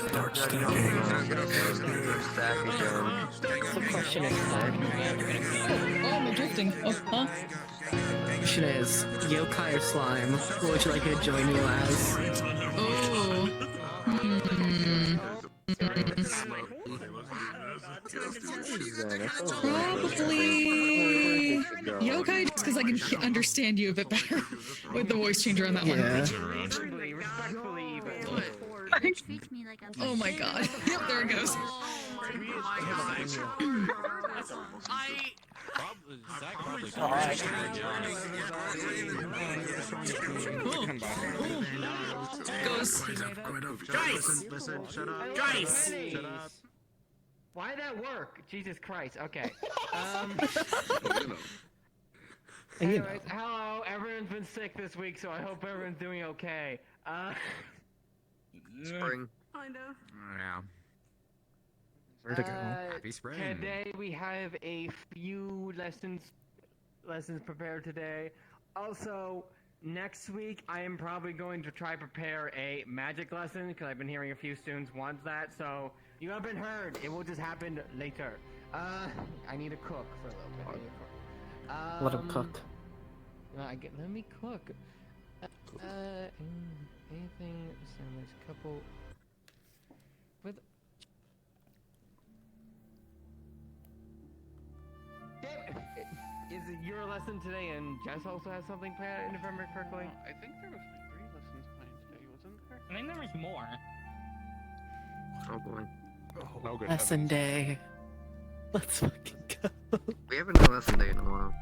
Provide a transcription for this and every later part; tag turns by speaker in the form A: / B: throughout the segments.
A: Start stacking.
B: The question is hard.
C: Oh, I'm drifting. Oh, huh?
B: Question is, yokai or slime? What would you like me to join you as?
C: Oh. Probably yokai, just because I can understand you a bit better with the voice changer on that one. Oh my god. Yep, there it goes. Goes.
D: Guys! Guys! Why'd that work? Jesus Christ. Okay. Anyways, hello. Everyone's been sick this week, so I hope everyone's doing okay.
E: Spring.
F: I know.
E: Yeah.
B: Where to go?
E: Happy spring.
D: Today we have a few lessons prepared today. Also, next week I am probably going to try prepare a magic lesson because I've been hearing a few students want that. So you haven't heard. It will just happen later. I need to cook for a little bit.
B: Let him cook.
D: Let me cook. Anything? So there's a couple. With. Is it your lesson today and Jess also has something planned, if I remember correctly?
F: I think there was like 3 lessons planned today, wasn't there?
G: I think there was more.
E: Oh boy.
A: Oh, good
B: Lesson day. Let's fucking go.
E: We haven't done lesson day in a while.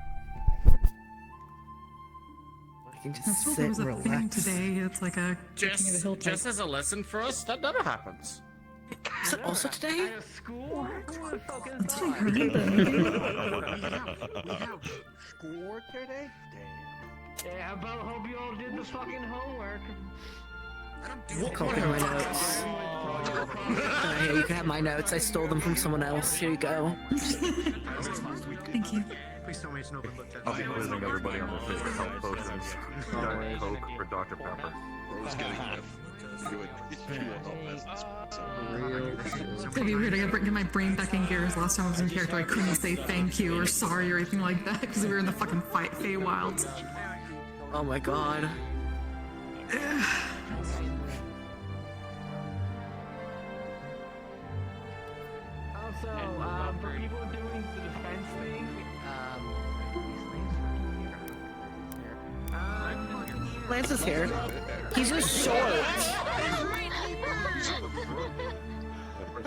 B: I can just
C: That's what
B: sit
C: there was
B: and
C: a thing
B: relax.
C: today. It's like a king of the hill type.
G: Just as a lesson for us, that never happens.
B: Is it also today?
D: At a school? Who the fuck is
C: That's what I
D: that?
C: heard.
A: We have school today? Damn.
D: Yeah, but hope you all did the fucking homework.
B: Copy my notes. Here, you can have my notes. I stole them from someone else. Here you go.
C: Thank you.
H: Please tell me it's not been looked at.
A: I'll be quizzing everybody on their favorite health potions. Diet Coke or Dr. Pepper.
C: It's gonna be weird. I gotta get my brain back in gears. Last time I was in character, I couldn't say thank you or sorry or anything like that because we were in the fucking Feywilds.
B: Oh my god.
D: Also, for people doing the defense thing,
B: Lance is here. He's just short.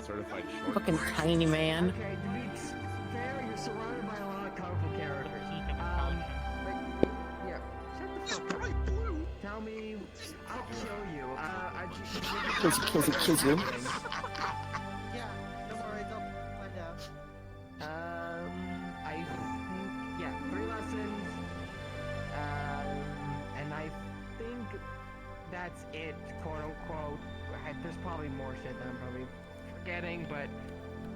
A: Certified short.
B: Fucking tiny man.
D: okay, to be fair, you're surrounded by a lot of colorful characters. Yeah, shut the fuck up. Tell me, I'll show you.
B: Kills you.
H: Yeah, don't worry, they'll find out.
D: I think, yeah, 3 lessons. And I think that's it, quote unquote. There's probably more shit that I'm probably forgetting, but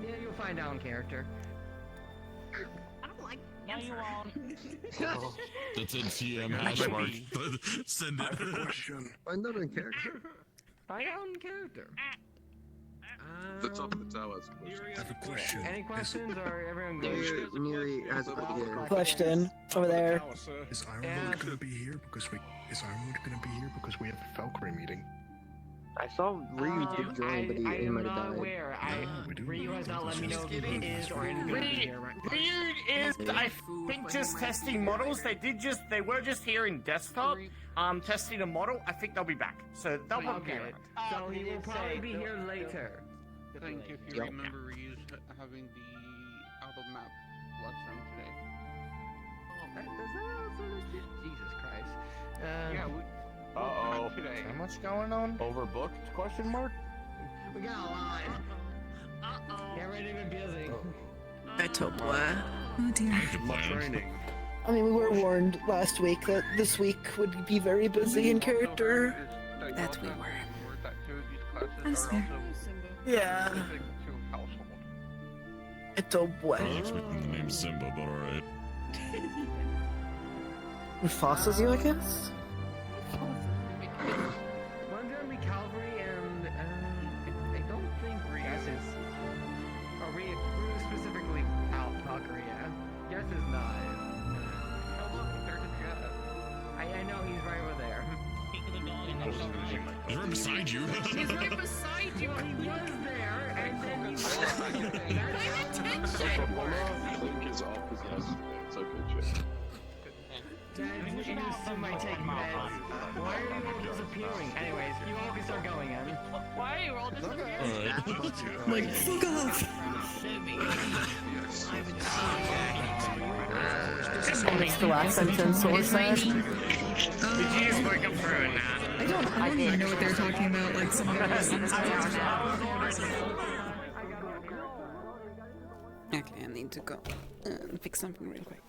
D: yeah, you'll find out in character.
F: I don't like
G: No, you won't.
I: That's in TM hash mark. Send it.
A: Question.
E: Find out in character.
D: Find out in character.
E: The top of the tower.
A: I have a question.
D: Any questions or everyone good?
E: Nearly has it here.
B: Question over there.
A: Is Ironwood gonna be here because we have a Valkyrie meeting?
E: I saw Ryu did join, but
D: I
E: he
D: am
E: might have
D: not
E: died.
D: aware.
A: we do.
D: Ryu has not let me know if he is or isn't going to be here.
G: Ryu is, I think, just testing models. They were just here in desktop, testing a model. I think they'll be back. So they'll probably be
D: Okay,
G: around.
D: so he will probably be here later.
F: I think if you remember Ryu's having the out of map lesson today.
D: Jesus Christ.
F: Yeah, we
A: Uh-oh.
F: today.
G: How much going on?
A: Overbooked? Question mark?
D: We got a line. Get ready to be busy.
B: Beto boy.
C: Oh dear.
A: My training.
B: I mean, we were warned last week that this week would be very busy in character. That we were.
C: That's fair.
B: Yeah. Beto boy.
I: I was expecting the name Simba, but alright.
B: Mufasa's you, I guess?
D: One's gonna be Calvary and
I: right beside you.
C: He's right beside you.
D: He was there, and then you
C: Pay attention.
E: Link is off his ass. It's okay, Jay.
D: Guys, you still might take meds. Why are you all disappearing? Anyways, you all can start going in.
J: Why are you all disappearing?
I: Alright.
B: Like, fuck off! It's the last sentence, what was that?
G: Did you just wake up for a nap?
C: I don't even know what they're talking about. Like some of the
K: Okay, I need to go fix something real quick.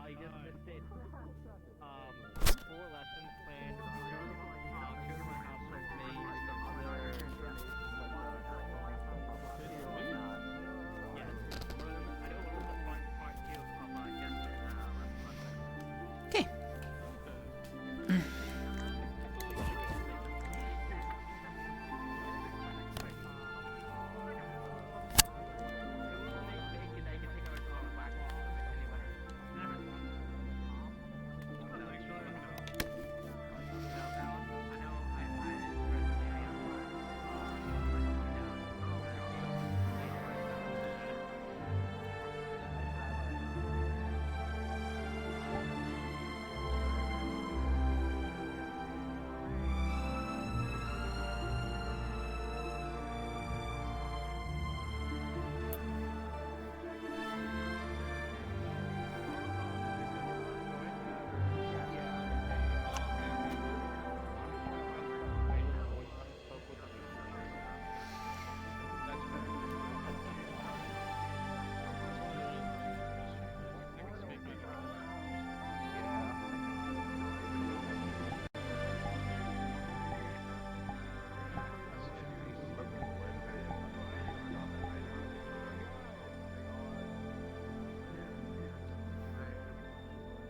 D: I just missed it. 4 lessons planned. Two to my house with me.
K: Okay.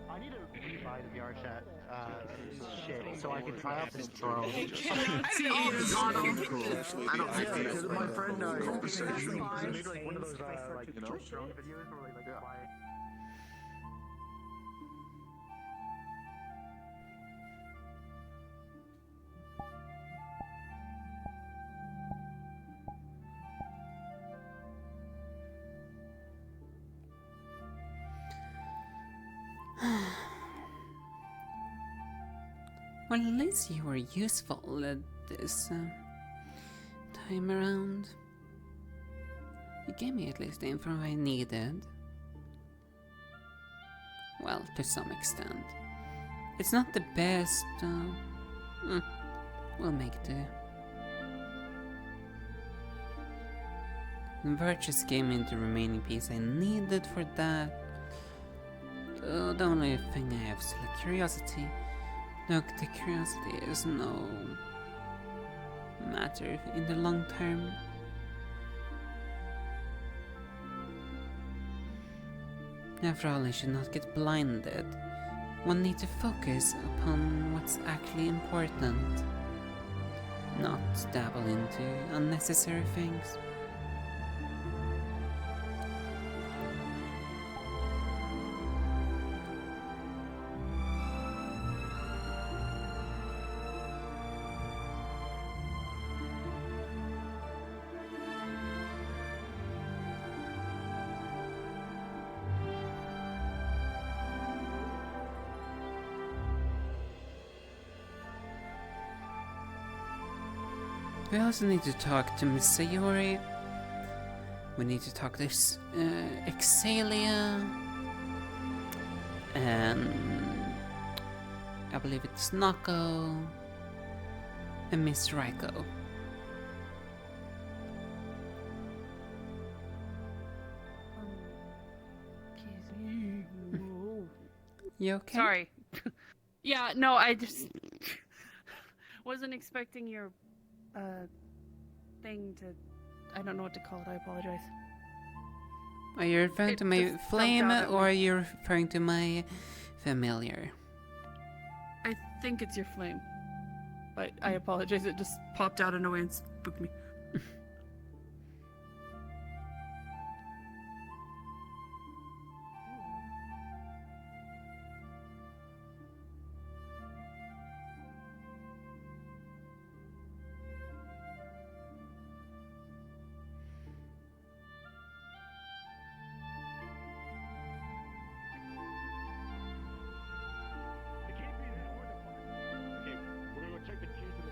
H: I need to rebuy the VR chat shit so I can try out this drone.
E: I don't think
H: Because my friend
E: conversation.
H: he made like one of those drone videos where like fly.
K: Well, at least you were useful this time around. You gave me at least the info I needed. Well, to some extent. It's not the best, we'll make do. Virtus gave me the remaining piece I needed for that. The only thing I have is like curiosity. Look, the curiosity is no matter in the long term. After all, I should not get blinded. One needs to focus upon what's actually important, not dabble into unnecessary things. We also need to talk to Miss Sayori. We need to talk to Exalia. And I believe it's Nako and Miss Raiko. You okay?
J: Sorry. Yeah, no, I just wasn't expecting your thing to. I don't know what to call it. I apologize.
K: Are you referring
J: It
K: to my
J: just jumped
K: flame,
J: out at me.
K: or are you referring to my familiar?
J: I think it's your flame. But I apologize. It just popped out of nowhere and spooked me.
G: It can't be that hard to find. Okay, we're gonna go check the keys in the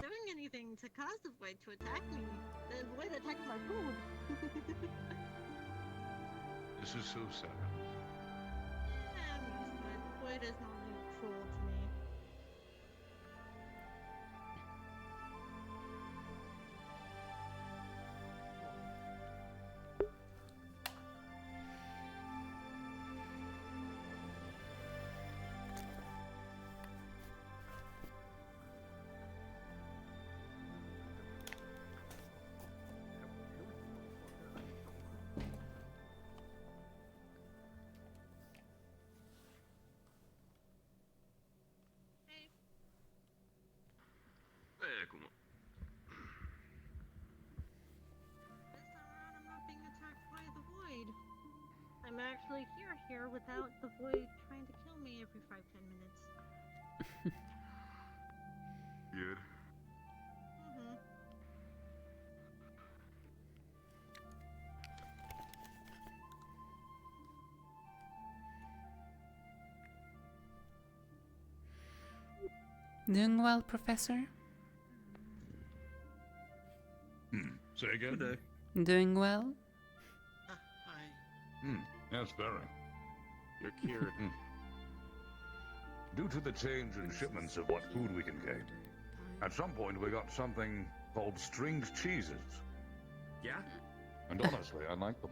L: doing anything to cause the void to attack me. The void attacked my food.
I: This is so sad.
L: I'm used to it. The void is not really cruel to me.
I: Come on.
L: This time around, I'm not being attacked by the void. I'm actually here without the void trying to kill me every 5-10 minutes.
I: Good.
L: Mm-hmm.
K: Doing well, Professor?
I: Say again?
K: Doing well?
I: Yes, very.
E: You're cured.
M: Due to the change in shipments of what food we can gain, at some point we got something called stringed cheeses.
G: Yeah?
M: And honestly, I like them.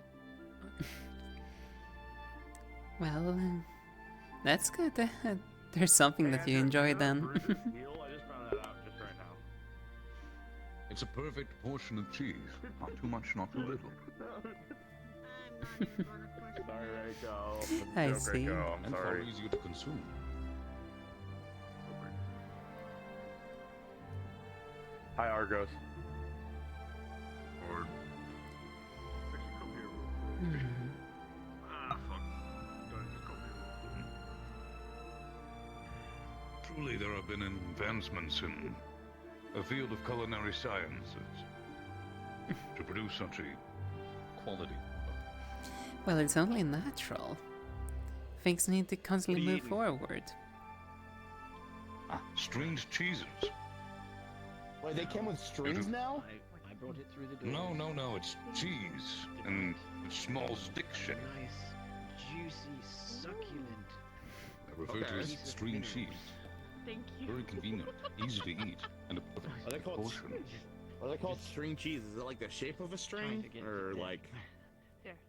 K: Well, that's good. There's something that you enjoy then.
G: I just found that out just right now.
M: It's a perfect portion of cheese. Not too much, not too little.
G: Sorry, Reiko.
K: I
G: Joke,
K: see.
G: Reiko. I'm
M: And
G: sorry.
M: far easier to consume.
G: Hi, Argos.
I: Or... Ah, fuck. Guys, just come here.
M: Truly, there have been advancements in the field of culinary sciences to produce such a quality.
K: Well, it's only natural. Things need to constantly move forward.
M: Stringed cheeses.
N: Wait, they came with strings now?
H: I brought it through the door.
M: No, it's cheese in a small stick shape.
H: Nice, juicy, succulent.
M: I refer to as stringed cheese.
J: Thank you.
M: Very convenient, easy to eat, and a
N: Are they called
M: portion.
N: Are they called string cheese? Is it like the shape of a string, or like?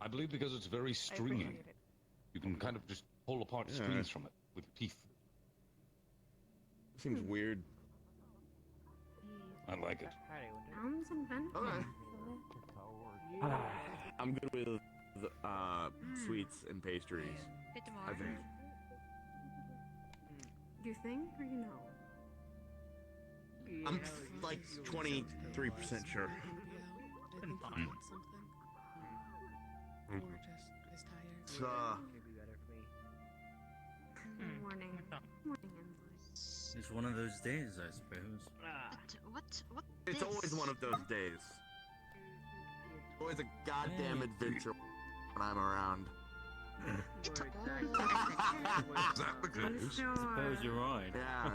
M: I believe because it's very stringy.
J: appreciate it.
M: You can kind of just pull apart strings from it with teeth.
N: Seems weird.
M: I like it.
L: Sounds inventive.
N: I'm good with sweets and pastries. I think.
L: You think or you know?
N: I'm like 23% sure. It's
L: Morning. Morning, endless.
O: It's one of those days, I suppose.
L: What?
N: It's always one of those days. Always a goddamn adventure when I'm around.
L: It's
M: Is that the case?
O: I suppose you're right.
N: Yeah.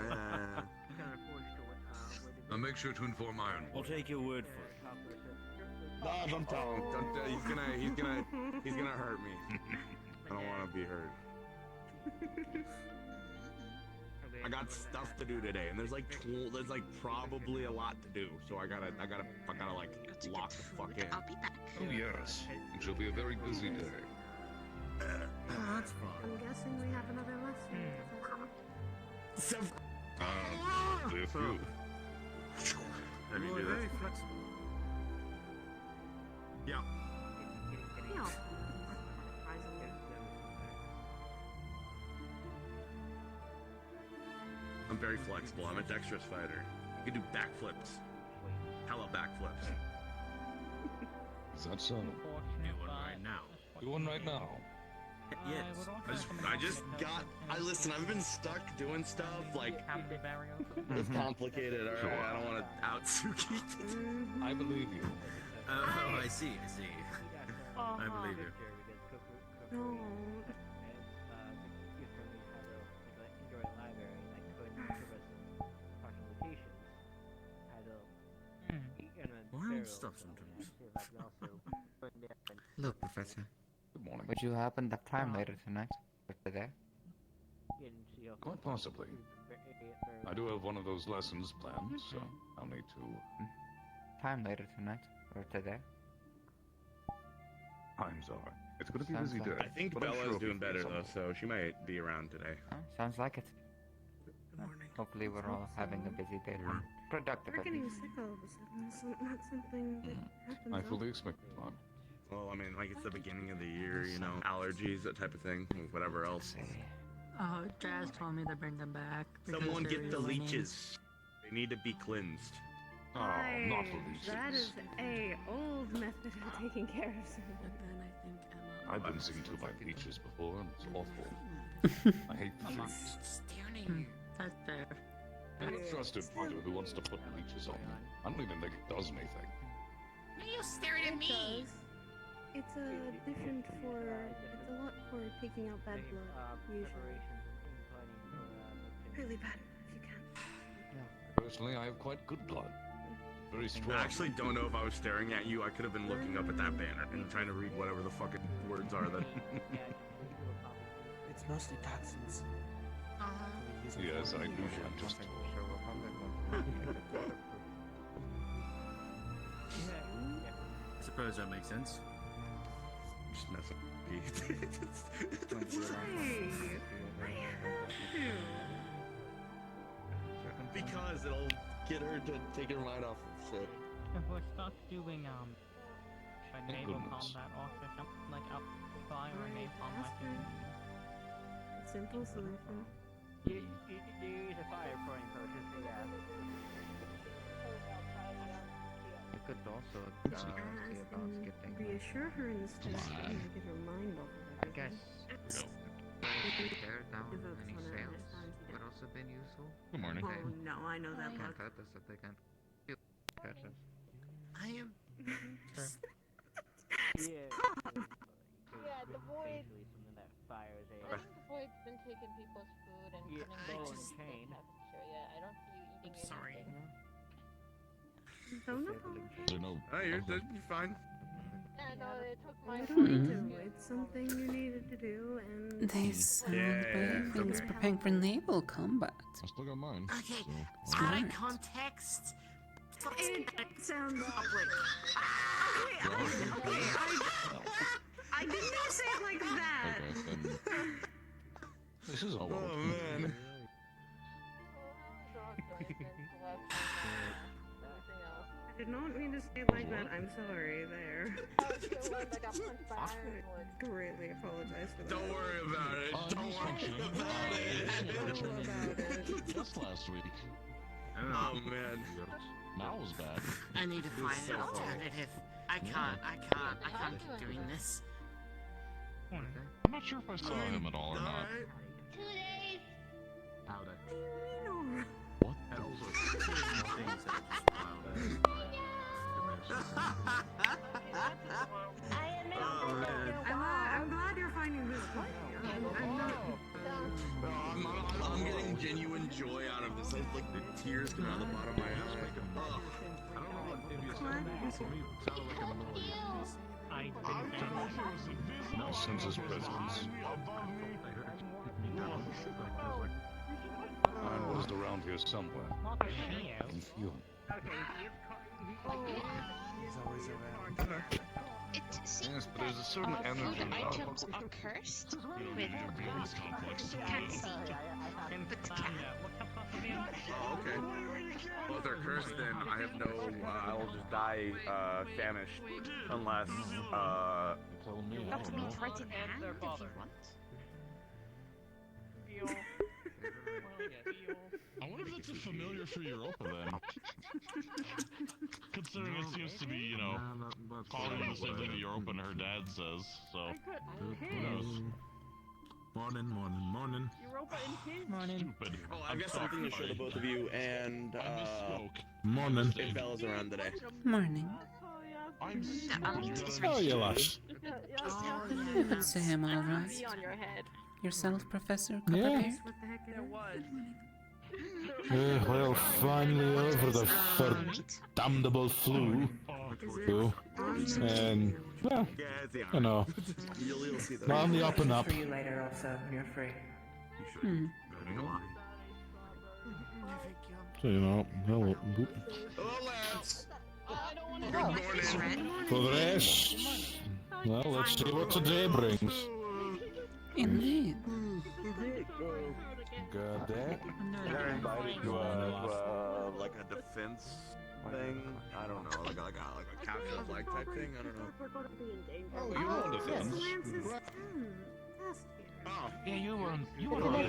M: Now make sure to inform Iron.
O: I'll take your word for it.
N: No, don't tell him. Don't tell. He's gonna hurt me. I don't want to be hurt. I got stuff to do today, and there's like probably a lot to do. So I gotta like lock the fuck in.
L: I'll be back.
M: Oh yes, it shall be a very busy day.
O: Oh, that's fine.
L: I'm guessing we have another lesson.
M: Very few.
N: Have you
O: You're
N: do
O: very
N: this?
O: flexible.
N: Yeah.
L: Yeah.
N: I'm very flexible. I'm a dexterous fighter. You can do backflips. Hella backflips.
I: Is that so?
O: Do one right now.
I: Do one right now.
O: Yes.
N: Listen, I've been stuck doing stuff, like, it's complicated, alright? I don't want to out Suki.
I: I believe you.
O: Oh, I see. I believe you.
L: No.
O: Wild stuff sometimes.
P: Look, Professor.
I: Good morning.
P: Would you happen to have time later tonight? Or today?
I: Quite possibly. I do have one of those lessons planned, so I'll need to.
P: Time later tonight? Or today?
M: I'm sorry. It's gonna be a
P: Sounds
M: busy
P: like
M: day.
N: I think
M: but I'm
N: Bella's
M: sure
N: doing
M: we'll
N: better,
M: figure
N: though,
M: something.
N: so she might be around today.
P: Sounds like it.
A: Good morning.
P: Hopefully we're all having a busy day. Productive
L: We're
P: at
L: getting
P: least.
L: sick all of a sudden. It's not something that happens.
I: I fully expect one.
N: Well, I mean, like, it's the beginning of the year, you know, allergies, that type of thing, whatever else.
J: Oh, Jazz told me to bring them back. because
N: Someone
J: they're
N: get the
J: winning.
N: leeches. They need to be cleansed.
I: Oh, not the leeches.
L: That is a old method of taking care of someone.
J: And then I think Emma.
I: I've been seen to by leeches before, and it's awful. I hate the leeches.
J: That's fair.
I: I have a trusted fighter who wants to put leeches on me. I don't even think it does anything.
L: Why are you staring at me? It's a lot for taking out bad blood, usually. Really bad, if you can.
I: Personally, I have quite good blood. Very strong.
N: I actually don't know if I was staring at you. I could have been looking up at that banner and trying to read whatever the fucking words are that.
H: It's mostly toxins.
I: Yes, I do. I'm just.
O: I suppose that makes sense.
N: Just messing because it'll get her to take her mind off of shit.
Q: If we're stuck doing like naval
I: goodness.
Q: combat off or something like outside or napalm, I can
L: Simple solution.
D: You use a fire throwing potion for that.
P: You could also see about skipping.
L: Reassure her instead and get her mind off of
P: I guess. Tear down any sails would also been useful.
I: Good morning.
L: Oh no, I know that
P: Can't
L: look.
P: hurt us if they can't catch us.
H: I am.
R: Yeah, the void.
D: Basically something that fires a.
R: I think the void's been taking people's food and
D: Yeah,
R: putting
D: ball
R: it
D: and
R: in
D: chain.
R: the cafeteria. I don't see you eating
H: I'm sorry.
R: anything.
L: Don't
I: Is there no?
N: Oh, you're fine.
R: Yeah, no, they took my
L: You
R: food.
L: don't need to. It's something you needed to do, and
K: They sound brave and
L: okay.
K: preparing for naval combat.
I: I still got mine.
H: Okay.
I: So.
H: Eye
K: Smart.
H: context.
L: It sounds. I didn't mean to say it like that.
I: Okay, then. This is all well.
N: Oh man.
L: I did not mean to say it like that. I'm sorry. There. I greatly apologize for that.
N: Don't worry about it. Don't worry about it.
I: Just last week.
N: Oh man.
I: Now was bad.
H: I need to find an alternative. I can't keep doing this.
I: I'm not sure if I saw him at all or not.
R: 2 days.
O: Powder.
L: No.
N: It sounds like the tears coming out of the bottom of my eye. Oh.
I: I don't know what maybe it's for me. It sounded like a noise. No sense his presence. Mine was around here somewhere. I can feel him.
S: He's always around.
T: It seems
I: Yes, but there's a certain
T: that
I: energy
T: food
I: about
T: items are cursed with can't see, but can.
N: Oh, okay. Well, if they're cursed, then I have no. I will just die famished, unless.
T: That means right in hand if you want.
U: I wonder if that's a familiar for Europa then. Considering it seems to be, you know, calling the same thing that Europa and her dad says, so who knows?
N: Morning, morning, morning.
J: Europa and kids.
U: Morning. Stupid.
N: Oh, I've got something to show the both of you, and
U: morning.
N: If Bella's around today.
K: Morning.
U: I'm
K: Oh,
U: you
K: lush. I would say I'm alright.
R: on your head.
K: Yourself, Professor
U: Yeah.
K: Copperbeard?
D: There was.
U: Well, finally over the damnable flu. And, well, you know, not on the up and up.
B: For you later, also, when you're free.
U: So, you know, hello. For the rest, well, let's see what today brings.
K: Indeed.
U: Got that?
N: They're invited to like a defense thing. I don't know, like a capture the flag type thing. I don't know.
I: Oh, you were on defense.
N: Oh,
U: yeah, you were on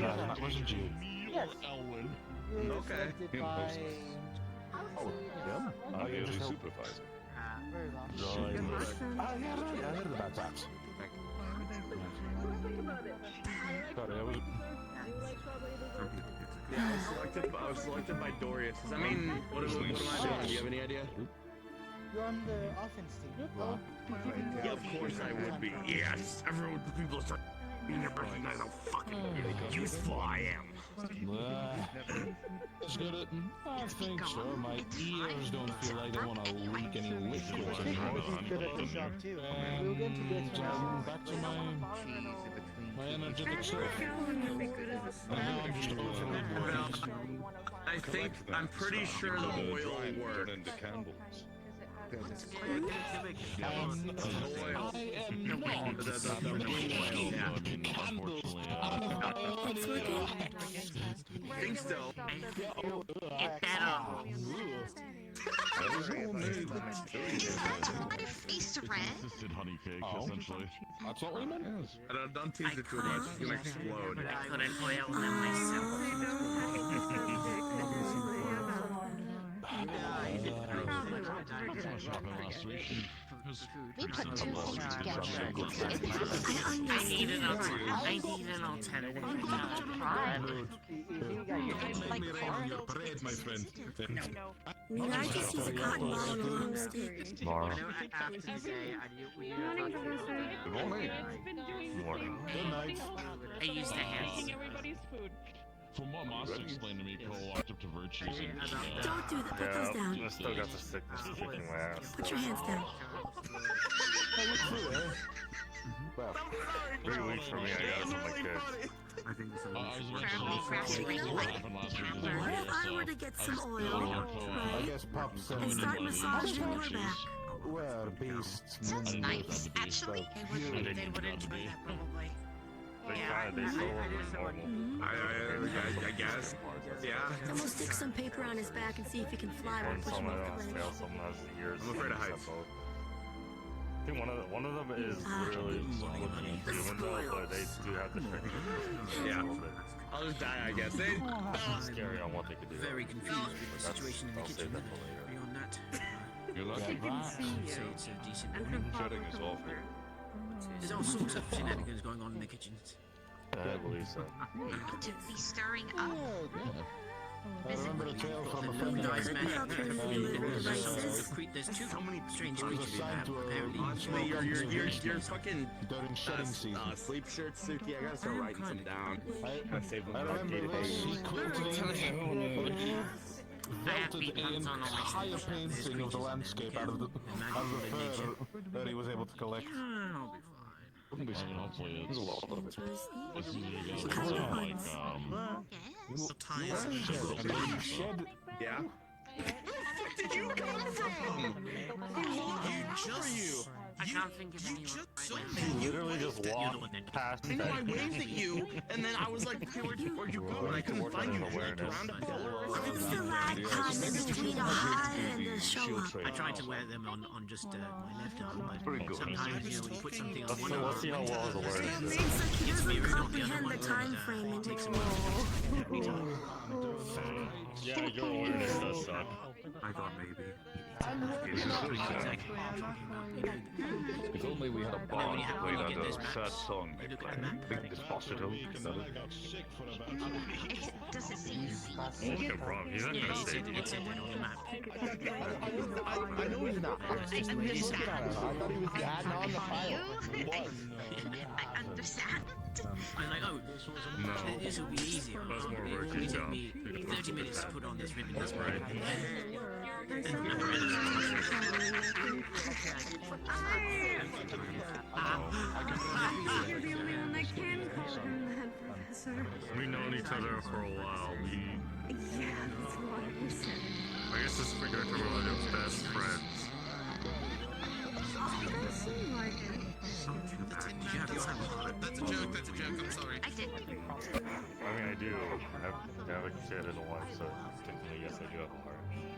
U: that, wasn't you?
S: Yes.
U: Elwin.
N: Okay.
I: Him personally.
U: Oh, him?
I: I am the supervisor.
S: Very well.
U: I heard about that. Sorry, I was...
N: Yeah, I was selected by Dorius. Does that mean, what am I doing? Do you have any idea?
S: You're on the offense team.
N: Yeah, of course I would be. Yes, everyone, people start being recognize how fucking useful I am.
U: Let's get it. I think so. My ears don't feel like they want to leak any liquid anymore. And back to my energetic self. Now I'm just overloaded.
N: I think, I'm pretty sure the oil will work.
I: Turn into candles.
N: The oil. I think so.
T: Get that up. What if it's red?
U: Assisted honey cake, essentially. That's what we meant?
N: Don't tease it too much. It's gonna explode.
T: I couldn't oil them myself. I need an alternative.
U: Your parade, my friend.
L: I just use a cotton ball and a long stick.
I: Good morning.
U: Good night.
T: I use the hands.
U: From what Moss explained to me, Cole walked up to Virtues and...
L: Don't do that. Put those down.
E: I still got the sickness kicking my ass.
L: Put your hands down.
I: Well,
E: 3 weeks for me, I got it from my kids.
N: I think this
L: What if I were to get some oil, right, and start massaging your back?
U: Where beasts...
T: Sounds nice, actually.
E: They wouldn't try that, probably. They tried, they still were normal.
N: I guess. Yeah.
L: Then we'll stick some paper on his back and see if he can fly while
E: And
L: pushing
E: someone
L: off
E: else,
L: the
E: they
L: ledge.
E: also has the ears.
N: I'm afraid of heights.
E: I think one of them is literally looking into the window, but they do have the trick.
N: Yeah. I'll just die, I guess.
E: Scary on what they could do.
O: Very confused with the situation in the kitchen. Beyond that,
I: you're lucky.
O: so it's a decent morning.
I: Shedding is awful.
O: There's all sorts of shenanigans going on in the kitchen.
E: I believe so.
T: To be stirring up.
F: remember a tale from a friend of mine.
O: There's two strange
F: I was
O: creatures
F: assigned to a
N: Honestly, you're fucking
F: during shedding season.
N: sleep shirts, Suki. I gotta start writing some down. I save them
F: I
N: for
F: remember
N: day
F: this. He quilted an entire painting of the landscape out of the fur that he was able to collect.
U: Wouldn't be something. Hopefully, it's a lot of it. This is like
F: Shed.
N: Yeah. Where did you come from?
O: You just... I can't think of anyone.
E: You literally just walked past
N: I know, I
E: that.
N: waved at you, and then I was like, hey, where'd you go? And I couldn't find you. You like around a pillar or something.
O: It's the lag time in between a hide and a show up. I tried to wear them on just my left arm, but sometimes, you know, when you put something on one arm...
E: Let's see how well the word
O: It
E: is.
O: makes like he doesn't comprehend the time frame and takes him
E: Yeah, your awareness does suck.
O: I thought maybe.
I: If only we had a bar that played out a sad song they play. Big Disposito.
T: Does it seem
E: What's your problem? He's not gonna save you.
S: I know he's not. I was just looking at him. I thought he was adding on the file. He was.
T: I understand.
O: I'm like, oh, this will be easier.
E: That's more work,
O: It'll
E: you
O: take
E: know.
O: me 30 minutes to put on this ribbon.
E: That's right. We've known each other for a while. I guess this figure to relatives, best friends.
T: That's a joke, I'm sorry. I did.
E: I mean, I do. I have a kid and a wife, so technically, yes, I do have a heart.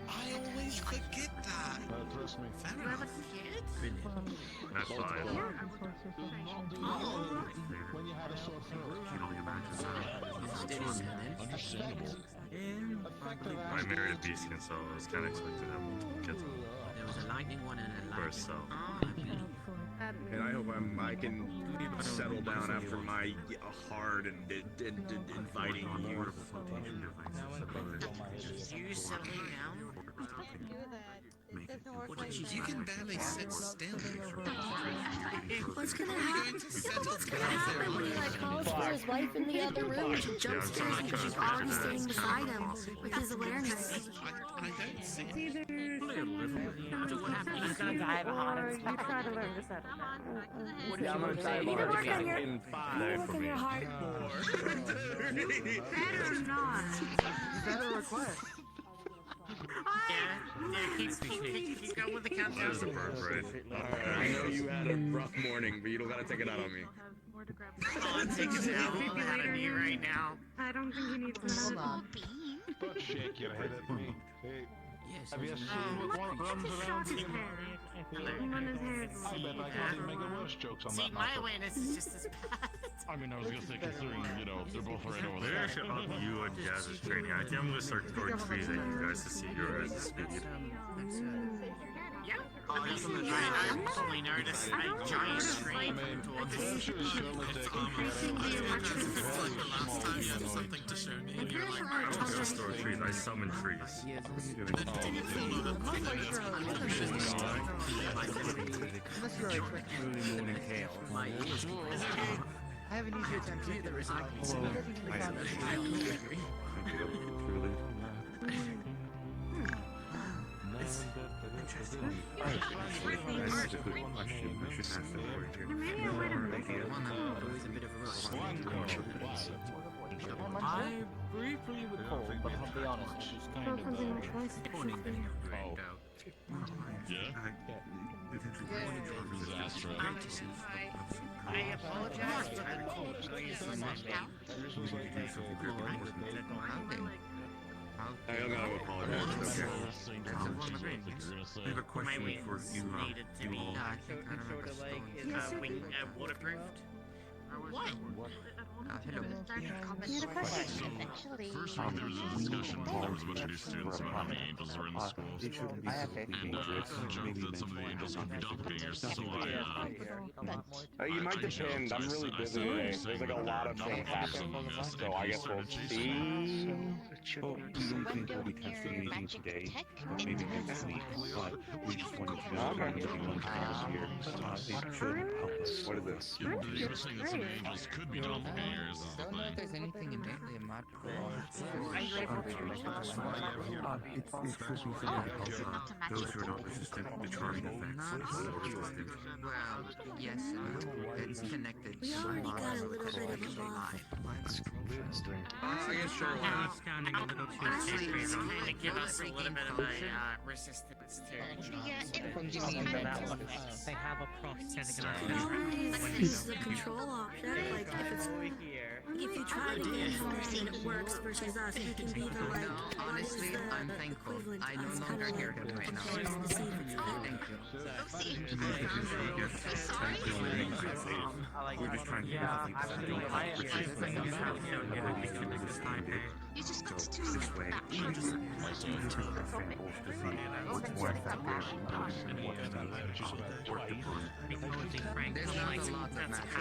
T: I always forget that.
F: Trust me.
T: You have a kid?
E: That's fine.
F: When you had a sore throat.
O: Understandable.
E: I married a beast, so I was kind of expecting them to get to
O: There was a lightning one and a lightning
E: first, so.
N: And I hope I can settle down after my hard and inviting you.
O: You settling down?
T: You can barely sit still.
L: What's gonna happen? What's gonna happen when he like calls for his wife in the other room? She jump scares because she's already standing beside him with his awareness.
T: I don't see it.
L: He's gonna drive hard. You try to learn to settle down.
N: Yeah, I'm gonna try
L: You need to work on your,
N: in 5.
L: work on your heart. Better not.
D: Better request.
O: Keep going with the countdown.
E: That is a bird brain.
N: I know you had a rough morning, but you don't gotta take it out on me.
O: Oh, I'm taking it out of me right now.
L: I don't think he needs to know.
F: Don't shake your head at me. Hey,
O: Yes.
F: have you seen what runs around here? I bet I can't even make the worst jokes on
O: See,
F: that
O: my
F: matter.
O: awareness is just as bad.
U: I mean, I was gonna say, considering, you know, they're both right over
E: Maybe
U: there.
E: I should up you and Jazz's training. I think I'm gonna start throwing trees at you guys to see your guys' speed.
O: Yeah. Oh, that's what I recently noticed a giant tree towards us.
U: Last time you had something to show me, and you're like,
E: I don't just throw trees, I summon trees.
D: Unless you're like early morning hail. I have an easier time seeing the
A: That's a good question. I should ask the board here.
Q: I briefly recall, but I'll be honest, it was kind of
U: yeah? Disaster.
O: I apologize for the cold.
N: I don't gotta apologize. Okay.
A: I have a question for you.
O: Needed to be waterproofed.
U: First week there was a discussion, there was a bunch of new students about how many angels were in the schools. And I joked that some of the angels could be doppelgangers, so
C: You might depend. I'm really busy today. There's like a lot of things happening. So I guess we'll see.
A: Well, we don't think we'll be testing anything today, but maybe next week. But we just wanted to know if anyone else here. It should help us.
C: What is this?
U: You're saying that some of the angels could be doppelgangers is the
P: I don't know if
U: thing.
P: there's anything innately magical.
A: It's supposed to be for those who are not resistant to charging effects.
P: Well, yes, it's connected.
L: We already got a little bit of a buff.
N: I guess sure.
T: Sounding a little too sacred. To give us a little bit of a resistance to. They have a prosthetic.
L: This is the control option. Like if you try to get from that and it works versus us, we can be the like.
P: Honestly, I'm thankful. I no longer hear him right now. Thank you.
A: We're just trying to get
L: You just got to do
A: this way. We can take our samples to see what's more effective and what's not worked upon.
P: There's not a lot that matters.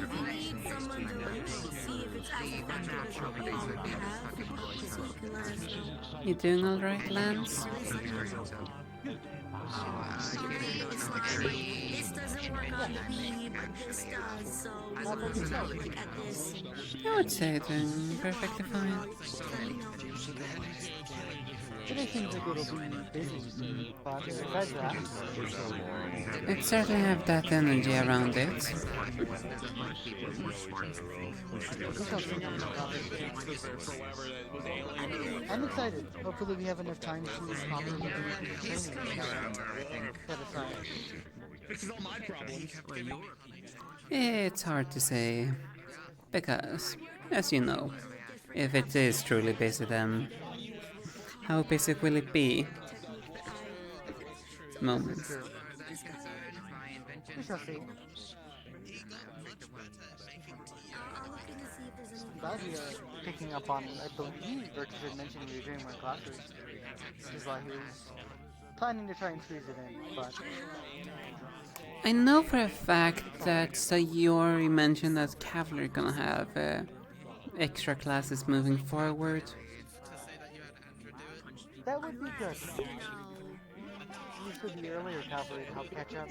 L: We need someone to look to see if it's as effective as what we already have, so we can let us know.
K: You doing alright, Lance?
L: This doesn't work on the bee, but this does, so we'll look at this.
K: I would say doing perfectly fine.
H: Today seems like it'll be busy, but besides that,
K: It certainly have that energy around it.
H: I'm excited. Hopefully we have enough time to properly do the training set aside.
N: This is all my problems.
K: It's hard to say, because, as you know, if it is truly busy, then how busy will it be? Moment.
H: We shall see. Glad we are picking up on, I believe Burgess had mentioned we were doing more classes. This is why he was planning to try and squeeze it in, but...
K: I know for a fact that Sayori mentioned that Cavalry gonna have extra classes moving forward.
H: That would be good. At least for the earlier cavalry to help catch up.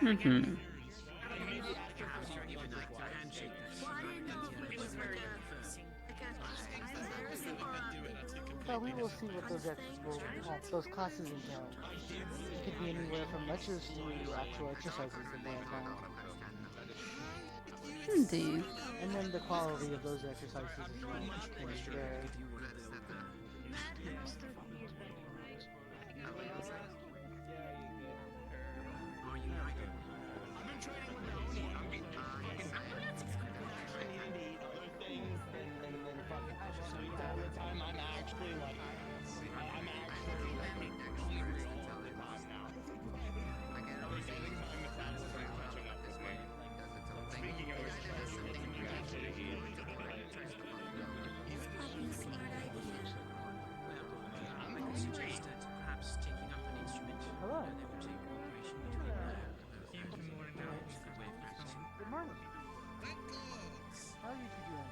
K: Mm-hmm.
H: Well, we will see what those classes entail. It could be anywhere from lectures to actual exercises that they have planned.
K: Indeed.
H: And then the quality of those exercises as well can vary. Hello. Good morning. How are you two doing?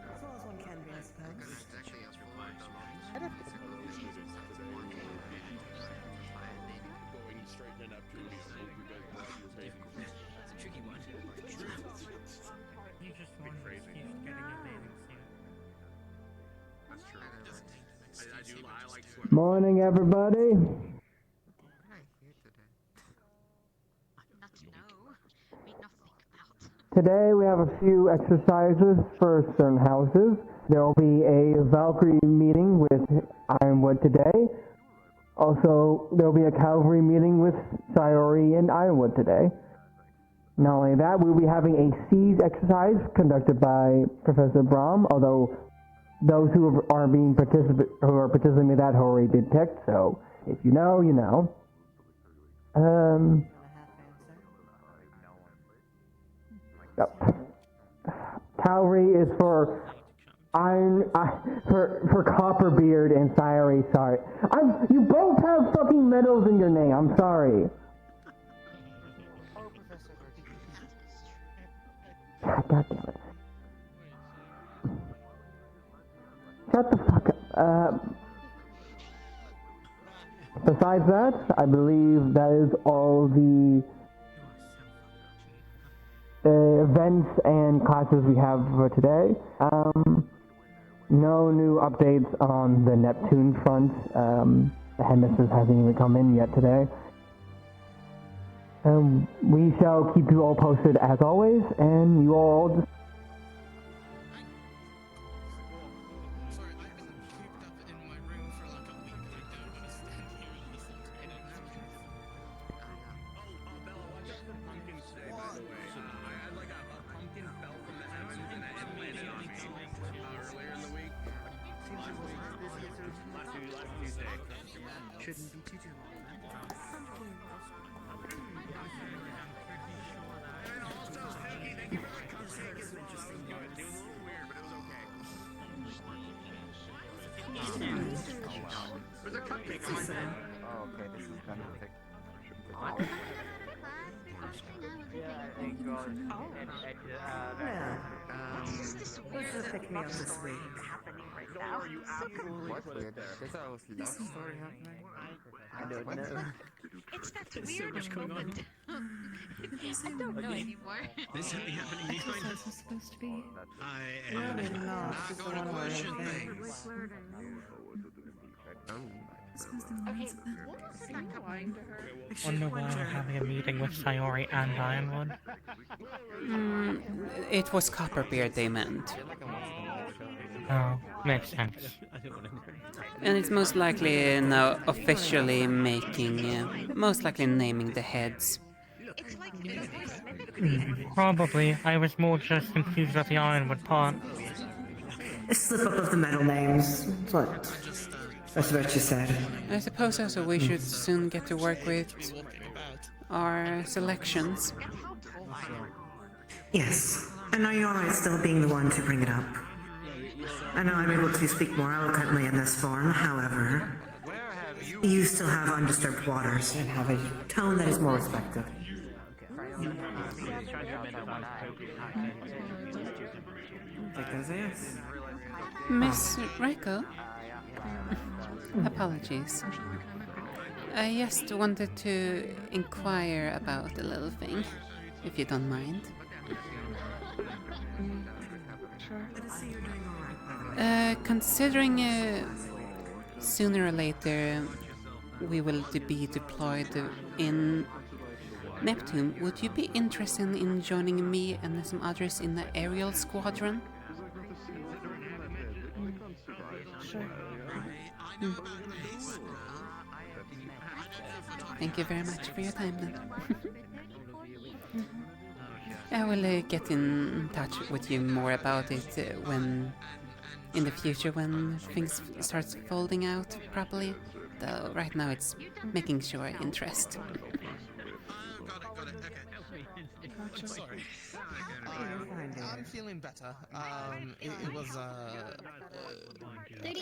B: As well as one can be, I suppose.
H: Going
N: straight to Neptune.
T: It's a tricky one. You just want to keep getting a bathing suit.
N: That's true. I like swimming.
V: Morning, everybody. Today we have a few exercises for certain houses. There will be a Valkyrie meeting with Ironwood today. Also, there will be a Cavalry meeting with Sayori and Ironwood today. Not only that, we will be having a siege exercise conducted by Professor Brahm, although those who are participating in that already did text, so if you know, you know. Cavalry is for for Copperbeard and Sayori, sorry. You both have fucking medals in your name, I'm sorry. God damn it. Shut the fuck up. Besides that, I believe that is all the events and classes we have for today. No new updates on the Neptune front. The headmistress hasn't even come in yet today. We shall keep you all posted as always, and you all just...
B: Shouldn't be too long.
C: There's a cupcake on my phone. Oh, okay, this is gonna take...
B: Let's just pick me up this week.
C: What? There's a love story happening?
B: I don't know.
T: It's that weird moment. I don't know anymore.
O: This should be happening behind us.
B: Supposed to be.
O: I am not going to question things.
T: Okay, what was it not going to her?
G: Wonder why we're having a meeting with Sayori and Ironwood.
K: It was Copperbeard they meant.
G: Oh, makes sense.
K: And it's most likely now officially making, most likely naming the heads.
G: Probably. I was more just confused about the Ironwood part.
B: A slip up of the medal names. That's what you said.
K: I suppose also we should soon get to work with our selections.
B: Yes. And are you alright still being the one to bring it up? I know I'm able to speak more eloquently in this form, however, you still have undisturbed waters and have a tone that is more respected. Take those yes.
K: Miss Reiko? Apologies. I just wanted to inquire about a little thing, if you don't mind. Considering sooner or later we will be deployed in Neptune, would you be interested in joining me and some others in the aerial squadron?
B: Sure.
K: Thank you very much for your time then. I will get in touch with you more about it when, in the future, when things start folding out properly. Though right now it's making sure interest.
M: Sorry. I'm feeling better. It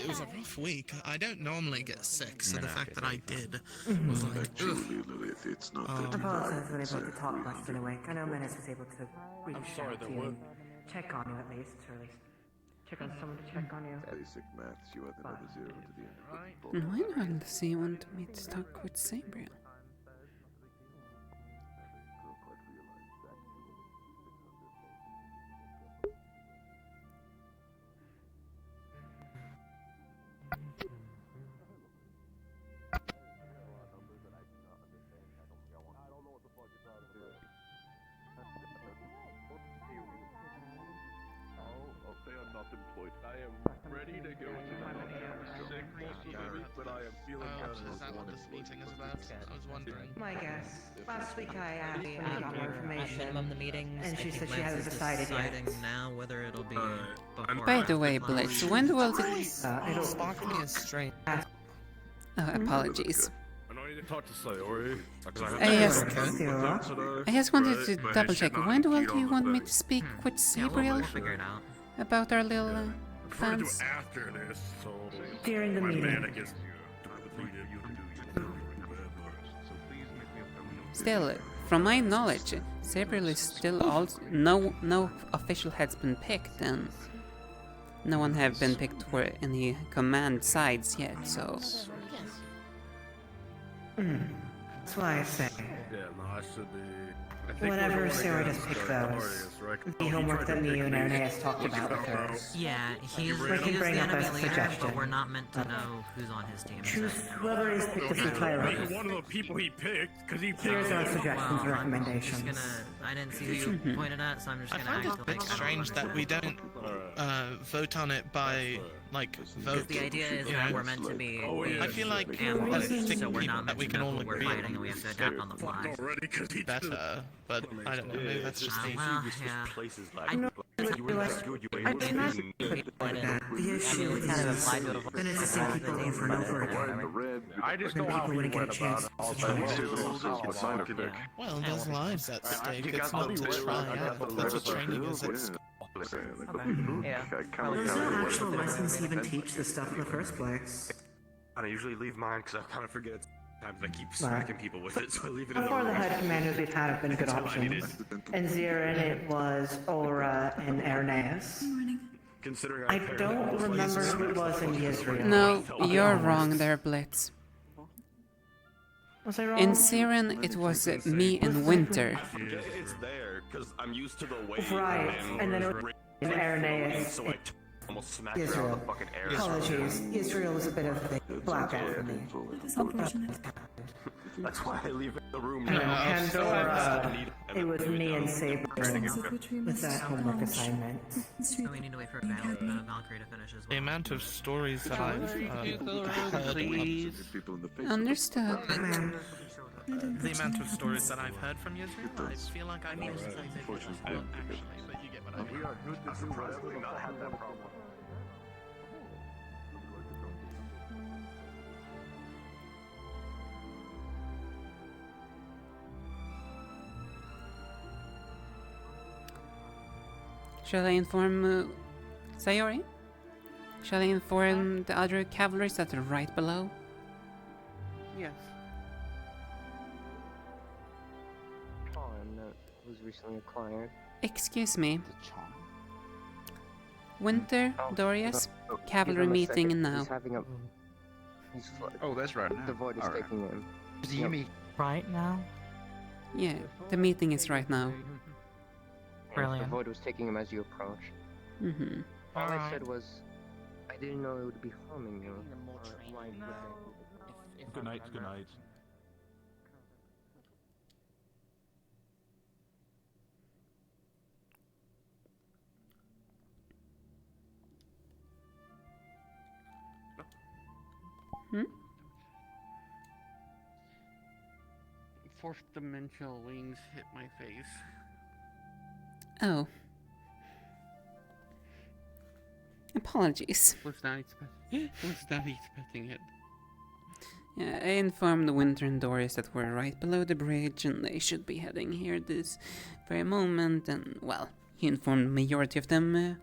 M: was a rough week. I don't normally get sick, so the fact that I did was like, ugh.
B: I apologize for being able to talk less than a week. I know Menace was able to reach out to you and check on you at least, or at least check on someone to check on you.
W: Basic maths, you add another 0 to the end.
K: Why not does he want me to talk with Sabriel?
B: My guess. Last week I asked and I got more information.
Q: The meetings,
B: and she said she hasn't decided yet.
Q: now whether it'll be
K: By the way, Blitz, when will the...
M: Sparkling is strange.
K: Oh, apologies.
E: talk to Sayori.
K: I just wanted to double check. When do you want me to speak with Sabriel about our little plans?
E: After this, so
B: During the meeting.
K: Still, from my knowledge, Sabriel is still also no official has been picked, and no one have been picked for any command sides yet. So.
B: That's why I say.
E: Yeah, no, I should be.
B: Whenever Sarah does pick those, the homework that me and Ernest talked about with her.
P: Yeah, he is
B: We can
P: the
B: bring up
P: enemy
B: as a
P: leader,
B: suggestion.
P: but we're not meant to know who's on his team.
B: Choose whoever is picked this entire race.
E: One of the people he picked, because he picked.
B: Here's our suggestions and
P: I'm
B: recommendations.
P: just I didn't see who you pointed at, so I'm just
M: I
P: gonna
M: find it
P: act
M: a bit
P: like
M: strange that we don't vote on it by, like, vote.
P: the idea is
M: you
P: that
M: know?
P: we're meant to be.
M: I feel like
P: So we're not meant
M: we
P: to
M: can
P: know
M: all
P: who we're
M: agree
P: fighting, and we have to adapt on the fly.
M: better, but I don't know, maybe that's just me.
P: Well, yeah.
B: The issue is then it's the same people over and over again.
E: I just
B: Then
E: know how
B: people
E: he
B: wouldn't get a
E: went
B: chance
E: about
B: to try.
M: Well, there's lives at stake. It's not to try out. That's what training is at school.
B: Yeah. There's no actual lessons to even teach this stuff in the first place.
C: I usually leave mine because I kind of forget. Sometimes I keep smacking people with it, so I leave it in the
B: Before the
C: room.
B: head commanders we've had have been good options. In Zirin it was Aura and Erneas.
C: Considering
B: I don't remember who it was in Israel.
K: No, you're wrong there, Blitz.
B: Was I wrong?
K: In Siren, it was me and Winter.
C: It's there because I'm used to the way.
B: Right, and then it was in Erneas.
C: So I almost smacked her out
B: Israel.
C: of the fucking air.
B: Apologies. Israel was a bit of a blackout for me.
C: That's why I leave it in the room
B: And
C: now.
B: Pandora, it was me and Saber with that homework assignment.
P: So we need to wait for Valkyrie to finish as well.
M: The amount of stories that I've heard.
K: Understood.
M: The amount of stories that I've heard from Yisrael, I feel like I know actually, but you get what I mean.
C: I'm surprised we've not had that problem.
K: Shall I inform Sayori? Shall I inform the other cavalries that are right below?
I: Yes.
J: Was recently acquired.
K: Excuse me. Winter, Dorius,
J: Give
K: cavalry
J: him a
K: meeting
J: second.
K: now.
J: He's having a.
S: Oh, that's right now.
J: The void is
S: All right.
J: taking him.
Q: Do you mean right now?
K: Yeah, the meeting is right now.
J: The void was taking him as you approach.
K: Mm-hmm.
J: All I said was, I didn't know it would be harming you.
F: Good night, good night.
K: Hmm?
Q: Fourth dimensional wings hit my face.
K: Oh. Apologies.
Q: Was not expecting it.
K: Yeah, I informed Winter and Doris that we're right below the bridge and they should be heading here this very moment, and, well, he informed the majority of them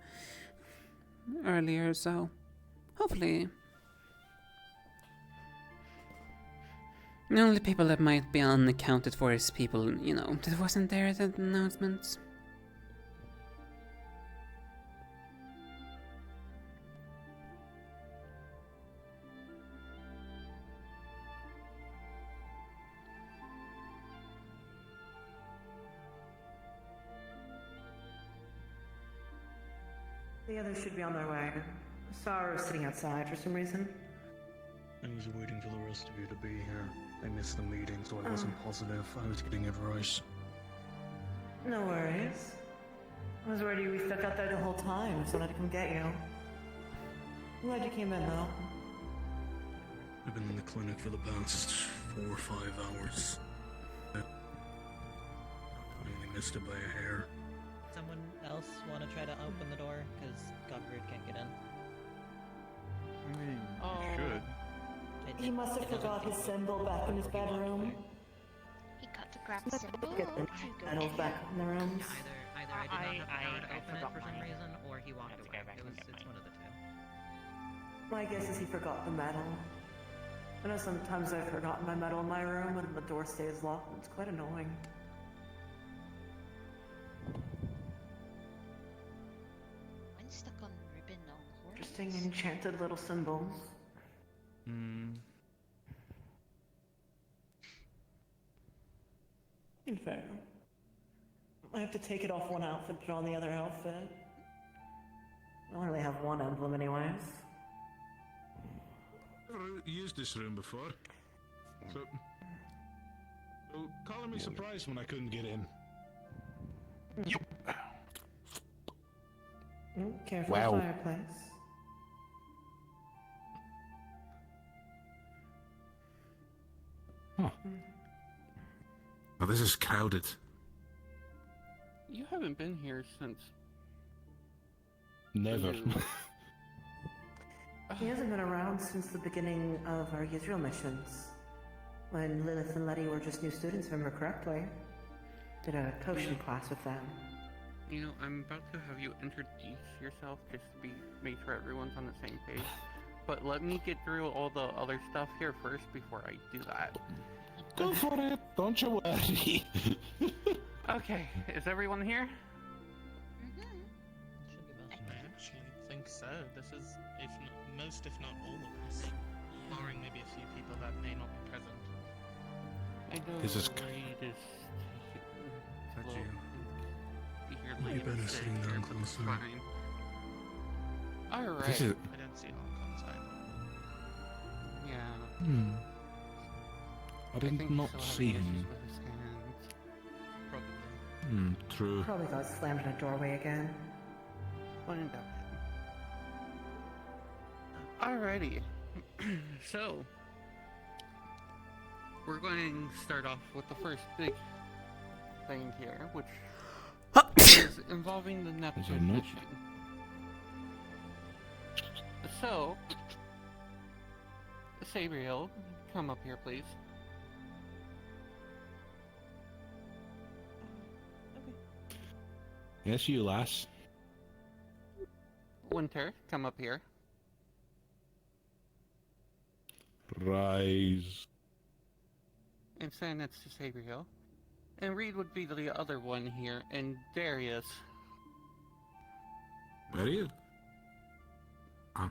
K: earlier, so hopefully. The only people that might be unaccounted for is people, you know, that wasn't there at the announcements.
B: The others should be on their way. Sarah was sitting outside for some reason.
R: I was waiting for the rest of you to be here. I missed the meeting, so I wasn't positive I was getting it right.
B: No worries. I was worried you were stuck out there the whole time, so I had to come get you. I'm glad you came in, though.
R: I've been in the clinic for the past 4 or 5 hours. I only missed it by a hair.
X: Someone else want to try to open the door? Because Godfrey can't get in.
A: I mean, you should.
B: He must have forgot his symbol back in his bedroom.
T: He got to grab the symbol.
B: Get the medals back in the rooms.
P: Either I did not have the power to open it for some reason, or he walked away. It's one of the two.
B: My guess is he forgot the medal. I know sometimes I've forgotten my medal in my room and the door stays locked. It's quite annoying.
T: Mine's stuck on ribbon on horse.
B: Interesting enchanted little symbols. In fact, I have to take it off one outfit, put on the other outfit. I only have one emblem anyways.
F: Never used this room before. So calling me surprised when I couldn't get in.
B: Careful
F: Wow.
B: fireplace.
F: Huh. Oh, this is crowded.
D: You haven't been here since...
F: Never.
B: He hasn't been around since the beginning of our Israel missions. When Lilith and Letty were just new students, if I remember correctly. Did a potion class with them.
D: You know, I'm about to have you introduce yourself just to make sure everyone's on the same page. But let me get through all the other stuff here first before I do that.
F: Go for it, don't you worry.
D: Okay, is everyone here?
M: I actually think so. This is, if not most, if not all of us, barring maybe a few people that may not be present.
D: I know
F: This is
D: Reed is
R: That's
D: be here
R: you
D: later
R: better
D: today,
R: sitting down
D: but it's
R: closer.
D: fine. Alright.
F: This is...
M: I don't see Hong Kong's either.
D: Yeah.
F: I did
D: think
F: not
D: he's still
F: see
D: having
F: him.
D: issues with his hands.
M: Probably.
F: True.
B: Probably got slammed in a doorway again.
D: When in doubt. Alrighty. So, we're going to start off with the first big thing here, which is involving the Neptune
F: not?
D: mission. So, Sabriel, come up here, please.
F: Yes, you lass.
D: Winter, come up here.
F: Rise.
D: And stand next to Sabriel. And Reed would be the other one here, and Darius.
F: Where are you? Ah.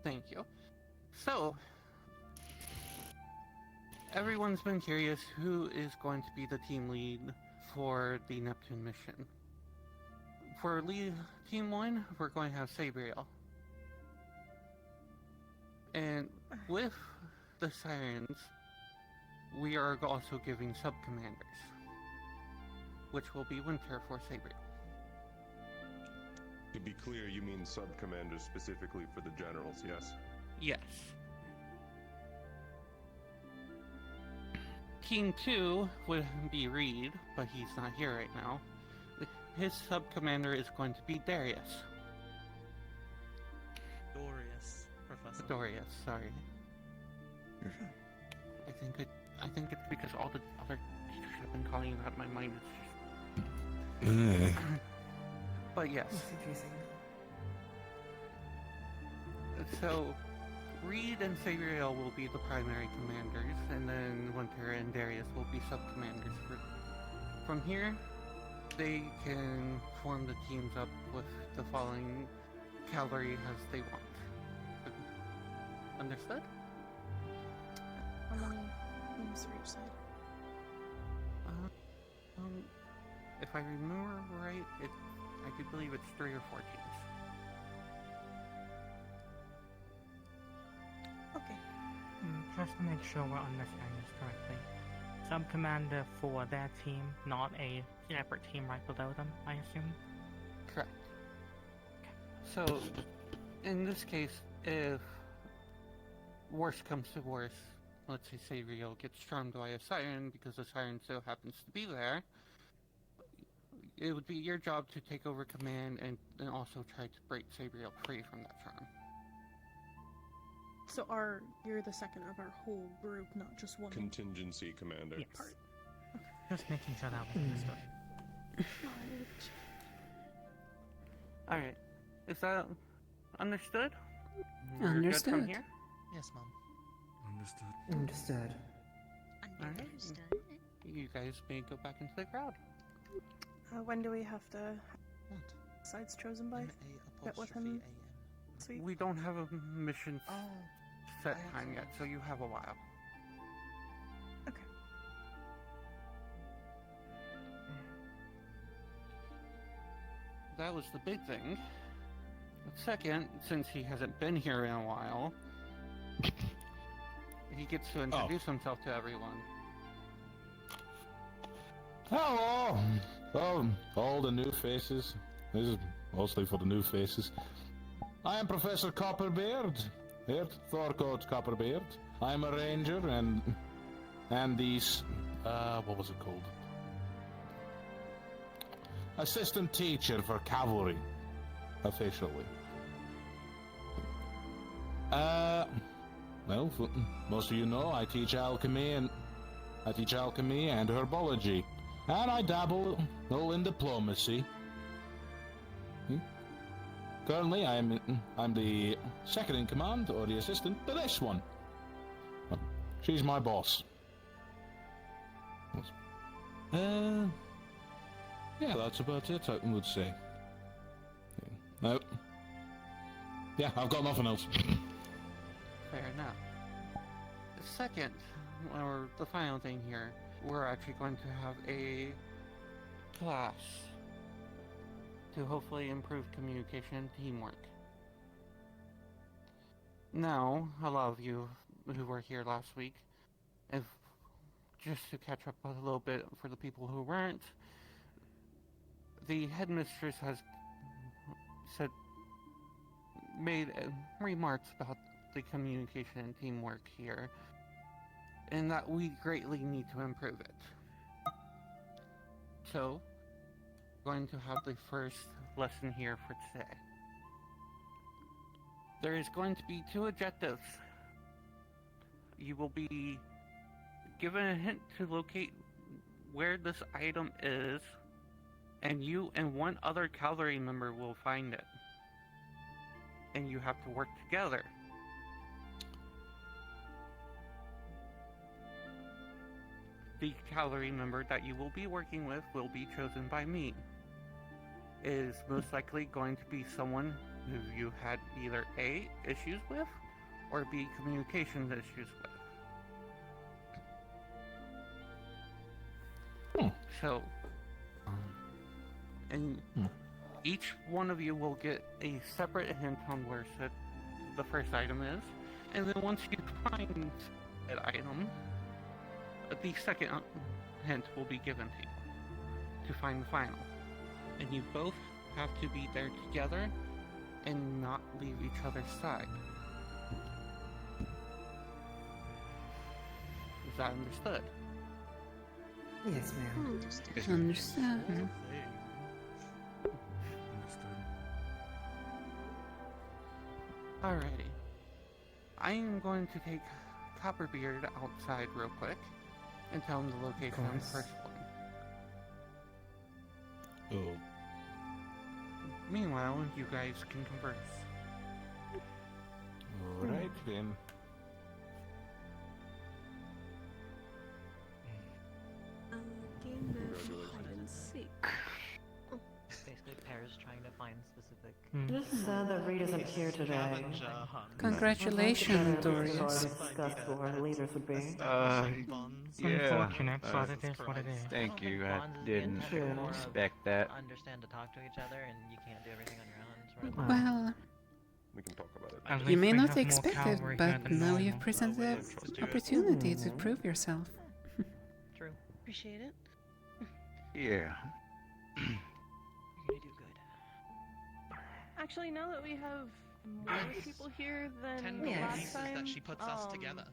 D: Thank you. So, everyone's been curious who is going to be the team lead for the Neptune mission. For lead team 1, we're going to have Sabriel. And with the Sirens, we are also giving sub-commanders, which will be Winter for Sabriel.
H: To be clear, you mean sub-commanders specifically for the generals, yes?
D: Yes. Team 2 would be Reed, but he's not here right now. His sub-commander is going to be Darius.
M: Dorius, Professor.
D: Dorius, sorry. I think it's because all the other teachers have been calling him out. My mind is just... But yes.
B: That's confusing.
D: So, Reed and Sabriel will be the primary commanders, and then Winter and Darius will be sub-commanders. From here, they can form the teams up with the following cavalry as they want. Understood?
L: How many teams for each side?
D: If I remember right, I do believe it's 3 or 4 teams.
L: Okay.
G: Just to make sure we're understanding this correctly. Sub-commander for their team, not a separate team right below them, I assume?
D: Correct. So, in this case, if worst comes to worst, let's say Sabriel gets charmed by a siren because the siren so happens to be there, it would be your job to take over command and also try to break Sabriel free from that charm.
L: So you're the second of our whole group, not just one
H: Contingency commander.
G: Yes.
L: part.
G: Just making sure that was understood.
D: Alright. Is that understood?
K: Understood.
D: Good from here?
M: Yes, Mom.
B: Understood.
T: Understood.
D: You guys may go back into the crowd.
L: When do we have to sides chosen by? Get with him. Sweet.
D: We don't have a mission set time yet, so you have a while.
L: Okay.
D: That was the big thing. Second, since he hasn't been here in a while, he gets to introduce himself to everyone.
F: Hello! Oh, all the new faces. This is mostly for the new faces. I am Professor Copperbeard. Here, Thorcoat Copperbeard. I'm a ranger and these what was it called? Assistant teacher for cavalry, officially. Well, most of you know I teach alchemy and herbology, and I dabble a little in diplomacy. Currently, I'm the second in command, or the assistant, to this one. She's my boss. Yeah, that's about it, I would say. No. Yeah, I've got nothing else.
D: Fair enough. The second, or the final thing here, we're actually going to have a class to hopefully improve communication and teamwork. Now, a lot of you who were here last week, if just to catch up a little bit for the people who weren't, the headmistress has made remarks about the communication and teamwork here, and that we greatly need to improve it. So, we're going to have the first lesson here for today. There is going to be 2 objectives. You will be given a hint to locate where this item is, and you and one other cavalry member will find it. And you have to work together. The cavalry member that you will be working with will be chosen by me. It is most likely going to be someone who you had either A, issues with, or B, communication issues with. So, and each one of you will get a separate hint on where the first item is, and then once you find that item, the second hint will be given to you to find the final. And you both have to be there together and not leave each other's side. Is that understood?
B: Yes, ma'am.
K: Understood.
D: Alrighty. I am going to take Copperbeard outside real quick and tell him the location of the first one.
F: Oh.
D: Meanwhile, you guys can converse.
F: Alright then.
L: Game of hide and seek.
X: Basically, Pear's trying to find specific.
B: Just sad that Reed isn't here today.
K: Congratulations, Dorius.
B: Discussed who our leaders would be.
N: Yeah.
G: Unfortunate, but it is what it is.
N: Thank you. I didn't expect that.
X: Understand to talk to each other, and you can't do everything on your own. Sort of.
K: Well,
H: we can talk about it.
K: You may not expect it, but now you've presented the opportunity to prove yourself.
X: True.
L: Appreciate it.
N: Yeah.
X: You're gonna do good.
L: Actually, now that we have more people here than
M: 10
L: last
M: pieces
L: time,
M: that she puts us together.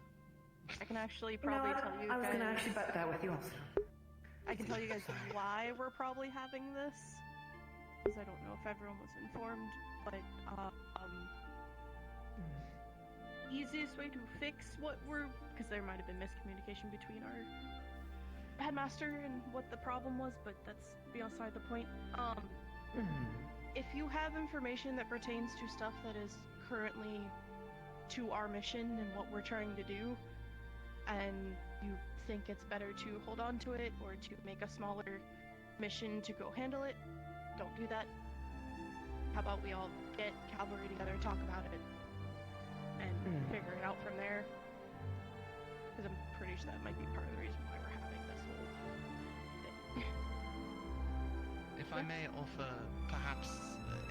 L: I can actually probably tell you
B: I was
L: guys.
B: gonna actually bet that with you also.
L: I can tell you guys why we're probably having this, because I don't know if everyone was informed, but easiest way to fix what because there might have been miscommunication between our headmaster and what the problem was, but that's beside the point. If you have information that pertains to stuff that is currently to our mission and what we're trying to do, and you think it's better to hold on to it or to make a smaller mission to go handle it, don't do that. How about we all get cavalry together and talk about it and figure it out from there? Because I'm pretty sure that might be part of the reason why we're having this whole thing.
M: If I may offer perhaps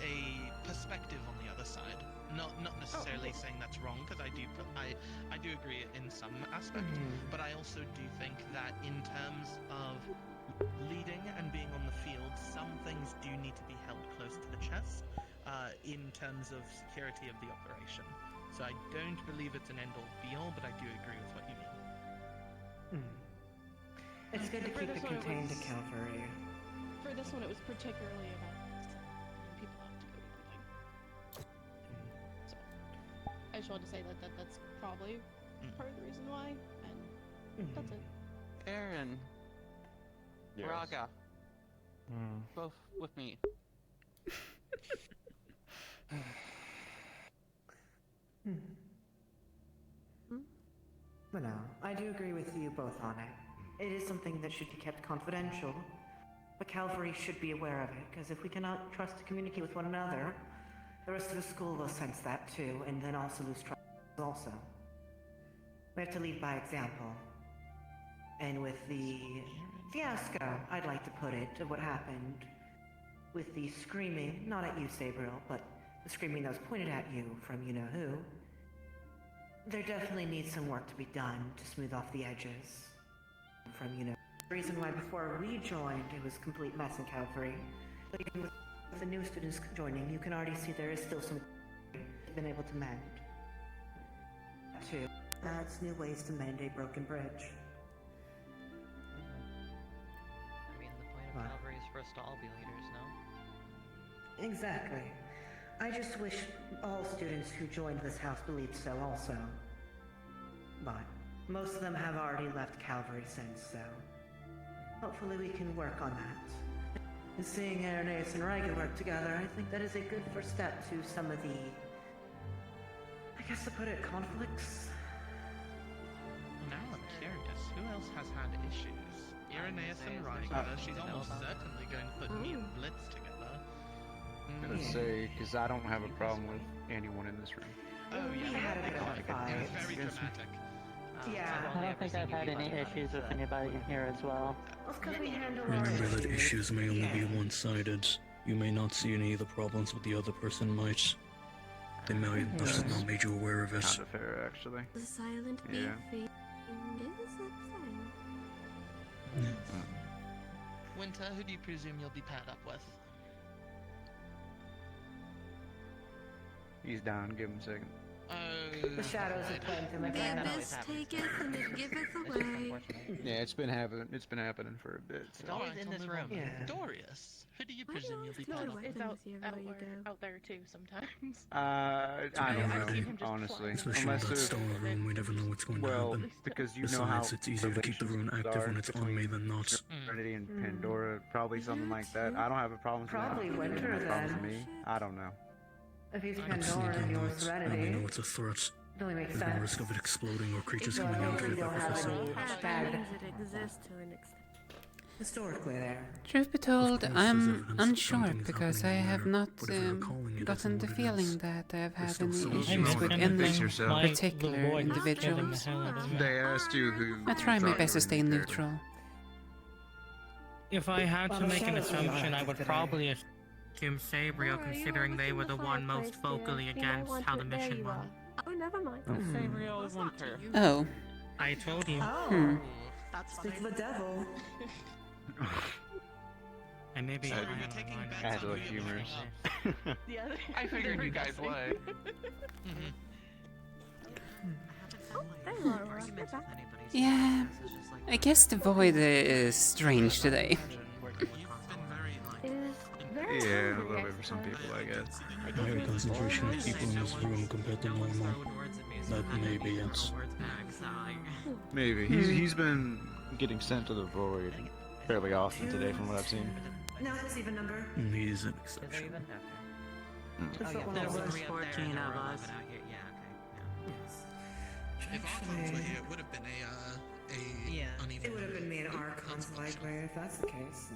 M: a perspective on the other side, not necessarily saying that's wrong, because I do agree in some aspect, but I also do think that in terms of leading and being on the field, some things do need to be held close to the chest in terms of security of the operation. So I don't believe it's an end-all be-all, but I do agree with what you mean.
B: It's good to keep it contained to cavalry.
L: For this one, it was particularly about sending people out to go do the thing. So, I just wanted to say that's probably part of the reason why, and that's it.
D: Aaron.
C: Yes.
D: Braga. Both with me.
B: But no, I do agree with you both on it. It is something that should be kept confidential, but cavalry should be aware of it, because if we cannot trust to communicate with one another, the rest of the school will sense that too, and then also lose trust also. We have to lead by example. And with the fiasco, I'd like to put it, of what happened with the screaming, not at you, Sabriel, but the screaming that was pointed at you from you-know-who, there definitely needs some work to be done to smooth off the edges from, the reason why before we joined, it was complete mess in cavalry. But even with the new students joining, you can already see there is still some been able to mend. Too. That's new ways to mend a broken bridge.
X: I mean, the point of cavalry is for us to all be leaders, no?
B: Exactly. I just wish all students who joined this house believed so also. But most of them have already left cavalry since, so hopefully we can work on that. And seeing Irenaeus and Riga work together, I think that is a good first step to some of the, I guess to put it, conflicts.
M: Now I'm curious, who else has had issues? Irenaeus and Riga, she's almost certainly going to put me and Blitz together.
N: I'm gonna say, because I don't have a problem with anyone in this room.
M: Oh yeah,
B: we had a bit of a fight.
M: It was very dramatic.
B: Yeah.
O: I don't think I've had any issues with anybody in here as well.
R: Remember that issues may only be one-sided. You may not see any of the problems, but the other person might. They may have not made you aware of it.
N: Kind of fair, actually.
U: The silent
N: Yeah.
U: beefing is upsetting.
M: Winter, who do you presume you'll be paired up with?
N: He's down. Give him a second.
B: The shadows of Plankton again.
U: This taketh and it giveth away.
N: Yeah, it's been happening for a bit. So.
M: Always in this room.
B: Yeah.
M: Dorius, who do you presume you'll be paired up with?
L: It's out there too sometimes.
N: I don't
L: I've seen
N: know,
L: him just
N: honestly.
R: Especially
N: Unless
R: with that
N: there's,
R: star room, we never know what's going to happen.
N: because you know how
R: Besides, it's easier to keep the rune
N: relations
R: active
N: are
R: when it's on me than not.
N: Trinity and Pandora, probably something like that. I don't have a problem with
B: Probably
N: that.
B: Winter,
N: No problems
B: then.
N: with me. I don't know.
B: If he's
R: It's
B: Pandora and
R: sneaking
B: your
R: noise, and we
B: Serenity,
R: know it's a threat.
B: it only makes
R: There's no
B: sense.
R: risk of it exploding or creatures
B: Well,
R: coming out of
B: hopefully
R: it
B: they'll
R: like
B: have
R: a
B: any
U: That
B: bad
U: means it exists to an extent.
B: historically there.
K: Truth be told,
R: course, there's
K: I'm
R: evidence that
K: unsure
R: something is
K: because I
R: happening
K: have
R: there,
K: not
R: but if they're calling it,
K: gotten
R: isn't
K: the
R: what it
K: feeling
R: is.
K: that I have
R: There's
K: had
R: still
K: any
R: so
K: issues
R: much
K: with
R: more
K: any
R: fix yourself.
K: particular individuals.
N: They asked you who.
K: I try my best to stay neutral.
G: If I had
B: Well,
G: to
B: the
G: make an
B: shadows are
G: assumption, I
B: active
G: would
B: today.
G: probably assume Sabriel, considering they were the one most vocally against how the mission went.
U: Oh, never mind.
D: Sabriel is Winter.
K: Oh.
G: I told you.
B: Oh,
L: That's
B: speak
L: fine.
B: of the devil.
G: And maybe
M: So
G: I
M: are you
G: don't
M: taking
G: know,
M: bets
G: I
N: Ad
M: on
N: like
M: who you'll be
N: humors.
M: paired up?
L: Yeah,
D: I figured you guys would.
U: Oh, there you are, Aurora. You're back.
K: Yeah, I guess the void is strange today.
U: It is very
N: Yeah, a
U: hungry,
N: little
U: I
N: bit for some
U: suppose.
N: people, I guess.
R: Higher concentration of people in this room compared to normal. That may be it.
N: Maybe. He's been getting sent to the void fairly often today from what I've seen.
B: No, it's even number.
R: He's an exception.
B: There was 14 of us.
M: If Archons were here, it would have been a uneven.
B: It would have been me and Archons likely, if that's the case.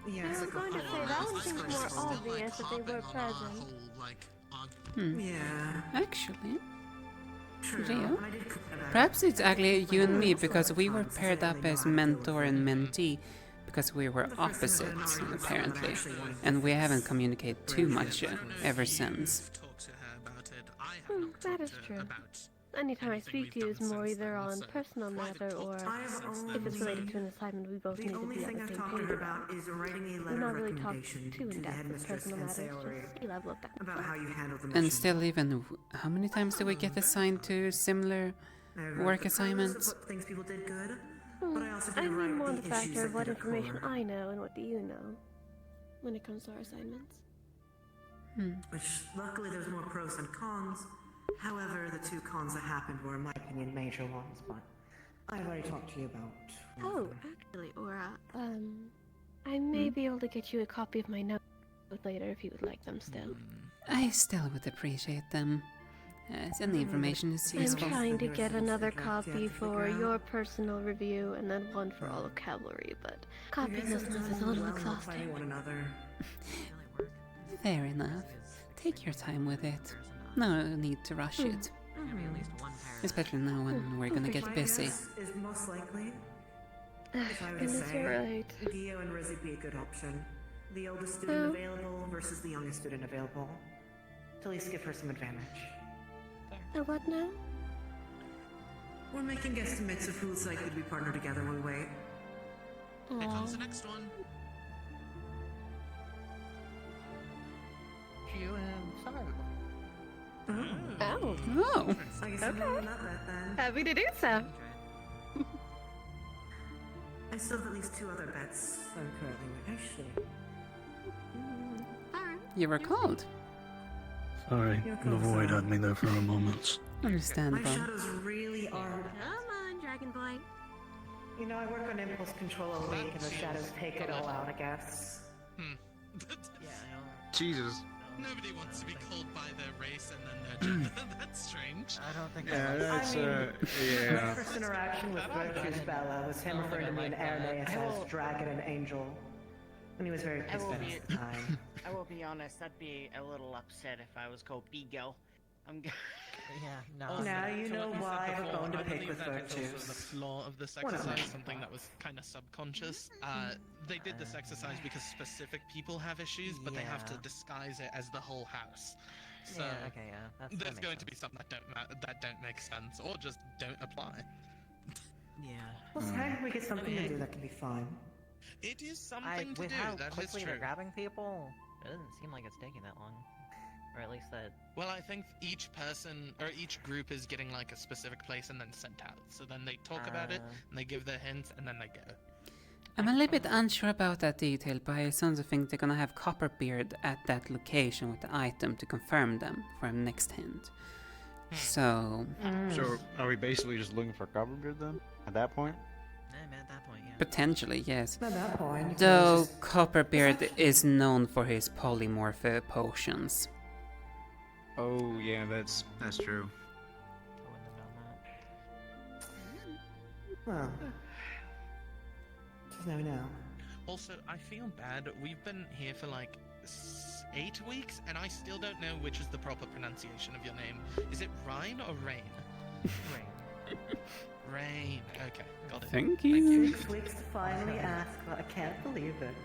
B: Yeah.
U: I was going to say, that one seems more obvious that they were present.
B: Yeah.
K: Actually,
B: True.
K: Rio,
B: I did put that out.
K: perhaps it's actually you and me because we were paired up as mentor and mentee because we were opposites, apparently, and we haven't communicated too much ever since.
U: That is true. Anytime I speak to you is more either on personal matter or if it's related to an assignment we both need to be on the same page about.
B: Is writing a
U: We're
B: letter
U: not
B: of
U: really talking
B: recommendation
U: too in
B: to the
U: depth with
B: headmistress
U: personal
B: and
U: matters,
B: Sayori
U: just sea level of that.
B: about how you handled the
K: And
B: mission.
K: still, even how many times do we get assigned to similar work assignments?
B: Things people did good,
U: Hmm.
B: but I also
U: I
B: didn't
U: mean
B: write
U: more
B: the
U: the factor
B: issues
U: of what
B: that did
U: information
B: occur.
U: I know and what do you know when it comes to our assignments.
B: Which, luckily, there's more pros than cons. However, the two cons that happened were, in my opinion, major ones, but I've already talked to you about.
U: Oh, actually, Aura, I may be able to get you a copy of my notes later if you would like them still.
K: I still would appreciate them. As any information is
U: I'm
K: useful.
U: trying to get another copy for your personal review and then one for all of Cavalry, but copying those notes is a little exhausting.
B: One another.
K: Fair enough. Take your time with it. No need to rush it. Especially now when we're gonna get busy.
B: Is most likely. If I were to
U: Goodness,
B: say,
U: you're right.
B: Gio and Rizzy be a good option. The oldest student available versus the youngest student available. To at least give her some advantage.
U: What now?
B: We're making guesstimates of who's likely to be partnered together while we wait.
M: Here comes the next one.
O: You and Sarah.
U: Oh.
K: Oh.
B: I guess
U: Okay.
B: I'm not that then.
U: Happy to do so.
B: I still have at least 2 other bets I'm currently actually.
K: You were called.
R: Sorry, the void had me there for a moment.
B: My
K: Understandable.
B: shadows really are.
U: Come on, Dragon Boy.
B: You know, I work on impulse control all week, and the shadows take it all out, I guess.
N: Jesus.
M: Nobody wants to be called by their race and then their gender. That's strange.
O: I don't think
N: Yeah, that's,
B: My
N: yeah.
B: first interaction with Virtue's Bella was him referring to me in Airnaeus as dragon and angel. And he was very pissed at us at the time.
E: I will be honest, I'd be a little upset if I was called Bigo.
B: Now you know why I have a bone to
M: I
B: pick
M: believe
B: with
M: that was also
B: Virtues.
M: the flaw of this
B: One of
M: exercise,
B: them.
M: something that was kind of subconscious. They did this exercise because specific people have issues, but they have to disguise it as the whole house. So
O: that
M: there's
O: makes
M: going to be some that don't make sense or just don't apply.
B: Well, hey, we get something to do that can be fun.
M: It is something to
O: with
M: do.
O: how
M: That is
O: quickly
M: true.
O: they're grabbing people, it doesn't seem like it's taking that long. Or at least that.
M: Well, I think each person or each group is getting like a specific place and then sent out. So then they talk about it and they give their hints and then they go.
K: I'm a little bit unsure about that detail, but I also think they're gonna have Copperbeard at that location with the item to confirm them for a next hint. So...
N: So, are we basically just looking for Copperbeard then? At that point?
O: At that point, yeah.
K: Potentially, yes.
B: At that point,
K: Though Copperbeard is known for his polymorph potions.
N: Oh, yeah, that's true.
B: Well, just never know.
M: Also, I feel bad. We've been here for like 8 weeks, and I still don't know which is the proper pronunciation of your name. Is it Rhine or Rain?
O: Rain.
M: Rain. Okay, got it.
K: Thank you.
B: 6 weeks to finally ask, but I can't believe it.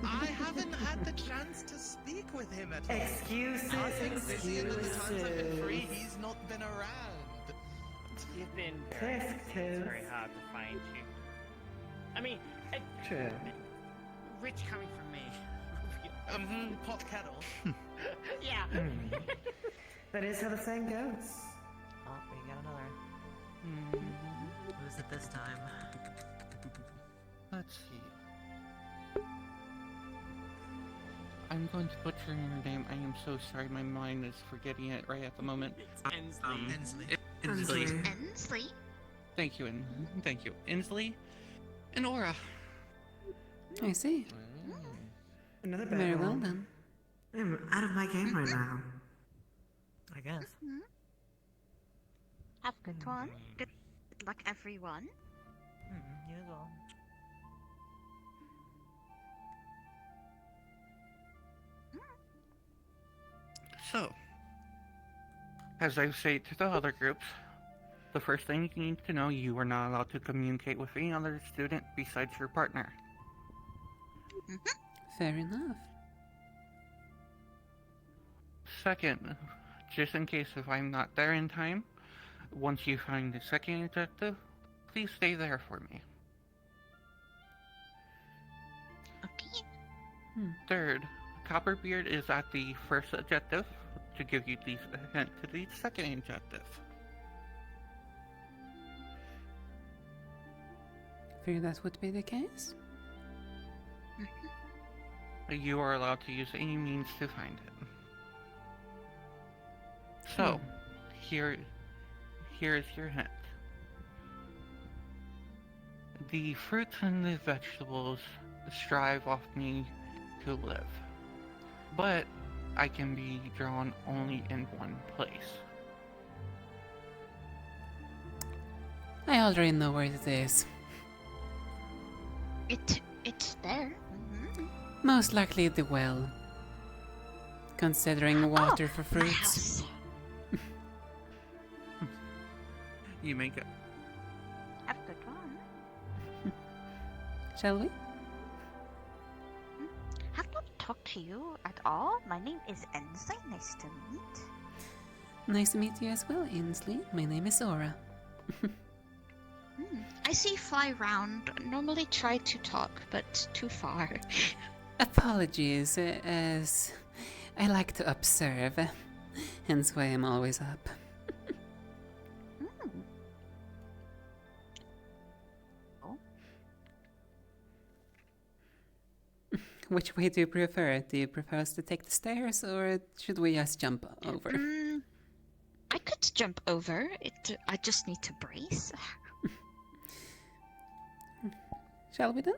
M: I haven't had the chance to speak with him at all.
B: Excuses,
M: I've been busy, and at the times I've been free,
B: excuses.
M: he's not been around.
E: You've been very,
B: Tisk,
E: it's
B: tisk.
E: very hard to find you. I mean,
B: True.
E: rich coming from me.
M: Pot kettle.
E: Yeah.
B: That is how the saying goes.
O: Oh, we got another.
I: Who's it this time?
D: Let's see. I'm going to butcher your name. I am so sorry. My mind is forgetting it right at the moment.
I: Inslee.
U: Ensley?
D: Thank you, thank you. Inslee and Aura.
K: I see.
B: Another bad
K: Very well
B: roll.
K: then.
B: I'm out of my game right now.
I: I guess.
U: Have a good one. Good luck, everyone.
I: You as well.
D: So, as I say to the other groups, the first thing you need to know, you are not allowed to communicate with any other student besides your partner.
K: Fair enough.
D: Second, just in case if I'm not there in time, once you find the second objective, please stay there for me.
U: Okay.
D: Third, Copperbeard is at the first objective to give you the hint to the second objective.
K: Fear that would be the case?
D: You are allowed to use any means to find it. So, here is your hint. The fruits and the vegetables strive off me to live, but I can be drawn only in one place.
K: I already know where it is.
U: It's there.
K: Most likely the well. Considering water for fruits.
D: You make it.
U: Have a good one.
K: Shall we?
U: Have not talked to you at all. My name is Ensley. Nice to meet.
K: Nice to meet you as well, Inslee. My name is Aura.
U: I see you fly round. Normally try to talk, but too far.
K: Apologies, as I like to observe, hence why I'm always up. Which way do you prefer? Do you prefer us to take the stairs, or should we just jump over?
U: I could jump over. I just need to brace.
K: Shall we then?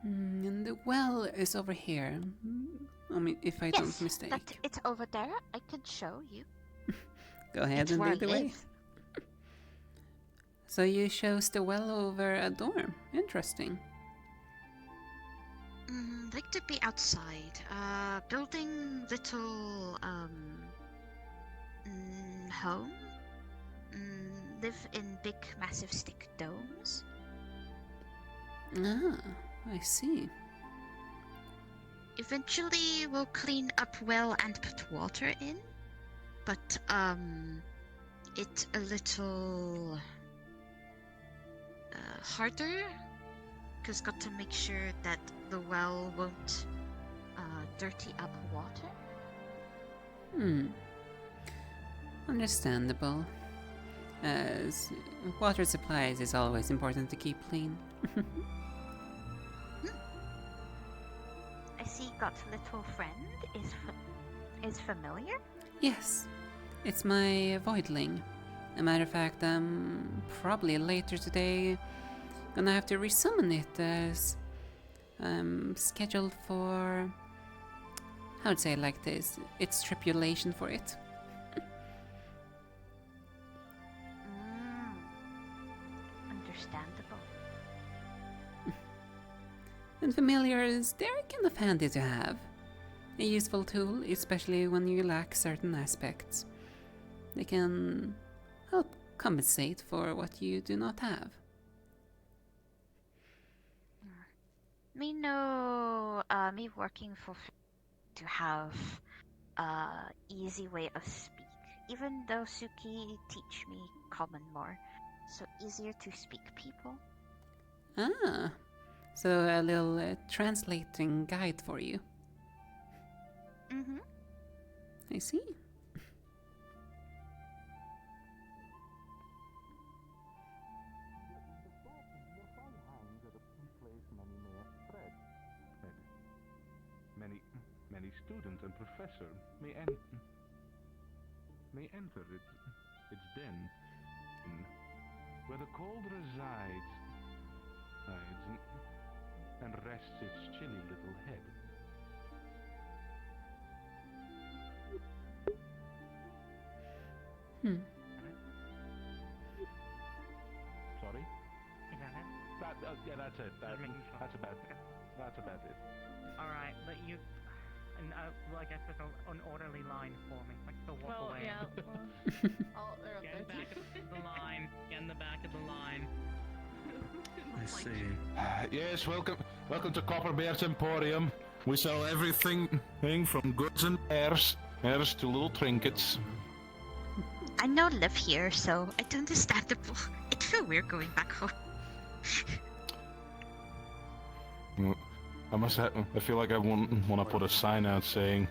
K: And the well is over here. I mean, if I don't mistake.
U: It's over there. I can show you.
K: Go ahead and lead the way. So you chose the well over a dorm. Interesting.
U: Like to be outside. Building little home. Live in big, massive stick domes.
K: Ah, I see.
U: Eventually, we'll clean up well and put water in. But, it's a little harder. Because got to make sure that the well won't dirty up water.
K: Understandable. As water supplies is always important to keep clean.
U: I see got little friend is familiar?
K: Yes, it's my voidling. A matter of fact, probably later today gonna have to resummon it as scheduled for, how would say it like this, it's tribulation for it.
U: Understandable.
K: And familiars, they're kind of handy to have. A useful tool, especially when you lack certain aspects. They can help compensate for what you do not have.
U: Me know, me working for to have easy way of speak
J: even though Suki teach me common more, so easier to speak people.
K: Ah, so a little translating guide for you.
J: Mm-hmm.
K: I see.
F: Many students and professor may enter its den, where the cold resides and rests its chilly little head. Sorry?
G: Is that it?
F: Yeah, that's it. That's about it.
G: Alright, but you... well, I guess there's an orderly line for me. Like, so walk
L: Well,
G: away.
L: yeah. Well,
G: Get in the back of the line. Get in the back of the line.
R: I see.
F: Yes, welcome to Copperbeard's Emporium. We sell everything from goods and wares to little trinkets.
J: I no live here, so it's understandable. It feel weird going back home.
F: I feel like I want to put a sign out saying,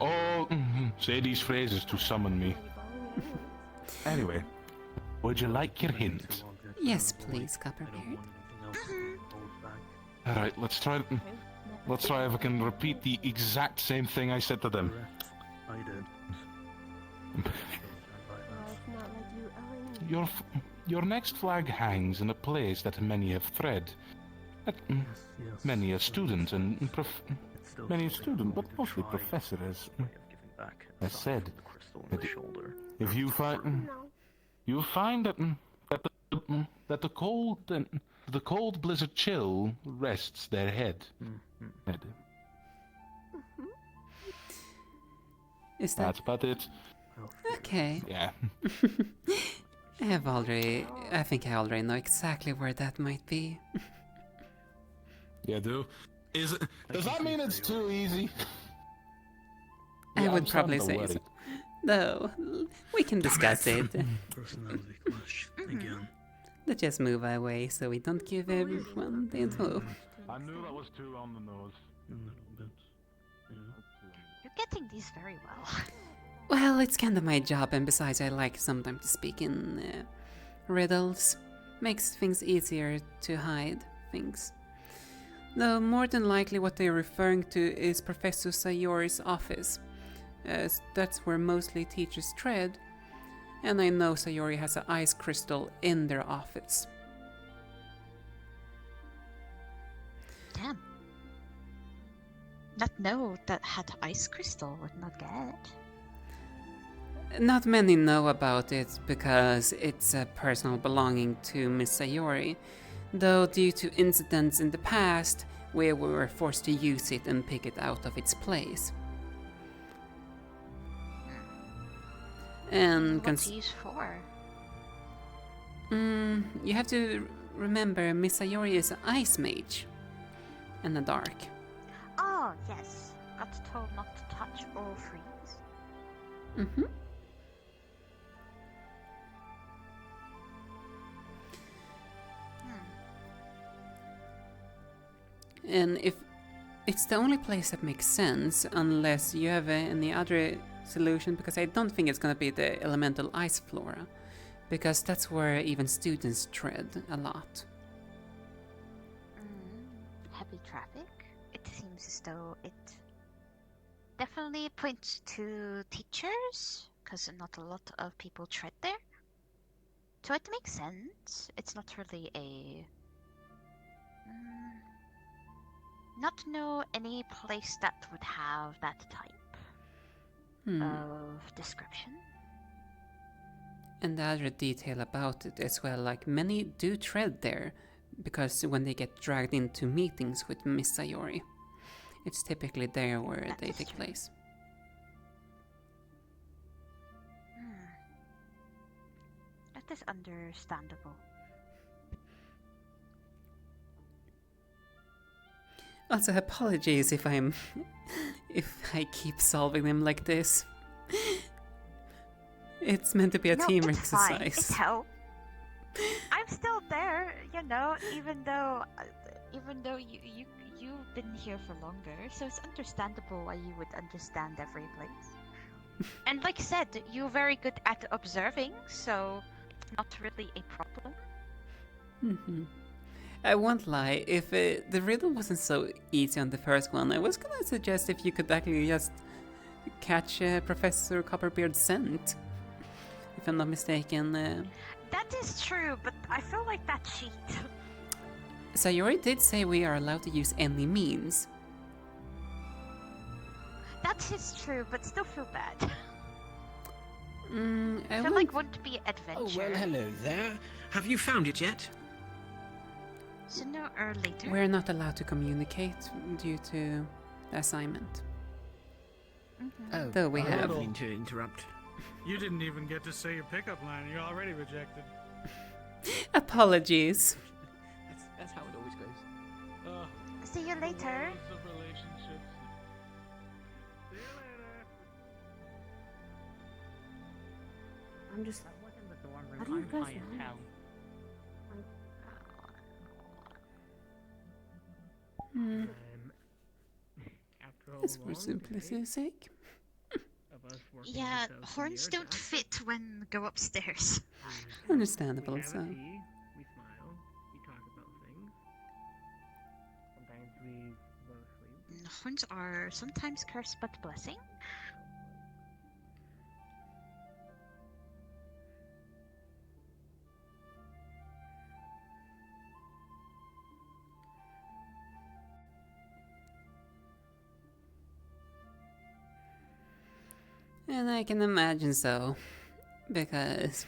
F: oh, say these phrases to summon me. Anyway, would you like your hint?
K: Yes, please, Copperbeard.
F: All right, let's try if I can repeat the exact same thing I said to them.
R: I did.
F: Your next flag hangs in a place that many have thread. Many a student but mostly professor has said that if you find you'll find that the cold blizzard chill rests their head.
K: Is that...
F: That's about it.
K: Okay.
F: Yeah.
K: I think I already know exactly where that might be.
F: Yeah, does that mean it's too easy?
K: I would probably say so. No, we can discuss it.
R: Personality clash again.
K: Let's just move away so we don't give everyone the info.
F: I knew that was too on the nose.
R: A little bit.
J: You're getting these very well.
K: Well, it's kind of my job, and besides, I like sometimes to speak in riddles. Makes things easier to hide things. Though more than likely what they're referring to is Professor Sayori's office, as that's where mostly teachers tread, and I know Sayori has an ice crystal in their office.
J: Damn. Not know that had ice crystal would not get.
K: Not many know about it because it's a personal belonging to Miss Sayori, though due to incidents in the past, we were forced to use it and pick it out of its place. And
J: what's it used for?
K: You have to remember Miss Sayori is an ice mage in the dark.
J: Oh, yes. Got told not to touch or freeze.
K: And if it's the only place that makes sense, unless you have any other solution, because I don't think it's going to be the elemental ice flora, because that's where even students tread a lot.
J: Heavy traffic? It seems as though it definitely points to teachers, because not a lot of people tread there. So it makes sense. It's not really a... not know any place that would have that type of description.
K: And the other detail about it as well, like many do tread there, because when they get dragged into meetings with Miss Sayori, it's typically there where they take place.
J: That is understandable.
K: Also, apologies if I keep solving them like this. It's meant to be a
J: No,
K: team
J: it's
K: exercise.
J: fine. It helps. I'm still there, you know, even though you've been here for longer, so it's understandable why you would understand every place. And like I said, you're very good at observing, so not really a problem.
K: Mm-hmm. I won't lie, if the riddle wasn't so easy on the first one, I was gonna suggest if you could actually just catch Professor Copperbeard's scent. If I'm not mistaken.
J: That is true, but I feel like that cheat.
K: Sayori did say we are allowed to use any means.
J: That is true, but still feel bad.
K: I
J: feel like wouldn't be adventure.
Q: Oh, well, hello there. Have you found it yet?
J: Sooner or later.
K: We're not allowed to communicate due to the assignment.
Q: Oh,
K: Though we
Q: I
K: have.
Q: don't mean to interrupt.
S: You didn't even get to say your pickup line. You're already rejected.
K: Apologies.
Q: That's how it always goes.
J: See you later.
G: I'm just. In the dorm room, how do you guys know?
K: Just for simplicity's sake.
J: Yeah, horns don't fit when go upstairs.
K: Understandable, so.
G: We smile. We talk about things. Sometimes we go to sleep.
J: Horns are sometimes cursed but blessing.
K: And I can imagine so, because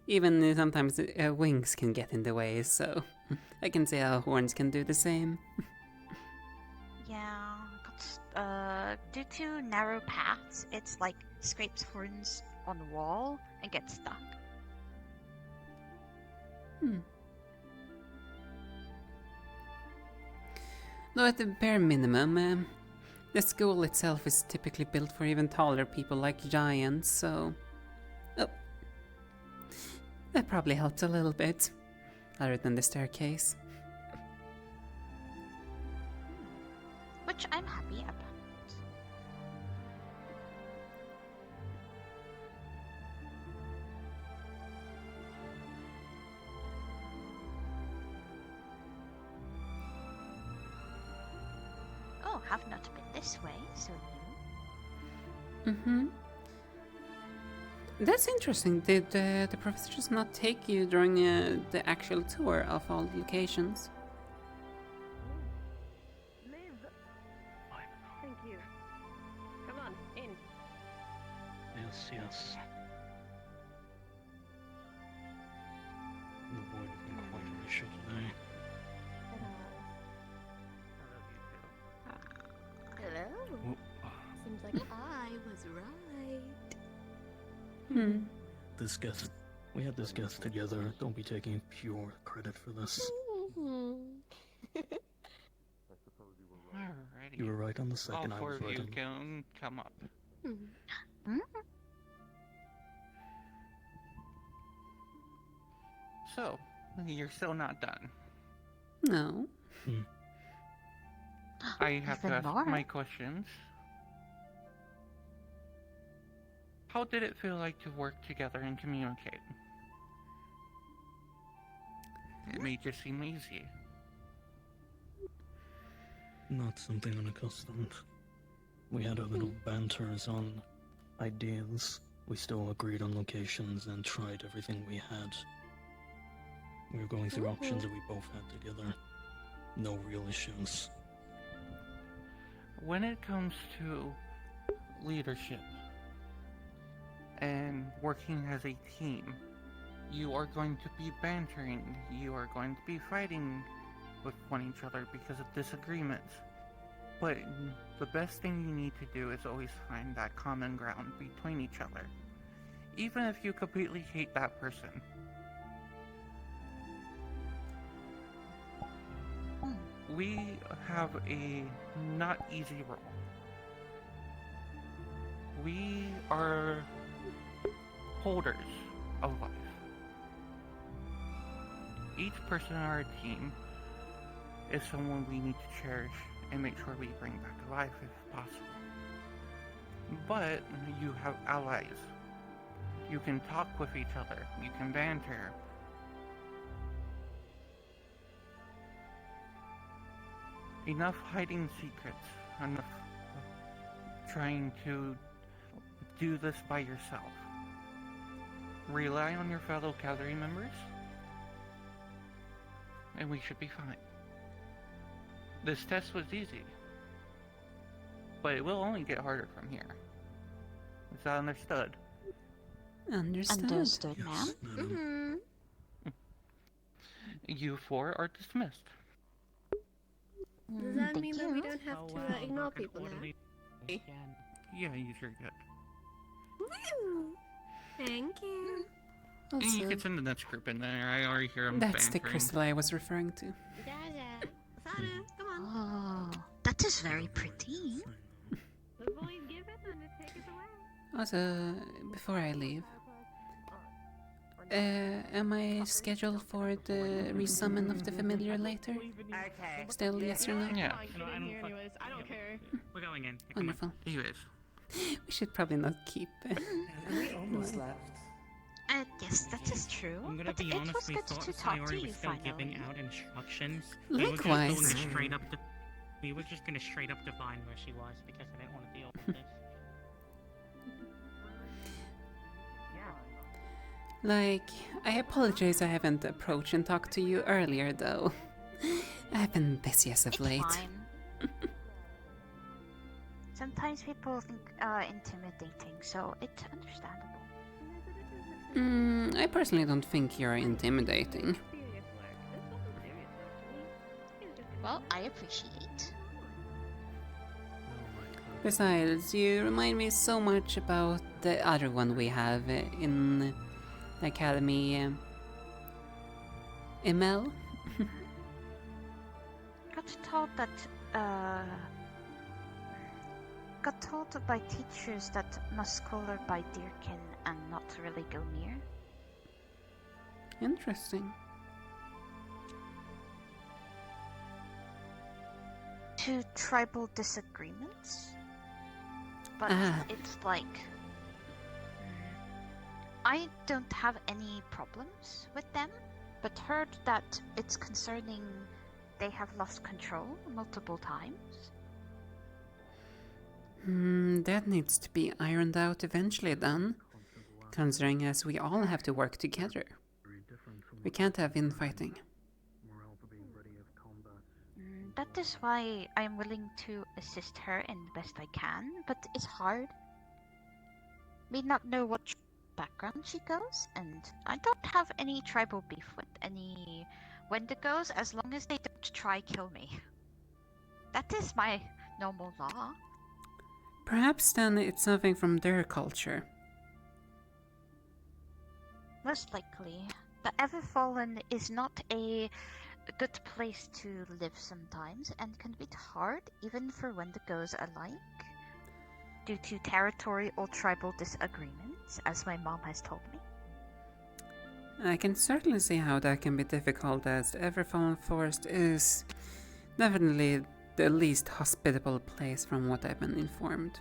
K: even sometimes wings can get in the way, so I can see how horns can do the same.
J: Yeah, due to narrow paths, it's like scrapes horns on the wall and gets stuck.
K: Though at the bare minimum, the school itself is typically built for even taller people like giants, so... Oh. That probably helps a little bit, other than the staircase.
J: Which I'm happy about. Oh, have not been this way, so new.
K: Mm-hmm. That's interesting. Did the professor just not take you during the actual tour of all the locations?
U: Thank you. Come on, in.
R: Yes, yes. The boy has been quite initial today.
U: Hello. Seems like I was right.
R: This guest, we had this guest together. Don't be taking pure credit for this.
D: Alrighty.
R: You were right on the second.
D: All
R: I
D: four
R: was
D: of
R: right
D: you
R: on.
D: can come up. So, you're still not done.
K: No.
D: I have to
J: Even
D: ask
J: more.
D: my questions. How did it feel like to work together and communicate? It made you seem easy.
R: Not something unaccustomed. We had our little banters on ideas. We still agreed on locations and tried everything we had. We were going through options that we both had together. No real issues.
D: When it comes to leadership and working as a team, you are going to be bantering, you are going to be fighting with one each other because of disagreements. But the best thing you need to do is always find that common ground between each other. Even if you completely hate that person. We have a not easy role. We are holders of life. Each person on our team is someone we need to cherish and make sure we bring back to life if possible. But you have allies. You can talk with each other. You can banter. Enough hiding secrets. Enough trying to do this by yourself. Rely on your fellow cavalry members, and we should be fine. This test was easy, but it will only get harder from here. Is that understood?
J: Understood,
R: Yes,
J: ma'am.
R: madam.
D: You four are dismissed.
U: Does that
J: Thank
U: mean that we
J: you.
U: don't have to ignore people now?
D: Yeah, you sure good.
U: Woo! Thank you.
D: You
K: Also,
D: can send the next group in there. I already hear them
K: that's the
D: bantering.
K: crystal I was referring to.
U: Sada, come on.
J: Oh, that is very pretty.
U: The boys give it and they take it away.
K: Also, before I leave, am I scheduled for the resummon of the familiar later?
B: Okay.
K: Still, yes or no?
D: Yeah.
L: Anyways, I don't care.
G: We're going in.
K: Wonderful.
D: Anyways.
K: We should probably not keep.
B: We almost left.
J: Yes, that is true.
G: I'm gonna
J: But
G: be
J: it
G: honest,
J: was
G: we
J: good
G: thought
J: to
G: Sayori
J: talk to
G: was
J: you
G: still
J: finally.
G: giving out instructions.
K: Likewise.
G: We were just going straight up to... We were just gonna straight up divine where she was because I didn't want to deal with this.
K: Like, I apologize I haven't approached and talked to you earlier, though. I've been busy as of
J: It's
K: late.
J: fine. Sometimes people think intimidating, so it's understandable.
K: I personally don't think you're intimidating.
J: Well, I appreciate.
K: Besides, you remind me so much about the other one we have in the academy, Emel.
J: Got told by teachers that muscular by Deerkin and not really go near.
K: Interesting.
J: To tribal disagreements. But it's like... I don't have any problems with them, but heard that it's concerning they have lost control multiple times.
K: That needs to be ironed out eventually then, considering as we all have to work together. We can't have infighting.
J: That is why I'm willing to assist her in the best I can, but it's hard. We not know what background she goes, and I don't have any tribal beef with any Wendigos as long as they don't try kill me. That is my normal law.
K: Perhaps then it's something from their culture.
J: Most likely. The Everfallen is not a good place to live sometimes, and can be hard even for Wendigos alike, due to territory or tribal disagreements, as my mom has told me.
K: I can certainly see how that can be difficult, as the Everfallen Forest is definitely the least hospitable place from what I've been informed.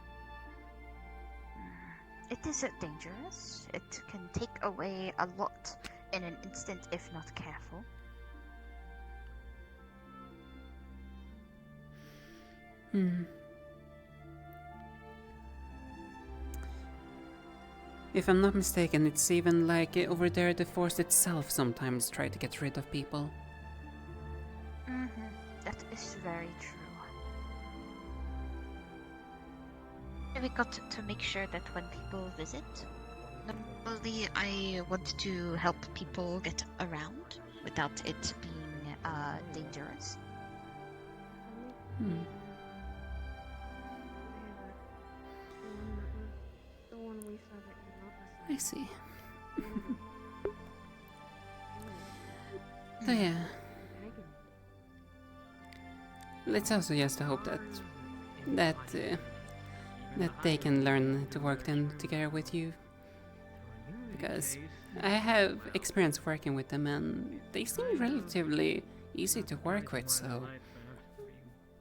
J: It is dangerous. It can take away a lot in an instant if not careful.
K: If I'm not mistaken, it's even like over there the forest itself sometimes try to get rid of people.
J: That is very true. We got to make sure that when people visit, normally I want to help people get around without it being dangerous.
K: I see. So yeah. Let's also just hope that they can learn to work then together with you. because I have experience working with them and they seem relatively easy to work with, so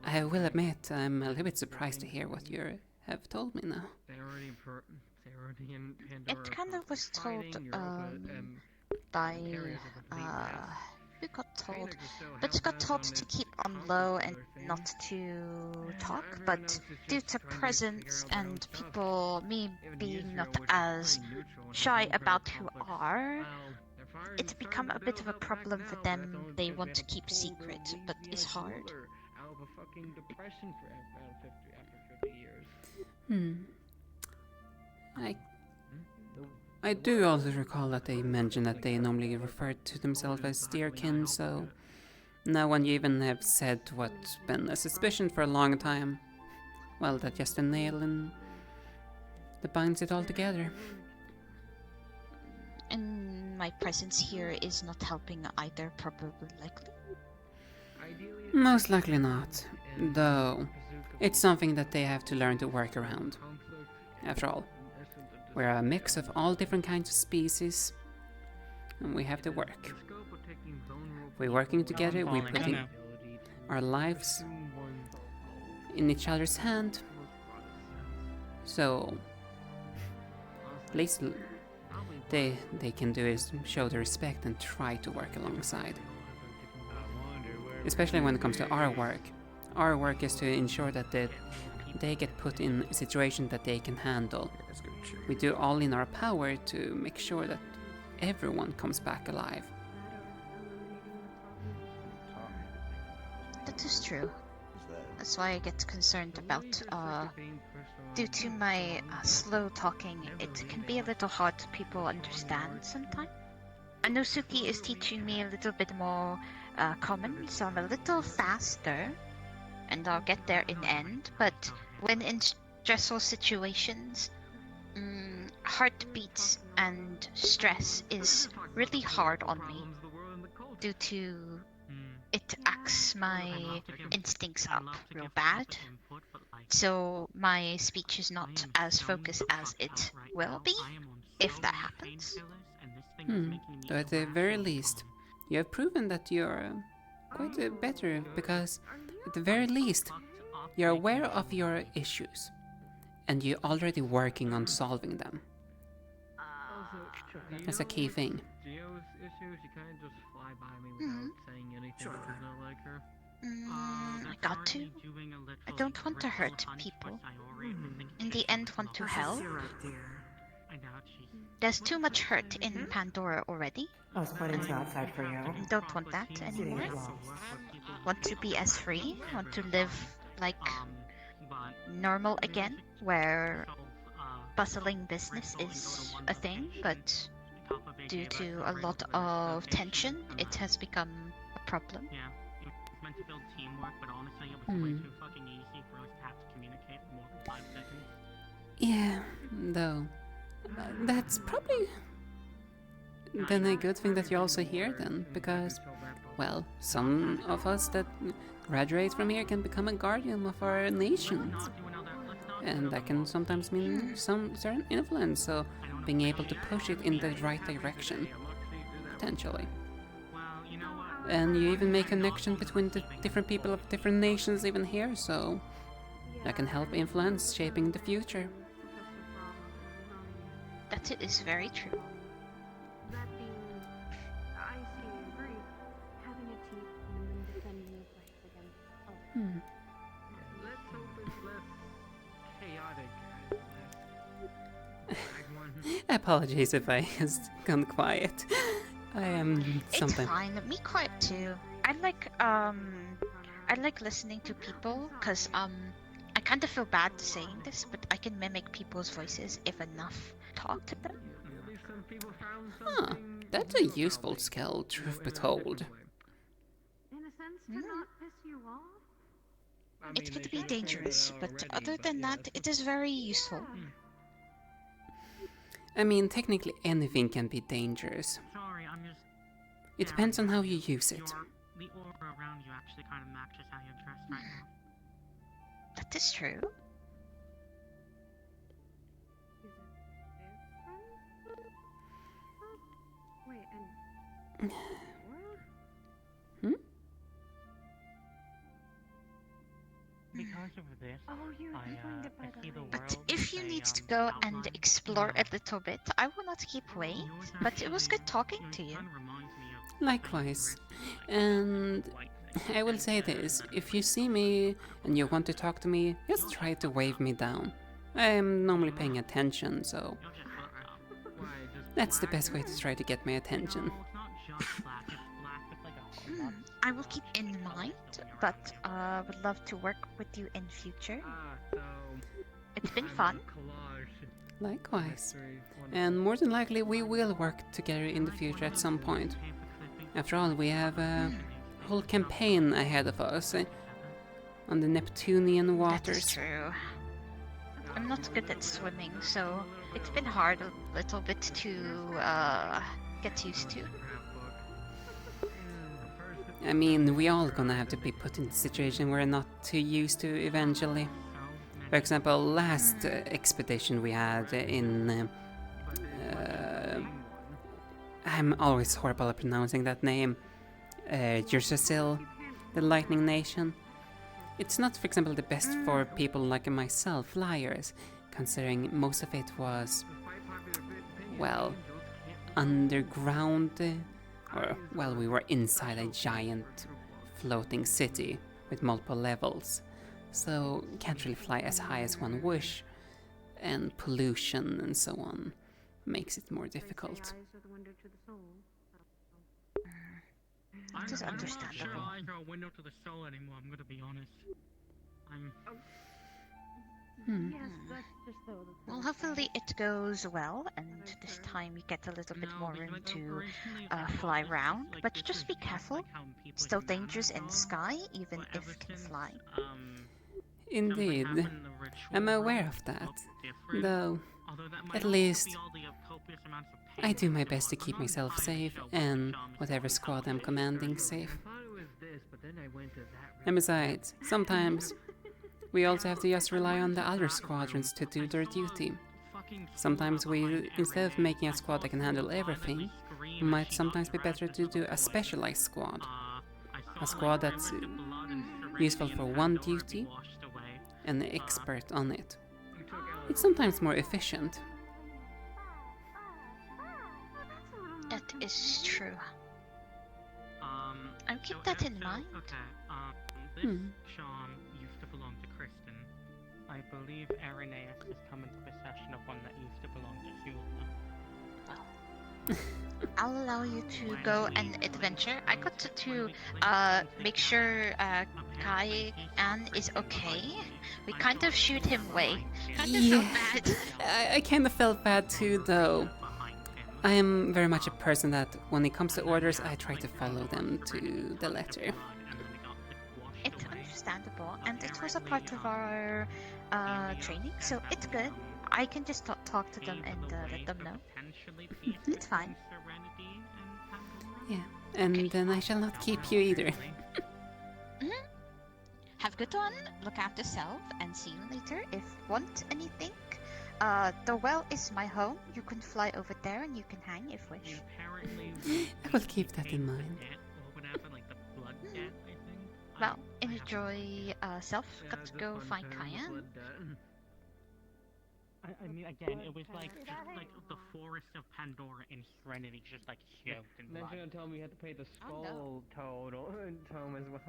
K: I will admit I'm a little bit surprised to hear what you have told me now.
J: It kind of was told by who got told? But got told to keep on low and not to talk, but due to presence and people, me being not as shy about who are, it's become a bit of a problem for them. They want to keep secret, but it's hard.
K: I do also recall that they mentioned that they normally refer to themselves as deerkin, so now when you even have said what's been a suspicion for a long time, well, that's just a nail in that binds it all together.
J: And my presence here is not helping either, probably likely.
K: Most likely not, though it's something that they have to learn to work around. After all, we're a mix of all different kinds of species, and we have to work. We're working together, we're putting our lives in each other's hand, so at least they can do is show the respect and try to work alongside. Especially when it comes to our work. Our work is to ensure that they get put in a situation that they can handle. We do all in our power to make sure that everyone comes back alive.
J: That is true. That's why I get concerned about, due to my slow talking, it can be a little hard to people understand sometimes. I know Suki is teaching me a little bit more common, so I'm a little faster, and I'll get there in the end, but when in stressful situations, heartbeats and stress is really hard on me due to it acts my instincts up real bad. So my speech is not as focused as it will be, if that happens.
K: So at the very least, you have proven that you're quite better, because at the very least, you're aware of your issues, and you're already working on solving them. That's a key thing.
J: I got to. I don't want to hurt people. In the end, want to help. There's too much hurt in Pandora already.
B: I was pointing to outside for you.
J: Don't want that anymore. Want to be as free. Want to live like normal again, where bustling business is a thing, but due to a lot of tension, it has become a problem.
G: Yeah, it's meant to build teamwork, but honestly, it was way too fucking easy for us to have to communicate in more than 5 seconds.
K: Yeah, though. That's probably then a good thing that you're also here then, because, well, some of us that graduate from here can become a guardian of our nations. And that can sometimes mean some certain influence, so being able to push it in the right direction, potentially. And you even make connection between the different people of different nations even here, so that can help influence shaping the future.
J: That it is very true.
S: Let's hope it's less chaotic.
K: Apologies if I has gone quiet. I am something.
J: It's fine. Me quiet too. I like listening to people, cause I kind of feel bad saying this, but I can mimic people's voices if enough talk to them.
K: Huh, that's a useful skill, truth be told.
A: In a sense, to not piss you off?
J: It could be dangerous, but other than that, it is very useful.
K: I mean, technically anything can be dangerous.
G: Sorry, I'm just...
K: It depends on how you use it.
G: The aura around you actually kind of matches how you're dressed right now.
J: That is true.
G: Hmm? Because of this, I see the world.
J: But if you need to go and explore a little bit, I will not keep wait. But it was good talking to you.
K: Likewise. And I will say this, if you see me and you want to talk to me, just try to wave me down. I am normally paying attention, so that's the best way to try to get my attention.
J: I will keep in mind, but would love to work with you in future. It's been fun.
K: Likewise. And more than likely we will work together in the future at some point. After all, we have a whole campaign ahead of us on the Neptunian waters.
J: That is true. I'm not good at swimming, so it's been hard a little bit to get used to.
K: I mean, we all gonna have to be put in a situation we're not too used to eventually. For example, last expedition we had in... I'm always horrible at pronouncing that name. Jersasil, the Lightning Nation. It's not, for example, the best for people like myself, flyers, considering most of it was, well, underground, or, well, we were inside a giant floating city with multiple levels, so can't really fly as high as one wish, and pollution and so on makes it more difficult.
J: It is understandable.
G: I'm not sure a window to the soul anymore, I'm gonna be honest.
J: Well, hopefully it goes well, and this time you get a little bit more room to fly around. But just be careful. Still dangerous in the sky, even if you can fly.
K: Indeed. I'm aware of that. Though, at least, I do my best to keep myself safe, and whatever squad I'm commanding safe. And besides, sometimes we also have to just rely on the other squadrons to do their duty. Sometimes we, instead of making a squad that can handle everything, it might sometimes be better to do a specialized squad. A squad that's useful for one duty and an expert on it. It's sometimes more efficient.
J: That is true. I'll keep that in mind.
G: This charm used to belong to Kristen. I believe Irenaeus has come into possession of one that used to belong to Hulma.
J: I'll allow you to go and adventure. I got to make sure Kai Ann is okay. We kind of shoot him away. Felt bad.
K: I kind of felt bad too, though. I am very much a person that, when it comes to orders, I try to follow them to the letter.
J: It's understandable, and it was a part of our training, so it's good. I can just talk to them and let them know. It's fine.
K: Yeah, and then I shall not keep you either.
J: Have a good one, look after yourself, and see you later. If want anything, the well is my home. You can fly over there and you can hang if wish.
K: I will keep that in mind.
J: Well, enjoy self. Got to go find Cayenne.
G: I mean, again, it was like the forest of Pandora in Serenity, just like shoved in
P: Then you're gonna tell me you had to pay the skull total Tom as well.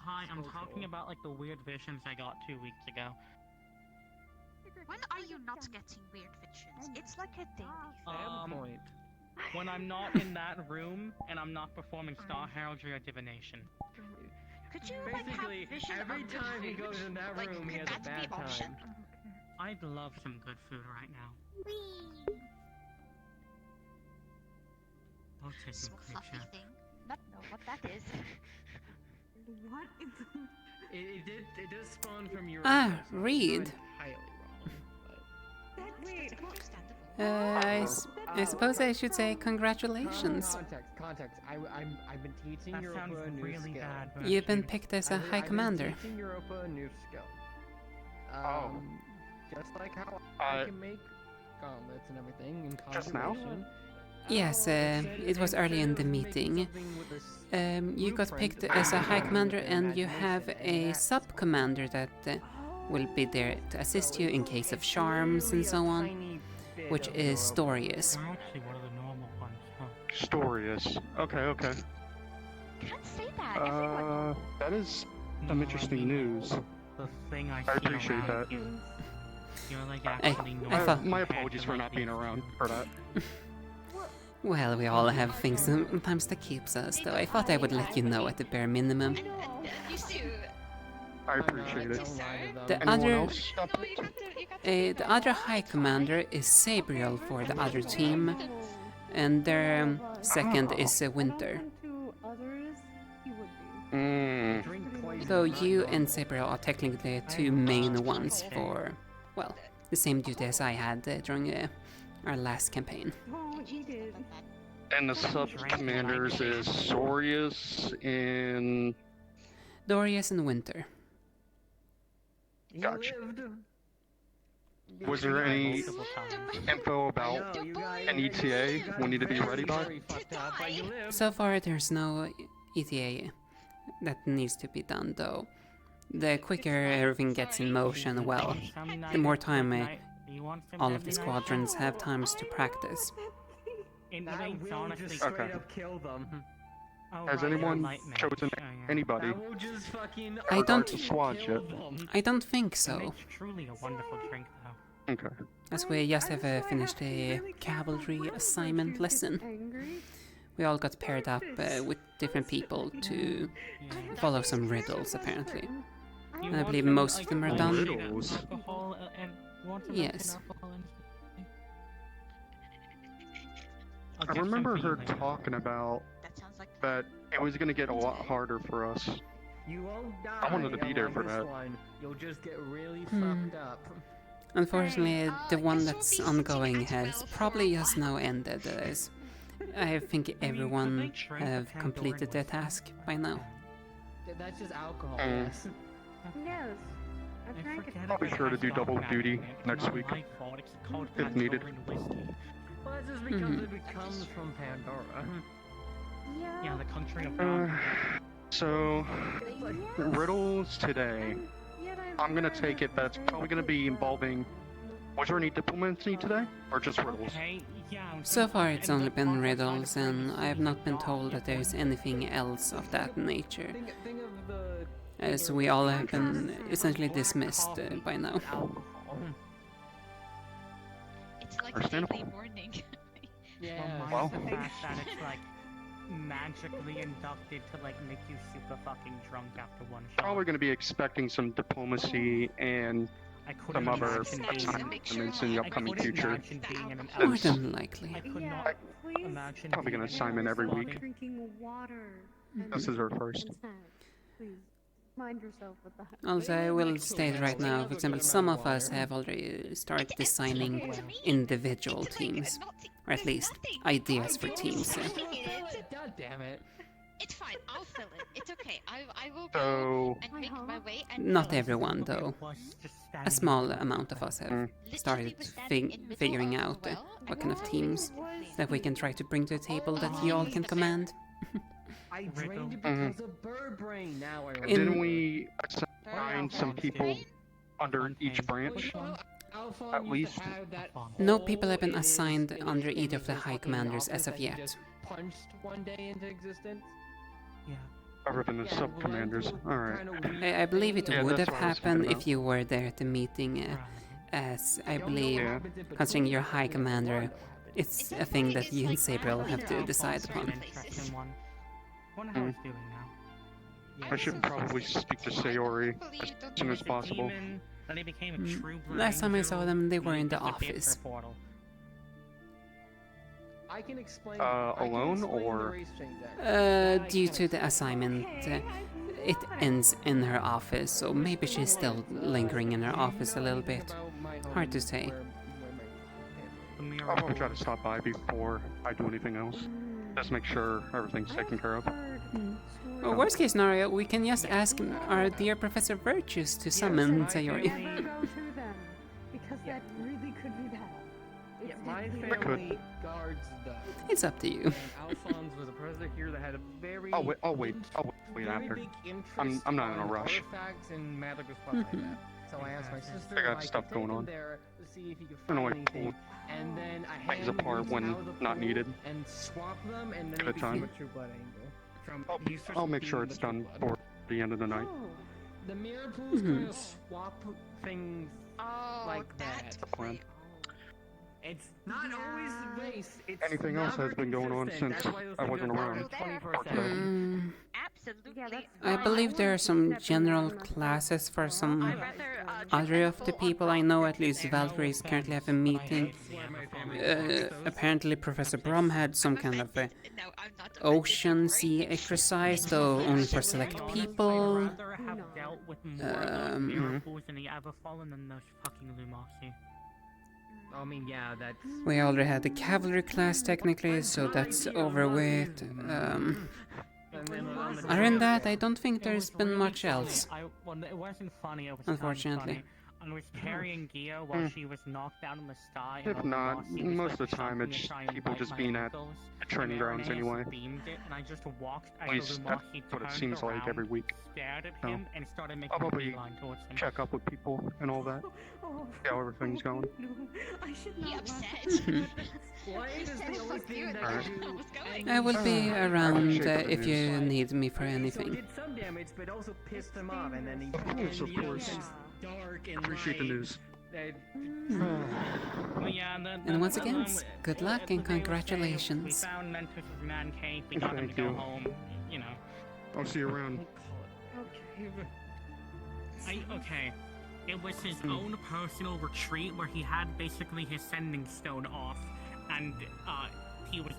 G: Hi, I'm talking about like the weird visions I got 2 weeks ago.
J: When are you not getting weird visions? It's like a daily
P: point.
G: When I'm not in that room and I'm not performing Star Heraldry or Divination.
J: Could you
P: basically
J: like have vision
P: every time he goes in that room, he has a bad time.
G: I'd love some good food right now. I'll take some
J: fluffy
G: creature.
J: thing. Not know what that is.
A: What is
P: It does spawn from your
K: Reed. I suppose I should say congratulations.
P: Context. I've been teaching
G: That
P: Europa
G: sounds
P: a new
G: really
P: skill.
G: bad.
K: You've been picked as a High Commander.
P: I've been teaching Europa a new skill. Just like how I can make gauntlets and everything in
C: Just now?
P: conjuration.
K: Yes, it was early in the meeting. You got picked as a high commander, and you have a sub commander that will be there to assist you in case of charms and so on, which is Storius.
G: They're actually one of the normal ones, huh?
N: Storius. Okay.
J: Can't say that.
N: That is some interesting news.
G: The thing
N: I appreciate that.
G: You're like actually normal.
N: My apologies for not being around for that.
K: Well, we all have things sometimes that keeps us, though I thought I would let you know at the bare minimum.
N: I appreciate it.
K: The other high commander is Sabriel for the other team, and their second is Winter. Though you and Sabriel are technically the two main ones for, well, the same duty as I had during our last campaign.
N: And the sub-commanders is Sorius and...
K: Dorius and Winter.
N: Gotcha. Was there any info about an ETA we need to be ready by?
K: So far, there's no ETA that needs to be done, though. The quicker everything gets in motion, well, the more time all of the squadrons have times to practice.
N: Okay. Has anyone chosen anybody?
K: I don't think so.
G: It's truly a wonderful drink, though.
N: Okay.
K: As we just have finished a cavalry assignment lesson. We all got paired up with different people to follow some riddles, apparently. And I believe most of them are done.
N: Riddles?
K: Yes.
N: I remember her talking about that it was going to get a lot harder for us.
P: You won't die.
N: I wanted to be there for that.
P: You'll just get really fucked up.
K: Unfortunately, the one that's ongoing has probably just now ended. As I think everyone have completed their task by now.
P: That's just alcohol, yes.
A: Yes. I drank it.
N: I'll be sure to do double duty next week, if needed.
P: Well, that's just because it comes from Pandora.
G: Yeah, the country of God.
N: So, riddles today. I'm gonna take it that's probably gonna be involving... Was there any diplomacy today? Or just riddles?
K: So far it's only been riddles, and I have not been told that there is anything else of that nature. As we all have been essentially dismissed by now.
J: It's like a daily morning.
G: Well, the fact that it's like magically inducted to like make you super fucking drunk after one shot.
N: Probably gonna be expecting some diplomacy and some other assignments in the upcoming future.
K: More than likely.
G: I could not imagine
N: Probably gonna assignment every week.
A: Drinking water.
N: This is our first.
A: Please, mind yourself with that.
K: Also, I will state right now, for example, some of us have already started designing individual teams. Or at least, ideas for teams.
P: God damn it.
J: It's fine, I'll fill it. It's okay. I will
N: go
J: and make my way and...
K: Not everyone, though. A small amount of us have started figuring out what kind of teams that we can try to bring to the table that you all can command.
P: I drained it because of bird brain. Now I
N: Didn't we assign some people under each branch? At least?
K: No people have been assigned under either of the high commanders as of yet.
P: Punched one day into existence?
G: Yeah.
N: Other than the sub-commanders. Alright.
K: I believe it would have happened if you were there at the meeting, as I believe, considering you're high commander, it's a thing that you and Sabriel have to decide upon.
N: I should probably speak to Sayori as soon as possible.
K: Last time I saw them, they were in the office.
P: I can explain.
N: Alone or?
K: Due to the assignment, it ends in her office, so maybe she's still lingering in her office a little bit. Hard to say.
N: I'll probably try to stop by before I do anything else. Just make sure everything's taken care of.
K: Well, worst case scenario, we can just ask our dear Professor Virtues to summon Sayori.
A: Go to them, because that really could be bad. It's
P: My
N: could.
P: family guards the.
K: It's up to you.
P: And Alphonse was a president here that had a very.
N: I'll wait
P: very
N: after.
P: Big interest
N: I'm not in a
P: on
N: rush.
P: Artifacts and magical stuff like that. So I asked my sister
N: I got
P: if I
N: stuff
P: could take
N: going
P: him
N: on.
P: there to see if he could
N: I don't
P: find
N: know
P: anything.
N: what
P: And then I
N: things
P: hand
N: apart
P: him
N: when
P: out of the
N: not
P: pool
N: needed.
P: and swap them, and then
N: At
P: you
N: a
P: can
N: time.
P: see what your blood angle. From
N: I'll make sure it's done before the end of the night.
P: The mirror pools kind of swap things like that.
N: Plan.
P: It's not always the base. It's
N: Anything else has been going on since I wasn't around.
J: Absolutely.
K: I believe there are some general classes for some other of the people. I know at least Valkyrie is currently have a meeting. Apparently Professor Brom had some kind of a ocean sea exercise, though only for select people.
G: I'd rather have dealt with more of those mirror pools in the Everfallen than those fucking Lumasi.
P: I mean, yeah, that's.
K: We already had the cavalry class technically, so that's over with. Other than that, I don't think there's been much else.
G: Well, it wasn't funny, it was
K: Unfortunately.
G: Funny. I was carrying Gia while she was knocked down in the sky.
N: If not, most of the time it's people just being at training grounds anyway.
G: And I just walked
N: At least that's what it seems like every week.
G: Stared at him and started making
N: I'll
G: a
N: probably
G: beeline towards him.
N: check up with people and all that. See how everything's going.
J: I should not upset.
K: I will be around if you need me for anything.
P: Did some damage, but also pissed him off, and then he.
N: Of course.
P: Dark and
N: Appreciate the news.
K: And once again, good luck and
G: We
K: congratulations.
G: found Mentos' man cave, we got him to
N: Thank
G: go
N: you.
G: home, you know.
N: I'll see you around.
G: Okay. It was his own personal retreat where he had basically his sending stone off, and he was.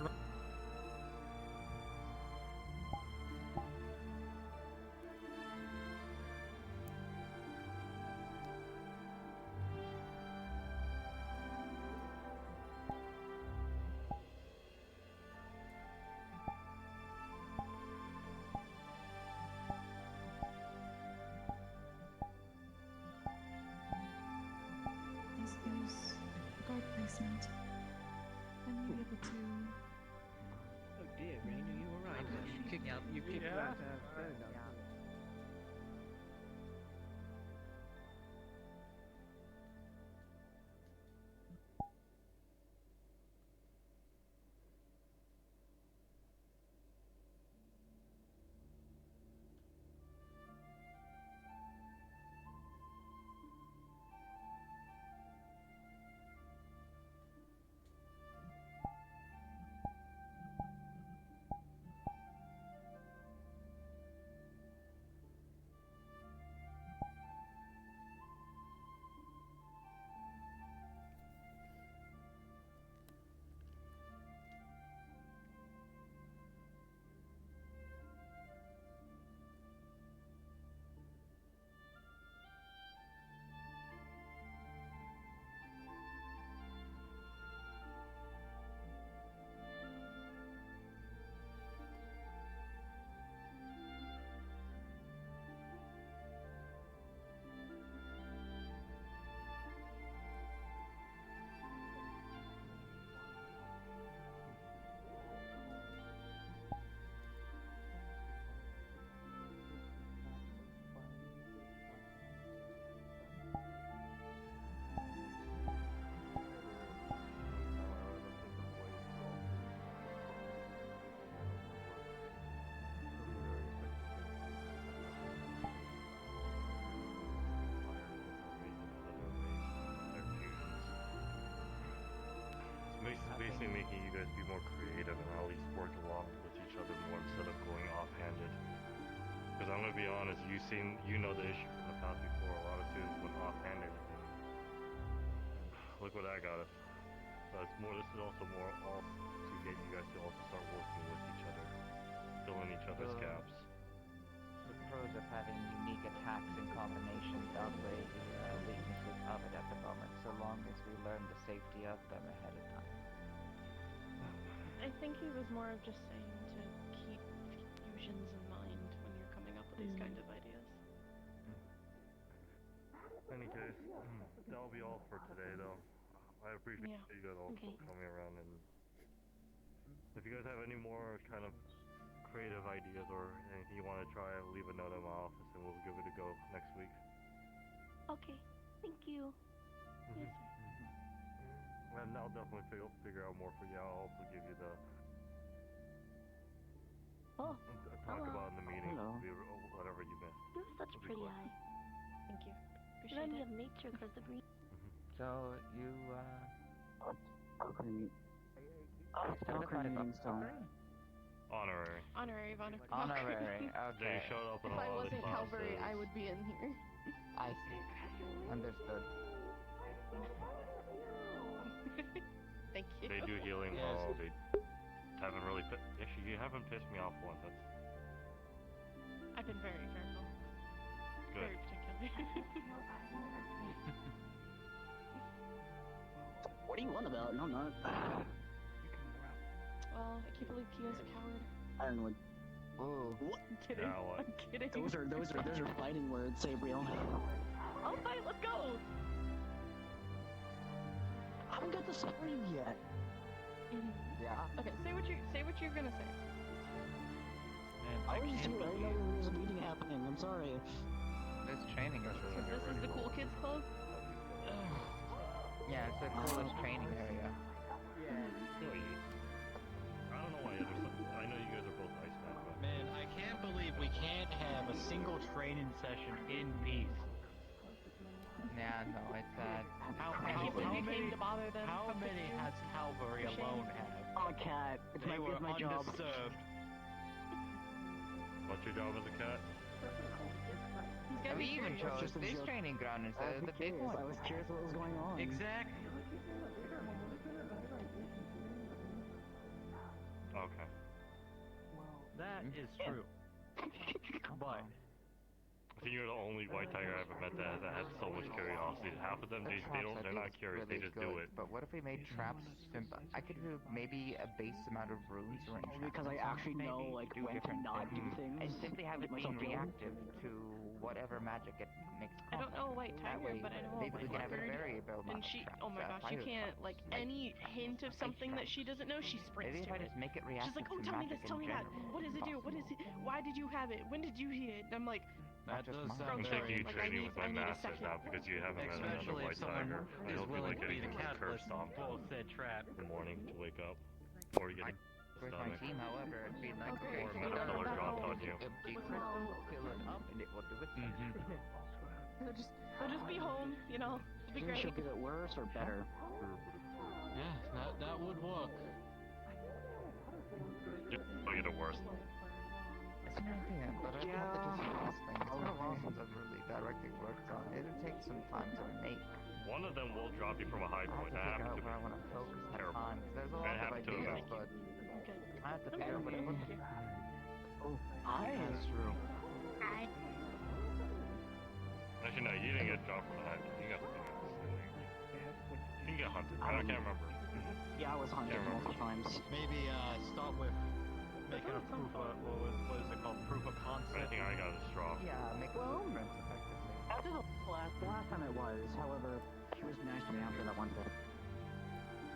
H: This is guard placement. I may be able to.
O: Oh dear, Rain, are you alright? You kicked that.
C: Basically making you guys be more creative and at least work along with each other more instead of going offhanded. Because I'm gonna be honest, you know the issue from the past before. A lot of students went offhanded. Look what I got us. So it's more. This is also more all to get you guys to also start working with each other, filling each other's gaps.
T: The pros of having unique attacks and combinations outweigh the weaknesses of it at the moment, so long as we learn the safety of them ahead of time.
L: I think he was more of just saying to keep fusions in mind when you're coming up with these kind of ideas.
C: In any case, that'll be all for today, though. I appreciate you guys also coming around, and if you guys have any more kind of creative ideas or anything you want to try, leave a note in my office and we'll give it a go next week.
U: Okay, thank you. Yes, sir.
C: And I'll definitely figure out more for you. I'll also give you the talk about in the meeting, whatever you missed.
U: You have such pretty eyes.
L: Thank you.
U: Remind me of nature because the green.
T: So, you,
C: Honorary.
L: Honorary of honor.
T: Honorary, okay.
C: They showed up in
L: If
C: a
L: I
C: lot of
L: wasn't Calvary,
C: classes.
L: I would be in here.
T: I see. Understood.
L: Thank you.
C: They do healing well. They haven't really. Actually, you haven't pissed me off once. That's
L: I've been very careful.
C: good.
L: Very particular.
M: What are you on about? No, I'm not.
L: Well, I can't believe Kio's a coward.
M: I don't know.
T: Ooh.
M: What?
L: I'm kidding.
C: Yeah, what?
L: I'm kidding.
M: Those are fighting words, Sabriel.
L: I'll fight. Let's go.
M: I haven't got the story yet.
T: Yeah.
L: Okay, say what you're gonna say.
M: I was here. I didn't know there was a meeting happening. I'm sorry.
T: This training is
L: So this is the cool kids club.
T: Yeah, it's the coolest training area.
C: I don't know why. I know you guys are both Iceman, but
V: Man, I can't believe we can't have a single training session in peace.
T: Yeah, no, it's
V: How
L: came to bother them.
V: How many has Calvary alone have?
M: I'm a cat. It's
V: They were
M: my job.
V: underserved.
C: what's your job as a cat?
T: we even chose this training ground instead of the big one.
M: I was curious what was going on.
V: Exactly.
C: Okay.
V: That is true. But
C: I think you're the only white tiger I ever met that has so much curiosity. Half of them, they're not curious, they just do it.
T: But what if we made traps simple? I could do maybe a base amount of runes or
M: Because I actually know like when to not do things.
T: and simply have it being reactive to whatever magic it makes.
L: I don't know a white tiger, but I know a
T: maybe we
L: white
T: can have a
L: leopard.
T: variable
L: And
T: amount
L: she,
T: of traps,
L: oh my gosh, you
T: fire
L: can't
T: traps.
L: like any hint of something that she doesn't know, she sprints
T: Maybe if
L: to
T: I
L: it.
T: just make it
L: She's
T: reactive
L: like, oh,
T: to
L: tell me
T: magic
L: this, tell
T: in
L: me that.
T: general,
L: What does it do? What is it? Why did you have it? When did you hit it? And I'm like,
V: that does
C: I'm
V: sound
C: taking you
V: very
C: training with my
L: I need a
C: master
L: second.
C: now because you haven't met another
V: Especially
C: white
V: if someone
C: tiger. I
V: is
C: hope you
V: willing
C: like
V: to be
C: getting
V: the
C: curb
V: catalyst
C: stomped
V: on both said trap.
C: in the morning to wake up. Or you get
T: With my team, however, it'd be like
L: Okay.
C: or metal color dropped on you.
T: empty crystal, fill it up, and it will do its thing.
L: They'll just be home, you know. It'll be
M: You
L: great.
M: should get it worse or better.
V: Yeah, that would work.
C: You'll get it worse.
T: It's an idea, but I have to do some testing. It's been a while since I've really directly worked on it. It'll take some time to make.
C: One of them will drop you from a high point. That happened to me.
T: Where I want to focus my
C: Terrible.
T: time. 'Cause there's a
C: That
T: lot of
C: happened to
T: ideas,
C: me.
T: but
L: Okay.
T: I have to figure out what it would be.
V: That's true.
C: Actually, no, you didn't get dropped from the high point. You got you can get hunted. I can't remember.
M: Yeah, I was hunted multiple times.
V: Maybe start with making a proof of what is it called? Proof of
C: I
V: concept.
C: think I got a straw.
T: Yeah, make a blueprint effectively.
M: After the last time it was, however, she was nice to me after that one day.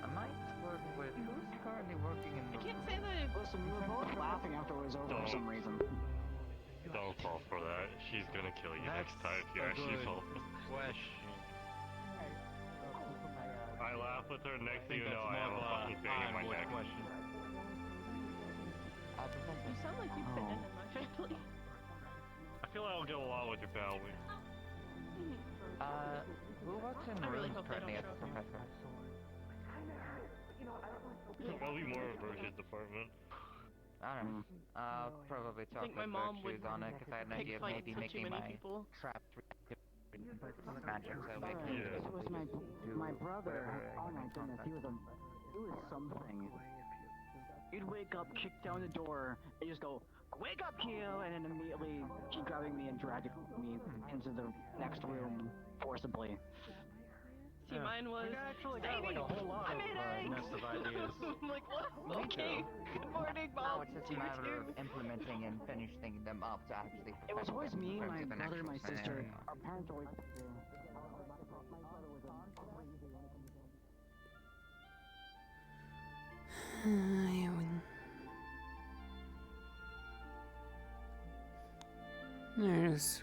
T: I might work with who's currently working in the.
L: I can't say that.
M: Listen, we were both laughing after it was over for some reason.
C: Don't fall for that. She's gonna kill you next time if you actually fall.
V: Question.
C: I laugh with her. Next thing you know, I
V: That's
C: have a
V: more of
C: fucking thing in my
V: Ironwood
C: neck.
V: question.
L: You sound like you fit in my family.
C: I feel like I'll get along with your family.
T: Who works in
L: I really
T: rooms
L: hope they
T: currently
L: don't
T: as a
L: show up.
T: professor?
C: Probably more of Virgil's department.
T: I don't know. Probably
L: I think
T: chocolate
L: my mom would
T: virtues on it because I had an
L: pick
T: idea of
L: fights
T: maybe
L: with too
T: making
L: many
T: my
L: people.
T: traps magic so like
M: It was my brother. Oh my goodness, he was something. He'd wake up, kick down the door, and just go, "Wake up, Keo!" And then immediately keep grabbing me and dragging me into the next room forcibly.
L: See, mine was
V: Like a whole lot
L: I made eggs.
V: nest of ideas.
L: I'm like, what? Okay. Good morning,
T: Now
L: mom.
T: it's just a matter of implementing and finishing them up to actually.
M: It was always me,
T: perfect
M: my
T: them into an
M: brother,
T: actual
M: my sister.
T: scenario.
M: Our parents always.
K: There's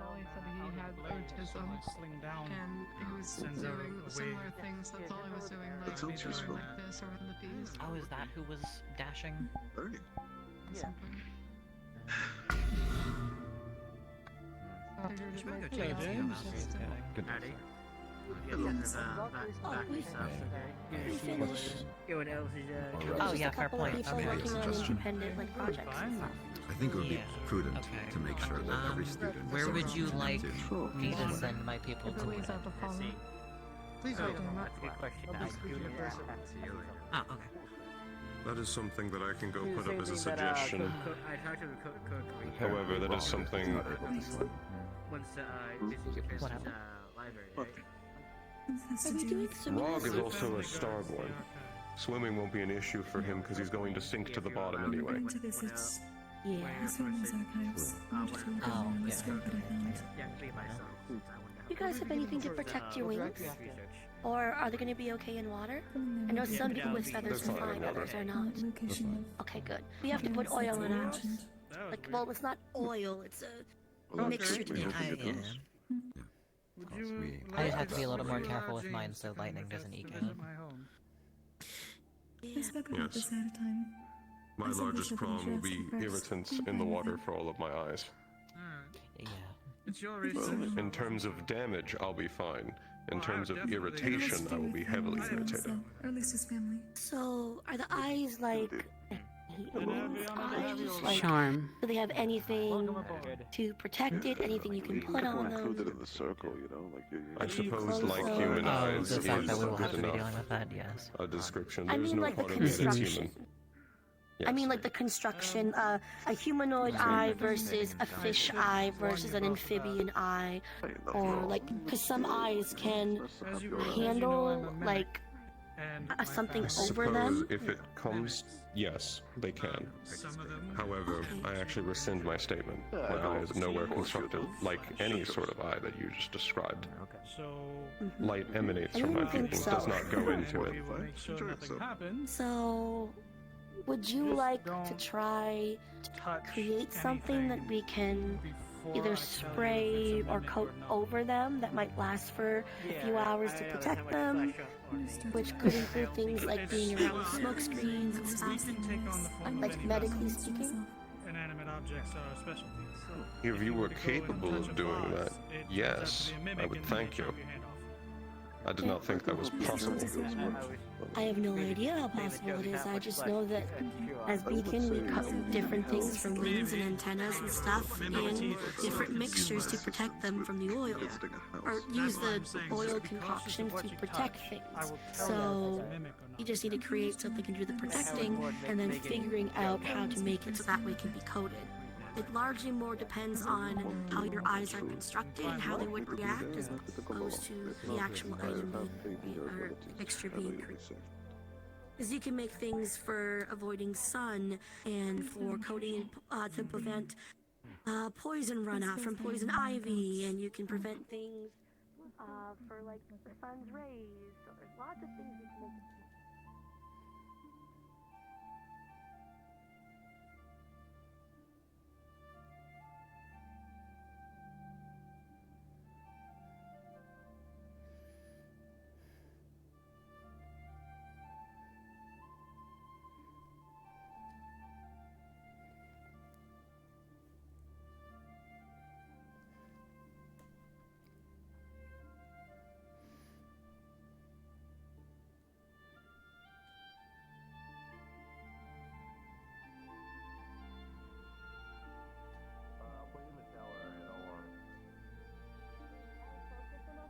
H: Sally said he had autism, and he was doing similar things. That's all he was doing, like going like this around the bees.
O: Oh, is that who was dashing?
H: Yeah.
Q: Good night.
O: Oh yeah, fair point.
U: People working on independent like projects and stuff.
E: I think it would be prudent to make sure that every student.
O: Where would you like
E: to.
O: me to send my people to?
H: Please wait.
O: That's a good question. Oh, okay.
I: That is something that I can go put up as a suggestion. However, that is something.
O: What happened?
I: Rog is also a starborn. Swimming won't be an issue for him because he's going to sink to the bottom anyway.
U: Yeah.
O: Oh, yeah.
U: You guys have anything to protect your wings? Or are they going to be okay in water? I know some people with feathers are fine, others are not. Okay, good. We have to put oil in ours. Like, well, it's not oil, it's a mixture to
O: I just have to be a little more careful with mine so lightning doesn't eke out.
I: Yes. My largest problem will be irritants in the water for all of my eyes.
O: Yeah.
S: It's your reason.
I: In terms of damage, I'll be fine. In terms of irritation, I will be heavily irritated.
H: Or at least his family.
U: So, are the eyes like...
K: Charm.
U: Do they have anything to protect it? Anything you can put on them?
I: in the circle, you know, like I suppose, like human eyes,
O: the fact that we will have
I: good
O: to be dealing
I: enough.
O: with that, yes.
I: A description.
U: I
I: There's
U: mean,
I: no
U: like the
I: part of me that's
U: construction.
I: human.
U: I mean, like the construction, a humanoid eye versus a fish eye versus an amphibian eye, or like, because some eyes can handle like something over
I: Suppose
U: them.
I: if it comes, yes, they can. However, I actually rescind my statement. My eye is nowhere constructed like any sort of eye that you just described. Light emanates from my pupils, does not go into it.
U: So, would you like to try to create something that we can either spray or coat over them that might last for a few hours to protect them, which could include things like being around smoke screens and stuff, like medically speaking.
S: Inanimate objects are a specialty.
I: If you were capable of doing that, yes, I would thank you. I did not think that was possible.
U: I have no idea how possible it is. I just know that as Beacon, we cut different things from wings and antennas and stuff in different mixtures to protect them from the oil, or use the oil concoctions to protect things. So you just need to create something to do the protecting, and then figuring out how to make it so that way it can be coated. It largely more depends on how your eyes are constructed and how they would react as opposed to the actual item being, or mixture being created. Because you can make things for avoiding sun and for coating to prevent poison runoff from poison ivy, and you can prevent things for like the sun's rays. So there's lots of things you can make.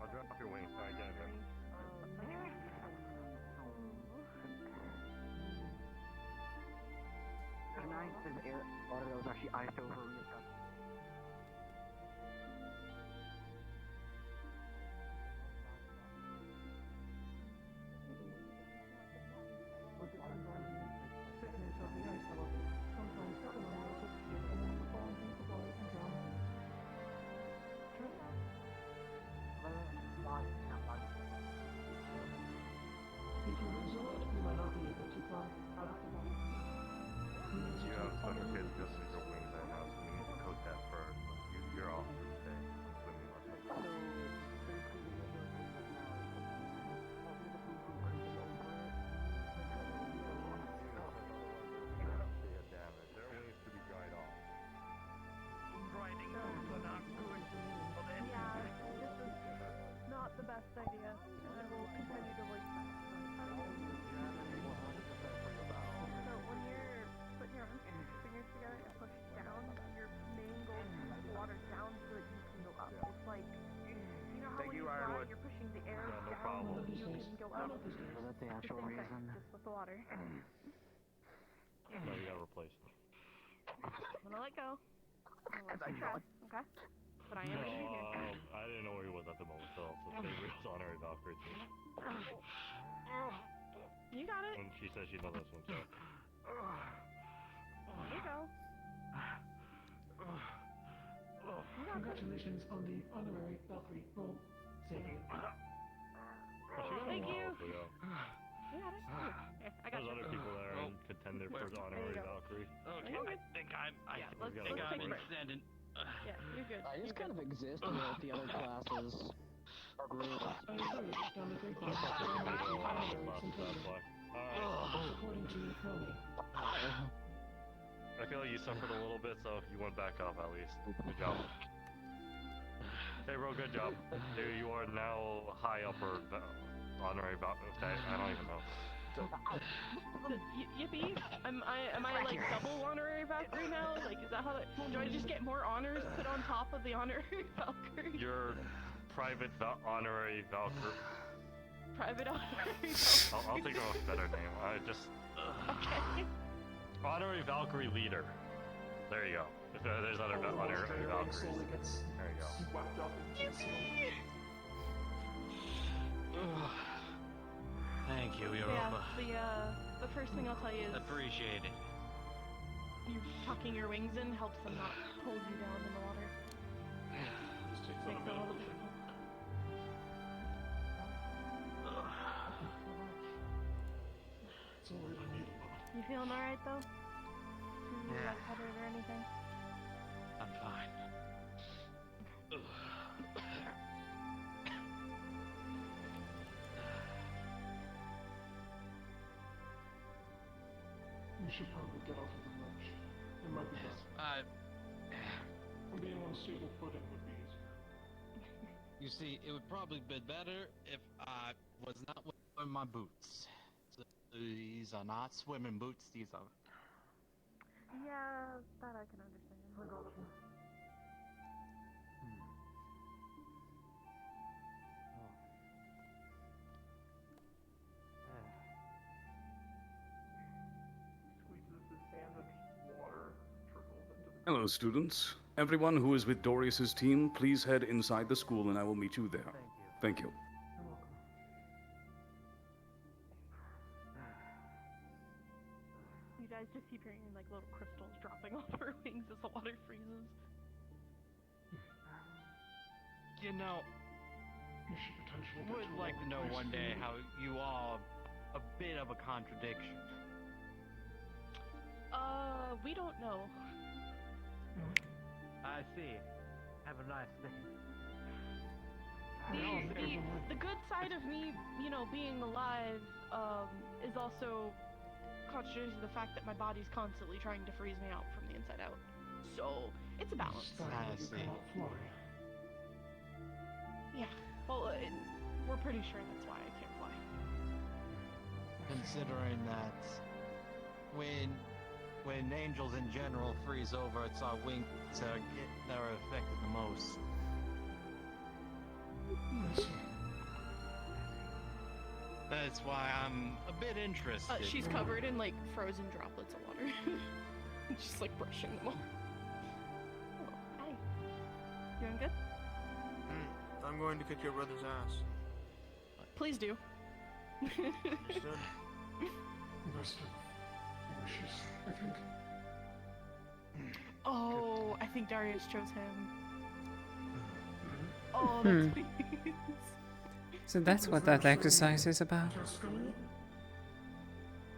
C: I'll drop your wings so I get it.
M: It's nice there's air water that was actually iced over real stuff.
C: You have better kids just as your wings right now, so we need to coat that first. You're off for the day. Swimming lessons. Damn it, their wings to be dried off.
L: Grinding those are not good. Yeah, this is not the best idea, and I will continue to voice that. So when you're putting your fingers together and push down, your main goal is to push the water down so that you can go up. It's like, you know how when you fly, you're pushing the air down so that you can go up?
M: That's the actual reason.
L: Just with the water.
C: No, you gotta replace it.
L: I'm gonna let go. I'll let you try, okay? But I am shooting here.
C: I didn't know where he was at the moment, so they was honorary Valkyrie too.
L: You got it.
C: And she said she knows this one, so.
L: There you go.
F: Congratulations on the honorary Valkyrie role. Thank you.
L: Thank you.
C: So, yeah.
L: You got it. Here, I got
C: There's
L: you.
C: other people there and contender for the honorary Valkyrie.
L: Okay, I think I'm
C: extending.
L: Yeah, you're good.
M: I just kind of exist with the other classes or groups.
F: According to Crowley.
C: I feel like you suffered a little bit, so you went back up at least. Good job. Hey, bro, good job. Dude, you are now high upper honorary Valkyrie. I don't even know.
L: Yippee! Am I like double honorary Valkyrie now? Like, is that how that? Do I just get more honors put on top of the honorary Valkyrie?
C: You're private honorary Valkyrie.
L: Private honorary Valkyrie.
C: I'll think of a better name. I just.
L: Okay.
C: Honorary Valkyrie leader. There you go. If there's other honorary Valkyries. There you go.
R: Thank you, Europa.
L: Yeah, the first thing I'll tell you is
R: Appreciate it.
L: you tucking your wings in helps them not hold you down in the water.
R: This takes
L: Makes it a little bit. You feeling alright though?
R: Yeah.
L: Lightheaded or anything?
R: I'm fine.
F: should probably get off of the ledge. It might be best. Being on stable footing would be easier.
R: You see, it would probably be better if I was not wearing my boots. So these are not swimming boots, these are...
L: Yeah, that I can understand.
F: I got you.
B: Hello, students. Everyone who is with Dorius's team, please head inside the school and I will meet you there. Thank you.
L: You guys just keep hearing like little crystals dropping off her wings as the water freezes.
R: You know, would like to know one day how you are a bit of a contradiction.
L: We don't know.
R: I see. Have a nice day.
L: The good side of me, you know, being alive, is also contradictory to the fact that my body's constantly trying to freeze me out from the inside out. So, it's a balance.
R: I see.
L: Yeah, well, we're pretty sure that's why I can't fly.
R: Considering that when angels in general freeze over, it's our wings that are affected the most. That's why I'm a bit interested.
L: She's covered in like frozen droplets of water. Just like brushing them off. Oh, hi. Doing good?
D: I'm going to kick your brother's ass.
L: Please do.
F: Understood. Best of wishes, I think.
L: Oh, I think Darius chose him. Oh, that's sweet.
K: So that's what that exercise is about.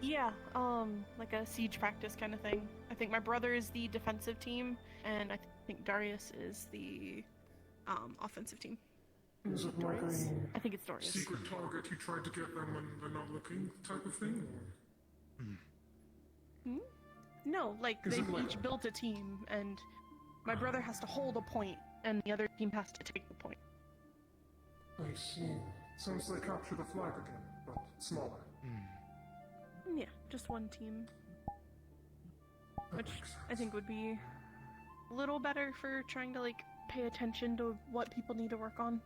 L: Yeah, like a siege practice kind of thing. I think my brother is the defensive team, and I think Darius is the offensive team.
F: Is it like
L: I think it's Darius.
F: secret target you tried to get them when they're not looking type of thing?
L: No, like they've each built a team, and my brother has to hold a point, and the other team has to take the point.
F: I see. Since they captured the flag again, but smaller.
L: Yeah, just one team. Which I think would be a little better for trying to like pay attention to what people need to work on.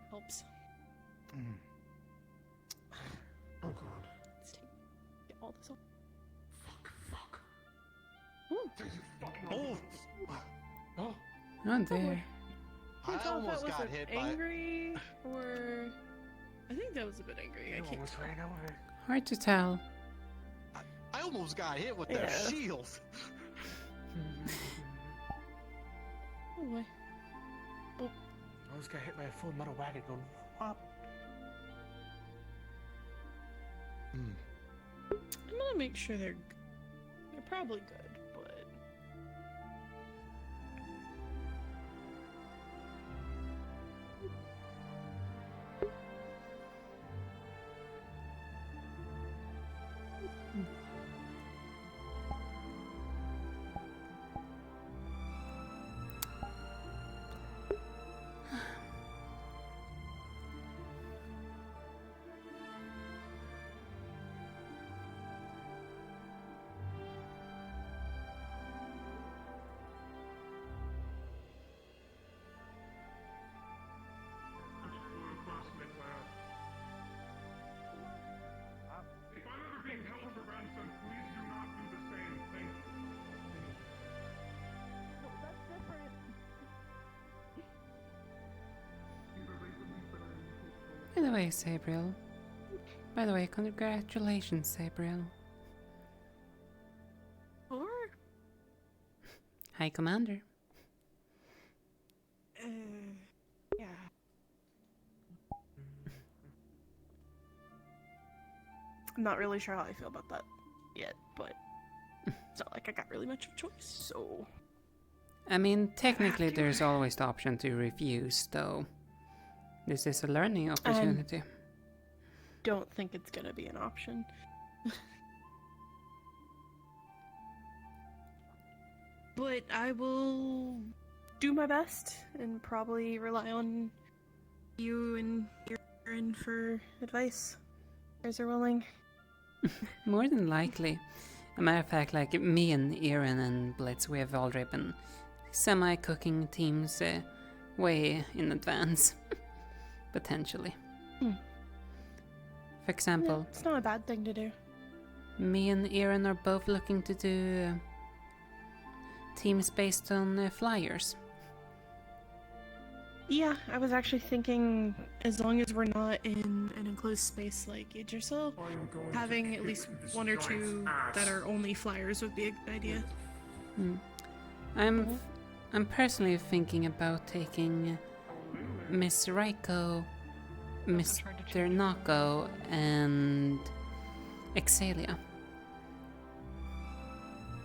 L: Helps.
F: Oh god.
L: Let's get all this off.
F: Fuck.
L: Ooh.
K: Oh dear.
L: I can't tell if
R: almost
L: that
R: got
L: was
R: hit by
L: angry or I think that was a bit angry. I can't tell.
K: Hard to tell.
R: I almost got hit with their shields.
L: Oh boy. Oh.
P: I almost got hit by a full metal wagon going whop.
L: I'm gonna make sure they're probably good, but
F: If I'm ever being held for ransom, please do not do the same thing.
L: no, that's different.
K: By the way, Sabriel. By the way, congratulations, Sabriel.
L: Or
K: Hi, Commander.
L: yeah. I'm not really sure how I feel about that yet, but it's not like I got really much of a choice, so...
K: I mean, technically there's always the option to refuse, though. This is a learning opportunity.
L: Don't think it's gonna be an option. But I will do my best and probably rely on you and Aaron for advice. You guys are willing.
K: More than likely. A matter of fact, like me and Aaron and Blitz, we have already been semi-cooking teams way in advance. Potentially. For example,
L: Yeah, it's not a bad thing to do.
K: me and Aaron are both looking to do teams based on flyers.
L: Yeah, I was actually thinking as long as we're not in an enclosed space like Yggdrasil, having at least one or two that are only flyers would be a good idea.
K: I'm personally thinking about taking Miss Raiko, Mr. Nako, and Exalia.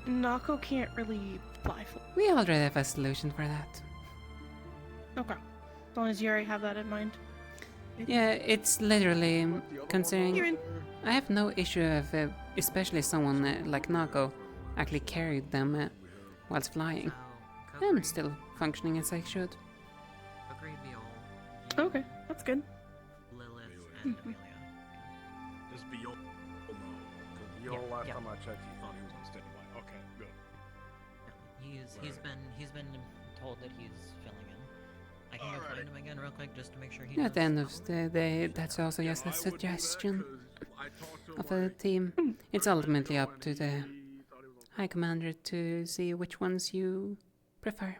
L: Nako can't really fly.
K: We already have a solution for that.
L: Okay. As long as you already have that in mind.
K: Yeah, it's literally considering
L: Aaron.
K: I have no issue of, especially someone like Nako, actually carried them whilst flying. I'm still functioning as I should.
O: Agreed, Viol.
L: Okay, that's good.
O: Lilith and Amelia.
A: Just Viol. No. Because Viol, last time I checked, he thought he was on standby. Okay, good.
O: He's been told that he's filling in. I can go find him again real quick just to make sure he
K: At the end of the day, that's also just a suggestion of a team. It's ultimately up to the High Commander to see which ones you prefer.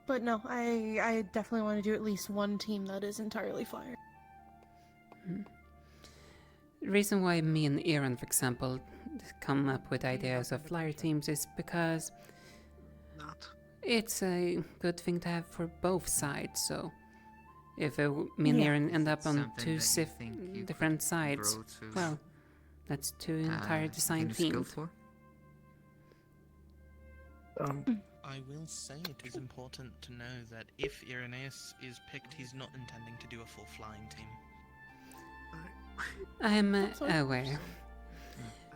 L: But no, I definitely want to do at least one team that is entirely flyer.
K: The reason why me and Aaron, for example, come up with ideas of flyer teams is because it's a good thing to have for both sides. So if me and Aaron end up on two different sides, well, that's two entire design teams.
J: I will say it is important to know that if Irenaeus is picked, he's not intending to do a full flying team.
K: I'm aware.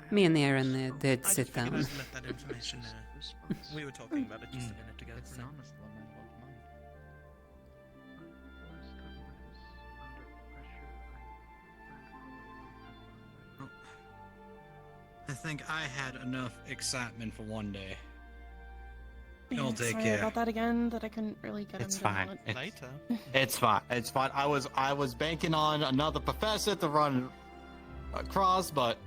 K: Me and Aaron did sit
J: I
K: down.
J: just let that information know. We were talking about it just a minute ago.
T: It's an honest limit of mine.
R: I think I had enough excitement for one day.
L: Yeah,
R: You'll take
L: sorry
R: care.
L: about that again, that I couldn't really get
R: It's
L: him
R: fine.
L: to want.
J: Later.
R: It's fine. It's fine. I was banking on another professor to run across, but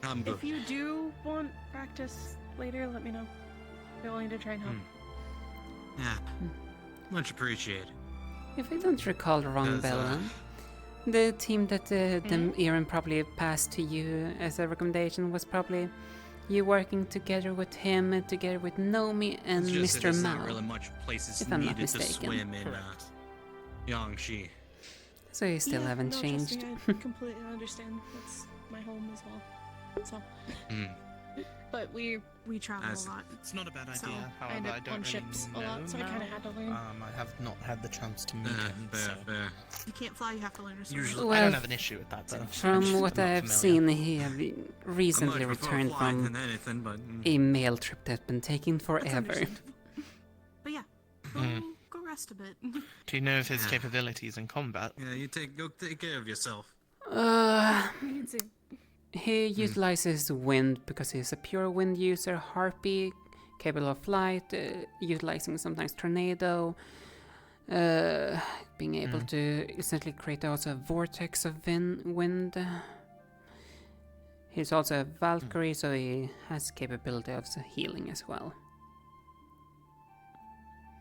R: I'm good.
L: If you do want practice later, let me know. Be willing to try and help.
R: Yeah, much appreciated.
K: If I don't recall wrong, Bella, the team that Aaron probably passed to you as a recommendation was probably you working together with him, together with Nomi and
R: It's just that
K: Mr.
R: there's
K: Mao.
R: not really much places
K: if I'm not
R: needed to
K: mistaken.
R: swim in Yangshi.
K: So you still
L: Yeah,
K: haven't
L: no,
K: changed.
L: Trust me, I completely understand. That's my home as well. So, but we travel a lot.
J: It's not a bad idea.
L: So I
J: However,
L: end up
J: I don't
L: on
J: really
L: ships a
J: know
L: lot, so I kind of
J: now.
L: had to learn.
J: I have not had the chance to meet him. So.
L: You can't fly, you have to learn to swim.
J: Usually, I
K: Well,
J: don't have an issue with that though.
K: From what
J: Not
K: I've
J: familiar.
K: seen, he have recently returned from a mail trip that's been taking forever.
L: understandable. But yeah, go rest a bit.
J: Do you know of his capabilities in combat?
R: Yeah, go take care of yourself.
L: Me too.
K: He utilizes wind because he's a pure wind user, harpy, capable of flight, utilizing sometimes tornado, being able to essentially create also a vortex of wind. He's also a Valkyrie, so he has capability of healing as well.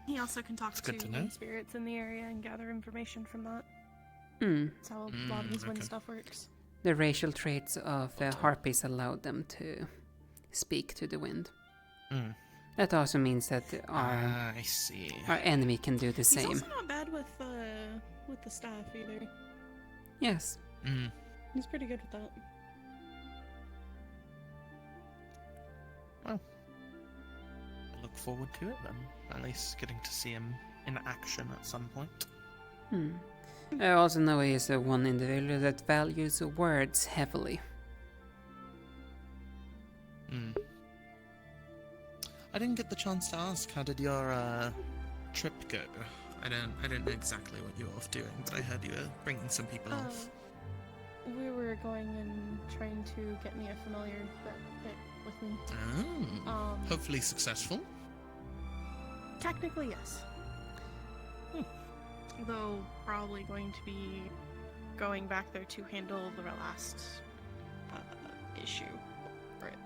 L: He also can talk
J: That's good
L: to
J: to know.
L: wind spirits in the area and gather information from that.
K: Mm.
L: That's how a lot of his wind
J: okay.
L: stuff works.
K: The racial traits of harpies allow them to speak to the wind. That also means that
J: I see.
K: our enemy can do the
L: He's
K: same.
L: also not bad with the staff either.
K: Yes.
L: He's pretty good with that.
J: Well, I look forward to it then. At least getting to see him in action at some point.
K: I also know he is one individual that values words heavily.
J: I didn't get the chance to ask. How did your trip go? I don't know exactly what you were off doing, but I heard you were bringing some people off.
L: We were going and trying to get me a familiar that hit with me.
J: Oh. Hopefully successful.
L: Technically, yes. Though probably going to be going back there to handle the last issue for it.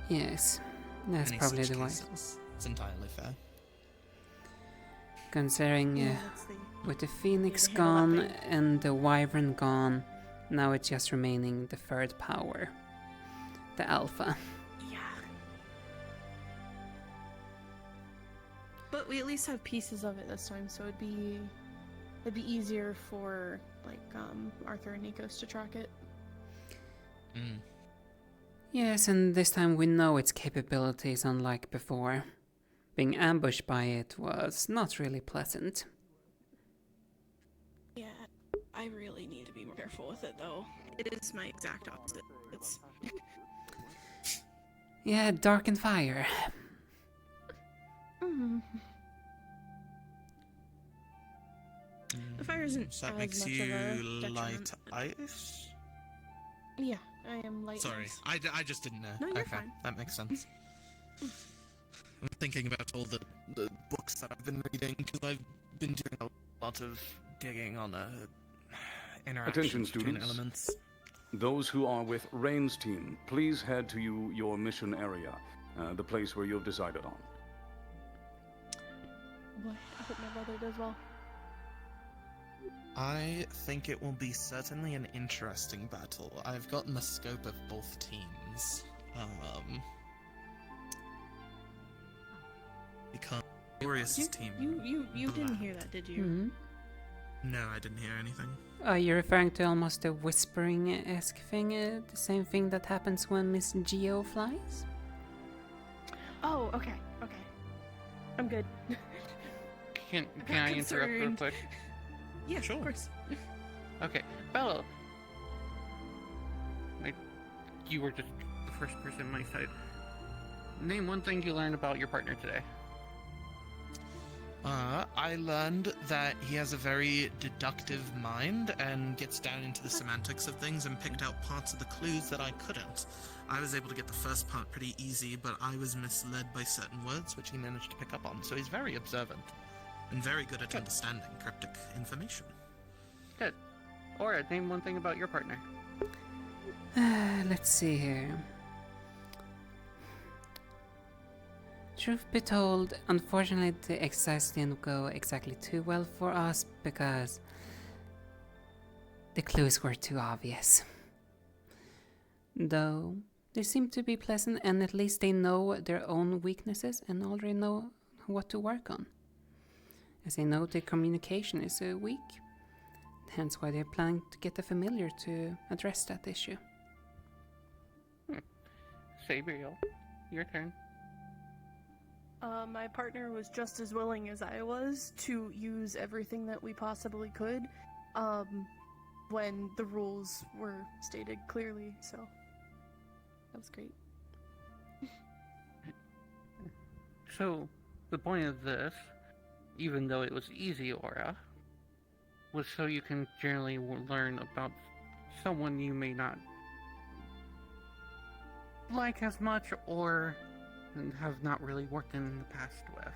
K: Yes, that's
J: Any
K: probably
J: such
K: the way.
J: cases, it's entirely fair.
K: Considering with the Phoenix gone and the Wyvern gone, now it's just remaining the third power, the Alpha.
L: Yeah. But we at least have pieces of it this time, so it'd be easier for like Arthur and Nikos to track it.
K: Yes, and this time we know its capabilities, unlike before. Being ambushed by it was not really pleasant.
L: Yeah, I really need to be more careful with it, though. It is my exact opposite. It's...
K: Yeah, dark and fire.
L: The fire isn't
J: So that
L: as
J: makes
L: much
J: you
L: of a detriment.
J: light ice?
L: Yeah, I am light
J: Sorry,
L: ice.
J: I just didn't know.
L: No, you're
J: okay,
L: fine.
J: that makes sense. I'm thinking about all the books that I've been reading, because I've been doing a lot of digging on
B: Attention,
J: interactions between
B: students.
J: elements.
B: Those who are with Rain's team, please head to your mission area, the place where you have decided on.
L: What? I hope my brother does well.
J: I think it will be certainly an interesting battle. I've gotten the scope of both teams. Because Glorious team.
L: You didn't hear that, did you?
J: No, I didn't hear anything.
K: Are you referring to almost a whispering-esque thing? The same thing that happens when Miss Geo flies?
L: Oh, okay. I'm good.
P: Can I interrupt real quick?
L: Yeah, sure. Of course.
P: Okay, Bello. You were just the first person on my side. Name one thing you learned about your partner today.
J: I learned that he has a very deductive mind and gets down into the semantics of things and picked out parts of the clues that I couldn't. I was able to get the first part pretty easy, but I was misled by certain words which he managed to pick up on, so he's very observant and very good at understanding cryptic information.
P: Good. Aura, name one thing about your partner.
K: Let's see here. Truth be told, unfortunately the exercise didn't go exactly too well for us because the clues were too obvious. Though they seem to be pleasant and at least they know their own weaknesses and already know what to work on. As they know their communication is weak, hence why they're planning to get a familiar to address that issue.
P: Sabriel, your turn.
L: My partner was just as willing as I was to use everything that we possibly could, when the rules were stated clearly, so that was great.
P: So, the point of this, even though it was easy, Aura, was so you can generally learn about someone you may not like as much or have not really worked in the past with.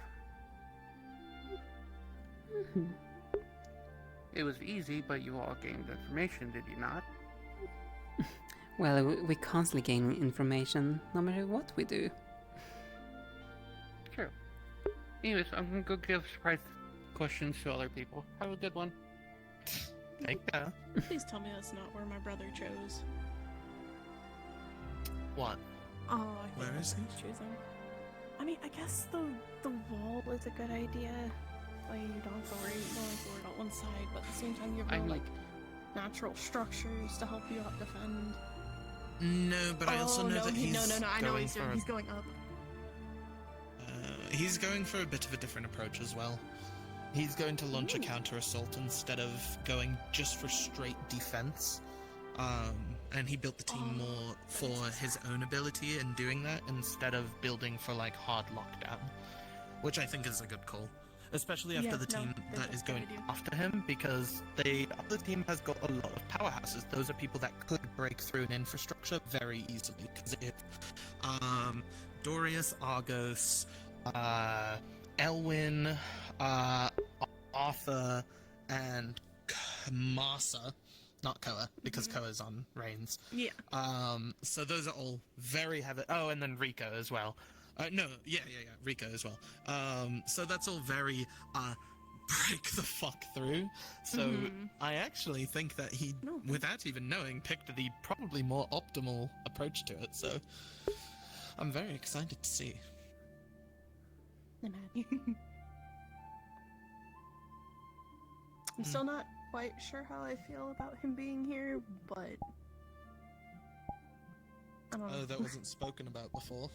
P: It was easy, but you all gained information, did you not?
K: Well, we constantly gain information, no matter what we do.
P: True. Anyways, I'm gonna go give surprise questions to other people. Have a good one.
J: Thank you.
L: Please tell me that's not where my brother chose.
J: What?
L: Oh, I think
J: Where is he?
L: choosing. I mean, I guess the wall is a good idea. Like, you don't have to worry going forward on one side, but at the same time you have no, like, natural structures to help you out defend.
J: No, but I also know that he's
L: No, I know what he's doing.
J: for-
L: He's going up.
J: He's going for a bit of a different approach as well. He's going to launch a counter-assault instead of going just for straight defense. and he built the team more for his own ability in doing that instead of building for like hard lockdown, which I think is a good call, especially after the team that is going after him, because the other team has got a lot of powerhouses. Those are people that could break through an infrastructure very easily, because if Dorius, Argos, Elwyn, Arthur, and Masa, not Koa, because Koa's on Reigns.
L: Yeah.
J: So those are all very heavy. Oh, and then Rico as well. Rico as well. So that's all very, break the fuck through. So I actually think that he, without even knowing, picked the probably more optimal approach to it, so I'm very excited to see.
L: I'm happy. I'm still not quite sure how I feel about him being here, but I don't know.
J: Oh, that wasn't spoken about before.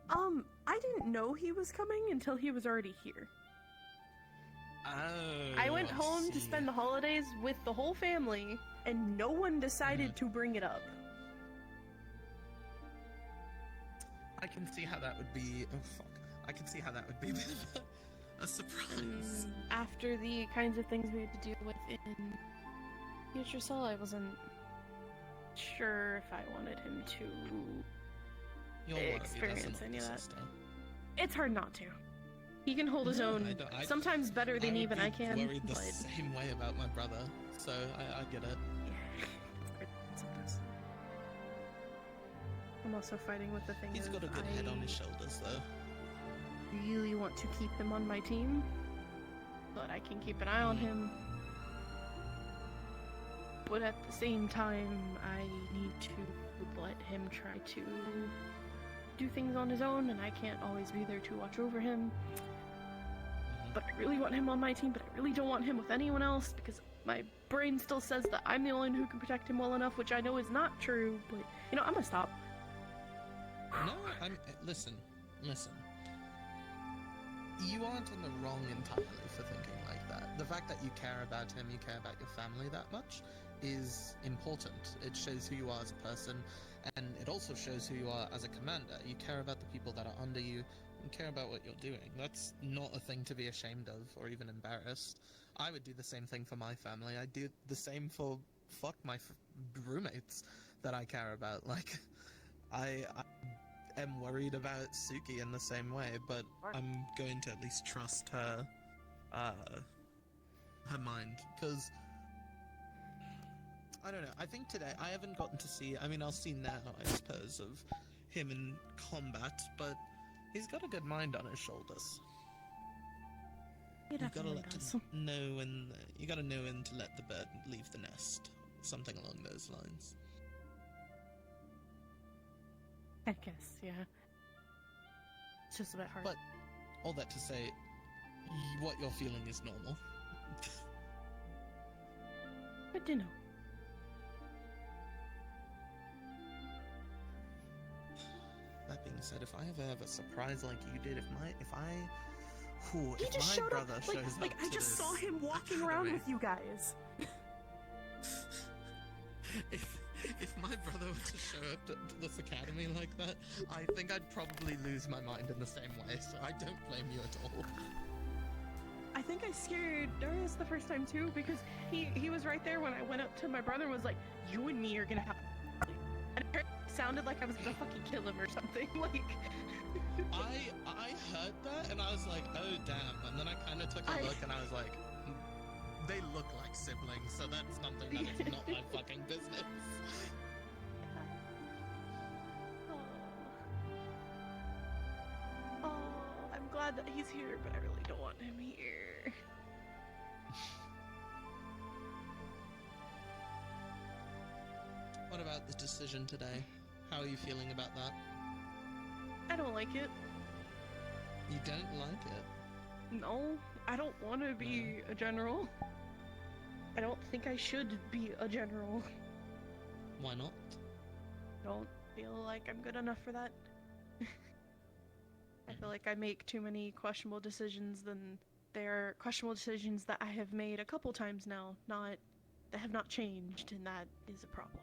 L: I didn't know he was coming until he was already here.
J: Oh,
L: I went home to spend the holidays with the whole family, and no one decided to bring it up.
J: I can see how that would be. Oh fuck! I can see how that would be a bit of a surprise.
L: After the kinds of things we had to deal with in Future Cell, I wasn't sure if I wanted him to experience any of that. It's hard not to. He can hold his own, sometimes better than even I can.
J: I would be worried the same way about my brother, so I get it.
L: Yeah, sometimes. I'm also fighting with the thing.
J: He's got a good head on his shoulders, though.
L: Really want to keep him on my team, but I can keep an eye on him. But at the same time, I need to let him try to do things on his own, and I can't always be there to watch over him. But I really want him on my team, but I really don't want him with anyone else, because my brain still says that I'm the only one who can protect him well enough, which I know is not true, but, you know, I'm gonna stop.
J: No, listen. You aren't in the wrong entirely for thinking like that. The fact that you care about him, you care about your family that much, is important. It shows who you are as a person, and it also shows who you are as a commander. You care about the people that are under you, and care about what you're doing. That's not a thing to be ashamed of, or even embarrassed. I would do the same thing for my family. I'd do the same for, my roommates that I care about. Like, I am worried about Suki in the same way, but I'm going to at least trust her, her mind, because I don't know, I think today, I haven't gotten to see, I mean, I'll see now, I suppose, of him in combat, but he's got a good mind on his shoulders. You gotta know when, you gotta know when to let the bird leave the nest, something along those lines.
L: I guess, yeah. It's just a bit hard.
J: But, all that to say, what you're feeling is normal.
L: Good to know.
J: That being said, if I ever have a surprise like you did, if my brother shows up
L: like I just saw him walking around with you guys.
J: If my brother were to show up to this academy like that, I think I'd probably lose my mind in the same way, so I don't blame you at all.
L: I think I scared Darius the first time too, because he was right there when I went up to my brother and was like, "You and me are gonna have," and it sounded like I was gonna fucking kill him or something. Like,
J: I heard that and I was like, "Oh damn!" And then I kind of took a look and I was like, "They look like siblings, so that's something that is not my fucking business."
L: Oh, I'm glad that he's here, but I really don't want him here.
J: What about the decision today? How are you feeling about that?
L: I don't like it.
J: You don't like it?
L: No, I don't want to be a general. I don't think I should be a general.
J: Why not?
L: I don't feel like I'm good enough for that. I feel like I make too many questionable decisions than they're questionable decisions that I have made a couple times now, that have not changed, and that is a problem.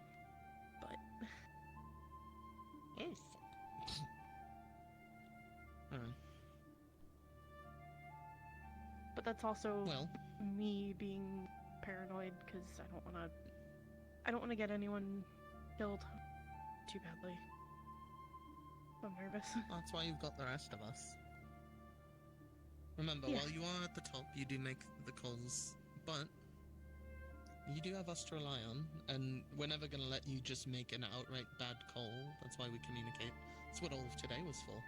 L: but that's also
J: Well,
L: me being paranoid because I don't want to get anyone killed too badly. I'm nervous.
J: that's why you've got the rest of us. Remember,
L: Yeah.
J: while you are at the top, you do make the calls, but you do have us to rely on, and we're never going to let you just make an outright bad call. That's why we communicate. That's what all of today was for.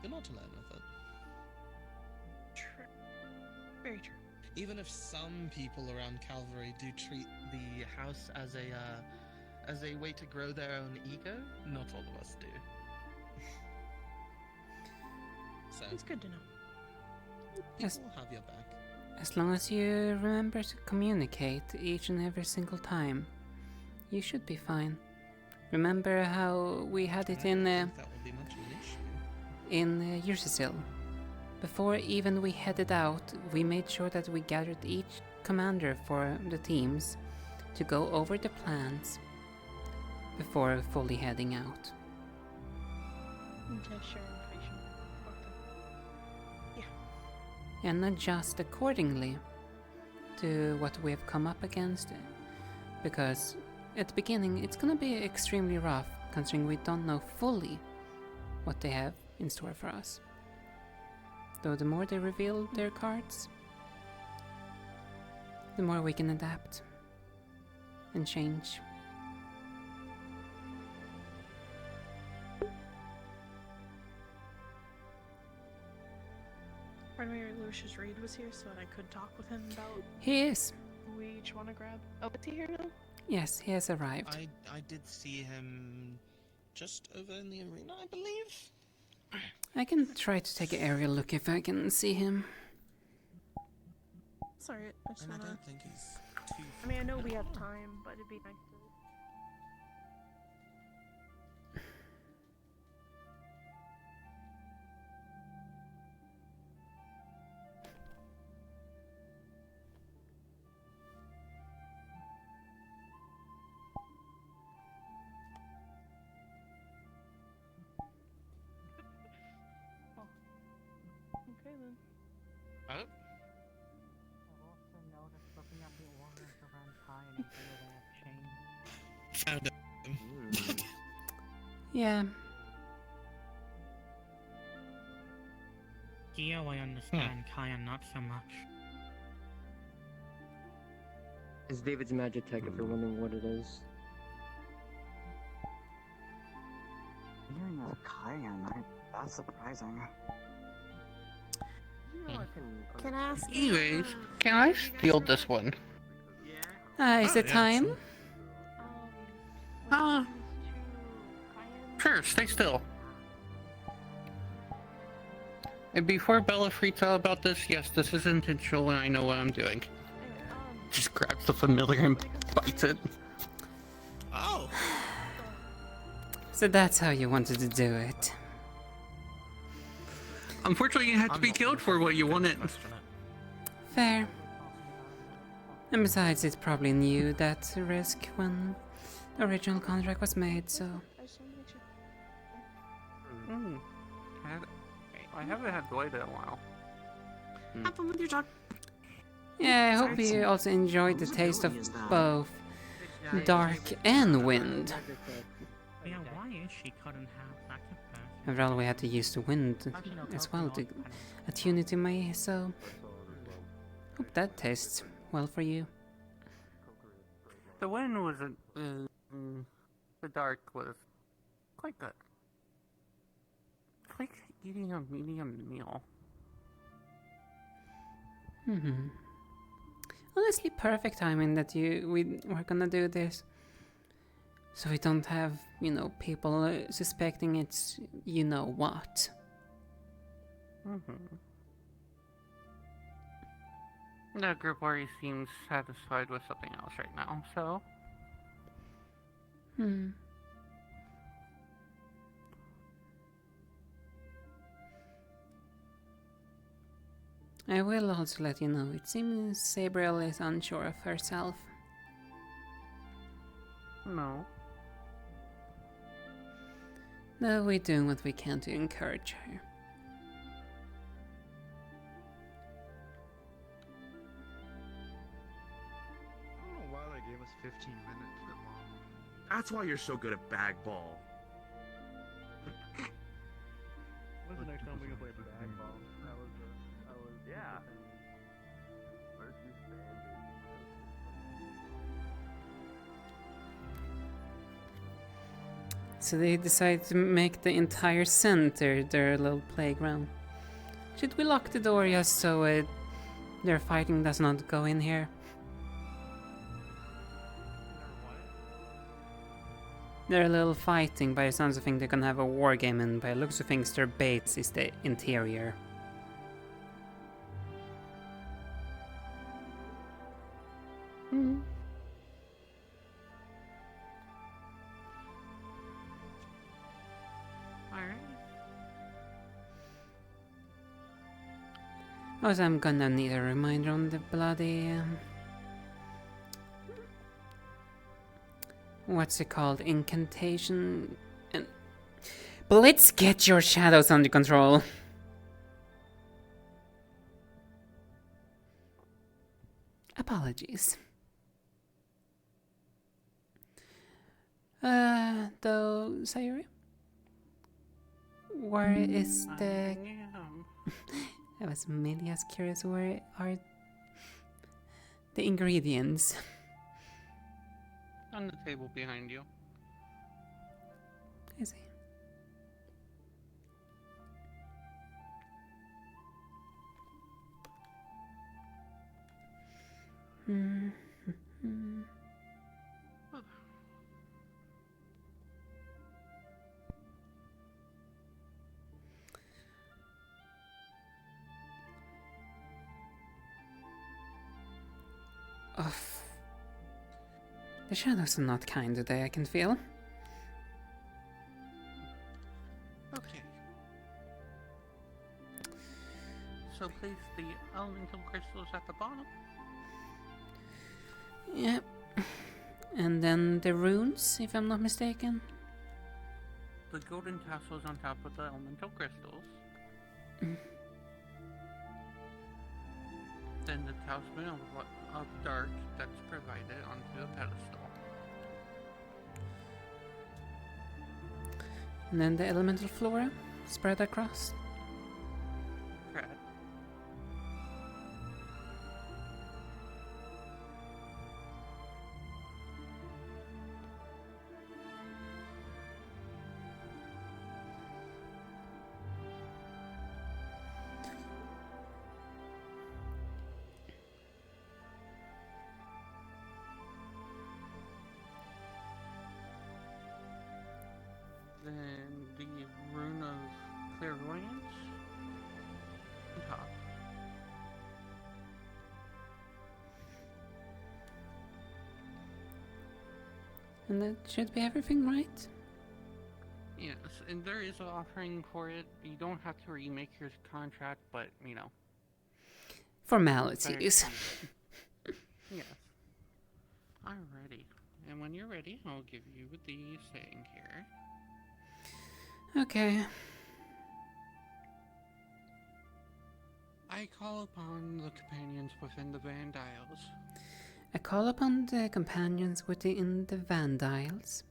J: You're not alone with it.
L: True. Very true.
J: Even if some people around Calvary do treat the house as a way to grow their own ego, not all of us do. So
L: It's good to know.
J: People will have your back.
K: As long as you remember to communicate each and every single time, you should be fine. Remember how we had it in
J: That will be much of an issue.
K: in Yursisil? Before even we headed out, we made sure that we gathered each commander for the teams to go over the plans before fully heading out.
L: And to share information. Okay. Yeah.
K: And adjust accordingly to what we have come up against. Because at the beginning it's gonna be extremely rough, considering we don't know fully what they have in store for us. Though the more they reveal their cards, the more we can adapt and change.
L: Pardon me, Lucius Reed was here so that I could talk with him about
K: He is.
L: who we each want to grab. Oh, is he here now?
K: Yes, he has arrived.
J: I did see him just over in the arena, I believe.
K: I can try to take an aerial look if I can see him.
L: Sorry, I just
J: And I
L: wanna...
J: don't think he's too...
L: I mean, I know we have time, but it'd be nice to... Okay then.
J: Oh?
M: I've also noticed looking at the orders around Kai and here they have changed.
J: Found him.
K: Yeah.
G: Geo, I understand. Kaya, not so much.
N: It's David's magic tech if you're wondering what it is.
M: Hearing of Kayan, that's surprising.
U: Can I ask?
P: Anyways, can I steal this one?
K: Is it time?
P: Sure, stay still. And before Bella freaks out about this, yes, this is intentional and I know what I'm doing. Just grabs the familiar and bites it.
J: Oh!
K: So that's how you wanted to do it.
P: Unfortunately, you had to be killed for what you wanted.
K: Fair. And besides, it probably knew that risk when the original contract was made, so...
P: I haven't had Dwight in a while.
U: Have fun with your dog.
K: Yeah, I hope you also enjoyed the taste of both dark and wind.
G: Yeah, why is she cut in half? That's a fact.
K: After all, we had to use the wind as well to attune it to me, so... Hope that tastes well for you.
P: The wind wasn't. The dark was quite good. It's like eating a medium meal.
K: Honestly, perfect timing that we were gonna do this. So we don't have, people suspecting it's what.
P: The group already seems satisfied with something else right now, so...
K: I will also let you know, it seems Sabriel is unsure of herself.
P: No.
K: Though we're doing what we can to encourage her.
Q: That's why you're so good at bag ball.
A: When's the next time we can play bag ball? Yeah.
K: So they decide to make the entire center their little playground. Should we lock the door just so their fighting does not go in here? They're a little fighting. By the sounds of things, they're gonna have a war game, and by the looks of things, their base is the interior. Also, I'm gonna need a reminder on the bloody... what's it called? Incantation... And... Blitz, get your shadows under control! Apologies. Though, Sayuri? Where is the... I was mainly just curious, where are the ingredients?
P: On the table behind you.
K: I see. The shadows are not kind today, I can feel.
P: Okay. So place the elemental crystals at the bottom.
K: Yep. And then the runes, if I'm not mistaken.
P: The golden tassels on top of the elemental crystals. Then the talisman of dark that's provided onto a pedestal.
K: And then the elemental flora spread across.
P: Correct. Then the rune of clairvoyance on top.
K: And that should be everything, right?
P: Yes, and there is an offering for it. You don't have to remake your contract, but, you know.
K: Formalities.
P: Yes. Alrighty. And when you're ready, I'll give you the saying here.
K: Okay.
P: I call upon the companions within the Vandiles.
K: I call upon the companions within the Vandiles.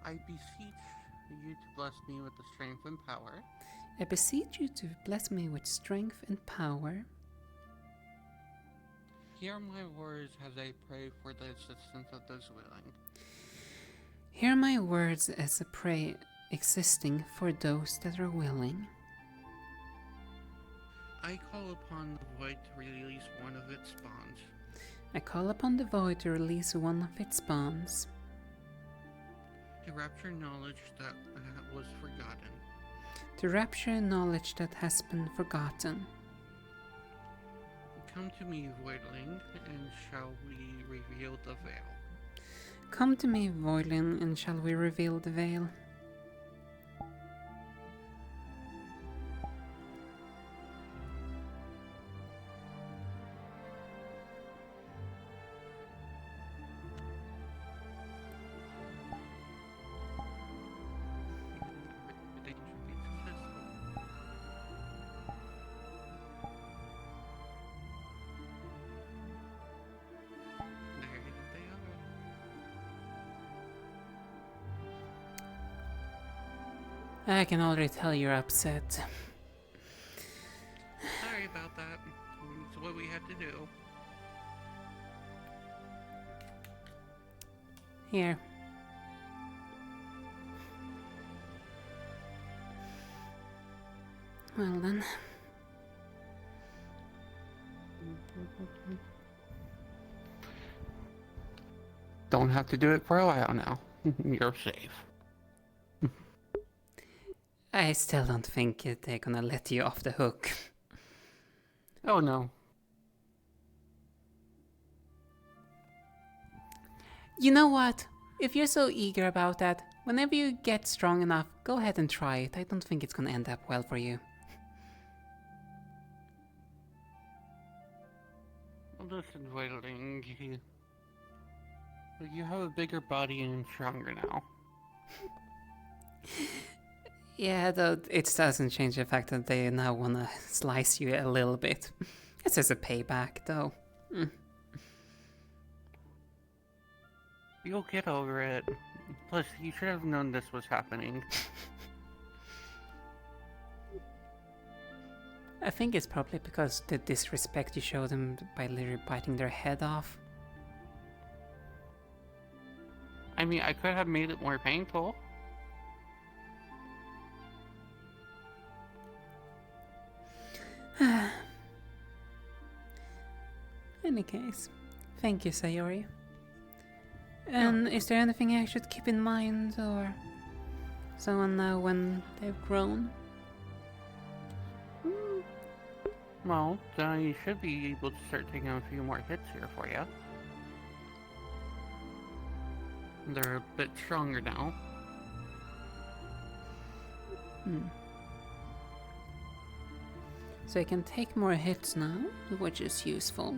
P: I beseech you to bless me with the strength and power.
K: I beseech you to bless me with strength and power.
P: Hear my words as I pray for the assistance of those willing.
K: Hear my words as I pray existing for those that are willing.
P: I call upon the void to release one of its spawns.
K: I call upon the void to release one of its spawns.
P: To rapture knowledge that was forgotten.
K: To rapture knowledge that has been forgotten.
P: Come to me, voidling, and shall we reveal the veil.
K: Come to me, voidling, and shall we reveal the veil. I can already tell you're upset.
P: Sorry about that. It's what we had to do.
K: Here. Well then.
P: Don't have to do it for a while now. You're safe.
K: I still don't think they're gonna let you off the hook.
P: Oh no.
K: You know what? If you're so eager about that, whenever you get strong enough, go ahead and try it. I don't think it's gonna end up well for you.
P: Listen, Wailing, you have a bigger body and stronger now.
K: Yeah, though it doesn't change the fact that they now wanna slice you a little bit. It's just a payback, though.
P: You'll get over it. Plus, you should have known this was happening.
K: I think it's probably because the disrespect you showed them by literally biting their head off.
P: I mean, I could have made it more painful.
K: Any case, thank you, Sayori. And is there anything I should keep in mind, or so on now when they've grown?
P: Well, you should be able to start taking a few more hits here for you. They're a bit stronger now.
K: So I can take more hits now, which is useful.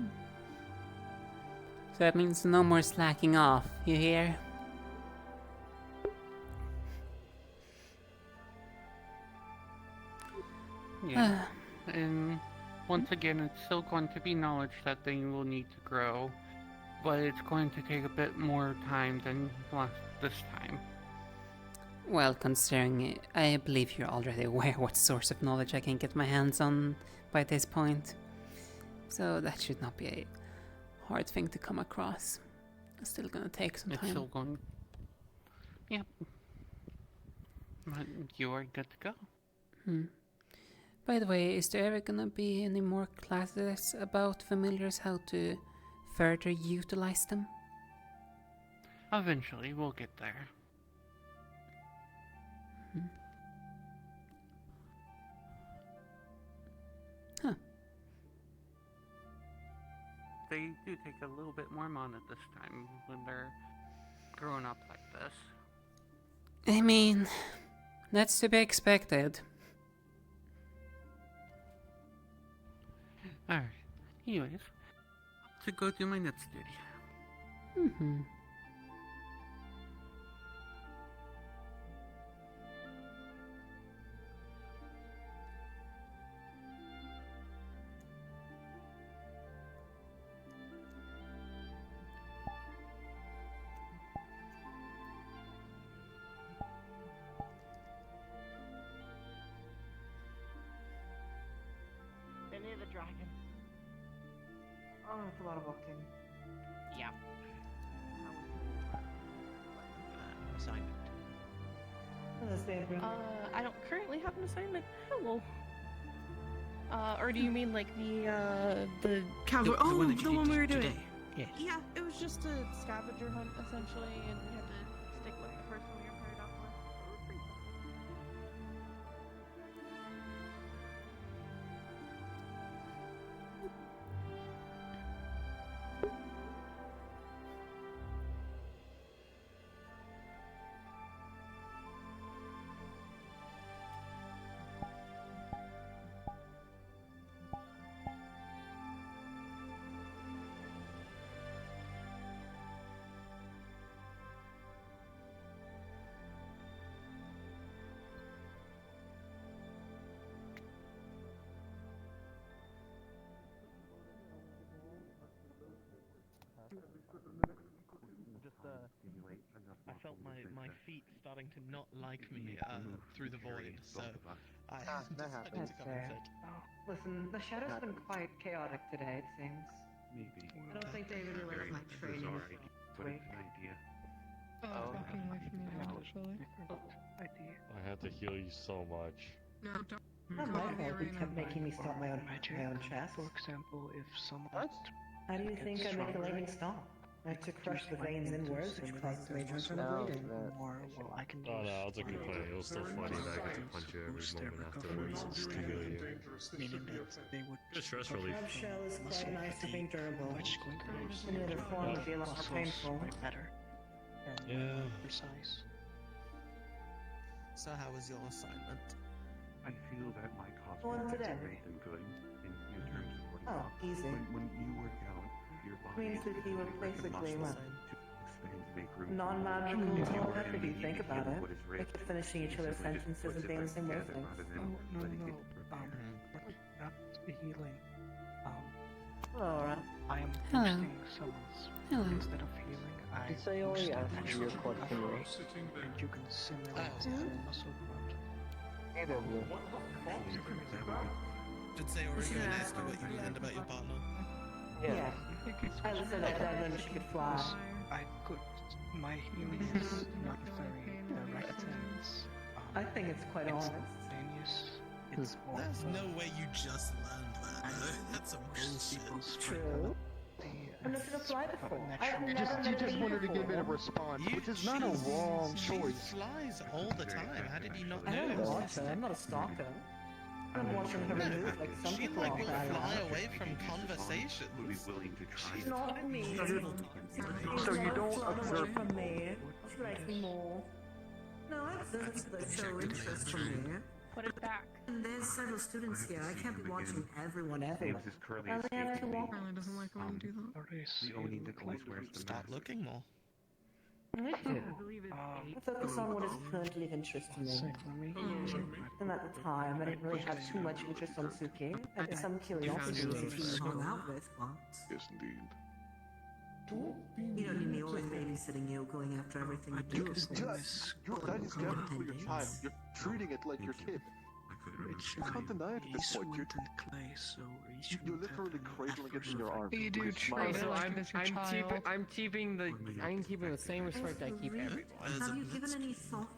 K: So that means no more slacking off, you hear?
P: Yeah. And once again, it's still going to be acknowledged that they will need to grow, but it's going to take a bit more time than this time.
K: Well, considering it, I believe you're already aware what source of knowledge I can get my hands on by this point. So that should not be a hard thing to come across. It's still gonna take some time.
P: It's still going... Yep. But you are good to go.
K: By the way, is there ever gonna be any more classes about familiars, how to further utilize them?
P: Eventually, we'll get there.
K: Huh.
P: They do take a little bit more mana this time when they're growing up like this.
K: I mean, that's to be expected.
P: Alright, anyways, to go do my next duty.
T: Near the dragon.
E: Oh, it's a lot of walking.
T: Yeah.
L: Assignment. I don't currently have an assignment. Hello. Or do you mean like the cavalry?
E: The one that you
L: the one
E: did
L: we were
E: today.
L: doing.
E: Yeah.
L: Yeah, it was just a scavenger hunt essentially, and we had to stick with the first one we were paired up with. It was pretty fun.
J: my feet starting to not like me through the void, so I
T: that
J: decided
T: happens.
J: to come and sit.
E: Listen, the shadows have been quite chaotic today, it seems.
H: Maybe.
E: I don't think David realized my training
H: bizarre
E: is
H: idea,
E: this
H: but
E: week.
H: it's an idea.
V: Walking away from you, actually.
C: I had to heal you so much.
V: No, don't.
E: Not my fault you kept making me stop my own chest.
W: For example, if someone...
E: How do you think I make a lightning stop? I have to crush the veins inwards, which causes major internal bleeding.
W: More, well, I can
C: Oh no, it's a good plan. It was still funny that I get to punch you every moment afterwards just to heal you.
W: meaning that they would...
C: Good stress relief.
E: Crab shell is quite nice to being durable. Any other form would be a lot more painful.
W: Better.
C: Yeah.
W: Precise.
J: So how was your assignment?
H: I feel that my
E: One
H: costume
E: today.
H: made them good in terms of what
E: Oh, easy.
H: when you work out, your body
E: Means that you were
H: is like a
E: basically
H: muscle
E: what?
H: to expand, make room for
E: Non-magical
H: more. If you were
E: telepathy,
H: immediately
E: think about
H: healing
E: it.
H: what is
E: They
H: rich,
E: keep finishing each
H: it
E: other's
H: simply just
E: sentences
H: puts
E: and
H: it
E: saying the
H: back
E: same
H: together
E: wavelengths.
H: rather than letting it repair.
W: Not healing.
E: Laura.
W: I am
K: Hello.
W: boosting someone's...
K: Hello.
W: Instead of healing, I
N: Did say only
W: boost the
N: ask
W: actual
N: your question,
W: muscle,
N: right?
W: and you can simulate the muscle growth.
N: Either of you.
J: Did say already go and ask you what you learned about your partner?
E: Yeah. I listened to that when she could fly.
W: I could... My healing is not very direct and...
E: I think it's quite honest.
W: Instantaneous. It's more
J: There's
W: of a-
J: no way you just learned that, though. That's some bullshit.
E: True. I've never applied before. I've
X: You
E: never
X: just
E: met
X: wanted to give it a
E: before.
X: response, which is not a wrong
J: She
X: choice.
J: flies all the time. How did you not
E: I don't
J: know?
E: watch her. I'm not a stalker. I'm watching her move like some
J: She
E: people
J: like
E: are.
J: will
E: I
J: fly
E: am.
J: away from conversations.
E: She's not me.
X: So you don't observe
E: from me. She likes me more. No, I observe the show interest from me.
L: Put it back.
E: And there's several students here. I can't be watching everyone everywhere.
H: Curly
E: I only have to walk.
V: Carly doesn't like when you do that.
H: The Oni Nicholas wears the
J: Start looking more.
E: I do. I focus on what is currently of interest to me. And at the time, I didn't really have too much interest on Suki. I had some curiosity to see who you hung out with, but...
H: Yes, indeed.
E: You don't need me always babysitting you, going after everything you do.
X: Yes, that is definitely your child. You're treating it like your kid. You can't deny it at this point. You're literally cradling it in your arms.
W: You do
X: With
W: treat
X: smiles.
W: it like it's your child.
Y: I'm keeping the same respect I keep everyone.
E: Have you given any thought?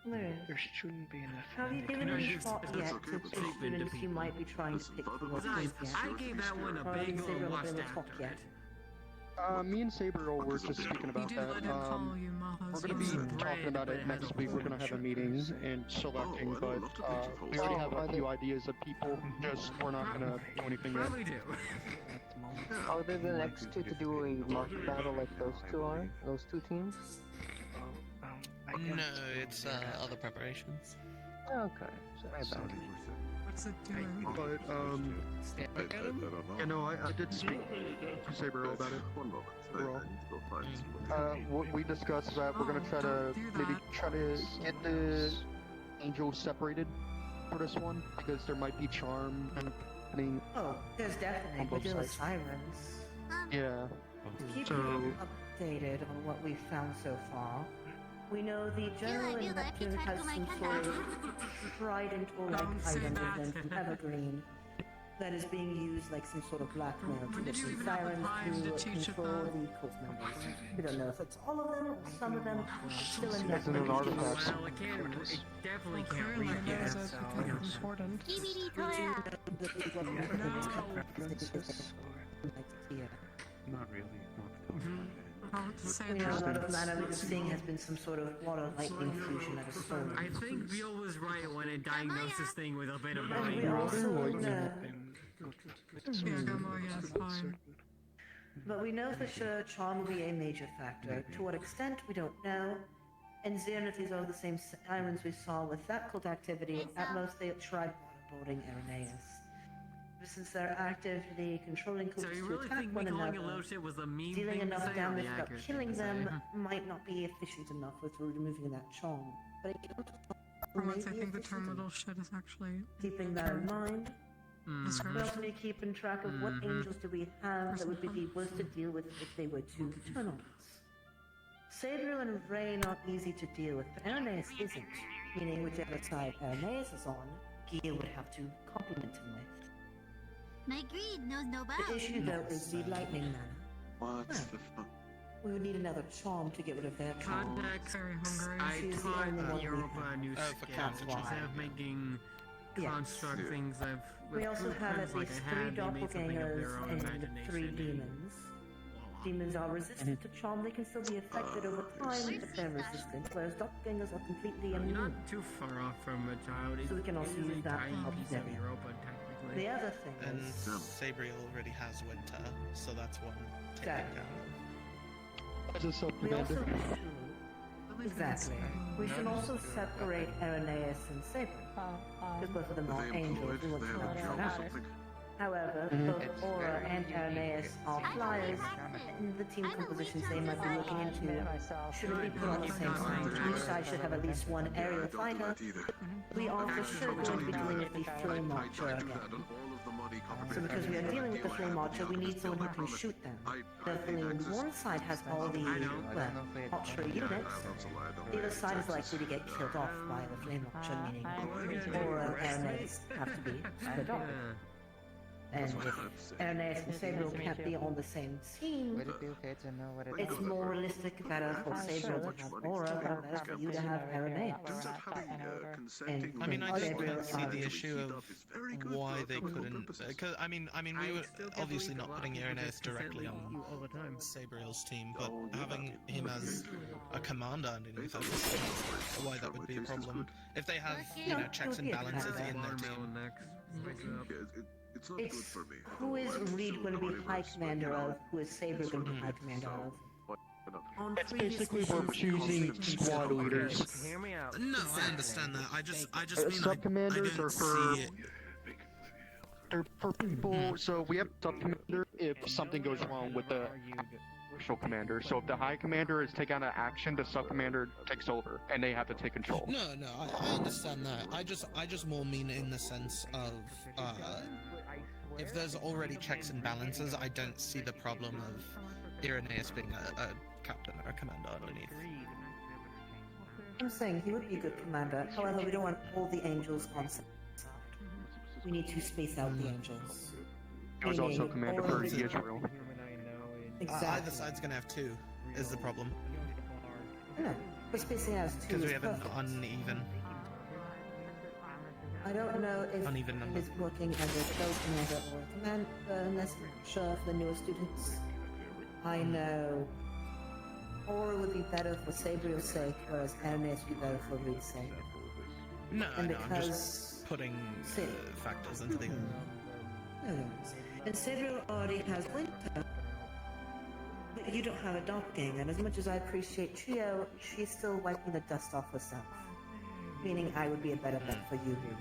W: There shouldn't be enough.
E: Have you given any thought yet to the students you might be trying to pick for your
Y: Besides,
E: yet?
Y: I gave that one a
E: Or
Y: big
E: have you
Y: old washed
E: been
Y: after.
E: talk yet?
X: Me and Saber were just speaking about that. We're going to be talking about it next week. We're going to have a meeting and selecting, but we already have a few ideas of people. Just we're not going to do anything yet.
Y: Probably do.
N: Are they the next two to do a market battle like those two are? Those two teams?
J: No, it's other preparations.
N: Okay, so my bad.
V: What's it doing?
X: But, I did speak to Saber about it. What we discussed that we're gonna try to try to get the angels separated for this one because there might be charm happening.
E: Oh, there's definitely.
X: On
E: We're
X: both
E: doing
X: sides.
E: sirens.
X: Yeah.
E: Keep
X: So
E: you updated on what we've found so far. We know the general in Neptune has some sort of trident or like item within from Evergreen that is being used like some sort of blackmail to get some sirens to control the cult members. We don't know if it's all of them or some of them. Still in
X: It's an artifact.
Y: Well, it definitely can't read yet, so...
W: important.
H: Not really.
E: We know a lot of mana we've seen has been some sort of water lightning fusion at a soul.
Y: I think Beal was right when it diagnosed this thing with a bit of
E: And we
Y: brain.
E: also know,
V: fine.
E: but we know for sure charm will be a major factor. To what extent, we don't know. And Xehanort, these are the same sirens we saw with that cult activity. At most, they tried waterboarding Irenaeus. Since they're actively controlling cults
Y: So you
E: to
Y: really
E: attack
Y: think
E: one
Y: me calling
E: another,
Y: a little shit was a mean
E: dealing
Y: thing to
E: enough
Y: say or
E: damage
Y: the
E: without
Y: accurate
E: killing
Y: thing to
E: them
Y: say?
E: might not be efficient enough with removing that charm. But
V: For once, I think the term little shit is actually...
E: keeping that in mind, we also need to keep in track of what angels do we have that would be worth to deal with if they were to turn on us. Sabriel and Rain are easy to deal with, but Irenaeus isn't. Meaning, whichever side Irenaeus is on, Gia would have to complement him with.
D: My greed knows no
E: The
D: bounds.
E: issue, though, is the lightning mana.
H: What the fuck?
E: We would need another charm to get rid of their charm.
Y: Context.
V: Very hungry.
Y: I
E: She's the only one
Y: taught
E: we
Y: Europa
E: have.
Y: a new
J: for
Y: skill.
J: concentrate.
Y: Instead of making
E: Yes.
Y: construct things,
E: We also have at least 3 doppelgangers and 3 demons. Demons are resistant to charm, they can still be affected over time, but they're resistant, whereas doppelgangers are completely
Y: You're
E: immune.
Y: not too far off from a child.
E: So we can also use that to help
Y: piece of
E: them.
Y: Europa, technically.
E: The other thing
J: And
E: is...
J: Sabriel already has winter, so that's one taken
E: Exactly.
J: down.
X: As a
E: We
X: sub-commander.
E: also... Exactly. We should also separate Irenaeus and Saber, because both of them are angels who want to help each other. However, both Aura and Irenaeus are flyers, and the team compositions they might be looking into shouldn't be put on the same side. Each side should have at least one aerial fighter. We are for sure going to be dealing with the Flame Archer again. So because we are dealing with the Flame Archer, we need someone who can shoot them. Definitely one side has all the, well, archery units. The other side is likely to get killed off by the Flame Archer, meaning Aura and Irenaeus have to be split off. And if Irenaeus and Sabriel can't be on the same team,
T: Would it be okay to know what it is?
E: it's more realistic, better for Sabriel to have Aura, but better for you to have Irenaeus.
J: I mean, I don't
E: Sabriel
J: see the
E: are-
J: issue of why they couldn't. Because I mean, we were obviously not putting Irenaeus directly on Sabriel's team, but having him as a commander underneath us, why that would be a problem. If they have, checks and balances in their team.
H: It's not good for me.
E: Who is Reed going to be High Commander of? Who is Sabriel going to be High Commander of?
X: It's basically we're choosing squad leaders.
J: No, I understand that. I just mean
X: Sub-commanders
J: I don't
X: are for...
J: see it.
X: They're for people, so we have sub-commander if something goes wrong with the actual commander. So if the high commander is taking an action, the sub-commander takes over, and they have to take control.
J: No, I understand that. I just more mean in the sense of, if there's already checks and balances, I don't see the problem of Irenaeus being a captain or a commander underneath.
E: I'm saying he would be a good commander, however we don't want all the angels on side. We need to space out the angels.
X: He was also
E: Meaning
X: commander
E: all
X: for
E: of the-
X: Israel.
E: Exactly.
J: Either side's gonna have 2, is the problem.
E: No, but spacing out as 2
J: Because
E: is
J: we have an
E: perfect.
J: uneven.
E: I don't know if
J: Uneven number.
E: he's working as a co-commander or a commander, unless sure for the newer students. I know Aura would be better for Sabriel's sake, whereas Irenaeus would be better for Reed's sake.
J: No,
E: And
J: I'm
E: because
J: just putting factors into the.
E: No. And Sabriel already has winter. But you don't have a doppelganger, and as much as I appreciate Trio, she's still wiping the dust off herself. Meaning I would be a better bet for you, Reed.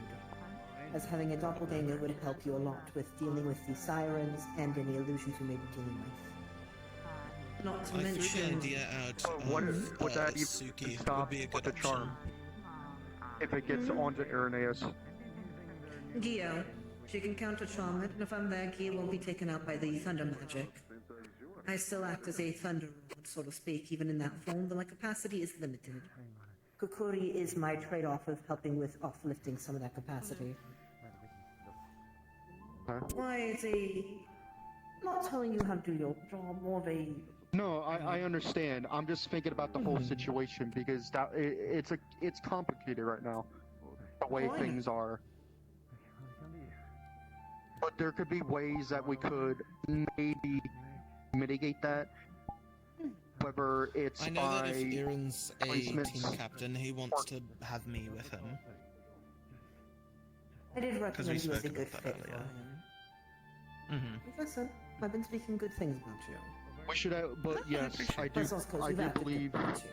E: As having a doppelganger would help you a lot with dealing with the sirens and any illusions you may be dealing with. Not to
J: I threw
E: mention...
J: the idea out
X: What
J: of
X: if would that
J: Suki
X: even
J: would
X: stop
J: be a
X: with
J: good
X: the charm? If it gets onto Irenaeus.
E: Gio, she can counter charm it, and if I'm there, Gio won't be taken out by the thunder magic. I still act as a thunder lord, so to speak, even in that form, though my capacity is limited. Kukuri is my trade-off of helping with uplifting some of that capacity. Why, it's a... not telling you how to do your job, more of a...
X: No, I understand. I'm just thinking about the whole situation because it's complicated right now, the way
E: Why?
X: things are. But there could be ways that we could maybe mitigate that. Whether it's
J: I know
X: by
J: that if Aaron's a
X: placements
J: team captain, he wants to have me with him.
E: I did
J: Because we
E: recommend you as
J: spoke
E: a good
J: about
E: fit
J: that
E: for
J: earlier.
E: him. Listen, I've been speaking good things about you.
X: we should have, but yes, I
E: That's also 'cause you've acted
X: believe,
E: good, haven't you?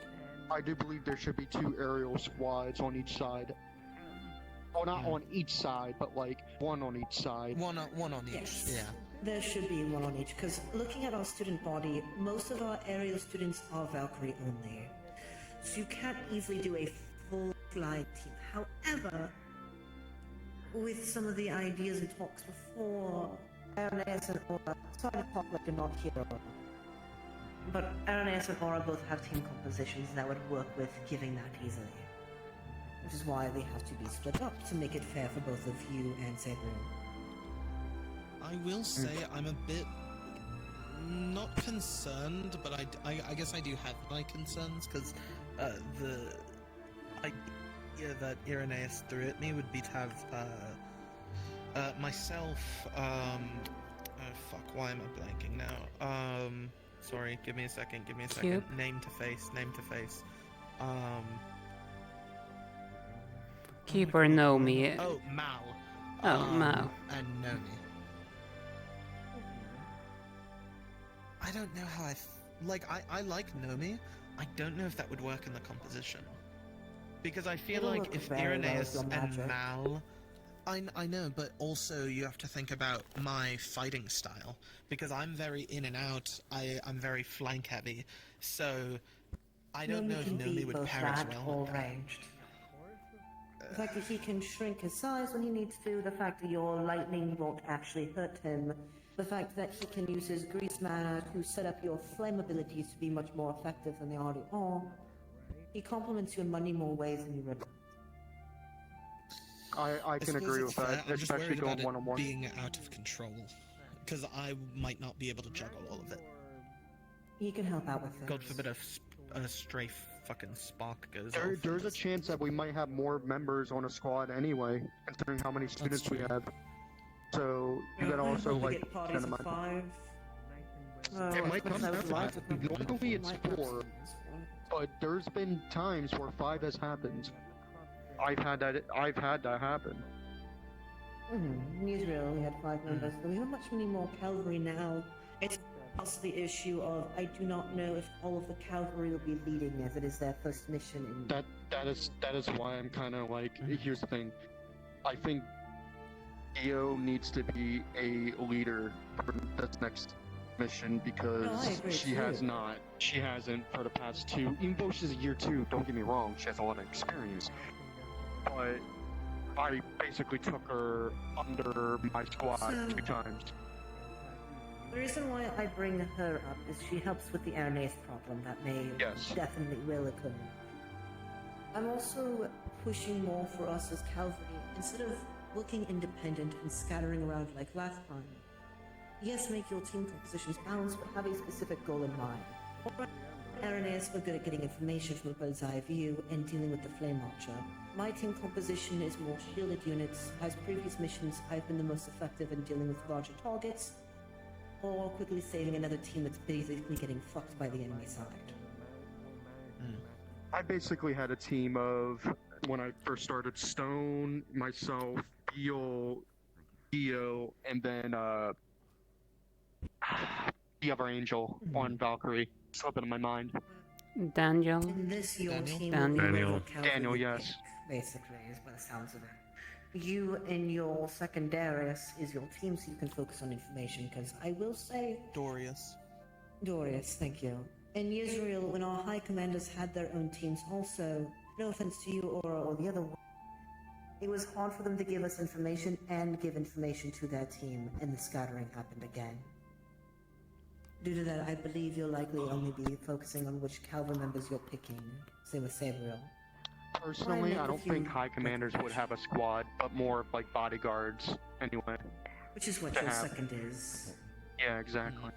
X: I do believe there should be 2 aerial squads on each side. Well, not on each side, but like 1 on each side.
J: One on each.
E: Yes.
J: Yeah.
E: There should be 1 on each, because looking at our student body, most of our aerial students are Valkyrie only. So you can't easily do a full flying team. However, with some of the ideas and talks before, Irenaeus and Aura started to talk like they're not hero. But Irenaeus and Aura both have team compositions that would work with giving that easily. Which is why they have to be split up to make it fair for both of you and Sabriel.
J: I will say I'm a bit not concerned, but I guess I do have my concerns because the idea that Irenaeus threw at me would be to have myself. Oh fuck! Why am I blanking now? Sorry. Give me a second.
K: Cube?
J: Name to face.
K: Keep or Nomi?
J: Oh, Mal.
K: Oh, Mal.
J: And Nomi. I don't know how I like Nomi. I don't know if that would work in the composition. Because I feel
E: It'll
J: like
E: work
J: if
E: very well
J: Irenaeus
E: with your
J: and
E: magic.
J: Mal... I know, but also you have to think about my fighting style. Because I'm very in and out, I'm very flank heavy. So, I don't know if
E: can
J: Nomi
E: be
J: would
E: both
J: pair as
E: flat
J: well
E: or
J: with that.
E: ranged. The fact that he can shrink his size when he needs to, the fact that your lightning won't actually hurt him, the fact that he can use his grease mana to set up your flame abilities to be much more effective than they already are. He complements you in many more ways than you realize.
X: I can
J: suppose
X: agree
J: it's
X: with
J: fair.
X: that,
J: I'm just
X: especially
J: worried about
X: going
J: it
X: one-on-one.
J: being out of control. Because I might not be able to juggle all of it.
E: He can help out with things.
J: God forbid a stray fucking spark goes off.
X: There's a chance that we might have more members on a squad anyway, considering how many students we have. So you gotta also like
E: get parties of 5.
X: It might come down to that. Normally it's 4, but there's been times where 5 has happened. I've had that happen.
E: In Israel, we had 5 members, but we have much many more cavalry now. It's also the issue of I do not know if all of the cavalry will be leading as it is their first mission.
X: That is why I'm kind of like. Here's the thing. I think Io needs to be a leader for this next mission because she hasn't for the past 2. Even though she's a year 2, don't get me wrong, she has a lot of experience. But I basically took her under my squad 2 times.
E: The reason why I bring her up is she helps with the Irenaeus problem that may definitely will occur. I'm also pushing more for us as cavalry, instead of looking independent and scattering around like last time. Yes, make your team compositions balanced, but have a specific goal in mind. Irenaeus were good at getting information from a bird's eye view and dealing with the Flame Archer. My team composition is more shielded units. As previous missions, I've been the most effective in dealing with larger targets, or quickly saving another team that's basically getting fucked by the enemy side.
X: I basically had a team of, when I first started, Stone, myself, Io, and then the other angel on Valkyrie. Slipping in my mind.
K: Daniel?
E: In this, your team
X: Daniel, yes.
E: Basically, is by the sounds of it. You and your secondarius is your team, so you can focus on information, because I will say...
J: Dorius,
E: thank you. In Israel, when our high commanders had their own teams also, no offense to you or the other one, it was hard for them to give us information and give information to their team, and the scattering happened again. Due to that, I believe you'll likely only be focusing on which cavalry members you're picking. Same with Sabriel.
X: Personally, I don't think high commanders would have a squad, but more like bodyguards, anyway.
E: Which is what your second is.
X: Yeah, exactly.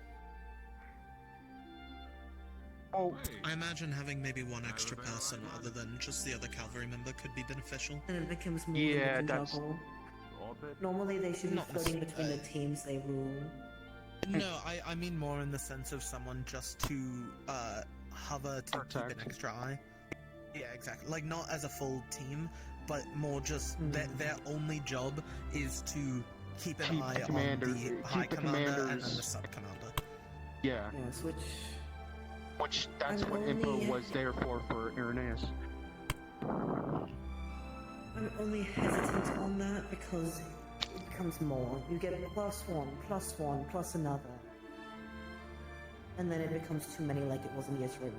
J: Oh, I imagine having maybe one extra person other than just the other cavalry member could be beneficial.
E: And it becomes more than a juggle. Normally they should be floating between the teams they rule.
J: No, I mean more in the sense of someone just to hover to keep an extra eye. Yeah, exactly. Like not as a full team, but more just their only job is to keep an eye on the high commander and then the sub commander.
X: Yeah.
E: Yes,
X: which that's what info was there for Irenaeus.
E: I'm only hesitant on that because it becomes more. You get +1, +1, plus another. And then it becomes too many like it was in Israel.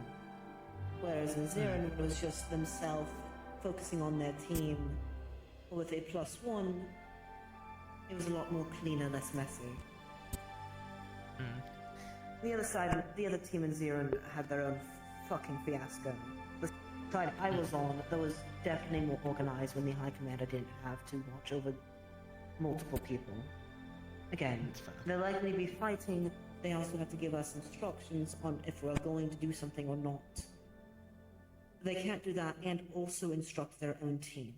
E: Whereas in Zeren it was just themselves focusing on their team. With a +1, it was a lot more cleaner, less messy. The other side, the other team in Zero had their own fucking fiasco. The side I was on, that was definitely more organized when the High Commander didn't have to watch over multiple people. Again, they'll likely be fighting. They also have to give us instructions on if we're going to do something or not. They can't do that and also instruct their own team.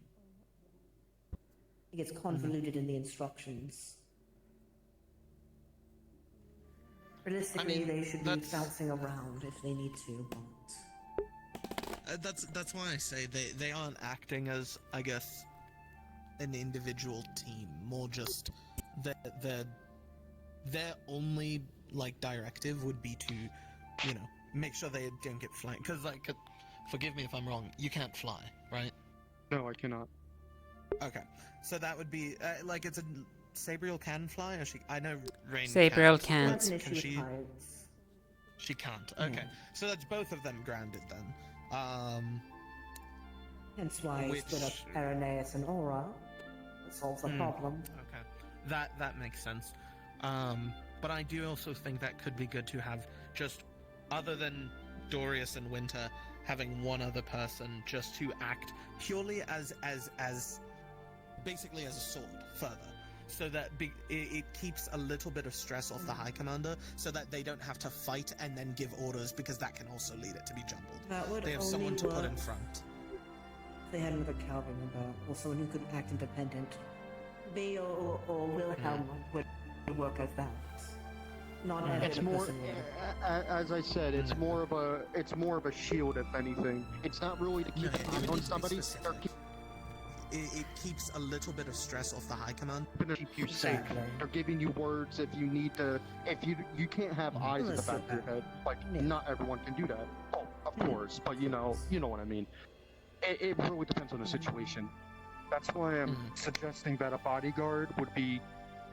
E: It gets convoluted in the instructions. Realistically, they should be bouncing around if they need to, but...
J: That's why I say they aren't acting as, I guess, an individual team. More just their only, like, directive would be to, you know, make sure they don't get flying. Because, like, forgive me if I'm wrong, you can't fly, right?
X: No, I cannot.
J: Okay, so that would be, like, it's a... Sabriel can fly, or I know Rain
K: Sabriel
J: can't.
K: can't.
J: Can she? She can't. Okay, so that's both of them grounded then.
E: Hence why I split up Irenaeus and Aura. That solves the problem.
J: Okay, that makes sense. But I do also think that could be good to have just, other than Dorius and Winter, having one other person just to act purely as basically as a sword further. So that it keeps a little bit of stress off the High Commander, so that they don't have to fight and then give orders, because that can also lead it to be jumbled. They have someone to put in front.
E: They had another Calvin member, or someone who could act independent. They or Wilhelm would work as that. Not as
X: it's more, as I said, it's more of a shield, if anything. It's not really to keep an eye on somebody.
J: It keeps a little bit of stress off the High Command.
X: To keep you safe. They're giving you words if you need to. If you can't have eyes in the back of your head. Like not everyone can do that. Oh, of course, but you know what I mean. It really depends on the situation. That's why I'm suggesting that a bodyguard would be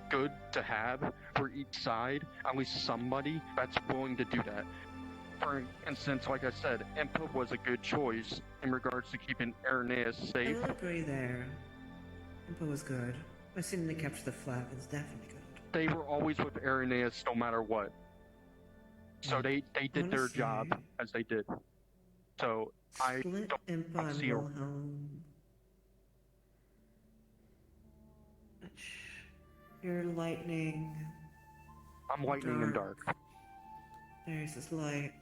X: good to have for each side. At least somebody that's willing to do that. For instance, like I said, Impa was a good choice in regards to keeping Irenaeus safe.
E: I will agree there. Impa was good. I seen they capture the flag. It's definitely good.
X: They were always with Irenaeus no matter what. So they did their job as they did. So I don't see a...
E: You're lightning.
X: I'm lightning and dark.
E: There's this light.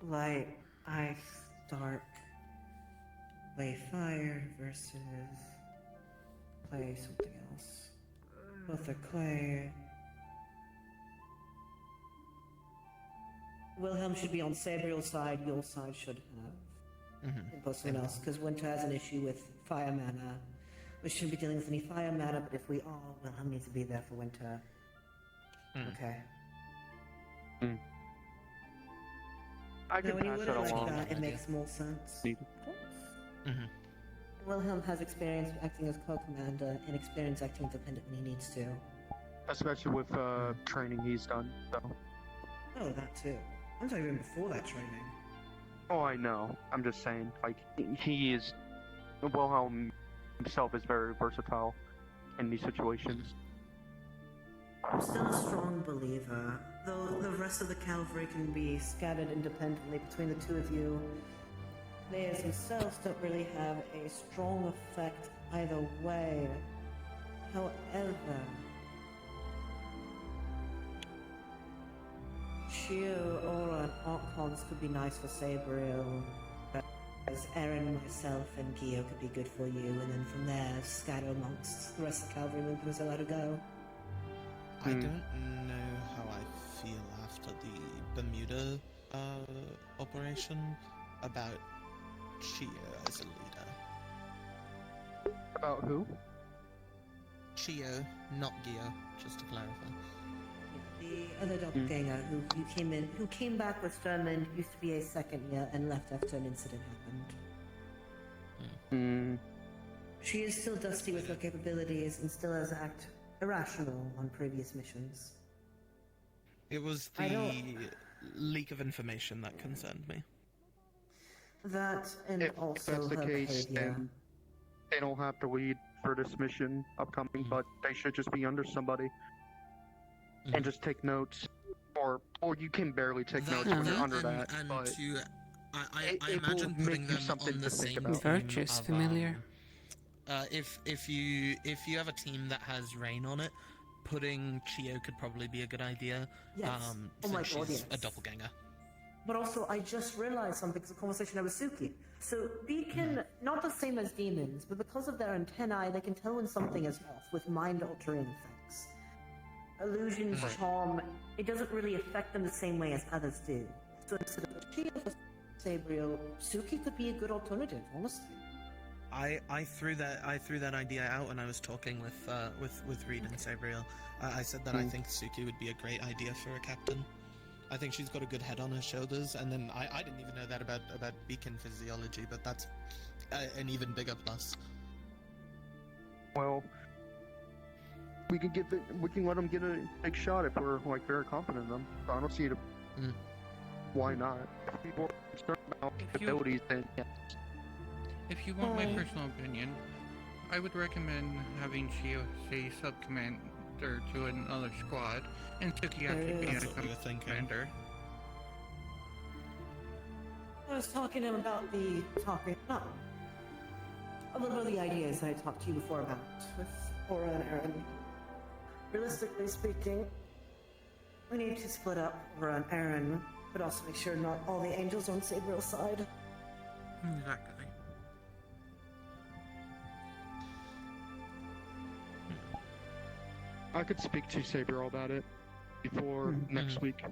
E: Light, ice, dark. Play fire versus play something else. Both are clay. Wilhelm should be on Sabriel's side, your side should have. And both someone else, because Winter has an issue with fire mana. We shouldn't be dealing with any fire mana, but if we are, Wilhelm needs to be there for Winter. Okay.
X: I can
E: when you
X: pass
E: word
X: that
E: it like
X: along.
E: that, it makes more sense. Wilhelm has experience acting as co-commander and experience acting independent when he needs to.
X: Especially with training he's done. So.
E: Oh, that too. I'm talking even before that training.
X: Oh, I know. I'm just saying, like, he is... Wilhelm himself is very versatile in these situations.
E: I'm still a strong believer. Though the rest of the cavalry can be scattered independently between the two of you, they as themselves don't really have a strong effect either way. However, Shio, Aura, and Archons could be nice for Sabriel, as Eren, myself, and Gio could be good for you, and then from there, scatter amongst the rest of the cavalry movements and let it go.
J: I don't know how I feel after the Bermuda operation about Chio as a leader.
X: About who?
J: Chio, not Gio, just to clarify.
E: The other doppelganger who came back with Sturman, used to be a second year and left after an incident happened. She is still dusty with her capabilities and still has act irrational on previous missions.
J: It was the leak of information that concerned me.
E: That and
X: if
E: also
X: that's the
E: her
X: case,
E: behavior.
X: then they don't have to lead for this mission upcoming, but they should just be under somebody and just take notes. or you can barely take notes when you're under that.
J: And
X: But
J: to, I
X: it
J: imagine
X: will
J: putting
X: make you
J: them
X: something
J: on
X: to
J: the
X: think
J: same
X: about.
K: Virtuous
J: team
K: familiar.
J: if you have a team that has Rain on it, putting Chio could probably be a good idea.
E: Yes. Oh my
J: since
E: God,
J: she's
E: yes.
J: a doppelganger.
E: But also, I just realized something because of the conversation I was Suki. So, Beacon, not the same as demons, but because of their antennae, they can tell when something is off with mind-altering effects. Illusions, charm, it doesn't really affect them the same way as others do. So instead of Chio for Sabriel, Suki could be a good alternative, honestly.
J: I threw that idea out when I was talking with Reed and Sabriel. I said that I think Suki would be a great idea for a captain. I think she's got a good head on her shoulders, and then I didn't even know that about Beacon physiology, but that's an even bigger plus.
X: Well, we can let them get a big shot if we're like very confident in them. I don't see it. Why not? If people are concerned about abilities, then yes.
P: If you want my personal opinion, I would recommend having Chio say sub-commander to another squad, and Suki actually being a commander.
E: I was talking to him about the a little bit of the ideas that I talked to you before about with Aura and Aaron. Realistically speaking, we need to split up Aura and Aaron, but also make sure not all the angels on Sabriel's side.
P: Exactly.
X: I could speak to Sabriel about it before next week,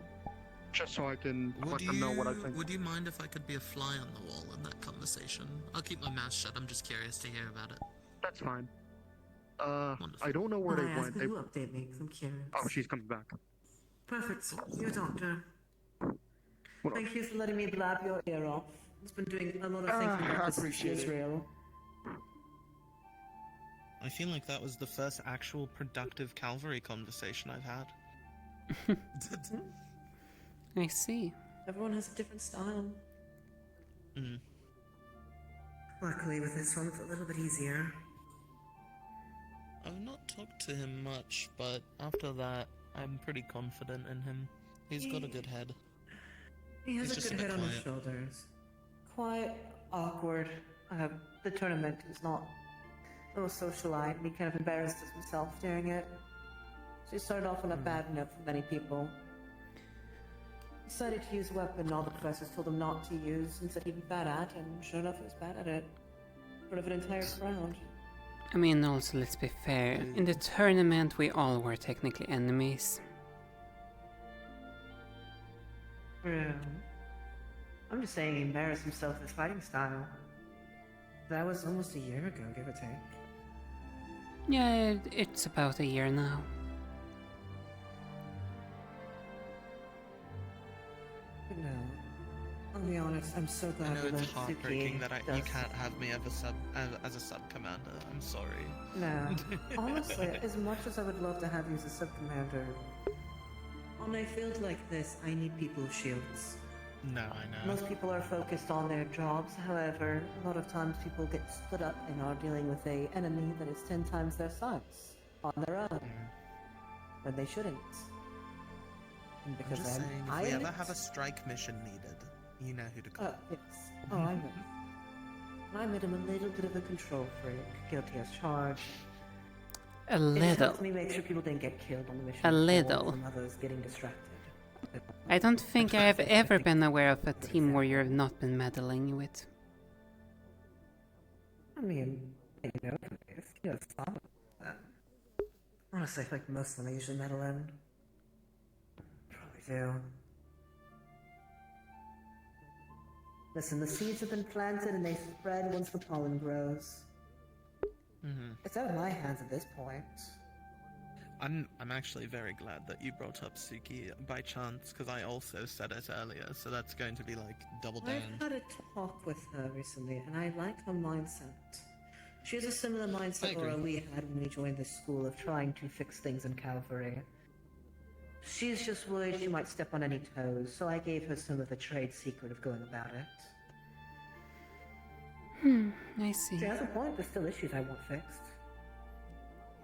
X: just so I can let them know what I think.
J: Would you mind if I could be a fly on the wall in that conversation? I'll keep my mouth shut. I'm just curious to hear about it.
X: That's fine. I don't know where they went.
E: Could you update me? 'Cause I'm curious.
X: Oh, she's coming back.
E: Perfect. Your doctor. Thank you for letting me blab your ear off. It's been doing a lot of thinking about
X: I
E: this
X: appreciate it.
E: Israel.
J: I feel like that was the first actual productive cavalry conversation I've had.
K: I see.
E: Everyone has a different style. Luckily, with this one, it's a little bit easier.
J: I've not talked to him much, but after that, I'm pretty confident in him. He's got a good head.
E: He has
J: He's
E: a
J: just
E: good head on his
J: quiet.
E: shoulders. Quiet, awkward. The tournament is not a little socialite, and he kind of embarrassed himself during it. So he started off on a bad note for many people. He decided to use a weapon all the professors told him not to use and said he'd be bad at, and sure enough, he was bad at it. In front of an entire crowd.
K: I mean, also, let's be fair. In the tournament, we all were technically enemies.
E: Yeah. I'm just saying he embarrassed himself with his fighting style. That was almost a year ago, give or take.
K: Yeah, it's about a year now.
E: But no, I'll be honest, I'm so
J: I
E: glad
J: know
E: we
J: it's
E: let
J: heartbreaking
E: Suki
J: that you can't have me as a sub-commander. I'm sorry.
E: No. Honestly, as much as I would love to have you as a sub-commander, on a field like this, I need people with shields.
J: No, I know.
E: Most people are focused on their jobs, however, a lot of times people get split up and are dealing with an enemy that is 10 times their size, on their own, when they shouldn't. And
J: I'm
E: because
J: just saying, if we
E: am
J: ever
E: it.
J: have a strike mission needed, you know who to call.
E: Yes. Oh, I will. I made him a little bit of a control freak, guilty as charged.
K: A
E: It just
K: little.
E: helps me make sure people didn't get killed on the mission.
K: A
E: before
K: little.
E: From others getting distracted.
K: I don't think I have ever been aware of a team where you have not been meddling with.
E: I mean, you know, some of them. Honestly, I feel like most of them I usually meddle in. Probably do. Listen, the seeds have been planted and they spread once the pollen grows. It's out of my hands at this point.
J: I'm actually very glad that you brought up Suki by chance, because I also said it earlier, so that's going to be like double down.
E: I've had a talk with her recently, and I like her mindset. She has a similar mindset Aura we had when we joined this school of trying to fix things in Calvary. She's just worried she might step on any toes, so I gave her some of the trade secret of going about it.
K: I see.
E: She has a point, there's still issues I want fixed.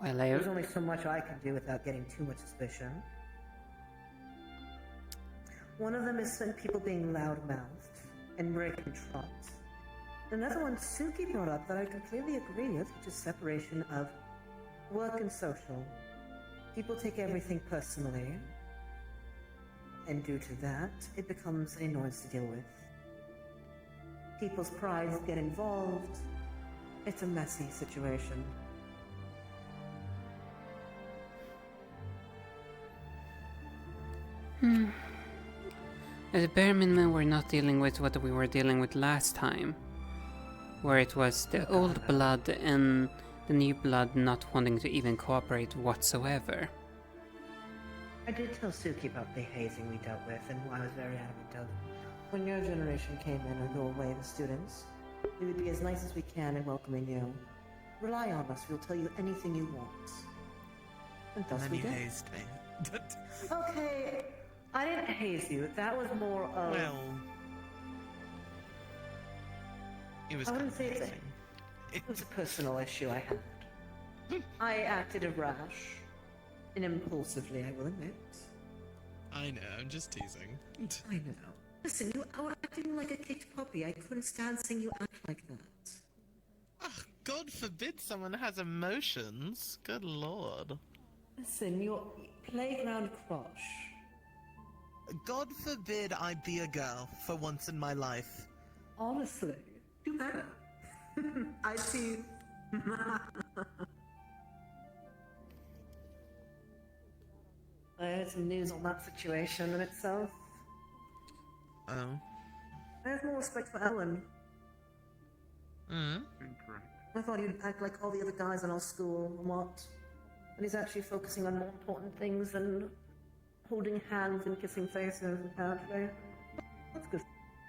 K: Well,
E: There's only so much I can do without getting too much suspicion. One of them is spent people being loud-mouthed and breaking trust. Another one Suki brought up that I completely agree with, which is separation of work and social. People take everything personally, and due to that, it becomes an annoyance to deal with. People's prides get involved. It's a messy situation.
K: At the bare minimum, we're not dealing with what we were dealing with last time, where it was the old blood and the new blood not wanting to even cooperate whatsoever.
E: I did tell Suki about the hazing we dealt with, and I was very adamant of when your generation came in and go away the students, we would be as nice as we can in welcoming you. Rely on us, we'll tell you anything you want. And thus
J: then
E: we
J: you
E: did.
J: hazed me.
E: Okay, I didn't haze you. That was more of...
J: Well... It was
E: I
J: kind
E: wouldn't
J: of
E: say
J: hazing.
E: it was a personal issue I had. I acted rash and impulsively, I will admit.
J: I know, I'm just teasing.
E: I know. Listen, you were acting like a kicked puppy. I couldn't stand seeing you act like that.
J: Oh, God forbid someone has emotions. Good lord.
E: Listen, your playground crush.
J: God forbid I be a girl for once in my life.
E: Honestly, do better. I see. I heard some news on that situation in itself.
J: Oh.
E: I have more respect for Ellen.
H: Incorrect.
E: I thought he'd act like all the other guys in our school, and what? And he's actually focusing on more important things than holding hands and kissing faces, apparently. That's good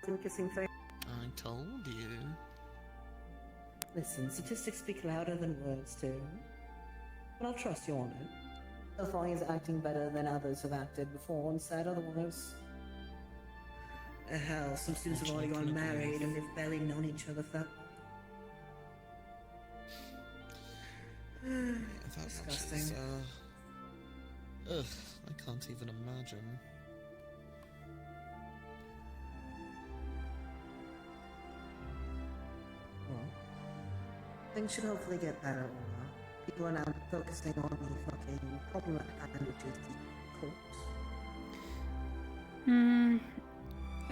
E: and kissing faces.
J: I told you.
E: Listen, statistics speak louder than words do. But I'll trust you on it. So far he's acting better than others have acted before and said otherwise. Hell, some students have already gone married and they've barely known each other for that long.
J: That
E: Disgusting.
J: Is, ugh, I can't even imagine.
E: Well, things should hopefully get better, Aura. People are now focusing on the fucking problem at hand, which is the court.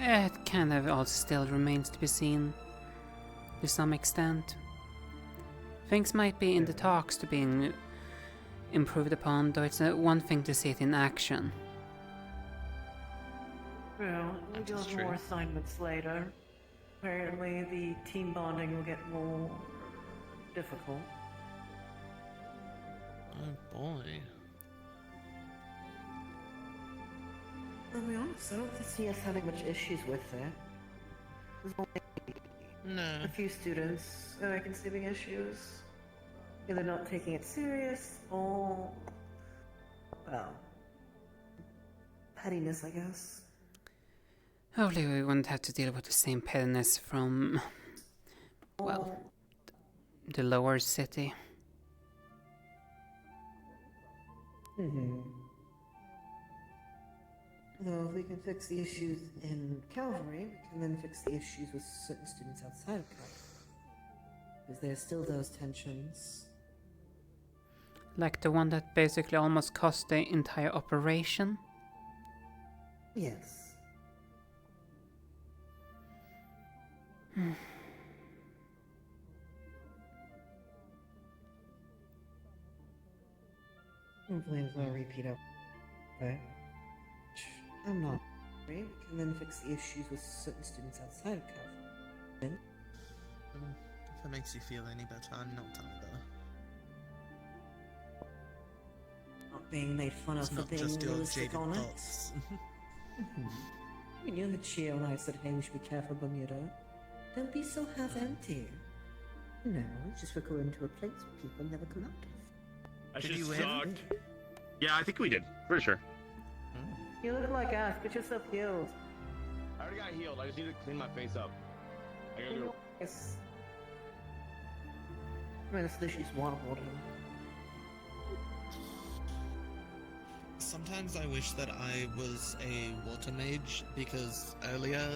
K: It kind of all still remains to be seen, to some extent. Things might be in the talks to being improved upon, though it's one thing to see it in action.
E: Well, we do have more assignments later. Apparently the team bonding will get more difficult.
J: Oh boy.
E: I'll be honest, I don't see us having much issues with it. There's only a few students who I can see having issues. Either not taking it serious or, well, pettiness, I guess.
K: Hopefully we won't have to deal with the same pettiness from, well, the lower city.
E: Though if we can fix the issues in Calvary, we can then fix the issues with certain students outside of Calvary. Because there's still those tensions.
K: Like the one that basically almost cost the entire operation?
E: Yes. Hopefully there's no repeat of that. I'm not worried. We can then fix the issues with certain students outside of Calvary.
J: If it makes you feel any better, I'm not either.
E: Not being made fun of
J: It's
E: for
J: not
E: being
J: just your
E: realistic
J: jaded
E: on it.
J: thoughts.
E: I mean, you and Chio and I said, hey, we should be careful, Bermuda. Don't be so half-empty. No, just we're going to a place where people never come out of.
Q: I
J: Did
Q: just
J: you win?
Q: sucked. Yeah, I think we did. Pretty sure.
E: You look like us, get yourself healed.
Q: I already got healed. I just need to clean my face up. I gotta go.
E: Yes. I mean, that's literally just waterboarding.
J: sometimes I wish that I was a water mage, because earlier,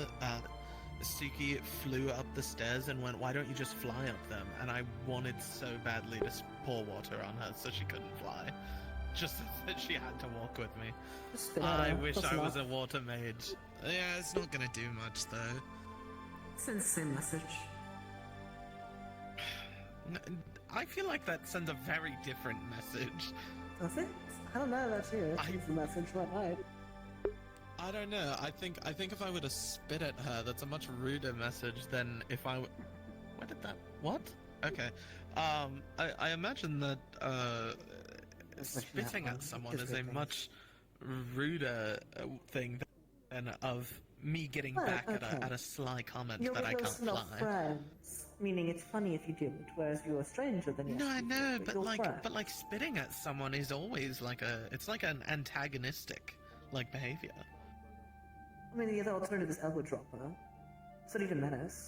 J: Suki flew up the stairs and went, "Why don't you just fly up them?" And I wanted so badly to pour water on her so she couldn't fly. Just that she had to walk with me. I wish I was a water mage. Yeah, it's not gonna do much, though.
F: Sends the same message.
J: I feel like that sends a very different message.
F: Does it? I don't know, that's you. It's the message, what night?
J: I don't know. I think if I were to spit at her, that's a much ruder message than if I. Where did that? What? Okay. I imagine that spitting at someone is a much ruder thing than of me getting back at a sly comment that I can't fly.
F: Friends, meaning it's funny if you do it, whereas if you're a stranger, then yes.
J: No, I know, but
F: friends.
J: like spitting at someone is always it's like an antagonistic behavior.
F: I mean, the other alternative is elbow dropper. So do you menace.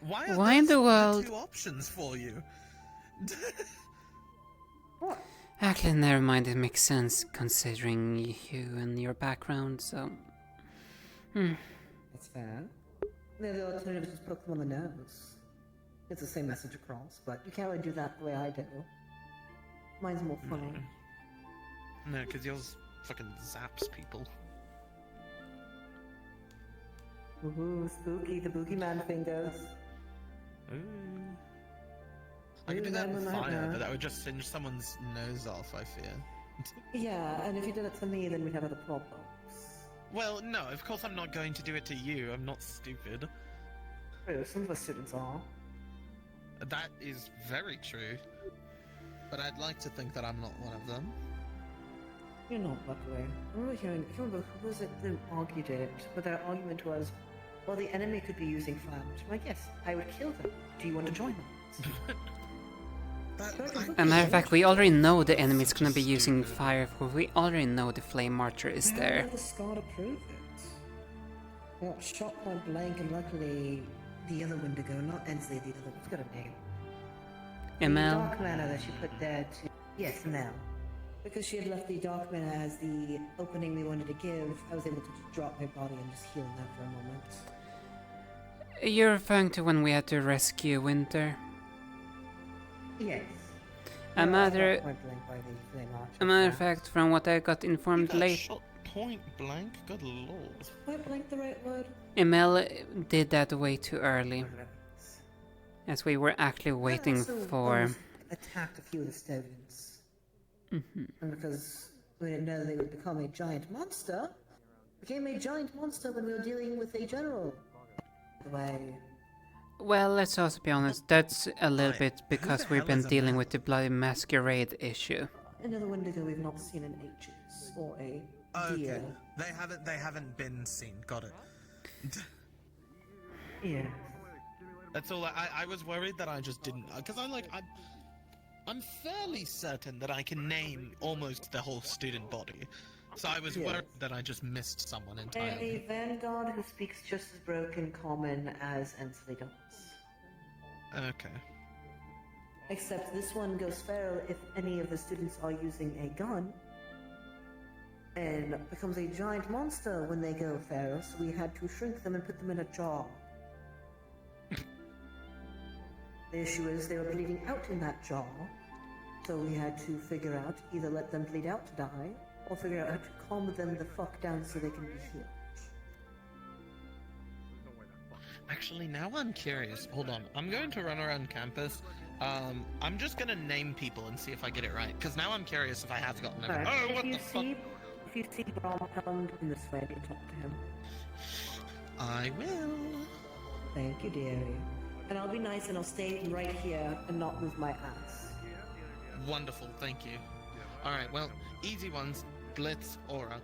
J: Why
K: in the world?
J: Two options for you.
F: What?
K: Actually, never mind. It makes sense considering you and your background. So,
F: That's fair. The other alternative is just poke them on the nose. It's the same message across, but you can't really do that the way I do. Mine's more funny.
J: No, because yours fucking zaps people.
F: Ooh, spooky, the boogeyman fingers.
J: Ooh. I could do that with fire, but that would just singe someone's nose off, I fear.
F: Yeah, and if you did it to me, then we'd have other problems.
J: Well, no, of course I'm not going to do it to you. I'm not stupid.
F: True, some of us students are.
J: That is very true. But I'd like to think that I'm not one of them.
F: You're not, luckily. I remember hearing, I can't remember who was it that argued it, but their argument was, well, the enemy could be using fire. I'm like, yes, I would kill them. Do you want to join them?
K: as a matter of fact, we already know the enemy's gonna be using fire. For we already know the flame archer is there.
F: The scar to prove it. Got shot by blank, and luckily the other Wendigo, not Ensley, the other one's got a name.
K: ML.
F: The dark mana that she put there to... Yes, Mel. Because she had left the dark mana as the opening we wanted to give, I was able to just drop my body and just heal that for a moment.
K: You're referring to when we had to rescue Winter?
F: Yes.
K: A matter of fact, from what I got informed late...
J: Shot point blank? Good lord.
F: Point blank the right word?
K: Emil did that way too early. As we were actually waiting for...
F: attacked a few of the students.
K: Mm-hmm.
F: And because we didn't know they would become a giant monster, became a giant monster when we were dealing with a general. The way...
K: Well, let's also be honest, that's a little bit because we've been dealing with the bloody masquerade issue.
F: Another Wendigo we've not seen in ages, or a deer.
J: Okay, they haven't been seen, got it.
F: Yeah.
J: That's all. I was worried that I just didn't, because I'm fairly certain that I can name almost the whole student body. So I was worried that I just missed someone entirely.
F: A vanguard who speaks just as broken common as Ensley does.
J: Okay.
F: Except this one goes feral if any of the students are using a gun, and becomes a giant monster when they go feral, so we had to shrink them and put them in a jar. The issue is they were bleeding out in that jar, so we had to figure out either let them bleed out to die, or figure out how to calm them the fuck down so they can be healed.
J: Actually, now I'm curious. Hold on. I'm going to run around campus. I'm just gonna name people and see if I get it right, because now I'm curious if I have gotten it right. Oh, what the fuck?
F: If you see Brompound in this way, you talk to him.
J: I will.
F: Thank you, dearie. And I'll be nice and I'll stay right here and not move my ass.
J: Wonderful, thank you. Alright, well, easy ones. Blitz, Aura.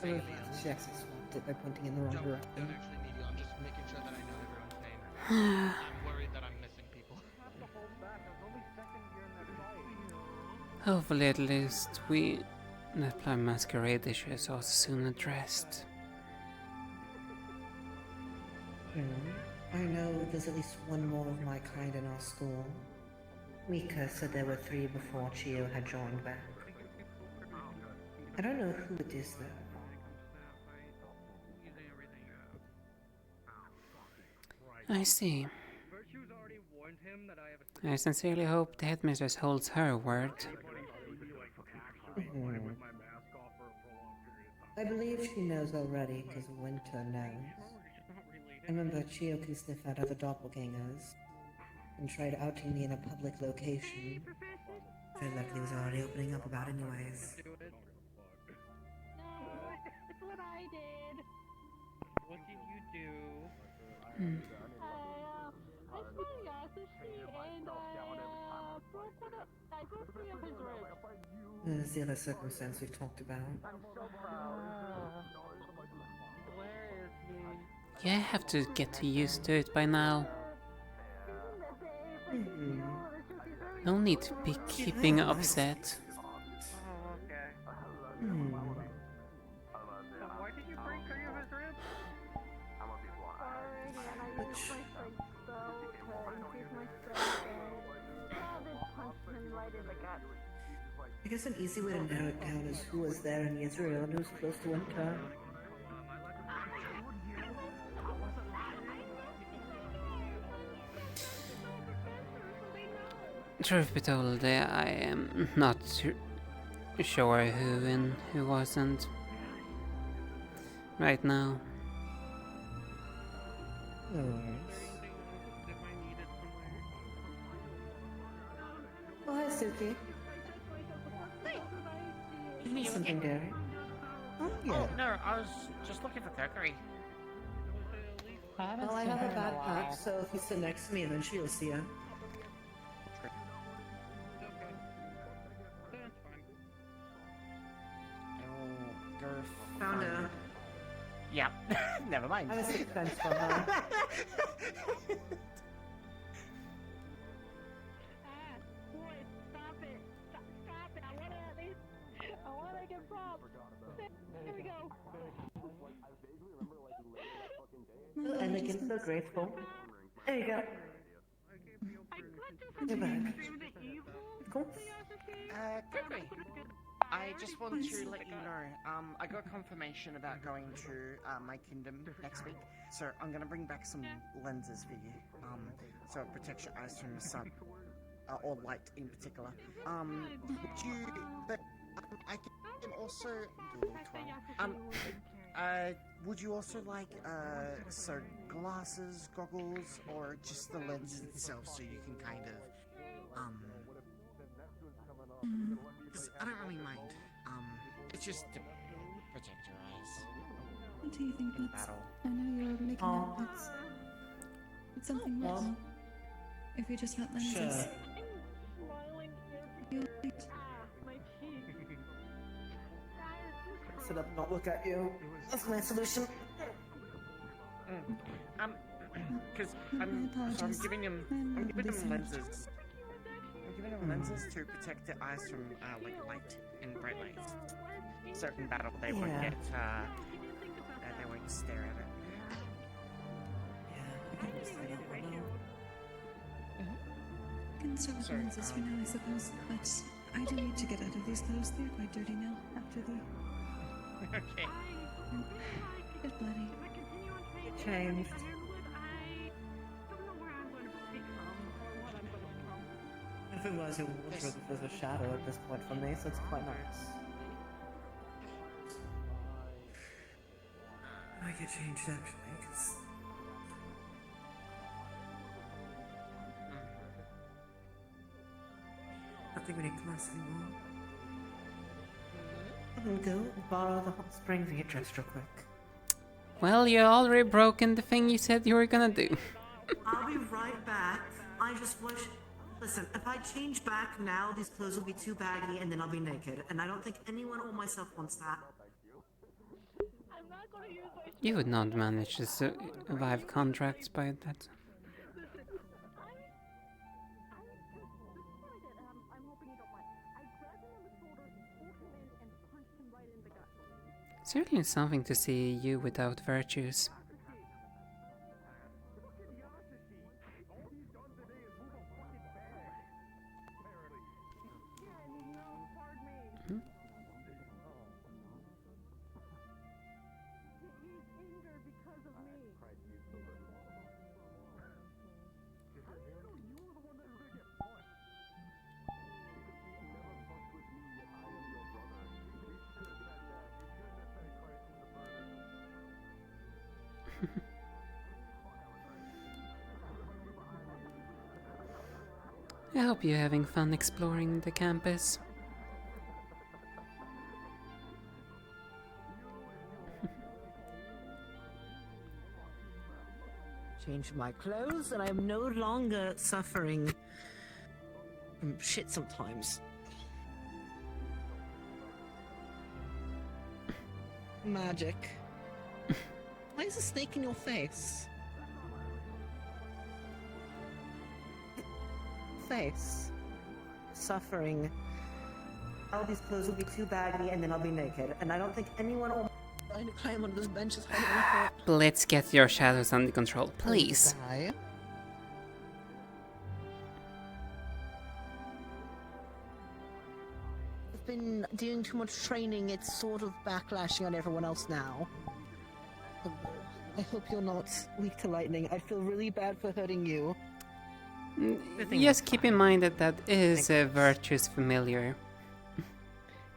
F: She actually swapped it by pointing in the wrong direction.
J: Don't actually need you, I'm just making sure that I know everyone's name. I'm worried that I'm missing people.
K: Hopefully at least that plan masquerade issue is also soon addressed.
F: I know there's at least one more of my kind in our school. Mika said there were 3 before Chio had joined back. I don't know who it is, though.
K: I see. I sincerely hope the headmistress holds her word.
F: I believe she knows already, because Winter knows. I remember Chio can sniff out other doppelgangers, and tried outing me in a public location. I feel like he was already opening up about anyways.
B: No, it's what I did.
P: What did you do?
B: I smelled sushi and I broke 3 of his ribs.
F: There's the other circumstance we've talked about.
M: I'm so proud. Where is he?
K: You have to get used to it by now. No need to be keeping upset.
P: Oh, okay. Why did you break 3 of his ribs?
B: Sorry, and I used my strength spell to increase my strength and Calvin punched him right in the gut.
F: I guess an easy way to narrow it down is who was there in Israel and who was close to Winter.
K: Truth be told, I am not sure who and who wasn't right now.
F: No worries. Oh, hi, Suki. You need something, Gary? Oh, yeah.
I: Oh, no, I was just looking for cookery.
F: Well, I have a backpack, so if you sit next to me, then she'll see ya. Found her.
I: Yeah, never mind.
F: I was 6 cents for her.
B: Stop it. Stop it. I want to get props. There we go.
F: So elegant, so graceful. There you go. You're back. Cool.
I: Cookery. I just want to let you know, I got confirmation about going to my kingdom next week, so I'm gonna bring back some lenses for you, so it protects your eyes from the sun, or light in particular. I can also, would you also like, so glasses, goggles, or just the lenses itself, so you can kind of, because I don't really mind. It's just to protect your eyes.
V: What do you think,
I: in
V: Butts?
I: battle.
V: I know you're making up, Butts. It's something wrong. If you just had lenses.
F: Sure.
V: You're right.
F: Sit up and not look at you. That's my solution.
I: Because I'm giving him lenses. I'm giving him lenses to protect their eyes from like light and bright lights. So in battle they won't get they won't stare at it.
F: Yeah, I can understand that one now.
V: Can start with lenses for now, I suppose. But I do need to get out of these clothes. They're quite dirty now after the.
I: Okay.
V: Bit bloody.
F: Changed. If it was your wardrobe, there's a shadow at this point for me, so it's quite nice. I get changed actually, because I think we need class anymore. I'm gonna go borrow the hot springs and get dressed real quick.
K: Well, you already broken the thing you said you were gonna do.
F: I'll be right back. I just wish. Listen, if I change back now, these clothes will be too baggy and then I'll be naked. And I don't think anyone or myself wants that.
K: You would not manage to survive contracts by that. Certainly something to see you without virtues. I hope you're having fun exploring the campus.
F: Changed my clothes, and I am no longer suffering from shit sometimes. Magic. Why is a snake in your face? Face. Suffering. All these clothes will be too baggy, and then I'll be naked. And I don't think anyone will trying to climb on this bench is hiding.
K: Let's get your shadows under control, please.
F: I've been doing too much training, it's sort of backlashing on everyone else now. I hope you're not weak to lightning. I feel really bad for hurting you.
K: Just keep in mind that that is a virtuous familiar.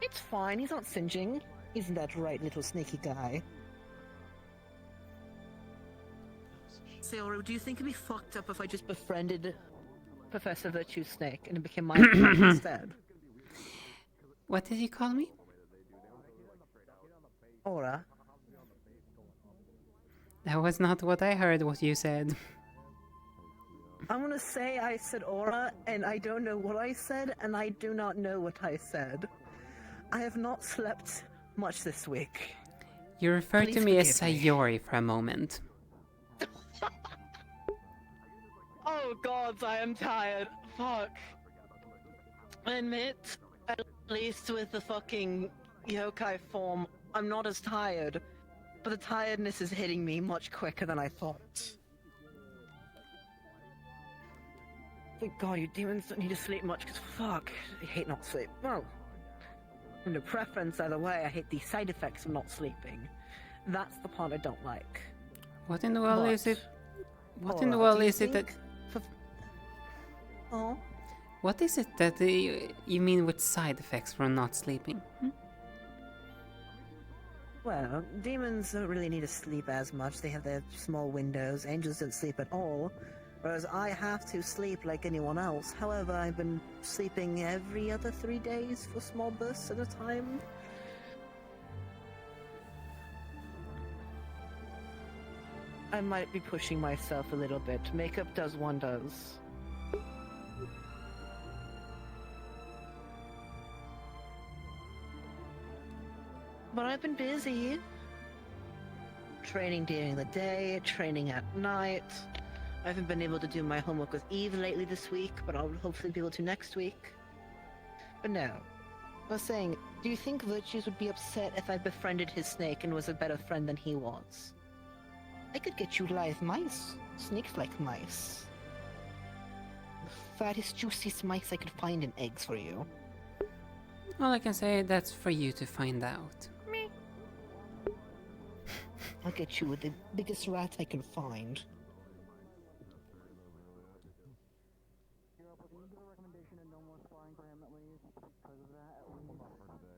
F: It's fine, he's not singeing. Isn't that right, little snaky guy? Sayori, do you think it'd be fucked up if I just befriended Professor Virtue Snake and it became my friend instead?
K: What did you call me?
F: Aura.
K: That was not what I heard what you said.
F: I'm gonna say I said Aura, and I don't know what I said, and I do not know what I said. I have not slept much this week.
K: You referred
F: Please
K: to me as
F: forgive me.
K: Sayori for a moment.
F: Oh gods, I am tired. Fuck. I admit, at least with the fucking yokai form, I'm not as tired. But the tiredness is hitting me much quicker than I thought. Thank god, you demons don't need to sleep much, because fuck, I hate not sleep. Well, no preference either way, I hate the side effects of not sleeping. That's the part I don't like.
K: What in the world
F: But,
K: is it? What in
F: Aura,
K: the world
F: do you
K: is it that?
F: think Oh?
K: What is it that you mean with side effects from not sleeping?
F: Well, demons don't really need to sleep as much. They have their small windows. Angels don't sleep at all. Whereas I have to sleep like anyone else. However, I've been sleeping every other 3 days for small bursts at a time. I might be pushing myself a little bit. Makeup does wonders. But I've been busy. Training during the day, training at night. I haven't been able to do my homework with Eve lately this week, but I'll hopefully be able to next week. But no. I was saying, do you think Virtues would be upset if I befriended his snake and was a better friend than he was? I could get you live mice. Snakes like mice. The fattest, juiciest mice I could find in eggs for you.
K: All I can say, that's for you to find out.
F: I'll get you with the biggest rat I can find.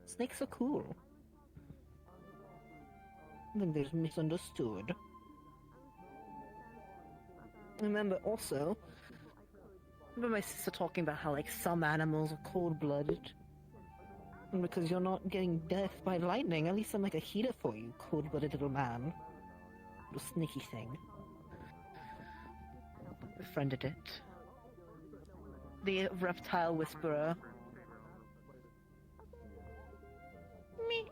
F: Snakes are cool. I think they're misunderstood. Remember also, remember my sister talking about how like some animals are cold-blooded? And because you're not getting death by lightning, at least I'm like a heater for you, cold-blooded little man. Little sneaky thing. Befriended it. The reptile whisperer. Me.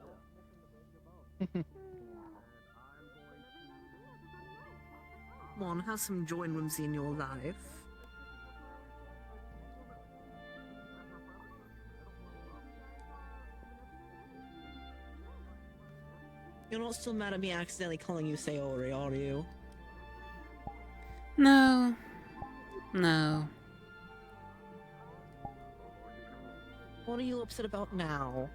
F: Come on, have some joy and whimsy in your life. You're not still mad at me accidentally calling you Sayori, are you?
K: No. No.
F: What are you upset about now?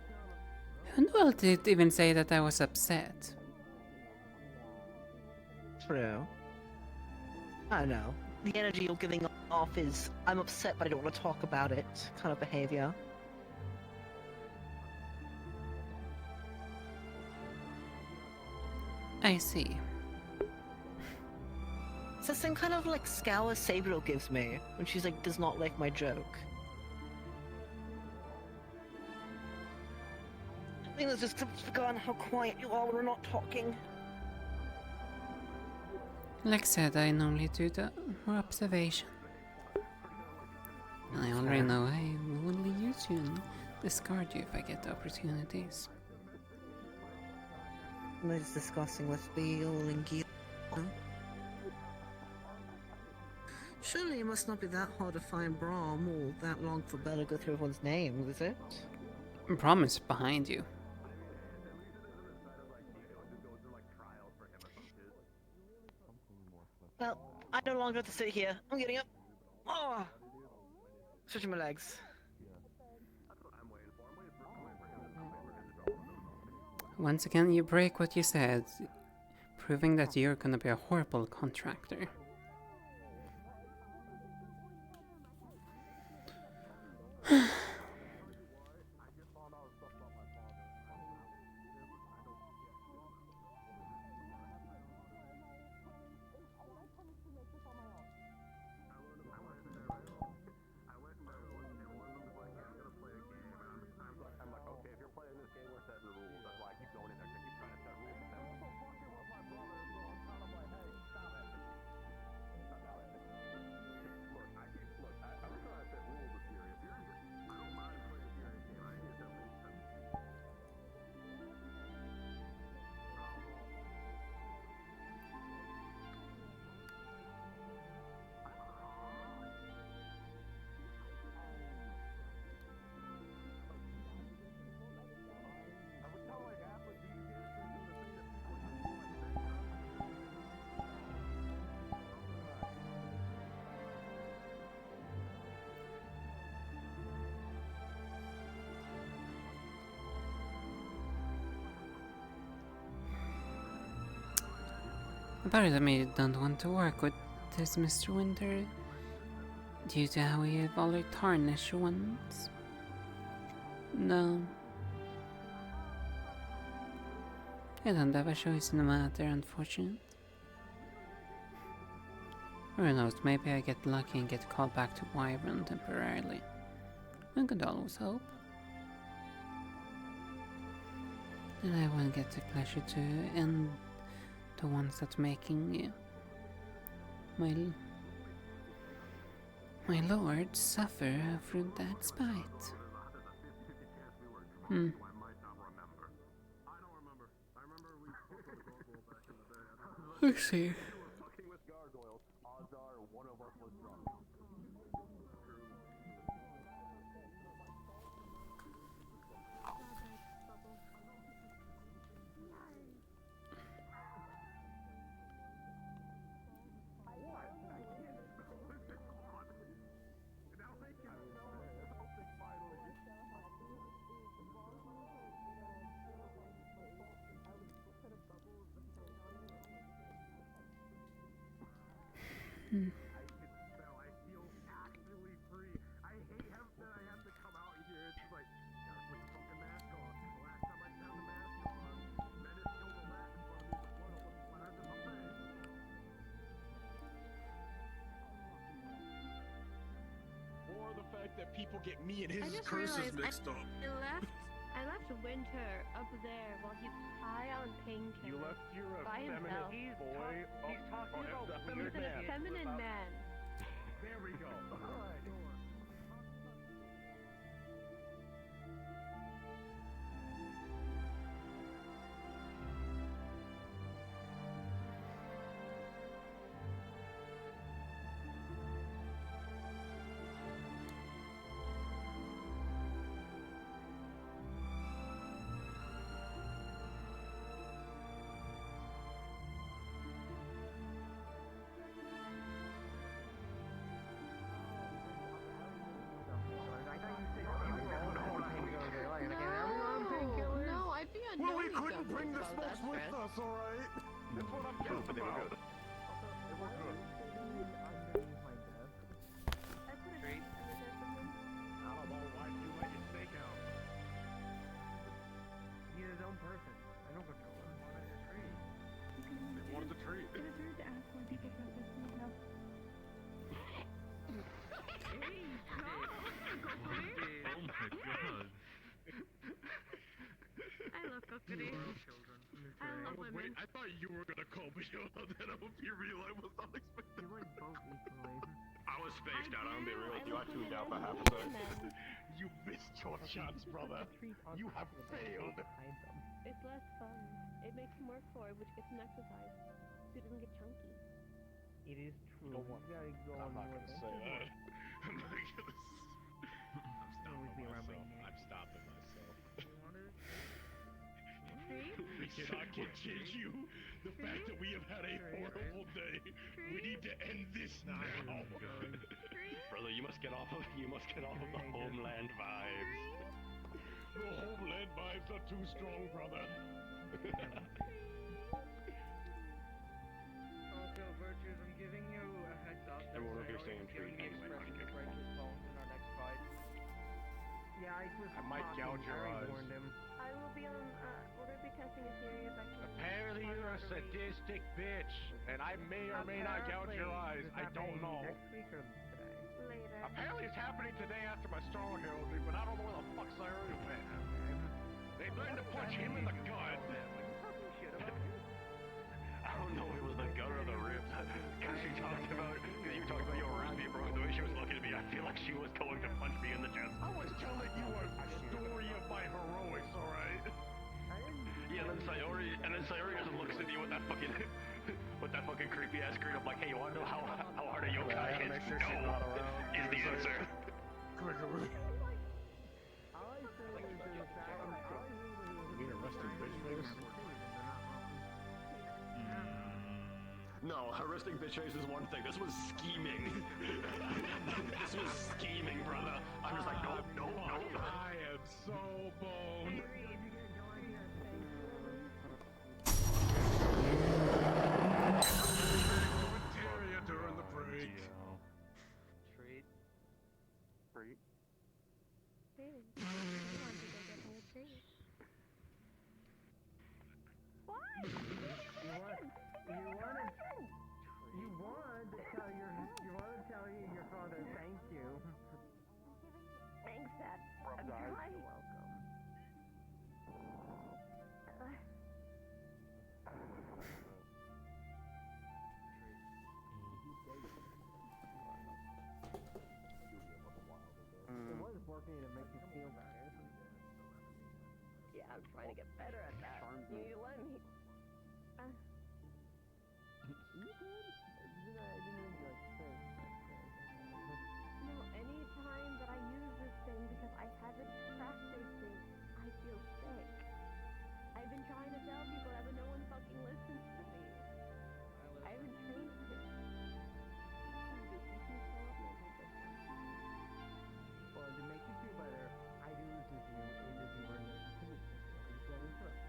K: And well, did even say that I was upset.
F: True. I know. The energy you're giving off is, I'm upset but I don't want to talk about it kind of behavior.
K: I see.
F: It's the same kind of like scowl Sabriel gives me when she's like does not like my joke. I think it's just forgotten how quiet you all were not talking.
K: Like I said, I normally do the more observation. I already know I will only use you and discard you if I get the opportunities.
F: I was discussing with Beale and Gil. Surely it must not be that hard to find Brahm or that long for Bella to go through everyone's names, is it?
K: Brahm is behind you.
F: Well, I no longer have to sit here. I'm getting up. Oh! Stretching my legs.
K: Once again, you break what you said, proving that you're gonna be a horrible contractor. Part of me don't want to work with this Mr. Winter due to how he have all the tarnished ones. No. I don't have a choice in the matter, unfortunately. Or who knows, maybe I get lucky and get called back to Wyvern temporarily. I could always hope. Then I won't get the pleasure to end the ones that making my lord suffer through that spite. Let's see.
A: That people get me and his
B: I just
A: curses
B: realized
A: mixed up.
B: I left Winter up there while he's high on painkillers.
C: You left your
B: by himself.
C: feminine boy. He's talking about
B: He's
C: weird
B: a
C: man.
B: feminine man.
C: There we go. Alright.
B: No, I'd be on
A: Well, we couldn't bring the smokes with us, alright? That's what I'm talking about. They were good. They were good.
B: Treat.
C: I don't know why you like your steak out.
M: He's his own person. I don't control him. He wanted a treat.
A: They wanted the treat.
B: It was rude to ask when people practice
Q: That OP real, I was not expecting.
Y: You were both equally.
Q: I was spaced out, I'm gonna be real with you. I tuned out for half a second. You missed your chance, brother. You have failed.
B: It's less fun. It makes him work for it, which gets him exercise. So he doesn't get chunky.
Y: It is true.
A: Don't worry.
Y: You gotta go
A: I'm
Y: on
A: not
Y: with
A: gonna
Y: it.
A: say that. I'm not gonna
Y: Always be around my neck.
A: I'm stopping myself.
Q: We cannot continue. The fact that we have had a horrible day. We need to end this now.
C: Brother, you must get off of the homeland vibes.
Q: The homeland vibes are too strong, brother.
G: Also, Virtues, I'm giving you a heads up.
C: Everyone will be staying
G: giving
C: treat
G: me
C: anyway.
G: expression to break his bones in our next fight.
Y: Yeah, I
Q: might gouge your eyes.
Y: warned him.
B: I will be on, we're gonna be testing a theory if I can...
Q: Apparently you're a sadistic bitch, and I may or may not gouge your eyes. I don't know.
Y: Next week or today?
B: Later.
Q: Apparently it's happening today after my Star Hero thing, but I don't know where the fuck Sayuri went. They threatened to punch him in the gut.
C: I don't know if it was the gut or the ribs. Because you talked about your ribs being broken. The way she was looking at me, I feel like she was going to punch me in the chest.
Q: I was telling you a story of my heroics, alright?
C: Yeah, and then Sayori just looks at me with that fucking creepy ass grin. I'm like, hey, you wanna know how hard a yokai hits?
A: Make sure
C: No,
A: she's not around.
C: is the answer.
A: Gregory. You mean arresting bitch face?
C: No, arresting bitch face is one thing. This was scheming. This was scheming, brother. I'm just like, nope.
Q: I am so boned. Materia during the break.
G: Treat.
Q: Treat.
B: Hey, you want to go get me a treat? What?
Y: You wanted to tell your father thank you.
B: Thanks, Dad.
Y: Rub
B: I'm
Y: the eyes.
B: trying.
Y: You're welcome. It was working to make you feel better.
B: Yeah, I'm trying to get better at that. You need to let me.
Y: You could. I didn't think you like this.
B: No, any time that I use this thing because I haven't practiced it, I feel sick. I've been trying to tell people that, but no one fucking listens to me. I haven't trained it.
Y: Well, to make you feel better, I do this with you as if you were in a police station. You said it's right.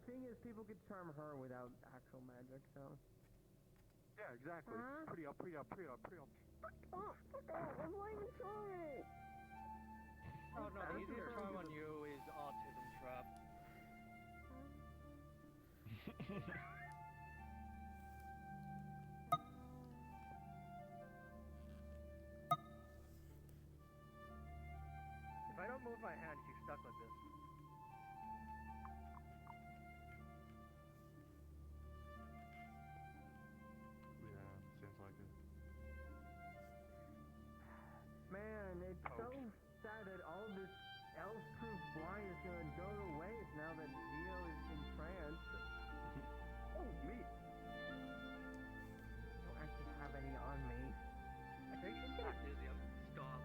Y: Thing is, people could charm her without actual magic, so.
X: Yeah, exactly.
B: Huh?
X: Pretty up.
B: Oh, I'm not even trying.
G: Oh no, the easiest charm on you is autism trap. If I don't move my hand, she's stuck like this.
C: Seems like it.
Y: Man, it's so sad that all this elf-proof blind could go to waste now that Dio is entranced. Oh, me! I don't actually have any on me.
G: I think she's getting dizzy. Stop.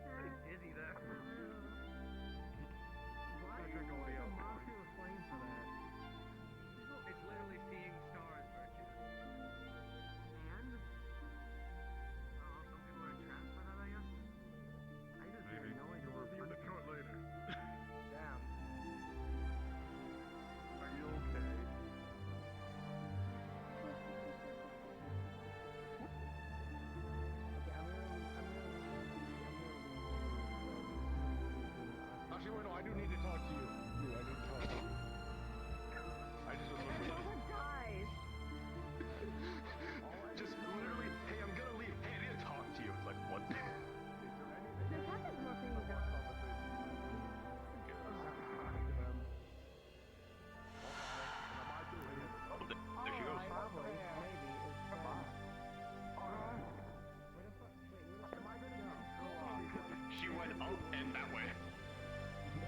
G: Getting dizzy there.
Y: Why do you want the monster flame for that?
G: It's literally seeing stars, Virtue.
Y: And? Some people are trapped by that, I guess? I just
A: Maybe.
Y: didn't know it
A: We'll
Y: was
A: review the chart later.
Y: Damn.
Q: Are you okay? Actually, wait, no, I do need to talk to you. I need to talk to you. I just remembered.
B: Guys!
Q: Just literally, hey, I'm gonna leave. Hey, I need to talk to you. It's like, what?
B: There hasn't nothing done.
Q: There she goes.
Y: Probably, maybe, it's fine.
Q: She went up and that way.
G: I'm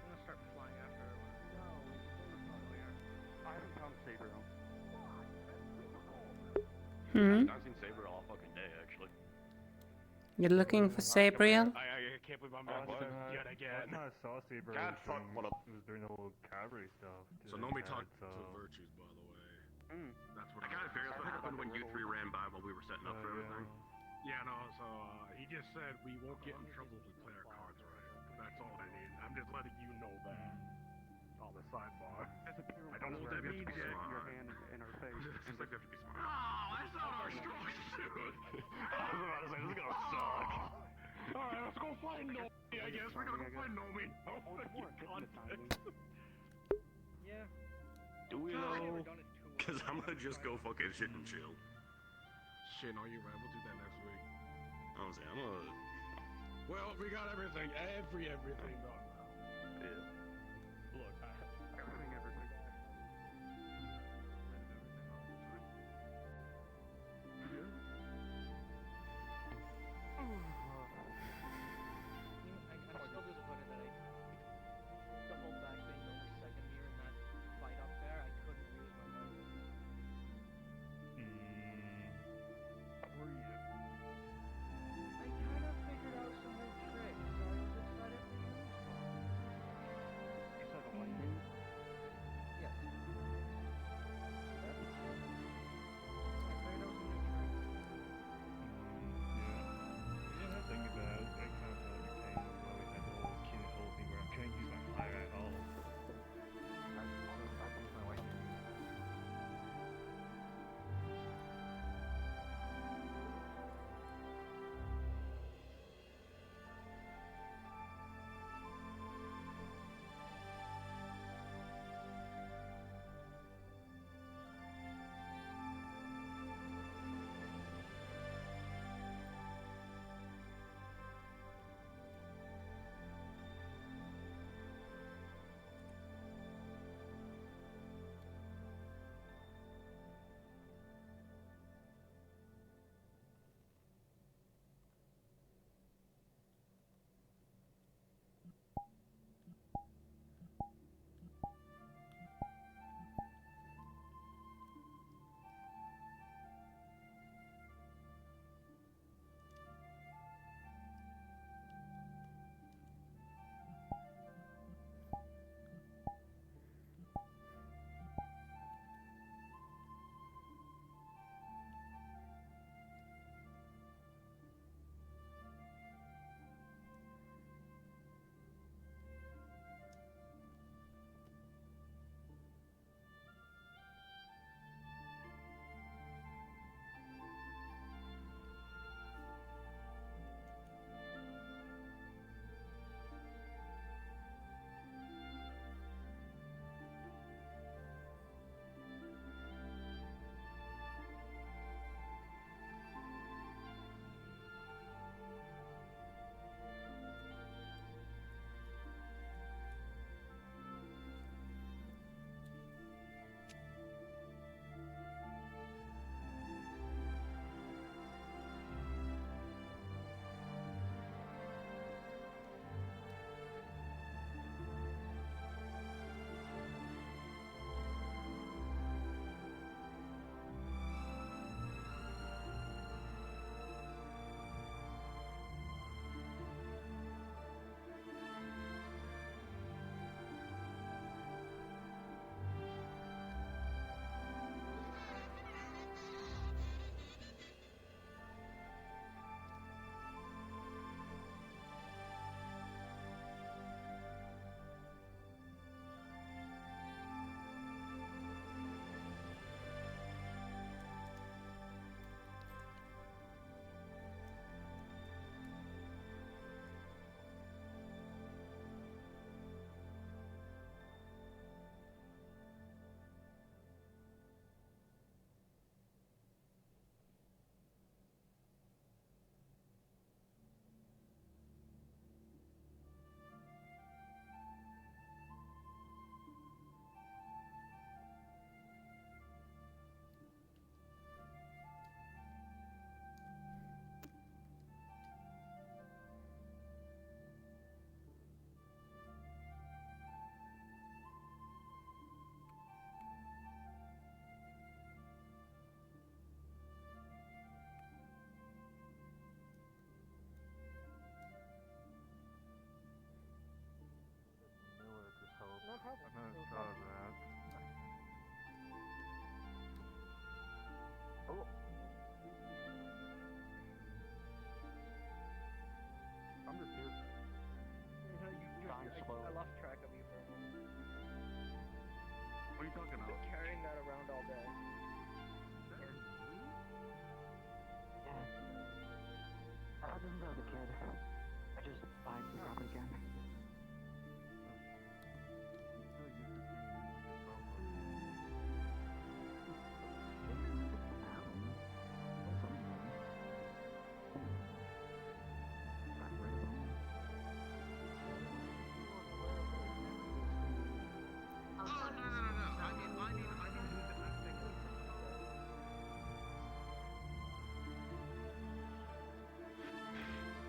G: gonna start flying after her.
Q: I haven't found Saber.
K: Hmm?
Q: I've seen Saber all fucking day, actually.
K: You're looking for Sabriel?
Q: I can't believe I'm not yet again.
C: I saw Saber.
Q: God, fuck, what up?
C: It was doing the whole cavalry stuff.
A: So Nomi talked to Virtues, by the way. That's what
Q: I kind of figured that's what happened when you three ran by while we were setting up for everything.
A: Yeah, no, so he just said we won't get in trouble if we play our cards right. That's all I need. I'm just letting you know that. On the sidebar. I don't know what that means yet.
X: Your hand in her face.
Q: Seems like we have to be smart. Oh, that's not our strong suit! I was about to say, this is gonna suck.
A: Alright, let's go find Nomi, I guess. We're gonna go find Nomi.
G: Yeah.
Q: Do we though? Cause I'm gonna just go fucking shit and chill.
A: Shit, no, you're right. We'll do that next week.
Q: I was saying, I'm gonna...
A: Well, we got everything done now.
Q: Yeah. Look, everything.
G: I'm still disappointed that the whole back being over second here in that fight up there, I couldn't use my weapon.
Q: Where are you?
G: I kind of figured out some new tricks, so I was excited to use them.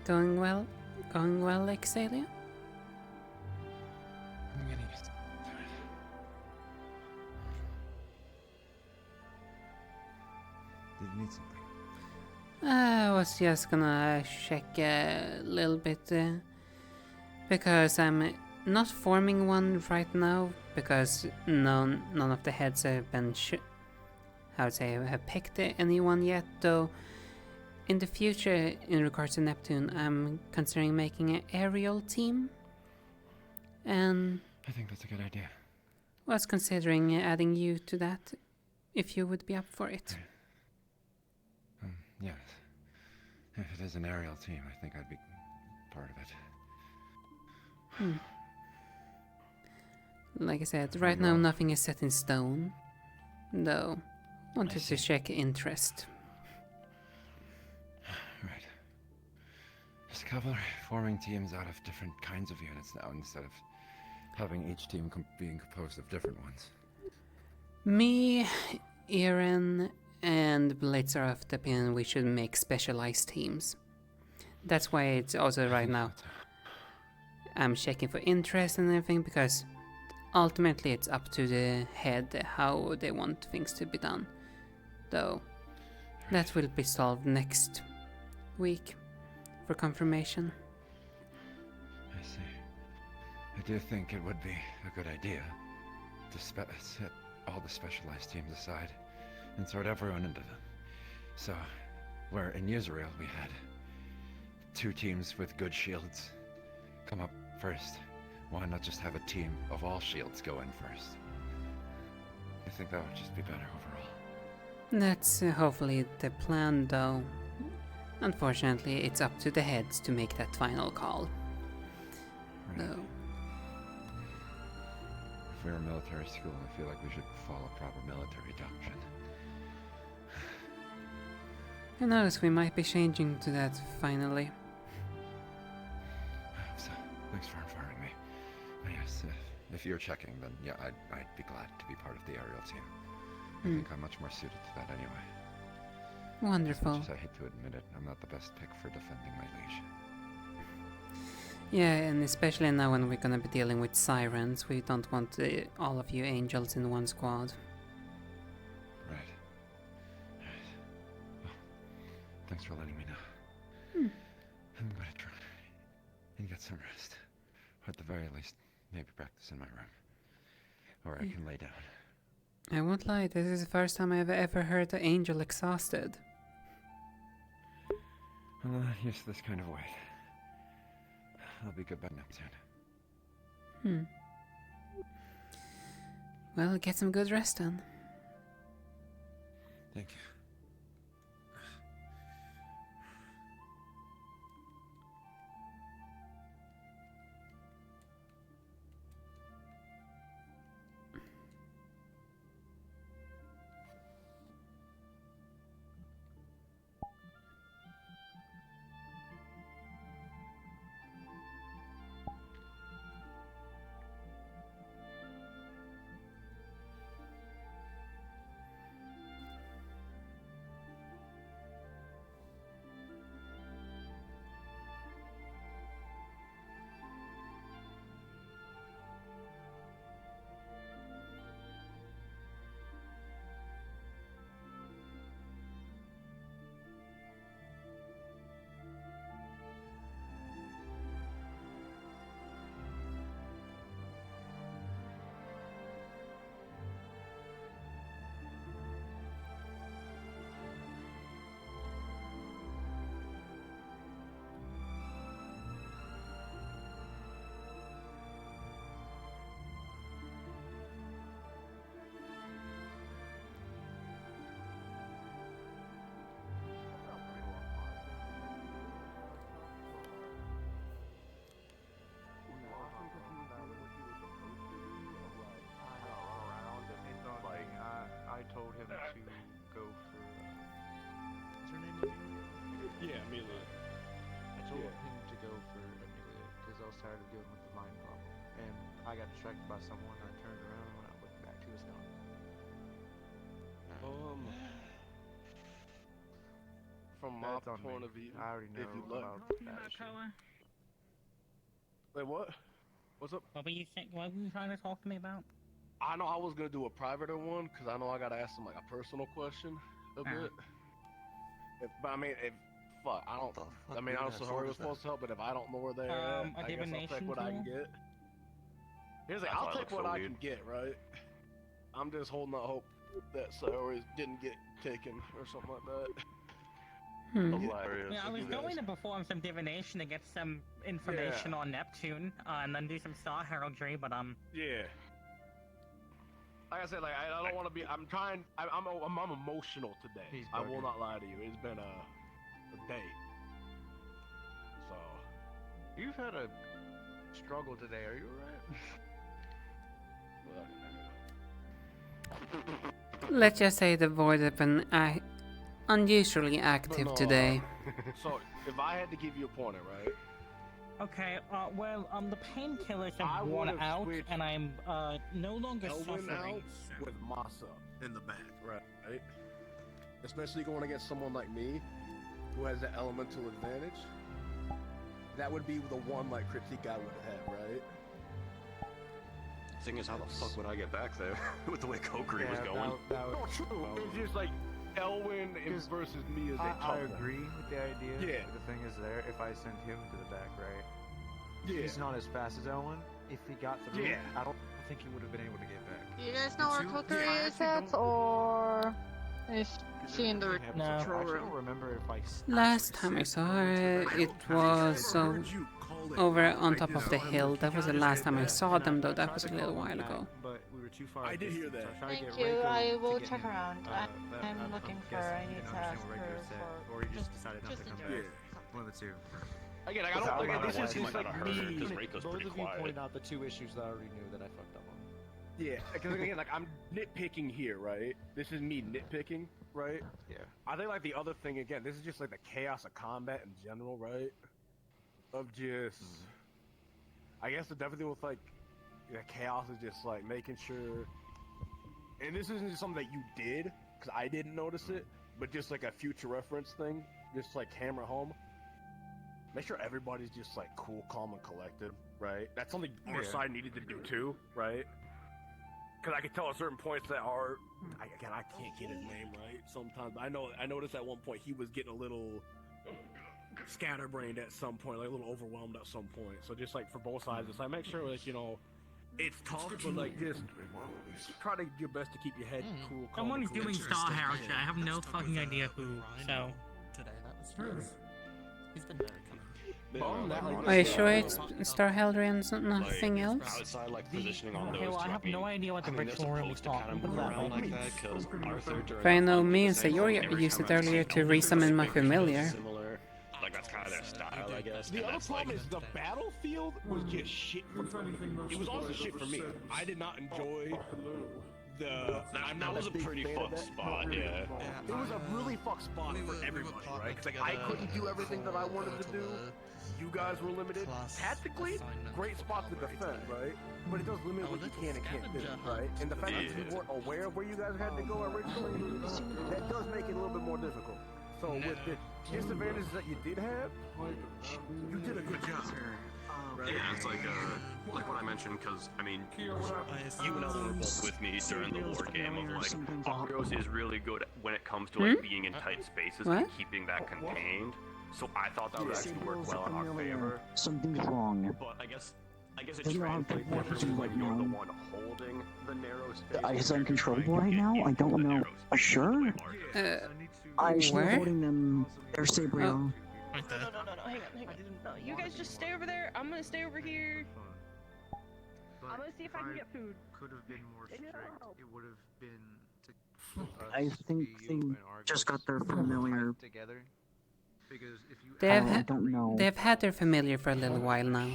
K: Going well? Going well, Exalia?
L: I'm getting used to it. Did you need something?
K: I was just gonna check a little bit, because I'm not forming one right now, because none of the heads have been have picked anyone yet, though in the future, in regards to Neptune, I'm considering making an aerial team, and
L: I think that's a good idea.
K: was considering adding you to that, if you would be up for it.
L: Yes. If it is an aerial team, I think I'd be part of it.
K: Like I said, right now nothing is set in stone, though wanted to check interest.
L: Right. Just cavalry forming teams out of different kinds of units now, instead of having each team being composed of different ones.
K: Me, Aaron, and Blitz are of the opinion we should make specialized teams. That's why it's also right now I'm checking for interest and everything, because ultimately it's up to the head how they want things to be done. Though that will be solved next week for confirmation.
L: I see. I do think it would be a good idea to set all the specialized teams aside and sort everyone into them. So, where in Israel we had 2 teams with good shields come up first, why not just have a team of all shields go in first? I think that would just be better overall.
K: That's hopefully the plan, though. Unfortunately, it's up to the heads to make that final call.
L: Right.
K: Though.
L: If we're a military school, I feel like we should follow proper military doctrine.
K: I notice we might be changing to that finally.
L: So, thanks for informing me. But yes, if you're checking, then yeah, I'd be glad to be part of the aerial team. I think I'm much more suited to that anyway.
K: Wonderful.
L: As much as I hate to admit it, I'm not the best pick for defending my liege.
K: Yeah, and especially now when we're gonna be dealing with sirens, we don't want all of you angels in one squad.
L: Right. Well, thanks for letting me know. I'm gonna try and get some rest. Or at the very least, maybe practice in my room. Or I can lay down.
K: I won't lie, this is the first time I've ever heard an angel exhausted.
L: I'm not used to this kind of weight. I'll be good by Neptune.
K: Well, get some good rest then.
L: Thank you.
Q: I told him to go for. What's her name? Amelia? Yeah, Amelia. I told him to go for Amelia because I was tired of dealing with the mind problem, and I got distracted by someone. I turned around and when I looked back, he was gone. From my
A: my
Q: That's on
A: point
Q: me.
A: of view.
Q: I already know
A: if you look.
Q: about that issue.
A: Wait, what? What's up?
N: What were you saying? What were you trying to talk to me about?
A: I know I was gonna do a private one because I know I gotta ask them like a personal question a bit. But I mean, if fuck, I don't. I mean, honestly, Hori was supposed to help, but if I don't know where they're at,
N: A
A: I guess I'll
N: divination
A: take what I can
N: tool?
A: get. Here's the
C: That's
A: I'll
C: why it
A: take
C: looks
A: what
C: so
A: I
C: weird.
A: can get, right? I'm just holding out hope that Sayori didn't get taken or something like that. Hilarious.
N: Yeah, I was going to perform some divination to get some information on Neptune, and then do some star heraldry, but
A: Yeah. Like I said, like I don't want to be. I'm trying. I'm emotional today. I will not lie to you. It's been a day. So.
Q: You've had a struggle today. Are you alright?
K: Let's just say the void have been unusually active
A: No,
K: today.
A: So, if I had to give you a pointer, right?
N: okay. Well, the painkillers
A: I
N: have worn
A: would've
N: out,
A: switched
N: and I'm no longer
A: Elwin
N: suffering.
A: out with Masa in the back, right? Especially going against someone like me, who has the elemental advantage. That would be the one like critique I would have, right?
C: Thing is, how the fuck would I get back there with the way Kokiri was going?
A: No, true. It's just like Elwin versus me is a tough
Q: I
A: one.
Q: agree with the idea.
A: Yeah.
Q: But the thing is, there, if I send him to the back, right?
A: Yeah.
Q: He's not as fast as Elwin. If he got through,
A: Yeah.
Q: I don't think he would have been able to get back.
O: Do you guys know where Kokiri is at, or is she in the control
Q: I
O: room?
Q: don't remember if I.
K: Last time I saw her, it was over on top of the hill. That was the last time I saw them, though. That was a little while ago.
Q: But we were too far.
A: I did hear that.
O: Thank you. I will check around. I'm looking for. I need to ask her for.
Q: Or he just decided not to come back.
A: Yeah.
Q: One of the two.
A: Again, like, I don't think this is just like me.
Q: Both of you pointed out the two issues that I already knew that I fucked up on.
A: Yeah, because again, like I'm nitpicking here, right? This is me nitpicking, right?
Q: Yeah.
A: I think like the other thing again, this is just like the chaos of combat in general, right? Of just, I guess the definitely with like the chaos is just like making sure, and this isn't just something that you did because I didn't notice it, but just like a future reference thing, just like hammer home. Make sure everybody's just like cool, calm, and collected, right? That's something our side needed to do too, right? Because I could tell at certain points that are, I can't get his name right sometimes. I noticed at one point he was getting a little scatterbrained at some point, like a little overwhelmed at some point. So just like for both sides, it's like make sure like, you know, it's tough, but like just try to do your best to keep your head cool, calm.
N: Someone's
A: and
N: doing
A: collected.
N: star heraldry. I have no fucking idea who. So.
R: Today, that was true. He's been very kind.
K: Are you sure it's Star Heraldry and nothing else?
C: Outside, like positioning on
N: Okay,
C: those.
N: well, I have no idea what the ritual room is talking about.
C: Like that, because Arthur during
K: For I know me and Sayori used it earlier to resummon my familiar.
C: similar. Like that's kind of their style, I guess.
A: The
C: And
A: other
C: that's
A: problem
C: like
A: is the battlefield was just shit for me. It was also shit for me. I did not enjoy the. I'm not
C: that was a
A: big
C: pretty
A: fan of
C: fucked
A: that.
C: spot, yeah.
A: It was a really fucked spot for everybody, right? Because like I couldn't do everything that I wanted to do. You guys were limited. Tactically, great spot to defend, right? But it does limit what you can and can't do, right? And the fact that you weren't aware of where you guys had to go originally, that does make it a little bit more difficult. So with the disadvantages that you did have, you did a good job. Right?
C: Yeah, it's like what I mentioned, because I mean, you and Ellen were both with me during the war game of like, Akrios is really good when it comes to like being in tight spaces and keeping that contained. So I thought that would actually work well in our favor.
M: Something's wrong.
C: But I guess it
M: Doesn't know how to
C: translates more
M: position
C: when
M: right
C: you're the
M: now.
C: one holding the narrow space.
M: Is uncontrollable right now? I don't know. Sure? I should be
K: where?
M: holding them. They're Sabriel.
N: No, hang on. No, you guys just stay over there. I'm gonna stay over here. I'm gonna see if I can get food.
Q: Could have been more strict. It would have been to.
M: I think they just got their familiar.
Q: Together. Because if you
M: I don't know.
K: They've had their familiar for a little while now.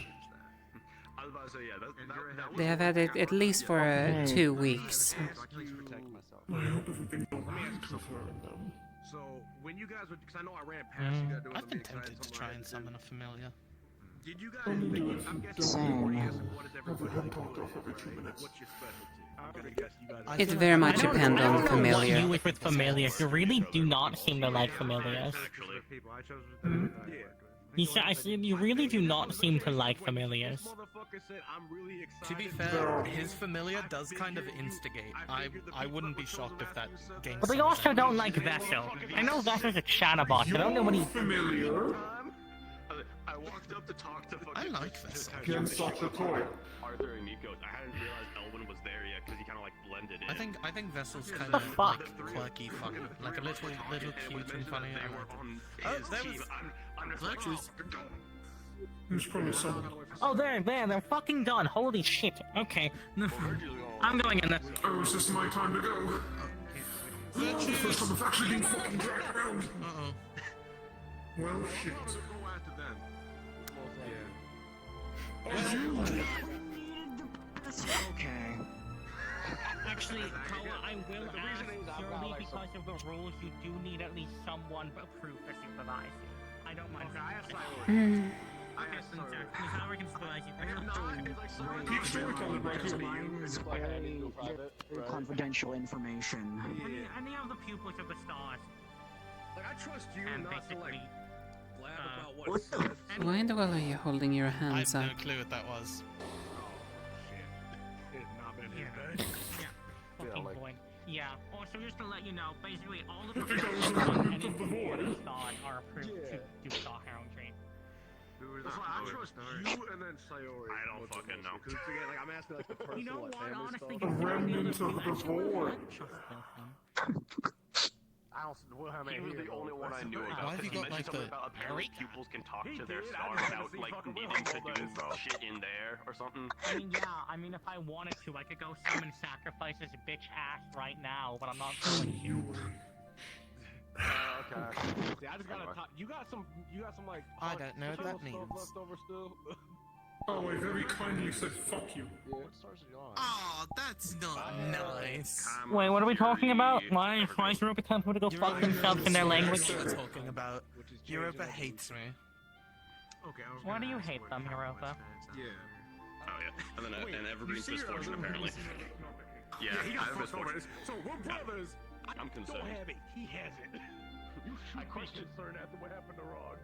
C: I was about to say, yeah, that
K: They have had it at least for 2 weeks.
A: So when you guys were, because I know I ran past you guys doing
J: I've been tempted to try and summon a familiar.
A: Did you guys? I'm guessing before you answer, what is everybody like doing? What's your specialty?
K: It very much depends on the familiar.
D: What you with familiars? You really do not seem to like familiars. Hmm? You really do not seem to like familiars.
J: To be fair, his familiar does kind of instigate. I wouldn't be shocked if that gains.
D: But they also don't like Vessel. I know Vessel's a chatterbox, but I don't know what he.
S: Familiar?
T: I walked up to talk to fucking.
J: I like Vessel.
S: Again, such a toy.
T: Arthur and Nico. I hadn't realized Elwin was there yet because he kind of like blended in.
J: I think Vessel's kind of like quirky, funny, like a little cute and funny.
T: Oh, that was. I'm just
S: Who's probably someone.
D: Oh, they're fucking done. Holy shit. Okay. I'm going in there.
S: Oh, is this my time to go? Oh, the first time I've actually been fucking dragged around. Well, shit.
M: Okay.
D: Actually, Koa, I will ask, purely because of the rules, you do need at least someone approved to supervise you. I don't mind. Okay, I have Cyrus. Okay, so Howard can supervise you.
S: Keep storytelling right here.
M: Mine is very confidential information.
D: Any of the pupils of the stars.
A: Like, I trust you
D: and
A: not to, like, blab about
M: what
K: Why in the world are you holding your
J: I
K: hands
J: have
K: up?
J: no clue what that was.
A: It's not been his day.
D: Fucking
A: like-
D: point. Yeah. Also, just to let you know, basically all of the pupils on any pupil of the star are approved to do star heraldry.
A: That's why I trust you and then Sayori.
T: I don't fucking know.
A: Because again, like, I'm asking like the personal,
D: You know
A: like,
D: what?
A: family
D: Honestly,
A: stuff.
S: The remnants of the void.
A: I don't. Wilhelm
T: He
A: ain't
T: was
A: here,
T: the
A: though.
T: only one I knew
J: Why
T: about.
J: have you
T: He
J: got,
T: mentioned
J: like,
T: something
J: the-
T: about apparently pupils can talk to their
A: did. I
T: star
A: didn't
T: without
A: see
T: like
A: fucking
T: needing to
A: Wilhelm
T: do
A: does.
T: shit in there or something.
D: I mean, yeah. I mean, if I wanted to, I could go summon sacrifices bitch ass right now, but I'm not going to.
A: Okay. See, I just gotta talk. You got some like.
J: I don't know what that
A: stuff
J: means.
A: left over still.
S: Oh, I very kindly said fuck you.
A: Yeah. What stars are you on?
J: Oh, that's not nice.
D: Wait, what are we talking about? Why is Europa telling people to go fuck themselves in their language?
J: We're talking about Europa hates me.
Q: Okay, I was
D: Why
Q: gonna
D: do you
Q: ask
D: hate
Q: what
D: them,
Q: how
D: Europa?
Q: much that's out
T: Yeah.
Q: there.
T: Oh yeah. And then an Evergreen's
A: see your
T: misfortune
A: other-
T: apparently. Yeah,
A: he
T: I
A: got
T: have
A: fucked over.
T: misfortune.
A: So we're brothers. I
T: I'm
A: don't
T: concerned.
A: have it. He has it. You should be concerned after what happened to Rod.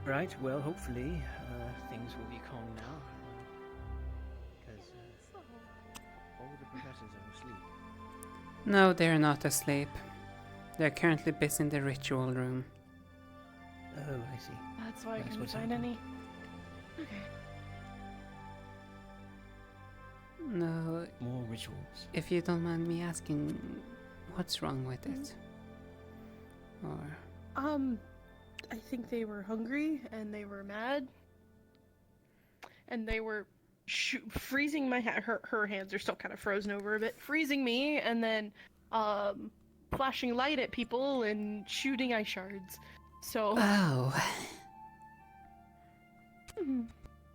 U: Right, well, hopefully, things will be calm now. Because all the professors are asleep.
K: No, they're not asleep. They're currently busy in the ritual room.
U: Oh, I see.
N: That's why I
U: That's
N: couldn't
U: what's
N: find
U: happening.
N: any. Okay.
K: No,
U: More rituals.
K: if you don't mind me asking, what's wrong with it? Or
N: I think they were hungry and they were mad. And they were freezing my her hands are still kind of frozen over a bit, freezing me, and then flashing light at people and shooting ice shards. So
K: oh,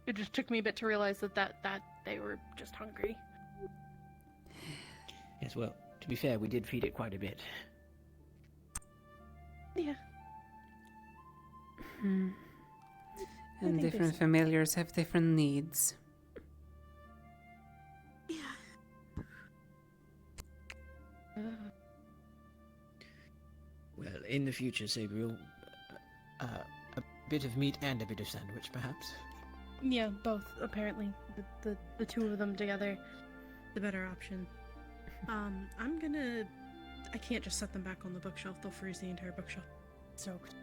N: it just took me a bit to realize that they were just hungry.
U: Yes, well, to be fair, we did feed it quite a bit.
N: Yeah.
K: hmm. And
N: think they
K: different
N: said-
K: familiars have different needs.
U: Well, in the future, Sabriel, a bit of meat and a bit of sandwich, perhaps.
N: Yeah, both apparently. The two of them together, the better option. I'm gonna. I can't just set them back on the bookshelf. They'll freeze the entire bookshelf. Soaked.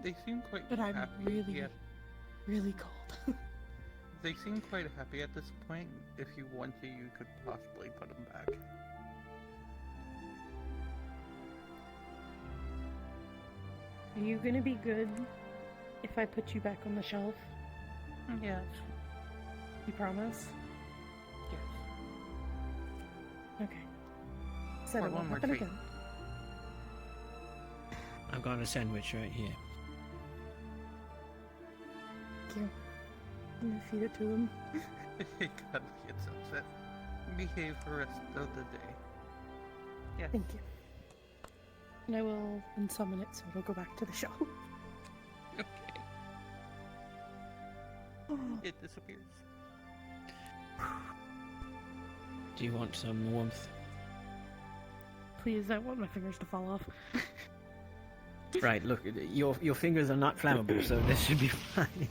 P: They seem quite
N: But I'm
P: happy.
N: really.
P: Yeah.
N: really cold.
P: They seem quite happy at this point. If you want to, you could possibly put them back.
N: Are you gonna be good if I put you back on the shelf?
P: Yes.
N: You promise?
P: Yes.
N: Okay. Said
P: Or
N: it
P: one
N: won't
P: more
N: happen
P: treat.
N: again.
U: I've got a sandwich right here.
N: Thank you. I'm gonna feed it to them.
P: God gets upset. Behave for the rest of the day. Yes.
N: Thank you. And I will unsummon it so it'll go back to the shelf.
P: Okay. It disappears.
U: Do you want some warmth?
N: Please, I want my fingers to fall off.
U: Right, look, your fingers are not flammable, so this should be fine.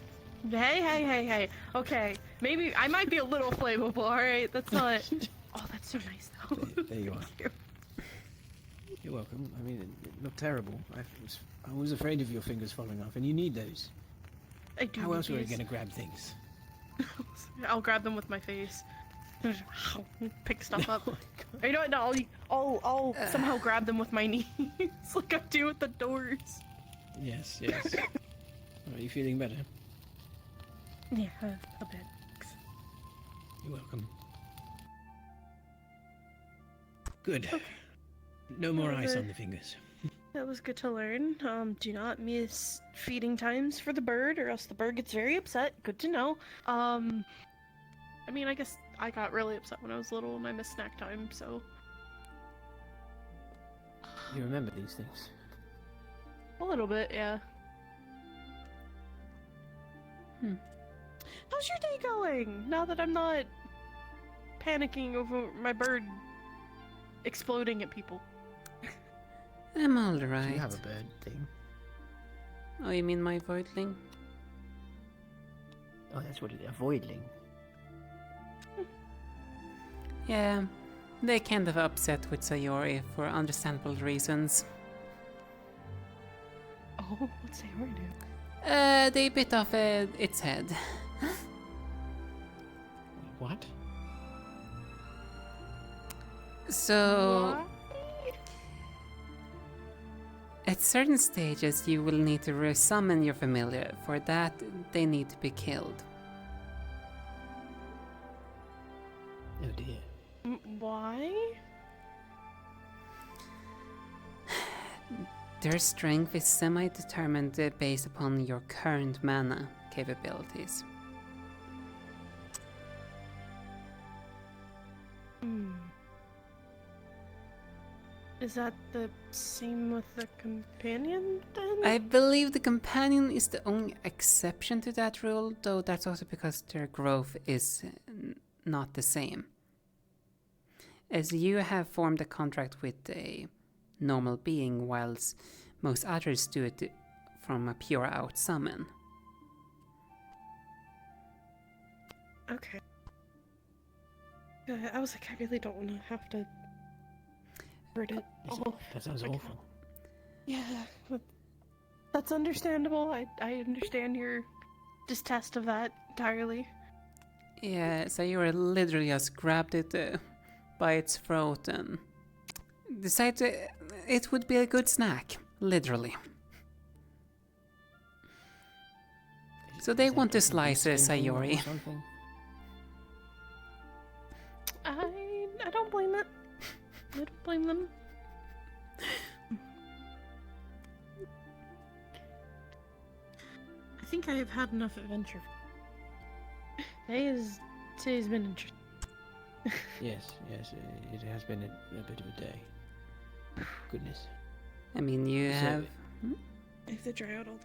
N: Hey. Okay, maybe I might be a little flammable, alright? That's not... Oh, that's so nice, though.
U: There you are. You're welcome. I mean, it looked terrible. I was afraid of your fingers falling off, and you need those.
N: I do.
U: How else were you
N: these.
U: going to grab things?
N: I'll grab them with my face. Pick stuff up. You know what? No, I'll somehow grab them with my knees, like I do with the doors.
U: Yes. Are you feeling better?
N: Yeah, a bit.
U: You're welcome. Good.
N: Okay.
U: No more
N: Well,
U: ice on the fingers.
N: That was good to learn. Do not miss feeding times for the bird, or else the bird gets very upset. Good to know. I mean, I guess I got really upset when I was little and I missed snack time, so...
U: You remember these things?
N: A little bit, yeah. How's your day going? Now that I'm not panicking over my bird exploding at people.
K: I'm alright.
U: Do you have a bird thing?
K: Oh, you mean my voidling?
U: Oh, that's what it is. A voidling.
K: Yeah, they kind of upset with Sayori for understandable reasons.
N: Oh, what's Sayori do?
K: They bit off its head.
U: What?
K: So... At certain stages you will need to resummon your familiar. For that, they need to be killed.
U: Oh dear.
N: Why?
K: Their strength is semi-determined based upon your current mana capabilities.
N: Is that the same with the companion, then?
K: I believe the companion is the only exception to that rule, though that's also because their growth is not the same. As you have formed a contract with a normal being, whilst most others do it from a pure out summon.
N: Okay. I was like, I really don't want to have to hurt it.
U: That sounds awful.
N: Yeah, that's understandable. I understand your distaste of that entirely.
K: Yeah, so you literally just grabbed it by its throat and decided it would be a good snack, literally. So they want to slice Sayori.
N: I don't blame it. I don't blame them. I think I have had enough adventure. Today's been interesting.
U: Yes, it has been a bit of a day. Goodness.
K: I mean, you
U: So-
K: have...
N: I have to dry out all.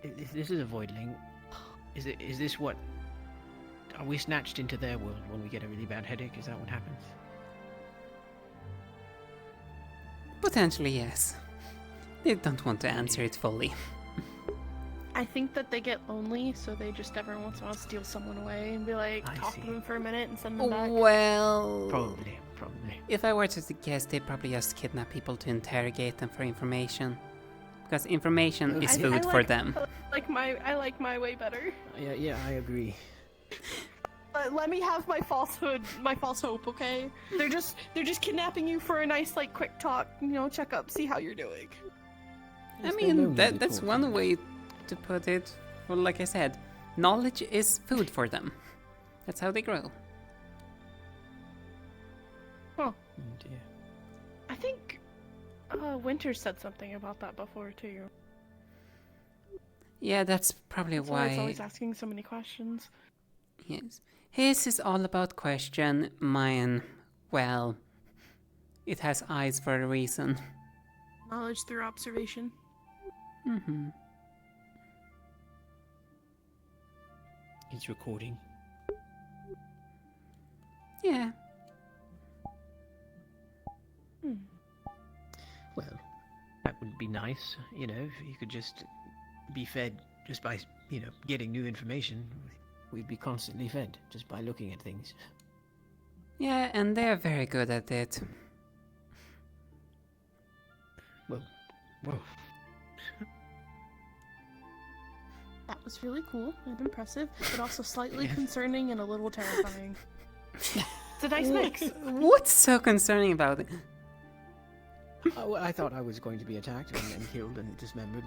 U: If this is a voidling, is this what? Are we snatched into their world when we get a really bad headache? Is that what happens?
K: Potentially, yes. They don't want to answer it fully.
N: I think that they get lonely, so they just every once in a while steal someone away and be like, talk to them for a minute and send them back.
K: Well...
U: Probably.
K: If I were to guess, they'd probably just kidnap people to interrogate them for information. Because information is food for them.
N: I like my way better.
U: Yeah, I agree.
N: Let me have my falsehood, my false hope, okay? They're just kidnapping you for a nice, like, quick talk, checkup, see how you're doing.
K: I mean, that's one way to put it. Well, like I said, knowledge is food for them. That's how they grow.
N: Huh.
U: Oh dear.
N: I think Winter said something about that before too.
K: Yeah, that's probably
N: That's
K: why.
N: He's always asking so many questions.
K: Yes. His is all about question. Mine, well, it has eyes for a reason.
N: Knowledge through observation.
K: Mm-hmm.
U: It's recording.
K: Yeah.
U: Well, that would be nice, if you could just be fed just by, getting new information. We'd be constantly fed just by looking at things.
K: Yeah, and they're very good at it.
U: Whoa.
N: That was really cool and impressive, but also slightly concerning and a little terrifying. It's a nice mix.
K: What's so concerning about it?
U: Oh, I thought I was going to be attacked and killed and dismembered.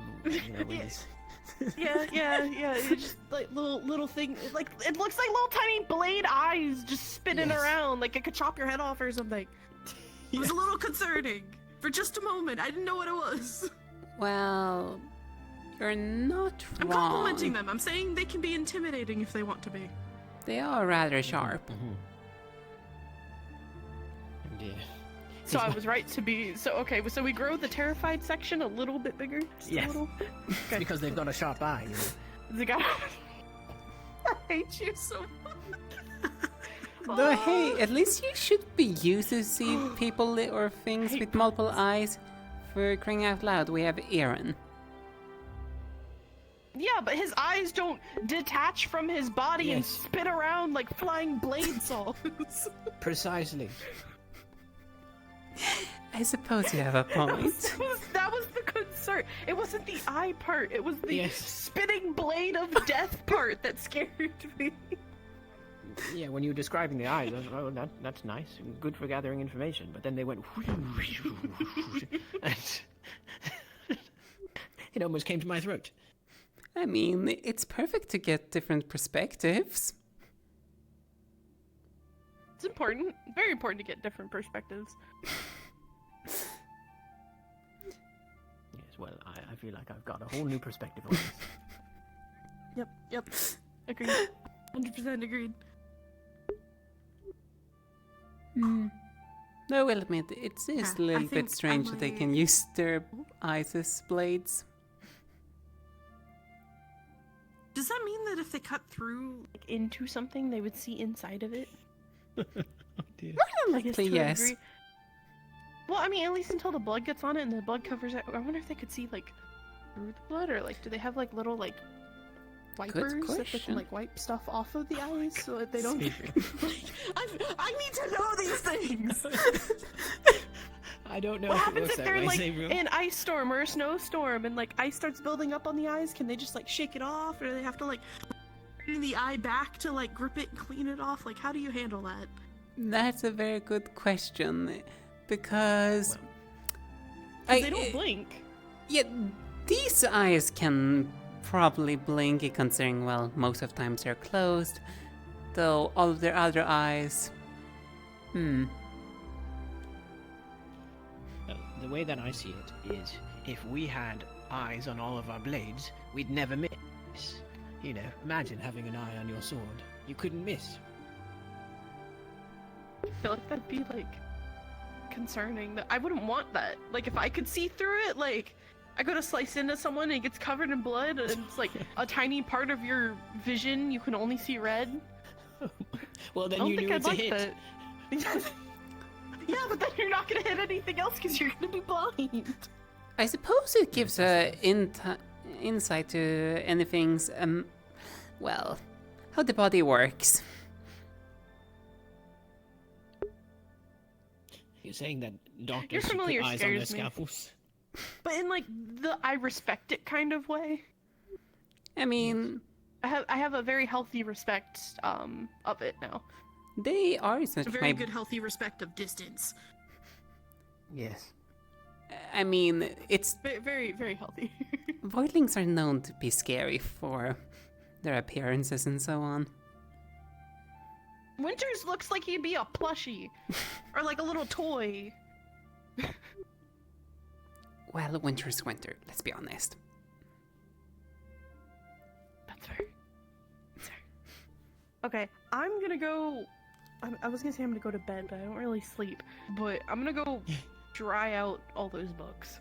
N: Yeah. It's just like little thing. Like it looks like little tiny blade eyes just spinning around, like it could chop your head off or something. It was a little concerning for just a moment. I didn't know what it was.
K: Well, you're not
N: I'm
K: wrong.
N: complimenting them. I'm saying they can be intimidating if they want to be.
K: They are rather sharp.
U: Oh dear.
N: So I was right to be. So we grow the terrified section a little bit bigger. Just a little.
U: It's because they've got a sharp eye.
N: The guy. I hate you so much.
K: Though, hey, at least you should be used to see people or things with multiple eyes. For crying out loud, we have Aaron.
N: Yeah, but his eyes don't detach from his body and spin around like flying blade saws.
U: Precisely.
K: I suppose you have a point.
N: That was the concern. It wasn't the eye part. It was the spinning blade of death part that scared me.
U: Yeah, when you were describing the eyes, I was like, oh, that's nice. Good for gathering information. But then they went... and it almost came to my throat.
K: I mean, it's perfect to get different perspectives.
N: It's important. Very important to get different perspectives.
U: Yes, well, I feel like I've got a whole new perspective on this.
N: Yep. Agreed. 100% agreed.
K: I will admit, it's just a little bit strange that they can use their eyes as blades.
N: Does that mean that if they cut through into something, they would see inside of it?
U: Oh dear.
N: I guess to a
K: Yes.
N: degree. Well, I mean, at least until the blood gets on it and the blood covers it. I wonder if they could see like through the blood, or like do they have like little like wipers that they can like wipe stuff off of the eyes so that they don't get... I need to know these things.
U: I don't know
N: What
U: if it
N: happens
U: works
N: if
U: that
N: they're
U: way,
N: like
U: Sabriel.
N: an ice storm or a snowstorm and like ice starts building up on the eyes? Can they just like shake it off, or do they have to like bring the eye back to like grip it and clean it off? Like, how do you handle that?
K: That's a very good question, because
N: They don't blink.
K: Yeah, these eyes can probably blink, considering, well, most of the times they're closed. Though all of their other eyes,
U: Well, the way that I see it is, if we had eyes on all of our blades, we'd never miss. You know, imagine having an eye on your sword. You couldn't miss.
N: I feel like that'd be like concerning. That I wouldn't want that. Like, if I could see through it, like I go to slice into someone and it gets covered in blood, and it's like a tiny part of your vision. You can only see red.
U: Well, then you knew it's a hit.
N: That. Yeah, but then you're not gonna hit anything else because you're gonna be blind.
K: I suppose it gives a insight to anything's, well, how the body works.
U: You're saying that
N: Your
U: doctors should put
N: familiar
U: eyes on their
N: scares me.
U: scalpels?
N: but in like the I respect it kind of way.
K: I mean,
N: I have a very healthy respect of it now.
K: they are such
N: A very good healthy respect of distance.
U: Yes.
K: I mean, it's
N: Very, very healthy.
K: voidlings are known to be scary for their appearances and so on.
N: Winters looks like he'd be a plushie or like a little toy.
K: Well, winter's winter, let's be honest.
N: That's fair. Okay, I'm gonna go. I was gonna say I'm gonna go to bed, but I don't really sleep. But I'm gonna go dry out all those books.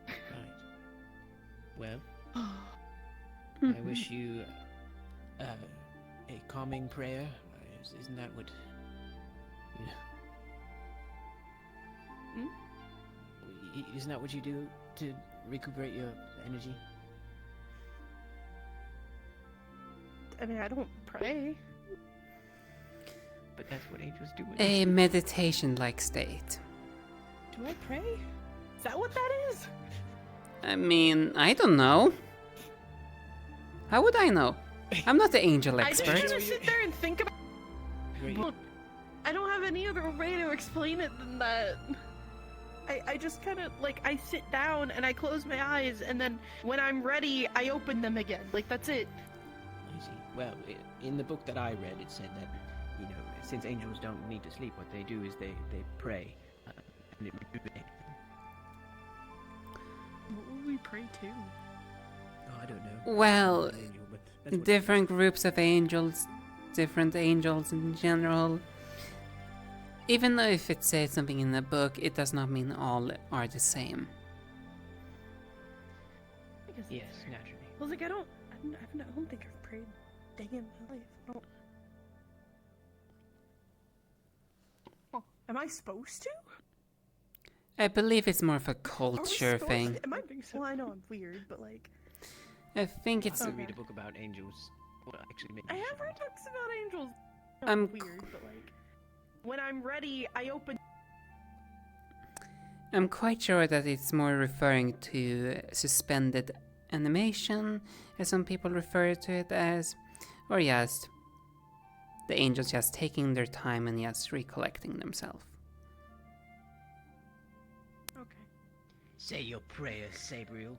U: Right. Well, I wish you a calming prayer. Isn't that what? You know, isn't that what you do to recuperate your energy?
N: I mean, I don't pray.
U: But that's what angels do.
K: A meditation-like state.
N: Do I pray? Is that what that is?
K: I mean, I don't know. How would I know? I'm not the angel expert.
N: I just kind of sit there and think about. Well, I don't have any other way to explain it than that. I just kind of like I sit down and I close my eyes, and then when I'm ready, I open them again. Like that's it.
U: I see. Well, in the book that I read, it said that, you know, since angels don't need to sleep, what they do is they pray, and it rejuvenates them.
N: What will we pray to?
U: Oh, I don't know.
K: Well,
U: I'm not an angel, but that's what
K: different groups of angels, different angels in general. Even though if it says something in the book, it does not mean all are the same.
U: Yes, naturally.
N: I was like, I don't think I've prayed a day in my life. I don't. Oh, am I supposed to?
K: I believe it's more of a
N: Are we
K: culture
N: supposed
K: thing.
N: to? Am I? Well, I know I'm weird, but like.
K: I think it's.
U: I read a book about angels. Well, actually, maybe
N: I have read books about angels.
K: I'm
N: weird, but like. When I'm ready, I open.
K: I'm quite sure that it's more referring to suspended animation, as some people refer to it as, or just the angels just taking their time and just recollecting themselves.
N: Okay.
U: Say your prayers, Sabriel.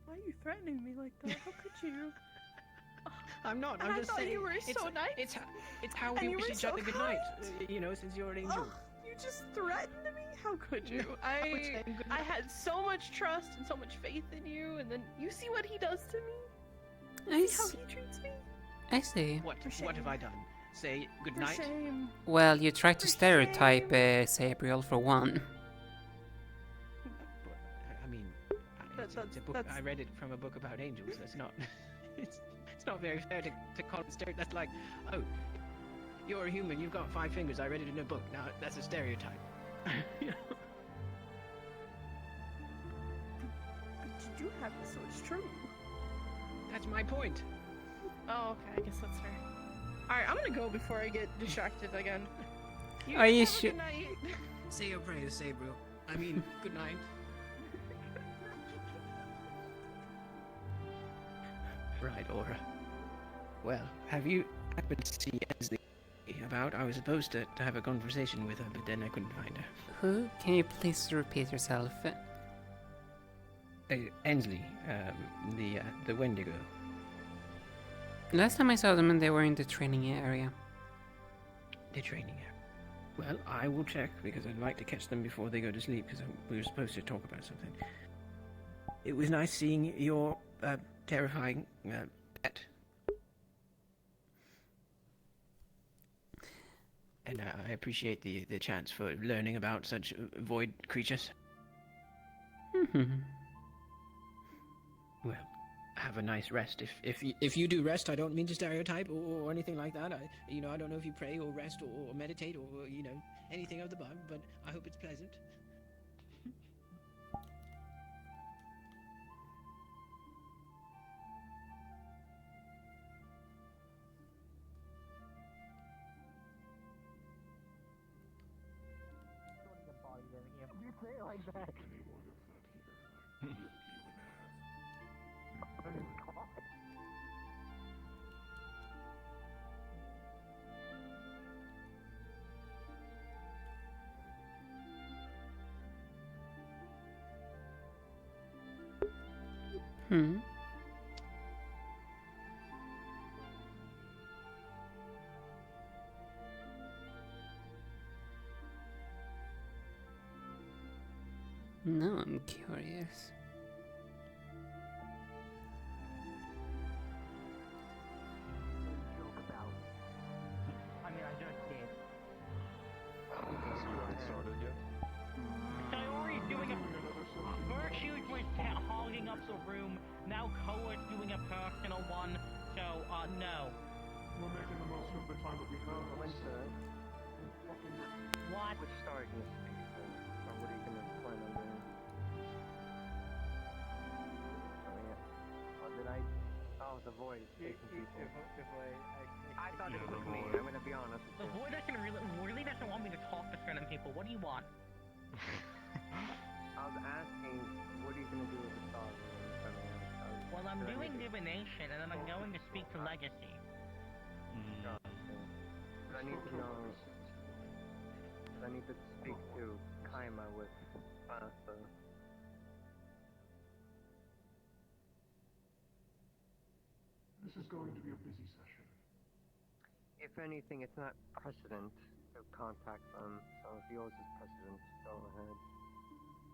N: Why are you threatening me like that? How could you?
U: I'm not.
N: And
U: I'm
N: I
U: just
N: thought
U: saying.
N: you were so nice.
U: It's how
N: And
U: we
N: you
U: wish
N: were
U: each
N: so
U: other good night.
N: kind.
U: You know, since you're an angel.
N: You just threatened me? How could you?
U: I was saying good
N: I
U: night.
N: had so much trust and so much faith in you, and then you see what he does to me?
K: I
N: See how
K: s-
N: he treats me?
K: I see.
U: What have I done? Say good
N: For
U: night.
N: shame.
K: Well, you tried to stereotype Sabriel for one.
U: I mean, it's a book. I read it from a book about angels. That's not. It's not very fair to call it stereotype. That's like, oh, you're a human. You've got 5 fingers. I read it in a book. Now that's a stereotype. You know?
N: But did you have this, so it's true?
U: That's my point.
N: Oh, okay. I guess that's fair. Alright, I'm gonna go before I get distracted again.
K: Are you
N: have a
K: sure?
N: good night.
U: Say your prayers, Sabriel. I mean, good night. Right, Aura. Well, have you happened to see Ensley about? I was supposed to have a conversation with her, but then I couldn't find her.
K: Who? Can you please repeat yourself?
U: Ensley, the Wendigo.
K: Last time I saw them, they were in the training area.
U: The training area. Well, I will check, because I'd like to catch them before they go to sleep, because we were supposed to talk about something. It was nice seeing your terrifying pet. And I appreciate the chance for learning about such void creatures. Well, have a nice rest. If you do rest, I don't mean to stereotype or anything like that. I don't know if you pray or rest or meditate or anything of the above, but I hope it's pleasant.
M: You say it like that.
K: Hmm. Now I'm curious.
D: I mean, I just did.
Q: You haven't started yet?
D: So Ori's doing a... First she was hogging up the room, now Koa's doing a personal one, so, no.
S: We're making the most of the time that we have.
D: What?
E: Which star are you gonna speak to? Or what are you gonna plan on doing? Oh yeah. Oh, did I? Oh, the void is taking people. I thought it was me. I'm gonna be honest with
D: The
E: you.
D: void doesn't really doesn't want me to talk to certain people. What do you want?
E: I was asking, what are you gonna do with the stars?
D: Well, I'm doing divination, and then I'm going to speak to Legacy.
E: I need to know. I need to speak to Kaima with Pasta.
S: This is going to be a busy session.
E: If anything, it's not precedent to contact them, so if yours is precedent, go ahead.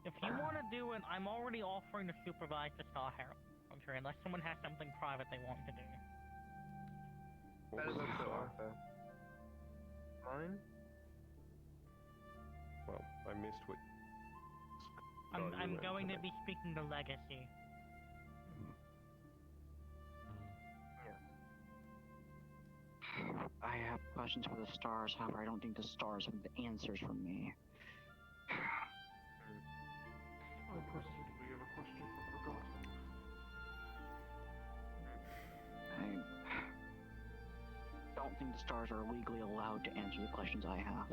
D: If you want to do it, I'm already offering to supervise the Star Herald. Okay, unless someone has something private they want to do.
E: Better than Arthur. Mine?
Q: Well, I missed what...
D: I'm going to be speaking to Legacy.
M: I have questions for the stars, however, I don't think the stars have the answers for me.
S: I personally have a question for Forgotten.
M: I don't think the stars are legally allowed to answer the questions I have.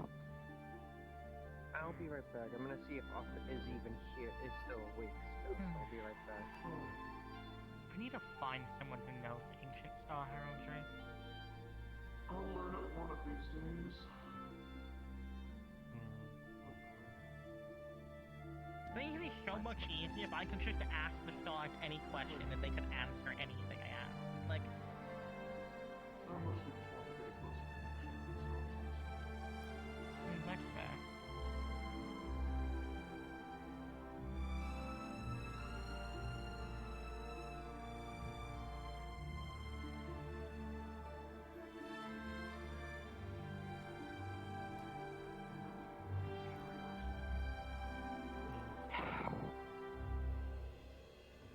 E: I'll be right back. I'm gonna see if Arthur is even here, is still awake still. I'll be right back.
D: I need to find someone who knows ancient Star Heraldry.
S: I'll learn it one of these days.
D: I think it'd be so much easier if I could just ask the stars any question and they could answer anything I ask. Like,
S: I mostly just want to get a closer connection.
D: that's fair.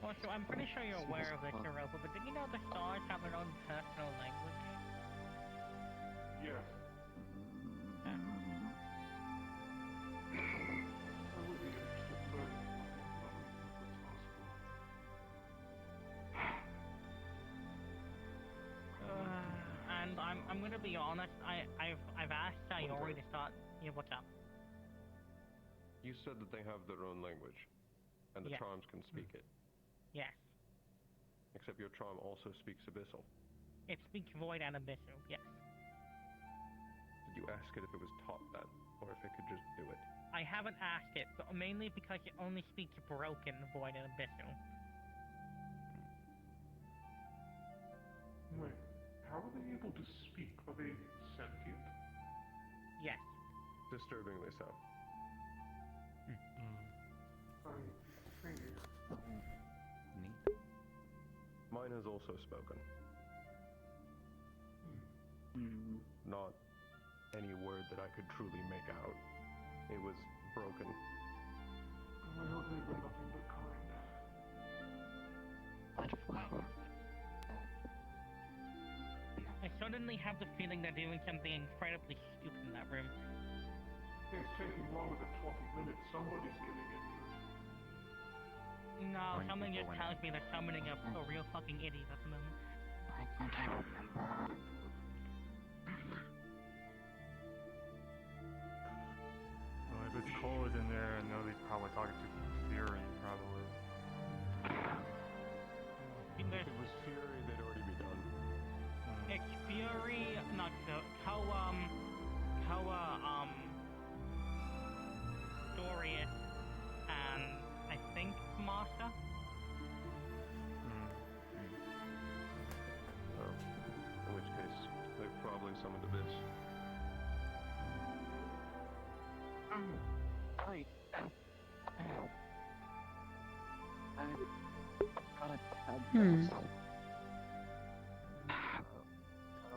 D: Also, I'm pretty sure you're aware of this, Europa, but did you know the stars have their own personal language?
S: Yes. I would be interested in learning more if it's possible.
D: And I'm gonna be honest, I've asked Sayori to start. Yeah, what's up?
Q: You said that they have their own language, and the
D: Yes.
Q: charms can speak it.
D: Yes.
Q: Except your charm also speaks Abyssal.
D: It speaks Void and Abyssal, yes.
Q: Did you ask it if it was taught that, or if it could just do it?
D: I haven't asked it, but mainly because it only speaks Broken, Void, and Abyssal.
S: Wait, how are they able to speak? Are they sentient?
D: Yes.
Q: Disturbingly so.
S: I think.
Q: Mine has also spoken. Not any word that I could truly make out. It was broken.
S: I hope they were nothing but kind.
D: I suddenly have the feeling they're doing something incredibly stupid in that room.
S: It's taking longer than 20 minutes. Somebody's getting injured.
D: No, something just tells me they're summoning a real fucking idiot at the moment.
M: Why can't I remember?
C: Well, if it's Cole is in there, I know he's probably talking to Fury, probably.
D: Dorius, and I think Master.
F: In which case, they've probably summoned a bitch.
M: Right. I gotta have this.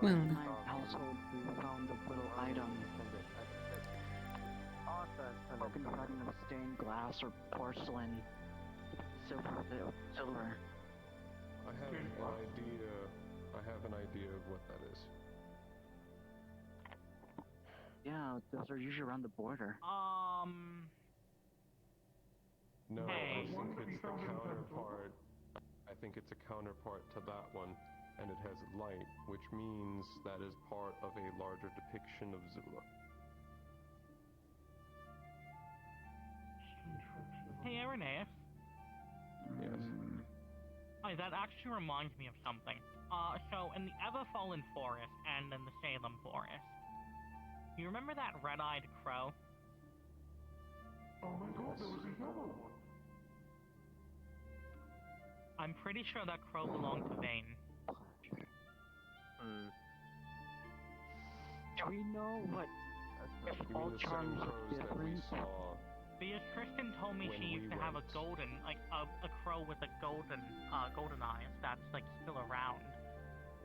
K: Well,
M: In my household, we found a little item. Broken fragment of stained glass or porcelain. Silver.
F: I have an idea of what that is.
M: Yeah, those are usually around the border.
F: No,
D: Hey.
F: I think it's the counterpart. I think it's a counterpart to that one, and it has light, which means that is part of a larger depiction of Zula.
D: Hey, Irenaeus.
F: Yes.
D: Hi, that actually reminds me of something. So in the Everfallen Forest and in the Salem Forest, you remember that red-eyed crow?
S: Oh my god, there was a yellow one.
D: I'm pretty sure that crow belonged to Vane.
M: Do we know what if
F: You
M: all
F: mean the
M: charms
F: same
M: are
F: crows that we
M: different?
F: saw?
D: Because Tristan told me
F: When
D: she used
F: we
D: to have a
F: went.
D: golden, like a crow with a golden eyes that's like still around.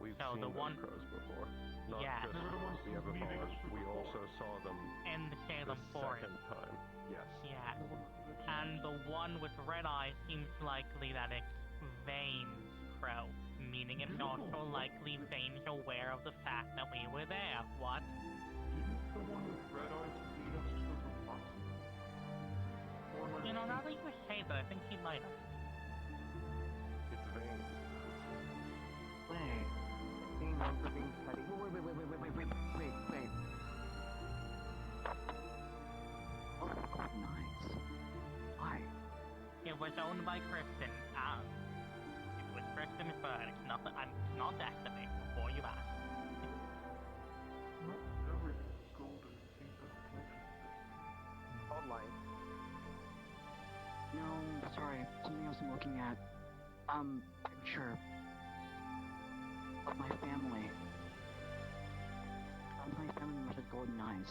F: We've
D: So
F: seen
D: the
F: those
D: one,
F: crows before. Not
D: yeah,
F: just the Everfallen. We also saw them
D: in the Salem
F: the
D: Forest.
F: second time. Yes.
D: Yeah, and the one with red eyes seems likely that it's Vane's crow, meaning it's also likely Vane's aware of the fact that we were there. What?
S: The one with red eyes lead us to the box.
D: You know, now that you say that, I think he might have.
F: It's Vane.
M: Wait. Being known for being petty. Wait. Oh, nice. Why?
D: It was owned by Kristen. It was Kristen's bird. It's not estimate before you ask.
S: Not everything is golden. It seems that the connection is
E: Online.
M: No, sorry. Something else I'm looking at. Picture of my family. My family members had golden eyes.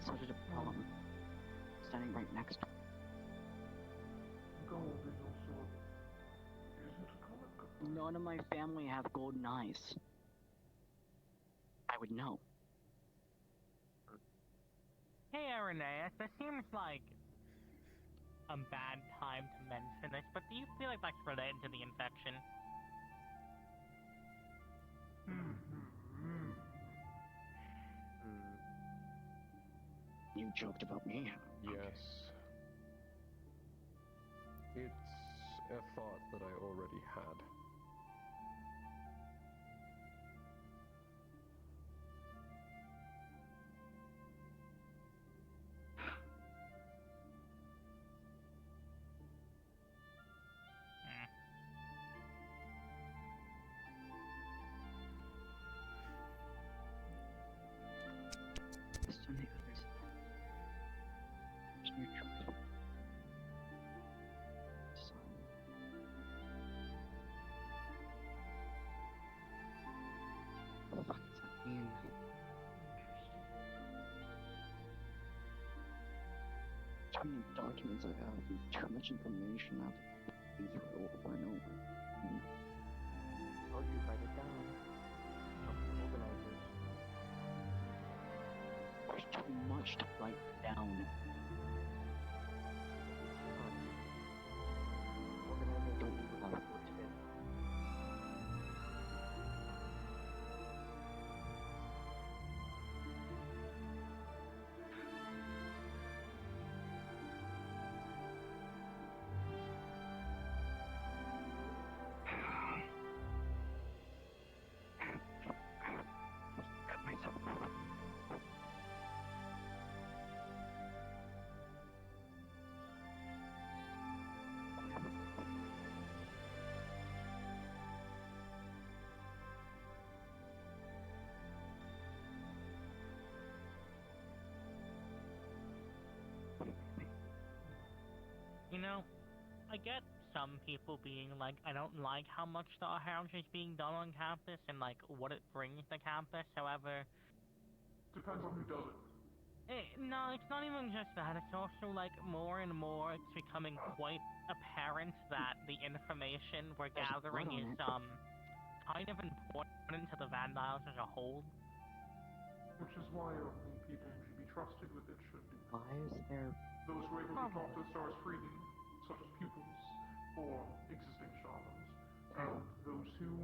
M: So did a poem standing right next to me.
S: gold is also. Is it a comic?
M: None of my family have golden eyes. I would know.
D: Hey, Irenaeus, this seems like a bad time to mention this, but do you feel like that's related to the infection?
M: You joked about me.
F: Yes. It's a thought that I already had.
M: Based on the others. There's no choice. What the fuck does that mean? Too many documents I have, and too much information I have to be through over and over.
E: Oh, you write it down. Organizers.
M: There's too much to write down.
E: Organizers
M: Don't
E: do
M: have
E: without it.
M: Cut myself.
D: You know, I get some people being like, I don't like how much the house is being done on campus and like what it brings to campus. However,
S: Depends on who does it.
D: No, it's not even just that. It's also like more and more it's becoming quite apparent that the information we're gathering is kind of important to the Vandiles as a whole.
S: Which is why only people who should be trusted with it should be.
M: Why is there...
S: Those who are able to talk to the stars freely, such as pupils or existing shamans, and those who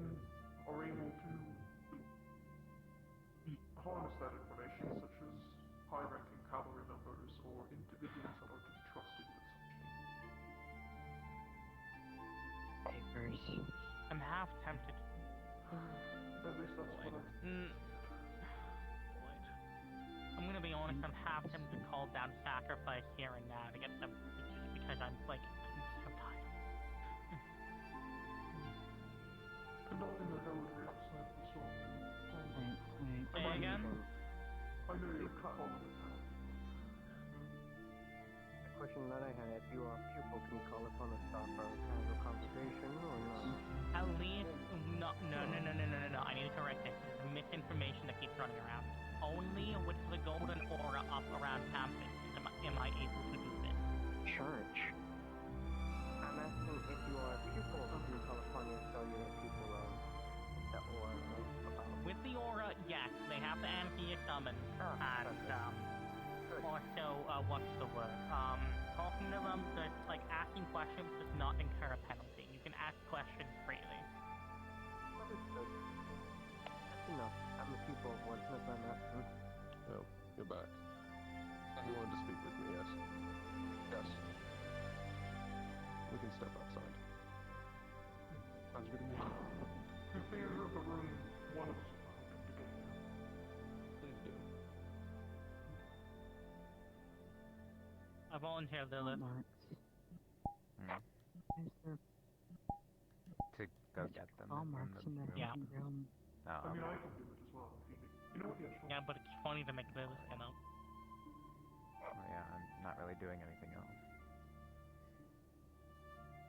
S: are able to harness that information, such as high-ranking cavalry members or individuals that are to be trusted with such
M: papers.
D: I'm half tempted.
S: At least that's what
D: I'm gonna be honest, I'm half tempted to call down sacrifice here and now to get some, just because I'm like, I'm so tired.
S: Conducting a heraldry outside the storm.
D: Say again?
S: I know you're cut off the town.
E: The question that I had, if you are a pupil, can you call upon a star for a casual conversation or not?
D: At least, no, I need to correct this. There's misinformation that keeps running around. Only with the golden aura up around campus am I able to do this.
E: Church? I'm asking if you are a pupil, can you call upon your cellular pupil that aura about?
D: With the aura, yes, they have to answer your summons. And, also, what's the word? Talking to them, like, asking questions does not incur a penalty. You can ask questions freely.
E: Understood. That's enough. I'm a pupil of one, that's what I'm asking.
F: Oh, you're back. You wanted to speak with me, yes? Yes. We can step outside.
S: Sounds good to me. If they enter the room, one of us will help them to get there.
F: Please do.
D: I volunteered, Lilith.
B: To go get them in the room.
D: Yeah.
B: Oh,
S: I mean, I can do it as well if you need. You know what? Yeah, sure.
D: Yeah, but it's funny to make Lilith get up.
B: well, yeah, I'm not really doing anything else.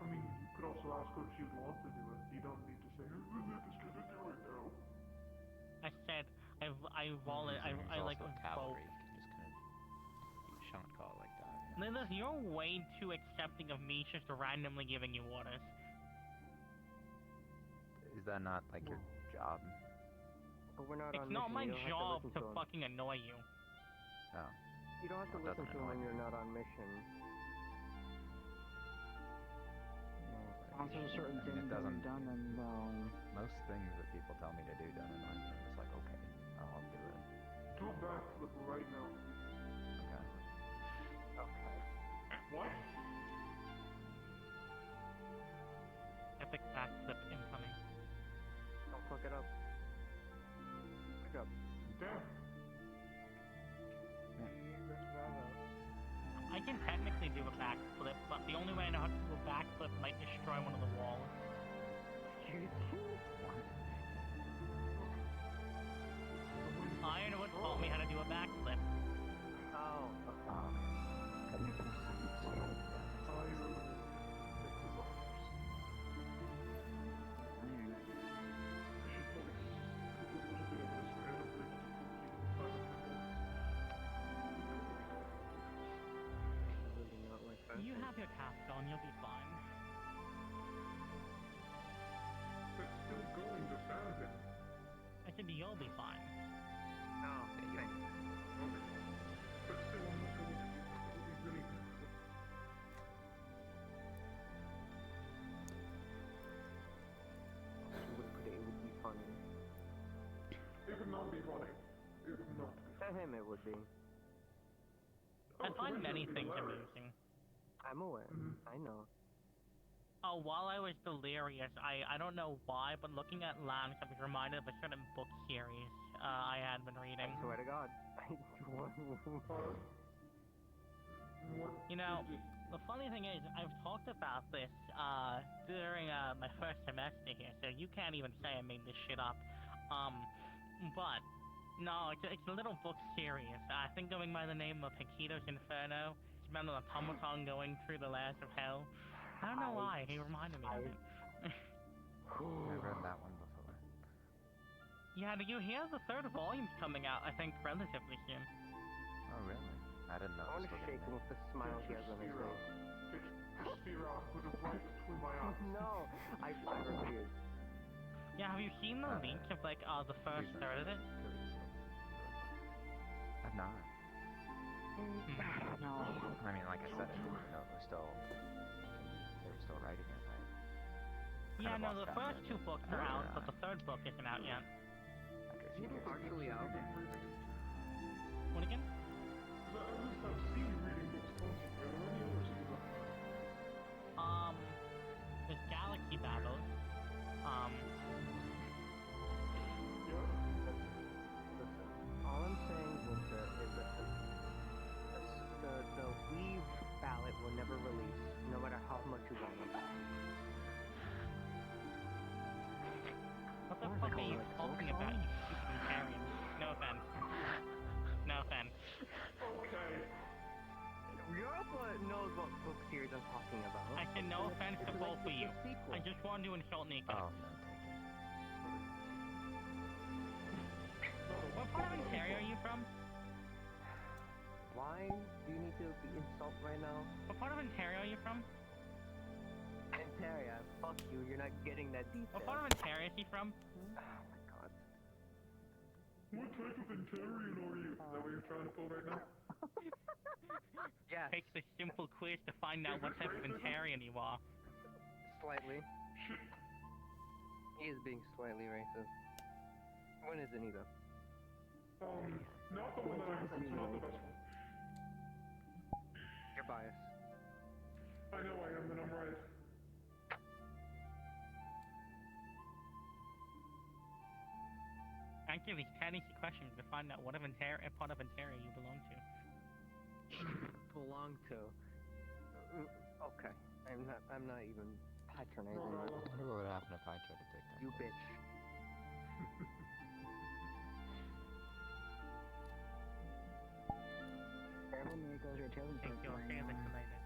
S: I mean, you could also ask her if she'd want to do it. You don't need to say, Lilith is gonna do it now.
D: I said, I like
B: also
D: both.
B: cavalry. You can just kind of do shot call like that. Yeah.
D: Lilith, you're way too accepting of me just randomly giving you orders.
B: Is that not like your job?
E: But we're not
D: It's
E: on
D: not my
E: mission. You don't
D: job
E: have to
D: to
E: listen to him.
D: fucking annoy you.
B: Oh.
E: You don't have to
B: Well,
E: listen
B: doesn't
E: to him when
B: annoy
E: you're
B: me.
E: not on mission.
M: After a certain
B: I mean,
M: thing
B: it doesn't-
M: done and
B: Most things that people tell me to do don't annoy me. I'm just like, okay, I'll do it.
S: Do a backflip right now.
B: Okay.
E: Okay.
S: What?
D: Epic backflip incoming.
E: Don't fuck it up. Pick up.
S: Damn.
D: I can technically do a backflip, but the only way I know how to do a backflip might destroy one of the walls. Ironwood taught me how to do a backflip.
E: Oh. Really not like that.
D: You have your cast on, you'll be fine.
S: It's still going to Saturday.
D: I said you'll be fine.
E: Oh, thanks.
S: But still, I'm not going to be really good.
E: It would be funny.
S: It would not be funny. It would not be.
E: To him, it would be.
D: I find many things amusing.
E: I'm aware. I know.
D: Oh, while I was delirious, I don't know why, but looking at Lance, I was reminded of a certain book series I had been reading.
E: I swear to God.
D: You know, the funny thing is, I've talked about this during my first semester here, so you can't even say I made this shit up. But no, it's a little book series. I think going by the name of Hikito's Inferno. smell an automaton going through the layers of hell. I don't know why, he reminded me of it.
B: I read that one before.
D: Yeah, do you hear the third volume's coming out, I think, relatively soon.
B: Oh, really? I didn't know.
E: I want to shake him with the smile he has on his face. No, I refuse.
D: Yeah, have you seen the leak of, like, the first third of it?
B: I've not.
E: No.
B: I mean, like I said, I didn't know it was still... They were still writing it, right?
D: Yeah, no, the first two books are out, but the third book isn't out yet.
E: Is it actually out?
D: What again? There's Galaxy Battles.
E: Listen, all I'm saying, Winter, is that the Weave ballot will never release, no matter how much you want it.
D: What the fuck are you talking about, you stupid Ontarian? No offense. No offense.
E: Okay. Europe knows what book series I'm talking about.
D: I said no offense to both of you. I just wanted to insult Nico.
B: Oh,
D: What part of Ontario are you from?
E: Why do you need to be insult right now?
D: What part of Ontario are you from?
E: Ontario, fuck you, you're not getting that detail.
D: What part of Ontario is he from?
E: Oh my god.
S: What type of Ontarian are you? Is that what you're trying to pull right now?
E: Yeah.
D: Take the simple quiz to find out what type of Ontarian you are.
E: Slightly. He is being slightly racist. When isn't he though?
S: Not the one that I think is not the best one.
E: You're biased.
S: I know I am, and I'm right.
D: Answer these 10 easy questions to find out what part of Ontario you belong to.
E: Belong to. Okay. I'm not even patronizing.
B: I wonder what would happen if I tried to take that.
E: You bitch.
M: Careful, Nico, your tail is
D: Thank you, I'll say that later.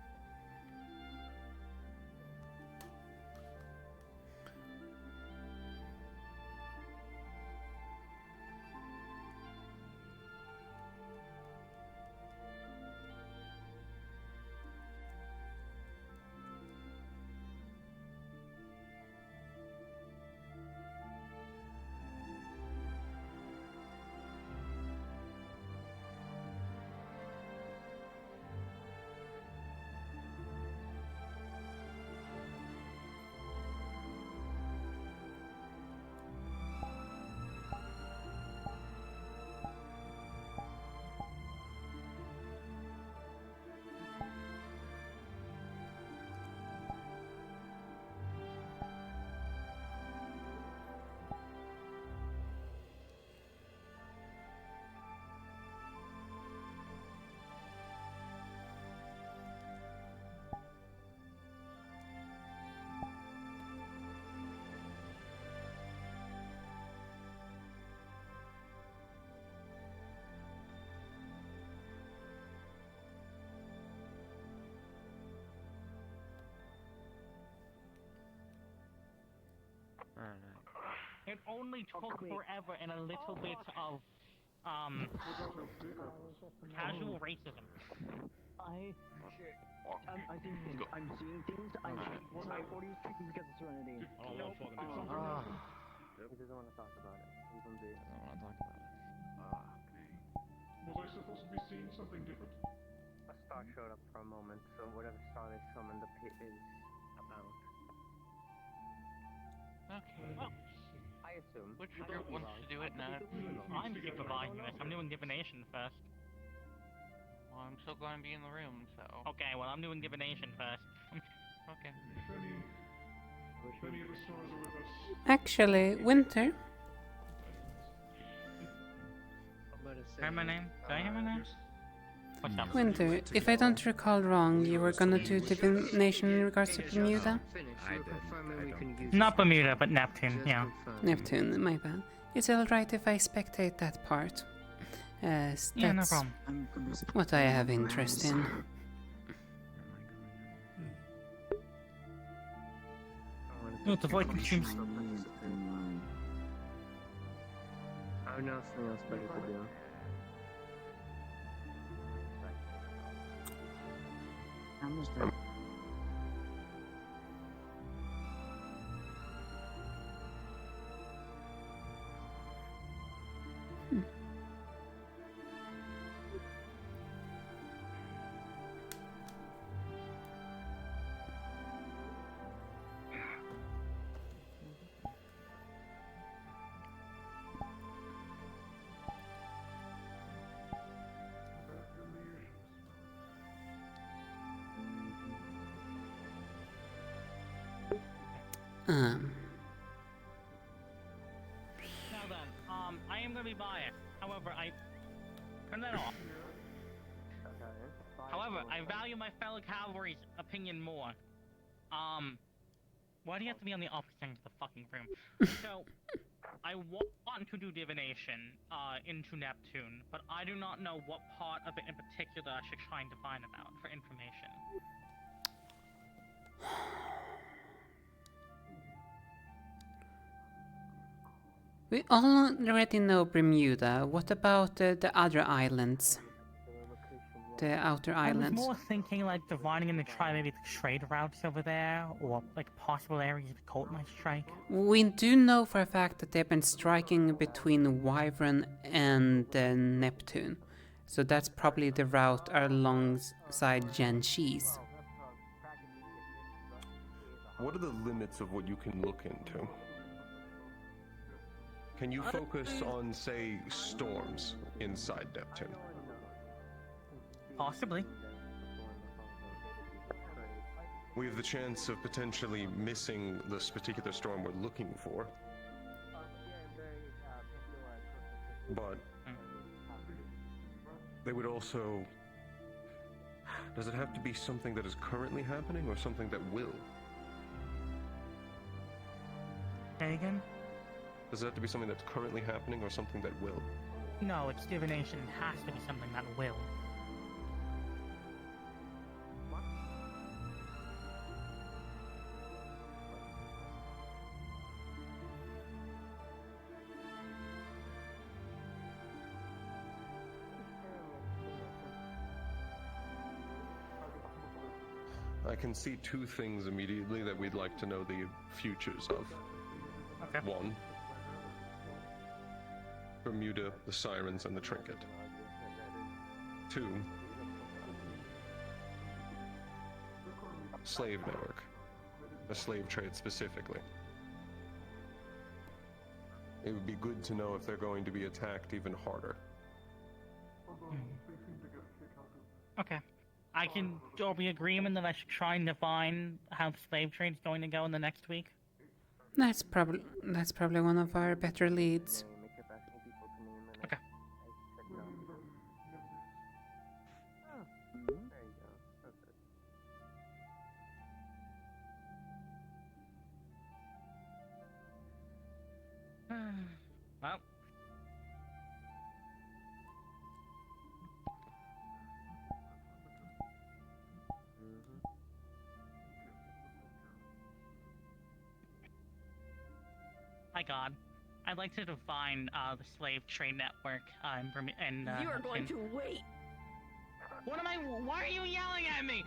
D: It only took forever and a little bit of casual racism.
M: I'm seeing things. I'm seeing 40 because of Serenity.
E: He doesn't want to talk about it. He's on the.
B: I don't want to talk about it.
S: Was I supposed to be seeing something different?
E: A star showed up for a moment, so whatever star they summoned, the pit is about.
D: Okay. Well,
E: I assume.
D: Whichever wants to do it now. I'm supervising this. I'm doing divination first. Well, I'm still going to be in the room, so. Okay, well, I'm doing divination first. Okay.
K: Actually, Winter.
D: Hear my name? Did I hear my name? What's up?
K: Winter, if I don't recall wrong, you were gonna do divination in regards to Bermuda?
D: Not Bermuda, but Neptune, yeah.
K: Neptune, my bad. Is it alright if I spectate that part? As
D: Yeah, no
K: that's
D: problem.
K: what I have interest in.
D: No, the void consumes.
E: I have nothing else better to do. I'm just doing.
D: Now then, I am gonna be biased. However, turn that off. However, I value my fellow cavalry's opinion more. Why do you have to be on the opposite end of the fucking room? So, I want to do divination, into Neptune, but I do not know what part of it in particular I should try and divine about for information.
K: We already know Bermuda. What about the other islands? The outer islands?
D: I was more thinking like divining in the try maybe the trade routes over there, or like possible areas the cult might strike.
K: We do know for a fact that they've been striking between Wyvern and Neptune. So that's probably the route alongside Genshis.
F: What are the limits of what you can look into? Can you focus on, say, storms inside Neptune?
D: Possibly.
F: We have the chance of potentially missing this particular storm we're looking for. But they would also... Does it have to be something that is currently happening or something that will?
D: Say again?
F: Does it have to be something that's currently happening or something that will?
D: No, it's divination. It has to be something that will.
F: I can see two things immediately that we'd like to know the futures of.
D: Okay.
F: One, Bermuda, the Sirens, and the Trinket. Two, slave network. A slave trade specifically. It would be good to know if they're going to be attacked even harder.
D: Okay. I can draw the agreement that I should try and define how the slave trade's going to go in the next week.
K: That's probably one of our better leads.
D: Okay. Well. Hi God. I'd like to define the slave trade network in
O: You are going to wait.
D: What am I? Why are you yelling at me?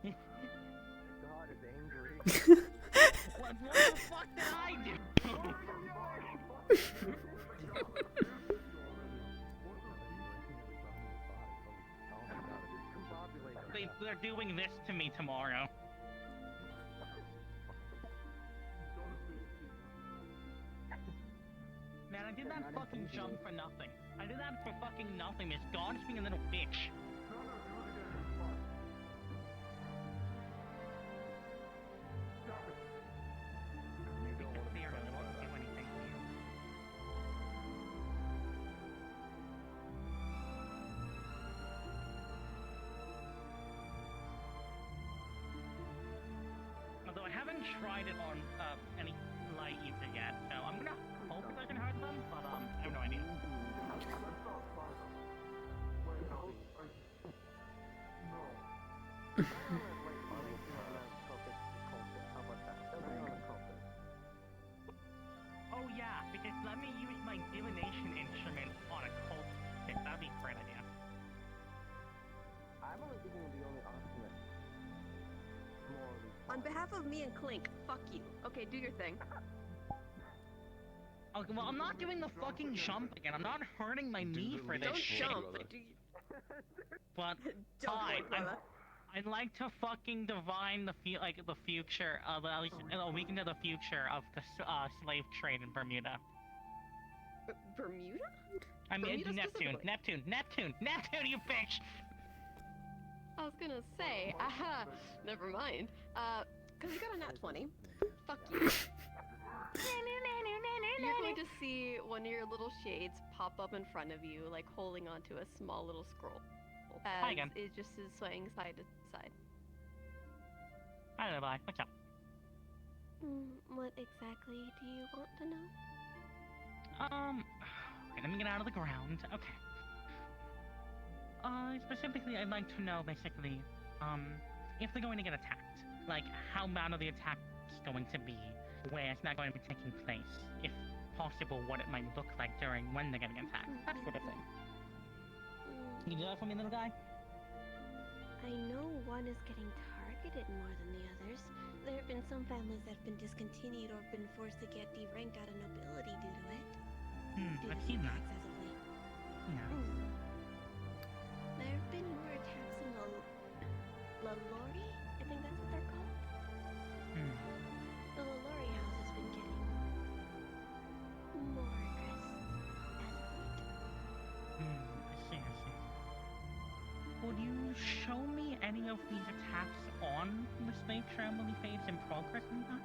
E: God is angry.
D: What the fuck did I do? They're doing this to me tomorrow. Man, I did that fucking jump for nothing. I did that for fucking nothing, Miss God is being a little bitch. Although I haven't tried it on any light user yet, so I'm gonna hope it doesn't hurt them, but I have no idea. let me use my divination instrument on a cult pick. That'd be a great idea.
E: I'm only thinking of the only option that's morally
H: On behalf of me and Clink, fuck you. Okay, do your thing.
D: Okay, well, I'm not doing the fucking jump again. I'm not hurting my knee for this
H: Don't
D: shit.
H: jump.
D: But
H: Don't
D: fine.
H: worry, brother.
D: I'd like to fucking divine the future of at least a week into the future of the slave trade in Bermuda.
H: Bermuda?
D: I mean
H: Bermuda
D: Neptune,
H: specifically?
D: Neptune, you bitch!
H: I was gonna say, never mind. Cause we got a nat 20. Fuck you. You're going to see one of your little shades pop up in front of you, like holding onto a small little scroll.
D: Hi again.
H: It just is swaying side to side.
D: Hi, bye. What's up?
H: What exactly do you want to know?
D: Okay, let me get out of the ground. Okay. Specifically, I'd like to know, basically, if they're going to get attacked. Like, how bad are the attacks going to be? Where it's not going to be taking place? If possible, what it might look like during when they're getting attacked. That sort of thing. Can you do that for me, little guy?
I: I know one is getting targeted more than the others. There have been some families that have been discontinued or been forced to get deranked out of nobility due to it.
D: I've seen that. Yeah.
I: There have been more attacks in La Lori? I think that's what they're called. The La Lori house has been getting more
D: I see. Would you show me any of these attacks on the slave family fades in progress in that?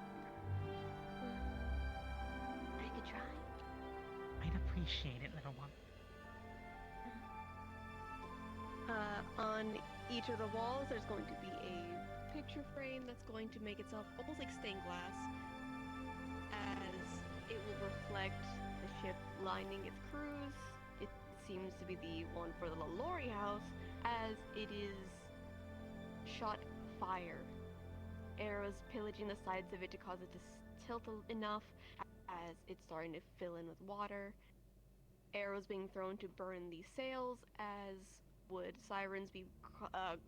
I: I could try.
D: I'd appreciate it, little one.
H: On each of the walls, there's going to be a picture frame that's going to make itself almost like stained glass, as it will reflect the ship lining its crews. It seems to be the one for the La Lori house, as it is shot fire. Arrows pillaging the sides of it to cause it to tilt enough, as it's starting to fill in with water. Arrows being thrown to burn the sails, as would sirens be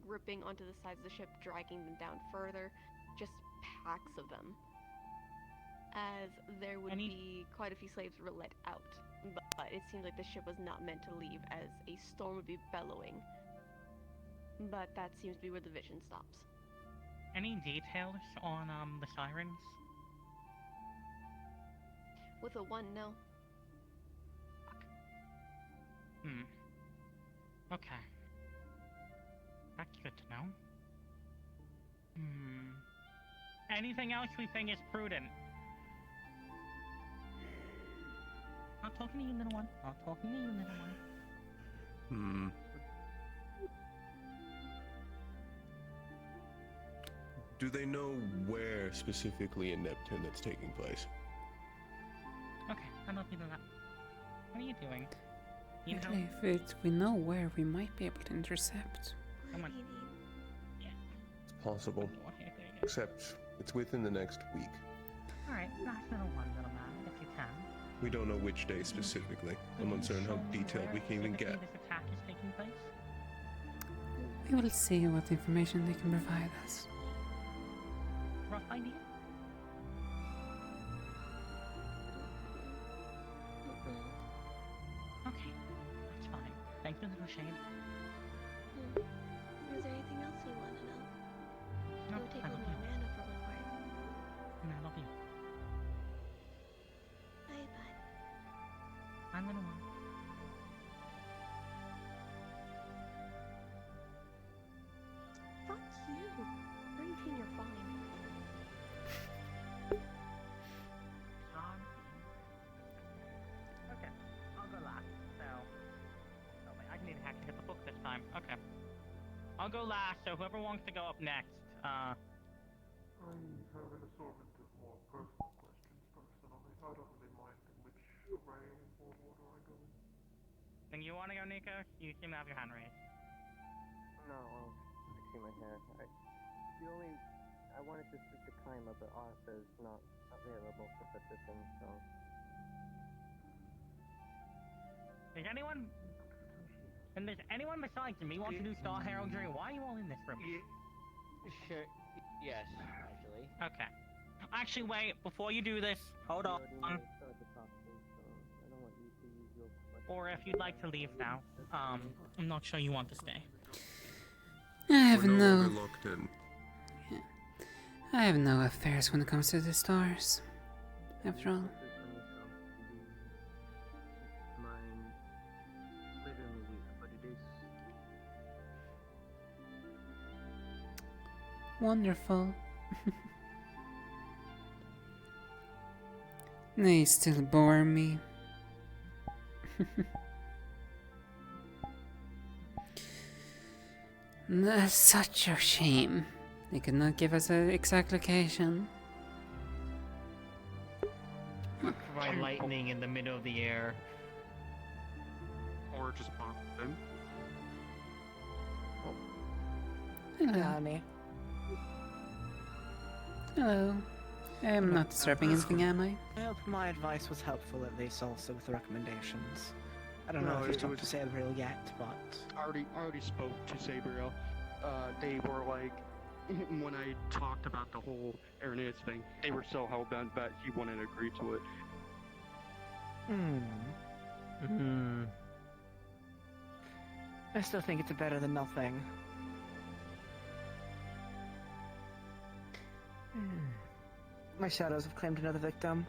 H: gripping onto the sides of the ship, dragging them down further. Just packs of them. As there would be quite a few slaves were let out. But it seems like the ship was not meant to leave, as a storm would be bellowing. But that seems to be where the vision stops.
D: Any details on the sirens?
H: With a 1, no.
D: Okay. That's good to know. Anything else we think is prudent? Not talking to you, little one. Not talking to you, little one.
V: Do they know where specifically in Neptune that's taking place?
D: Okay, how about we do that? What are you doing? You know?
K: Actually, if we know where, we might be able to intercept.
D: Come on.
V: It's possible. Except it's within the next week.
D: Alright, nice little one, little man, if you can.
V: We don't know which day specifically. I'm uncertain how detailed we can even get.
D: This attack is taking place?
K: We will see what information they can provide us.
D: Rough idea? Okay, that's fine. Thank you, little shade.
I: Is there anything else you want to know?
D: No,
I: It would take
D: I
I: a
D: love
I: little
D: you.
I: more mana for one word.
D: And I love you.
I: Bye, bud.
D: I'm little one.
H: Fuck you. 19, you're fine.
D: Okay, I'll go last. So, oh wait, I need to actually hit the book this time. Okay, I'll go last. So whoever wants to go up next,
S: I'm having a assortment of more personal questions personally. I don't really mind in which array or order I go in.
D: then you want to go, Nico? You seem to have your hand raised.
E: No, I'll fixing my hair. I wanted to speak to Kaima, but Arthur's not available to put this in, so...
D: Does anyone... And does anyone besides me want to do star heraldry? Why are you all in this room?
U: Sure. Yes, actually.
D: Okay. Actually, wait, before you do this, hold on. Or if you'd like to leave now. I'm not sure you want to stay.
K: I have
V: We're no
K: no...
V: longer locked in.
K: I have no affairs when it comes to the stars. After all. Wonderful. They still bore me. That's such a shame. They could not give us an exact location.
D: By lightning in the middle of the air.
Q: Or just pop in.
K: Hello.
U: Honey.
K: Hello. I am not disturbing anything, am I?
U: I hope my advice was helpful, at least, also with the recommendations. I don't know
Q: No,
U: if you've
Q: it
U: talked
Q: was-
U: to Sabriel yet, but...
Q: I already spoke to Sabriel. They were like, when I talked about the whole Irenaeus thing, they were so hell-bent that he wouldn't agree to it.
U: I still think it's better than nothing. My shadows have claimed another victim.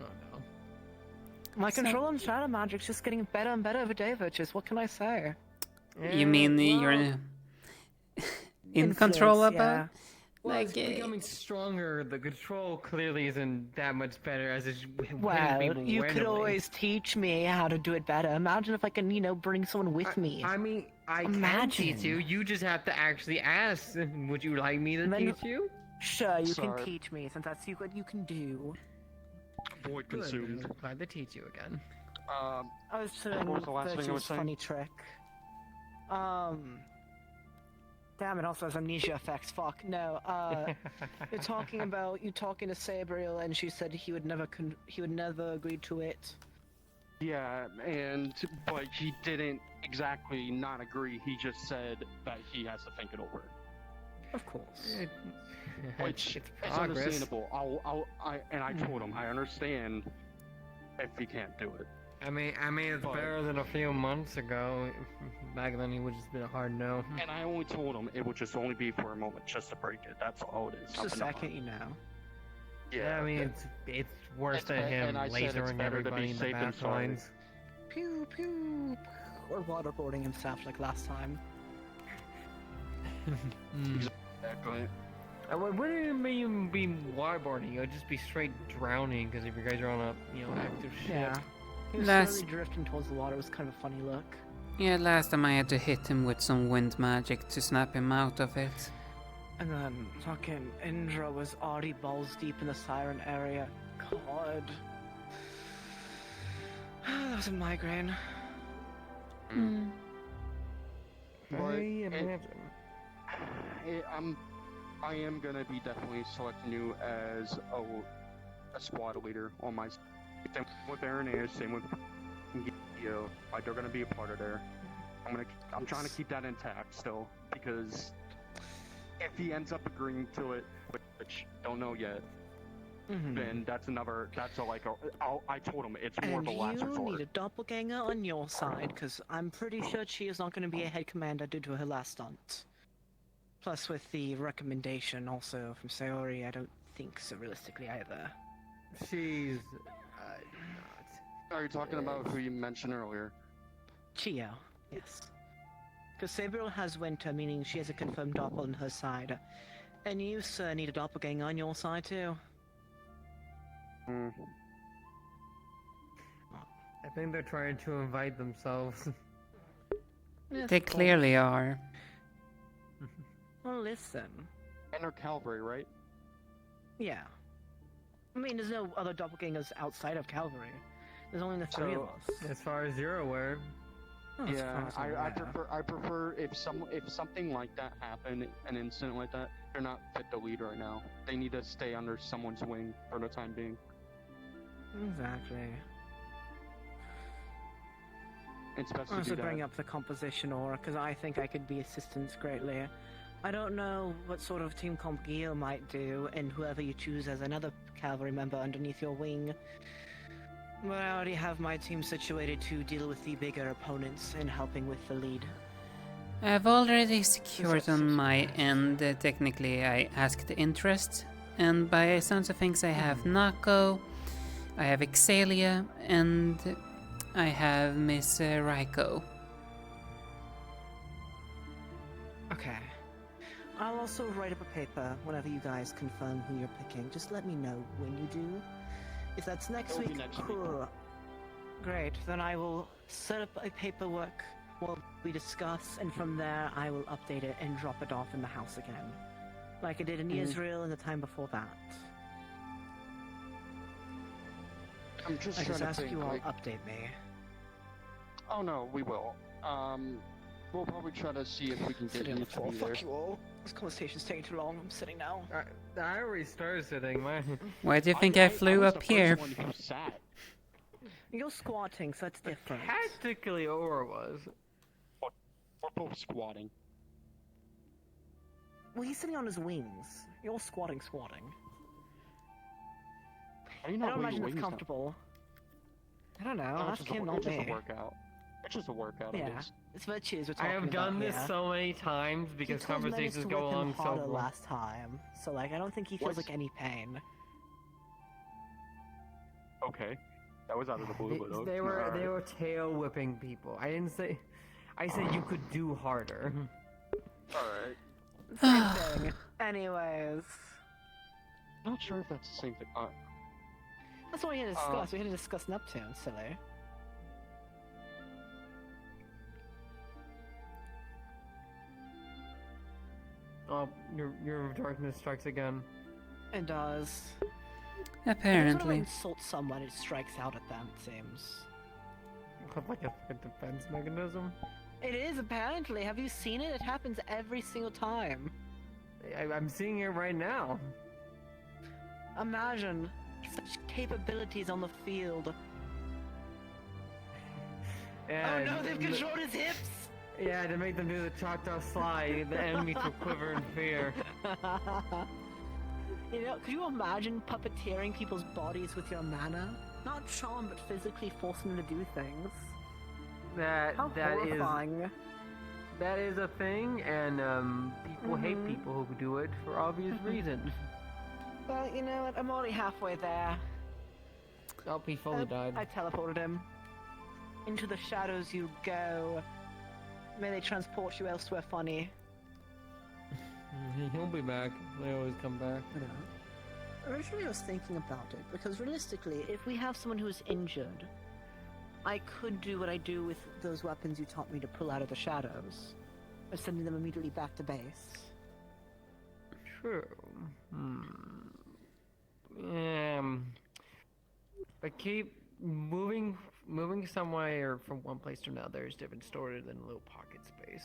P: Oh no.
U: My control on shadow magic's just getting better and better every day, Virtuous. What can I say?
K: You mean you're in control
U: Influence,
K: about?
U: yeah.
P: Well, it's becoming stronger. The control clearly isn't that much better as it's
U: Well, you could always teach me how to do it better. Imagine if I can, bring someone with me.
P: I mean, I can
U: Imagine.
P: teach you. You just have to actually ask. Would you like me to
U: Then-
P: teach you?
U: Sure, you
Q: Sorry.
U: can teach me, since that's what you can do.
Q: Void
P: Good,
Q: consumed.
P: I'm glad to teach you again.
U: I was doing
Q: What was the last thing I was
U: Virtue's
Q: saying?
U: funny trick. Damn, it also has amnesia effects. Fuck, no. You're talking to Sabriel, and she said he would never agree to it.
Q: Yeah, but he didn't exactly not agree. He just said that he has to think it over.
U: Of course.
Q: Which
P: it's
Q: is
P: progress.
Q: understandable. I told him I understand if he can't do it.
P: I mean, it's
Q: But-
P: better than a few months ago. Back then, it would just been a hard no.
Q: And I only told him it would just only be for a moment, just to break it. That's all it is.
U: Just a
Q: Nothing to
U: second,
Q: harm.
P: Yeah, I mean, it's worse than him
Q: and I said it's
P: lasering
Q: better to be
P: everybody in the
Q: safe than
P: bath
Q: sorry.
P: lines.
U: Pew pew. Or waterboarding himself like last time.
Q: Exactly.
P: I wouldn't even be waterboarding. It would just be straight drowning. Because if you guys are on a active ship.
U: Yeah. He was
K: Last-
U: slowly drifting towards the water. It was kind of a funny look.
K: Yeah, last time I had to hit him with some wind magic to snap him out of it.
U: And then fucking Indra was already balls deep in the siren area. God. That was a migraine.
Q: But
P: I
Q: it-
P: imagine.
Q: I am gonna be definitely selecting you as a squad leader on my. Same with Irenaeus, same with Gio. Like they're gonna be a part of there. I'm trying to keep that intact still because if he ends up agreeing to it, which don't know yet, then that's I told him it's more
U: And
Q: of a last
U: you
Q: resort.
U: need a doppelganger on your side, because I'm pretty sure she is not going to be a head commander due to her last stunt. Plus, with the recommendation also from Sayori, I don't think so realistically either.
P: She's
Q: Are you talking about who you mentioned earlier?
U: Chio, yes. Because Sabriel has Winter, meaning she has a confirmed doppel on her side. And you, sir, need a doppelganger on your side too.
Q: Hmm.
P: I think they're trying to invite themselves.
U: Yes,
K: They
U: of course.
K: clearly are.
U: Well, listen.
Q: And her Calvary, right?
U: Yeah. I mean, there's no other doppelgangers outside of Calvary. There's only the three of us.
P: As far as you're aware.
U: Oh, as
Q: Yeah,
U: far as I'm aware.
Q: I prefer if something like that happened, an incident like that, they're not fit to lead right now. They need to stay under someone's wing for the time being.
U: Exactly.
M: It's best
U: I
M: to do
U: also
M: that.
U: bring up the composition aura, because I think I could be assistance greatly. I don't know what sort of team comp Gil might do, and whoever you choose as another cavalry member underneath your wing. But I already have my team situated to deal with the bigger opponents and helping with the lead.
K: I've already secured on my end, technically I asked interest, and by sounds of things I have Nako, I have Exalia, and I have Miss Raiko.
U: Okay. I'll also write up a paper whenever you guys confirm who you're picking. Just let me know when you do. If that's next
M: It'll be
U: week,
M: next week.
U: cool. Great, then I will set up a paperwork while we discuss, and from there I will update it and drop it off in the house again. Like I did in Israel and the time before that.
M: I'm just
U: I
M: trying
U: just
M: to
U: ask
M: think,
U: you all
M: like...
U: update me.
M: Oh no, we will. We'll probably try to see if we can get
U: Sitting on
M: you
U: the
M: to
U: floor.
M: be
U: Fuck
M: there.
U: you all. This conversation's taking too long. I'm sitting now.
G: I already started sitting, man.
K: Why do you think I flew
M: was
K: up
M: the
K: here?
M: first one who sat.
U: You're squatting, so that's different.
G: Technically, Aura was.
M: We're both squatting.
U: Well, he's sitting on his wings. You're squatting.
M: How do you
U: I
M: not
U: don't
M: weigh
U: imagine
M: your
U: it's
M: wings
U: comfortable. I don't know.
M: down?
U: Ask him, not
M: It's just
U: me.
M: a workout. It's just a workout.
U: Yeah,
M: It is.
U: it's virtues we're
G: I
U: talking
G: have
U: about
G: done this
U: here.
G: so many times because
U: He told Menace
G: conversations
U: to
G: go
U: whip him
G: along so
U: harder
G: long.
U: last time, so like I don't think he feels like any pain.
M: Okay. That was out of the blue, but
G: They
M: okay.
G: were tail whipping people. I didn't say. I said you could do harder.
M: Alright.
U: Same thing. Anyways,
M: Not sure if that's the same thing.
U: that's what we had to discuss. We had to discuss Neptune, silly.
G: Oh, your darkness strikes again.
U: It does.
K: Apparently.
U: Whenever I insult someone, it strikes out at them, it seems.
G: Like a defense mechanism.
U: It is, apparently. Have you seen it? It happens every single time.
G: I'm seeing it right now.
U: Imagine such capabilities on the field.
G: Yeah,
U: Oh no, they've controlled his hips!
G: Yeah, to make them do the Choctaw slide, the enemies will quiver in fear.
U: You know, could you imagine puppeteering people's bodies with your mana? Not charm, but physically forcing them to do things. How
G: That
U: horrifying.
G: is a thing, and people hate people who do it for obvious reasons.
U: Well, you know what? I'm already halfway there.
G: Oh, he fully died.
U: I teleported him. Into the shadows you go. May they transport you elsewhere, funny.
G: He'll be back. They always come back.
U: Originally I was thinking about it, because realistically, if we have someone who is injured, I could do what I do with those weapons you taught me to pull out of the shadows, by sending them immediately back to base.
G: True. But keep moving somewhere from one place to another is different story than a little pocket space.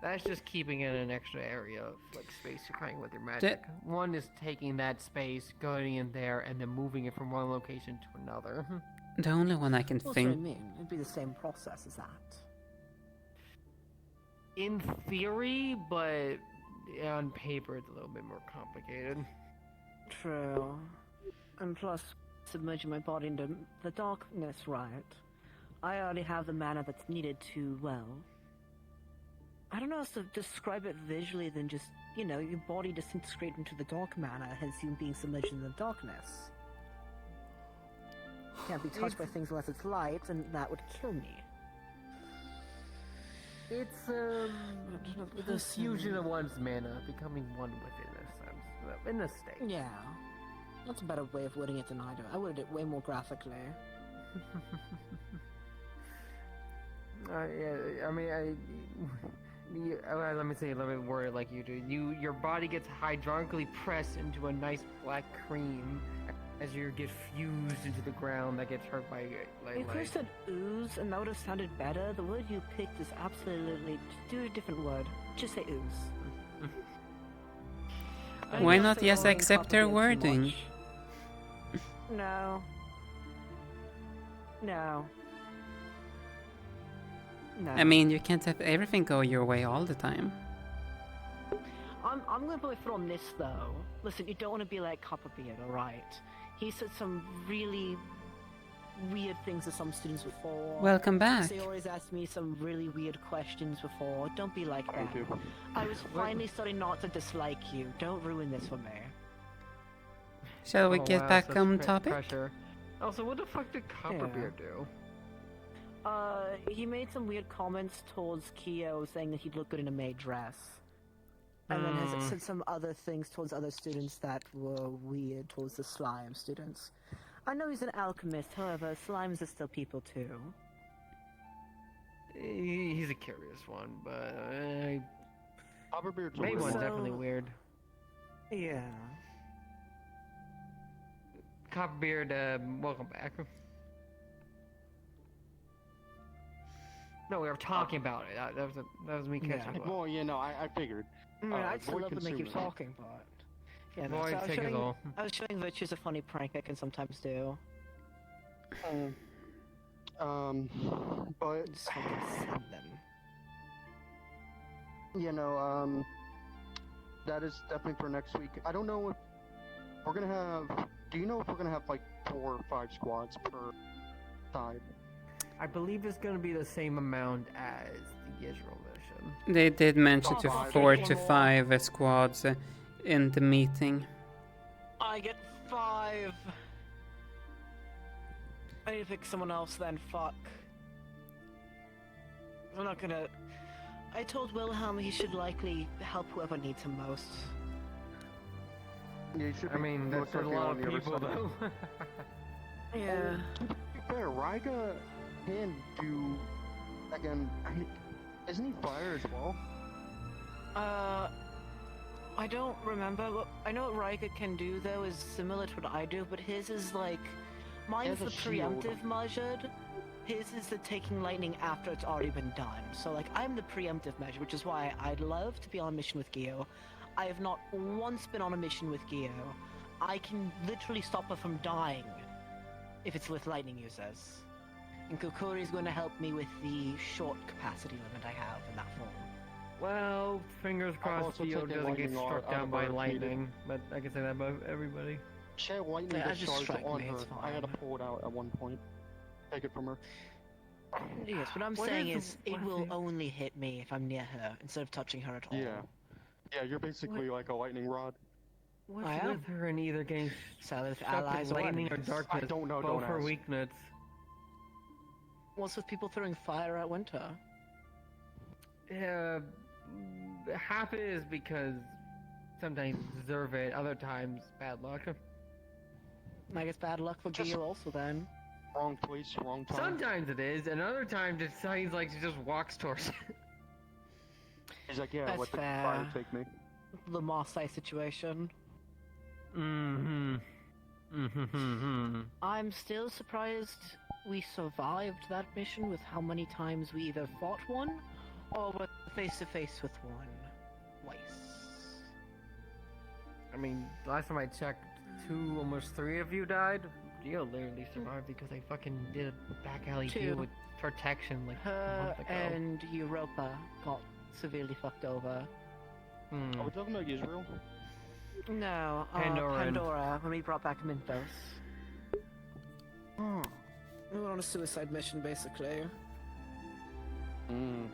G: That's just keeping it an extra area of like space you're creating with your magic. One is taking that space, going in there, and then moving it from one location to another.
K: The only one I can
U: That's
K: think.
U: what I mean. It'd be the same process as that.
G: In theory, but on paper it's a little bit more complicated.
U: True. And plus, submerging my body into the darkness, right? I already have the mana that's needed to, well... I don't know how to describe it visually than just, you know, your body disintegrating into the dark mana, hence you being submerged in the darkness. Can't be touched by things unless it's light, and that would kill me.
G: It's the fusion of one's mana, becoming one with it in a sense, in a state.
U: Yeah. That's a better way of wording it than I do. I worded it way more graphically.
G: Yeah, I mean, let me word it like you do. Your body gets hydronically pressed into a nice black cream as you get fused into the ground that gets hurt by
U: You
G: light.
U: could have said ooze, and that would have sounded better. The word you picked is absolutely... Just do a different word. Just say ooze.
K: Why not just accept her wording?
U: No. No.
M: No.
K: I mean, you can't have everything go your way all the time.
M: I'm gonna put my foot on this though. Listen, you don't want to be like Copperbeard, alright? He said some really weird things to some students before.
K: Welcome back.
M: They always asked me some really weird questions before. Don't be like that.
F: Thank you.
M: I was finally starting not to dislike you. Don't ruin this for me.
K: Shall we get back
G: such
K: on topic?
G: Pressure. Also, what the fuck did Copperbeard do?
M: He made some weird comments towards Kyo, saying that he'd look good in a maid dress. And then has said some other things towards other students that were weird towards the slime students. I know he's an alchemist, however, slimes are still people too.
G: He's a curious one, but
F: Copperbeard's
G: main one's
M: So-
G: definitely weird.
M: Yeah.
G: Copperbeard, welcome back. No, we were talking about it. That was me catching up.
Q: Well, you know, I figured.
M: I'd still
Q: Void
M: love to make you
Q: consumer.
M: talking, but... Yeah, no,
G: Void
M: so
G: take it all.
M: I was showing Virtue's a funny prank I can sometimes do.
Q: But
M: Just fucking send them.
Q: you know, that is definitely for next week. I don't know if we're gonna have. Do you know if we're gonna have like 4 or 5 squads per side?
G: I believe it's going to be the same amount as the Israel mission.
K: They did mention to
M: Oh,
K: 4
M: okay.
K: to 5 squads in the meeting.
M: I get 5! I need to pick someone else then, fuck. I'm not gonna... I told Wilhelm he should likely help whoever needs him most.
F: Yeah, you should
G: I mean, that's a
F: looking
G: lot
F: on
G: of
F: the other
G: people,
F: side.
G: though.
M: Yeah.
Q: To be fair, Raiga can do... Again, isn't he fire as well?
M: I don't remember. I know what Raiga can do, though, is similar to what I do, but his is like... Mine's
Q: He
M: the
Q: has a shield.
M: preemptive measured. His is the taking lightning after it's already been done. So, like, I'm the preemptive measure, which is why I'd love to be on a mission with Gio. I have not once been on a mission with Gio. I can literally stop her from dying if it's with lightning users. And Kokori is going to help me with the short capacity limit I have in that form.
G: Well, fingers crossed
Q: also
G: Theo
Q: taken
G: doesn't get
Q: lightning
G: struck
Q: out
G: down
Q: of
G: by
Q: our
G: lightning, but I can say that about everybody.
Q: She had lightning
M: Yeah, just
Q: discharge
M: strike
Q: on
M: me,
Q: her.
M: it's
Q: I had to
M: fine.
Q: pull it out at one point. Take it from her.
M: Yes, what I'm
G: What
M: saying
G: is
M: is,
G: the-
M: it will only hit me if I'm near her, instead of touching her at all.
Q: Yeah. Yeah, you're basically like a lightning rod.
G: What's
M: I am.
G: with her in either getting
M: So with
G: stuck
M: allies
G: with
M: or
G: lightning or
M: enemies.
G: darkness?
Q: I don't know,
G: Both
Q: don't
G: her
Q: ask.
G: weakness.
M: What's with people throwing fire at winter?
G: Yeah, half it is because sometimes you deserve it, other times bad luck.
M: I guess bad luck for
Q: Just-
M: Gio also then.
Q: Wrong place, wrong time.
G: Sometimes it is, and other times it sounds like she just walks towards it.
Q: He's like, yeah,
M: That's
Q: let the
M: fair.
Q: fire take me.
M: The Marseille situation.
G: Mm-hmm. Mm-hmm.
M: I'm still surprised we survived that mission with how many times we either fought one, or were face to face with one. Twice.
G: I mean, last time I checked, 2, almost 3 of you died. Gio literally survived because I fucking did a back alley
M: 2.
G: deal with protection like a
M: Her
G: month ago.
M: and Europa got severely fucked over.
G: Hmm.
Q: Are we talking about Israel?
M: No,
G: Pandora and-
M: Pandora, when we brought back Minthos.
Q: Hmm.
M: We went on a suicide mission, basically.
Q: Mm.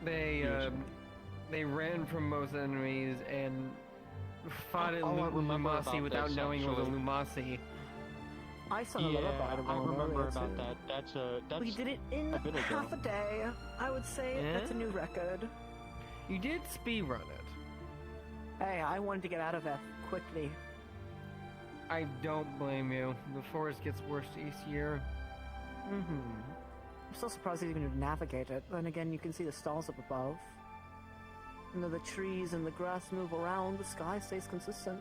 G: They ran from most enemies and fought in
Q: Oh, I remember
G: Lumasi
Q: about
G: without
Q: this,
G: knowing it was a
Q: actually.
G: Lumasi.
M: I saw a little bit
Q: I
M: of
Q: remember
M: it,
Q: about
M: too.
Q: that. That's
M: We did it in
Q: a bit ago.
M: half a day. I would say
G: Yeah?
M: that's a new record.
G: You did speedrun it.
M: Hey, I wanted to get out of there quickly.
G: I don't blame you. The forest gets worse each year.
M: Mm-hmm. I'm still surprised he's going to navigate it. Then again, you can see the stars up above. You know, the trees and the grass move around, the sky stays consistent.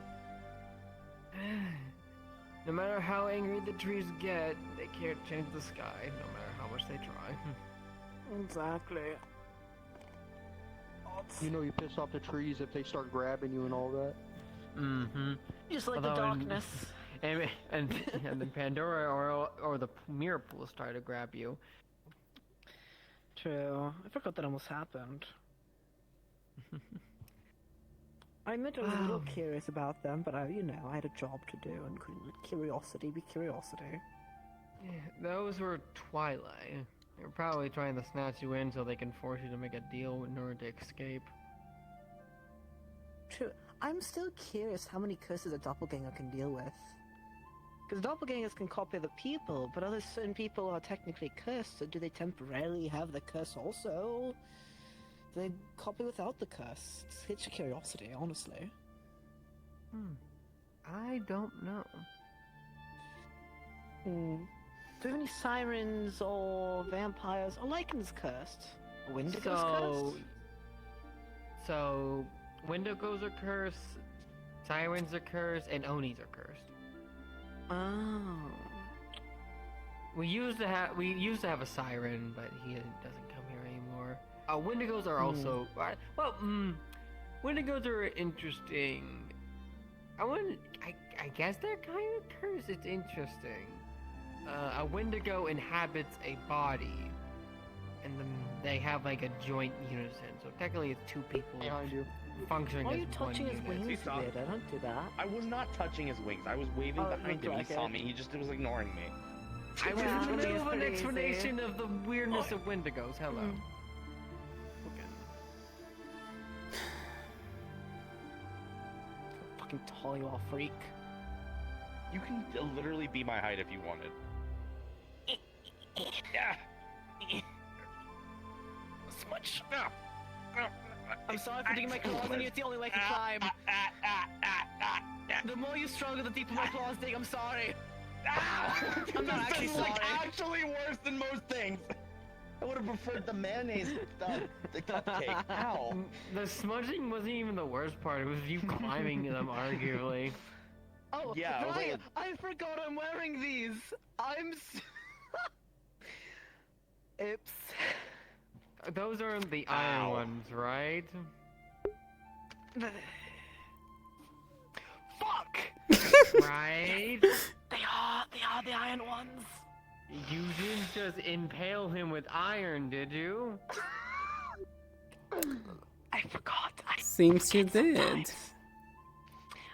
G: No matter how angry the trees get, they can't change the sky, no matter how much they try.
M: Exactly.
Q: You know you piss off the trees if they start grabbing you and all that.
G: Mm-hmm.
M: Just like the
G: Although in-
M: darkness.
G: And then Pandora or the mirror pools try to grab you.
M: true. I forgot that almost happened. I admit I was a little curious about them, but I had a job to do, and couldn't let curiosity be curiosity.
G: Yeah, those were Twilight. They're probably trying to snatch you in so they can force you to make a deal in order to escape.
M: True. I'm still curious how many curses a doppelganger can deal with. Because doppelgangers can copy the people, but other certain people are technically cursed, so do they temporarily have the curse also? Do they copy without the curse? It's a curiosity, honestly.
G: I don't know.
M: Do you have any sirens or vampires or lichens cursed? Or Wendigos cursed?
G: So, Wendigos are cursed, Sirens are cursed, and Onis are cursed.
M: Oh.
G: We used to have a Siren, but he doesn't come here anymore. Wendigos are also Wendigos are interesting. I guess they're kind of cursed. It's interesting. A Wendigo inhabits a body, and they have like a joint unison. So technically, it's two people functioning
M: Why are
G: as
M: you
G: one
M: touching his
G: unit.
M: wings, Weird? I don't do that.
L: I was not touching his wings. I was waving behind him. He saw me. He was ignoring me.
G: I was in the middle of an explanation of the weirdness of Wendigos. Hello.
M: Fucking tall you all freak.
L: You can literally be my height if you wanted. Yeah.
M: Smudge. I'm sorry for digging my claws in you. It's the only way I can climb. The more you struggle, the deeper my claws dig. I'm sorry. I'm not actually sorry.
L: Actually worse than most things. I would have preferred the mayonnaise, the cupcake. Ow.
G: The smudging wasn't even the worst part. It was you climbing them, arguably.
M: Oh,
L: yeah.
M: Right. I forgot I'm wearing these. Oops.
G: Those aren't the iron ones, right?
M: Fuck!
G: Right?
M: They are the iron ones.
G: You didn't just impale him with iron, did you?
M: I forgot.
K: Seems you did.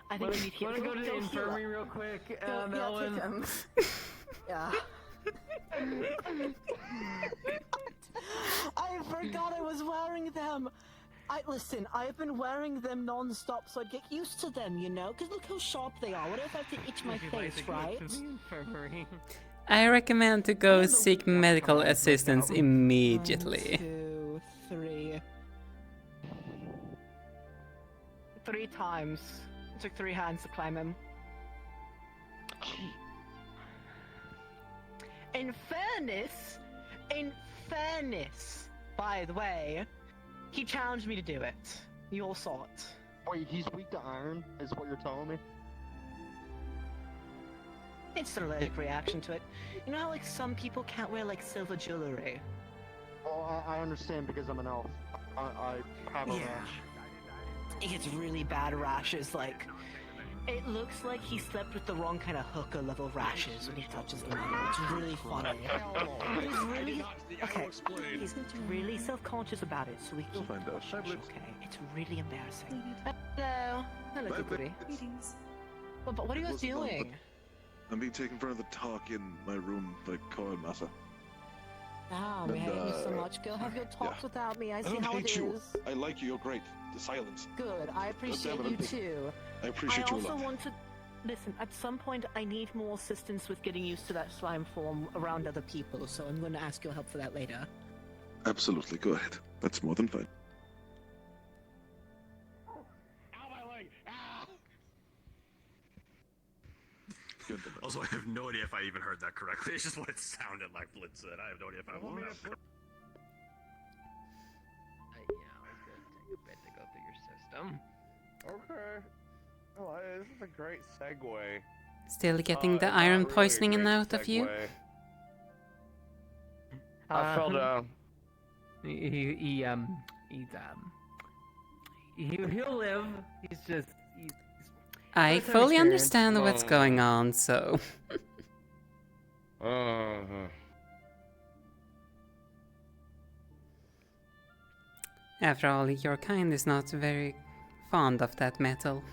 M: I think we need to
G: wanna go to the infirmary real quick,
M: Melon? Yeah. I forgot I was wearing them. Listen, I've been wearing them non-stop so I'd get used to them, Because look how sharp they are. What if I have to itch my face, right?
K: I recommend to go seek medical assistance immediately.
M: 1, 2, 3. 3 times. It took 3 hands to climb him. In fairness, by the way, he challenged me to do it. You all saw it.
Q: Wait, he's weak to iron, is what you're telling me?
M: It's an allergic reaction to it. You know how, some people can't wear, silver jewelry?
Q: Oh, I understand because I'm an elf. I have a rash.
M: He gets really bad rashes, It looks like he slept with the wrong kind of hooker-level rashes when he touches the metal. It's really funny. He's really self-conscious about it, so we keep
V: find out.
M: okay. It's really embarrassing. Hello. Hello, Kukuri.
R: Greetings.
M: But what are you guys doing?
V: I'm being taken for another talk in my room by Koa Masa.
M: Ah, we hate you so much. Go have your talks without me. I see how it is.
V: I like you. You're great. The silence.
M: Good. I appreciate you too.
V: I appreciate you a lot.
M: I also want to... Listen, at some point I need more assistance with getting used to that slime form around other people, so I'm going to ask your help for that later.
V: Absolutely. Go ahead. That's more than fine.
T: Also, I have no idea if I even heard that correctly. It's just what it sounded like Blitz said. I have no idea if I was that correct.
G: Yeah, I was gonna take a bit to go through your system.
A: Okay. Well, this is a great segue.
K: Still getting the iron poisoning out of you?
A: I fell down.
G: He'll live.
K: I fully understand what's going on, so... After all, your kind is not very fond of that metal.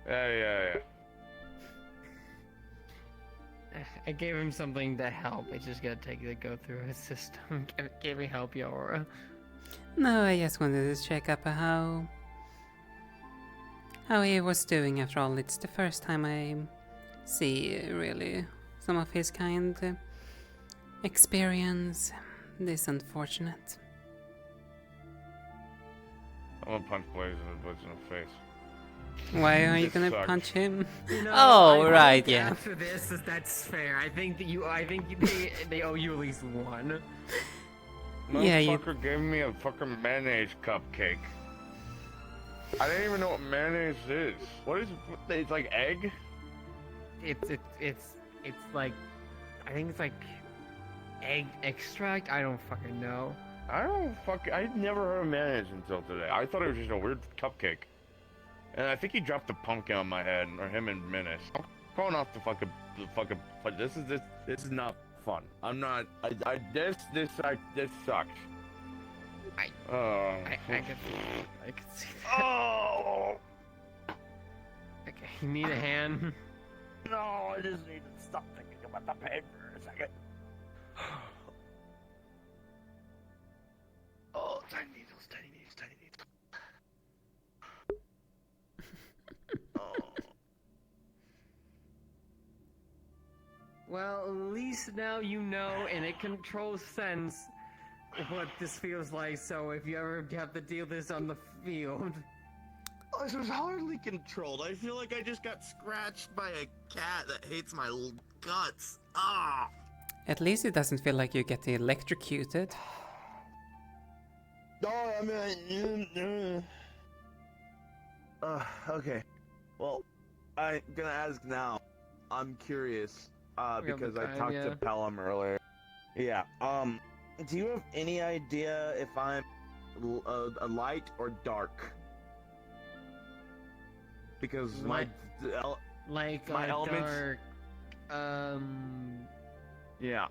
J: Yeah.
G: I gave him something to help. It's just gonna take to go through his system. Can we help you, Aura?
K: No, I just wanted to check up how he was doing. After all, it's the first time I see really some of his kind experience this unfortunate.
J: I'm gonna punch Blaze in the face.
K: Why are you
J: This
K: gonna
J: sucks.
K: punch him?
G: You know,
K: Oh,
G: I
K: right,
G: think
K: yeah.
G: After this, that's fair. I think they owe you at least one.
K: Yeah, you-
J: Motherfucker gave me a fucking mayonnaise cupcake. I didn't even know what mayonnaise is. What is it? It's like egg?
G: It's like, I think it's like egg extract. I don't fucking know.
J: I'd never heard of mayonnaise until today. I thought it was just a weird cupcake. And I think he dropped the pumpkin on my head, or him and Menace. I'm going off the fucking. This is not fun. I'm not. This sucks.
G: I can see that.
J: Oh.
G: Okay, you need a hand.
J: No, I just need to stop thinking about the pain for a second. Oh, tiny needles.
G: Well, at least now you know, and it controls sense what this feels like. So if you ever have to deal this on the field,
L: Oh, this was hardly controlled. I feel like I just got scratched by a cat that hates my guts. Ah!
K: At least it doesn't feel like you get electrocuted.
L: Oh, I mean, okay. Well, I'm gonna ask now. I'm curious, because I talked to Pelham earlier. Yeah. Do you have any idea if I'm a light or dark? Because my elements.
G: dark,
L: Yeah.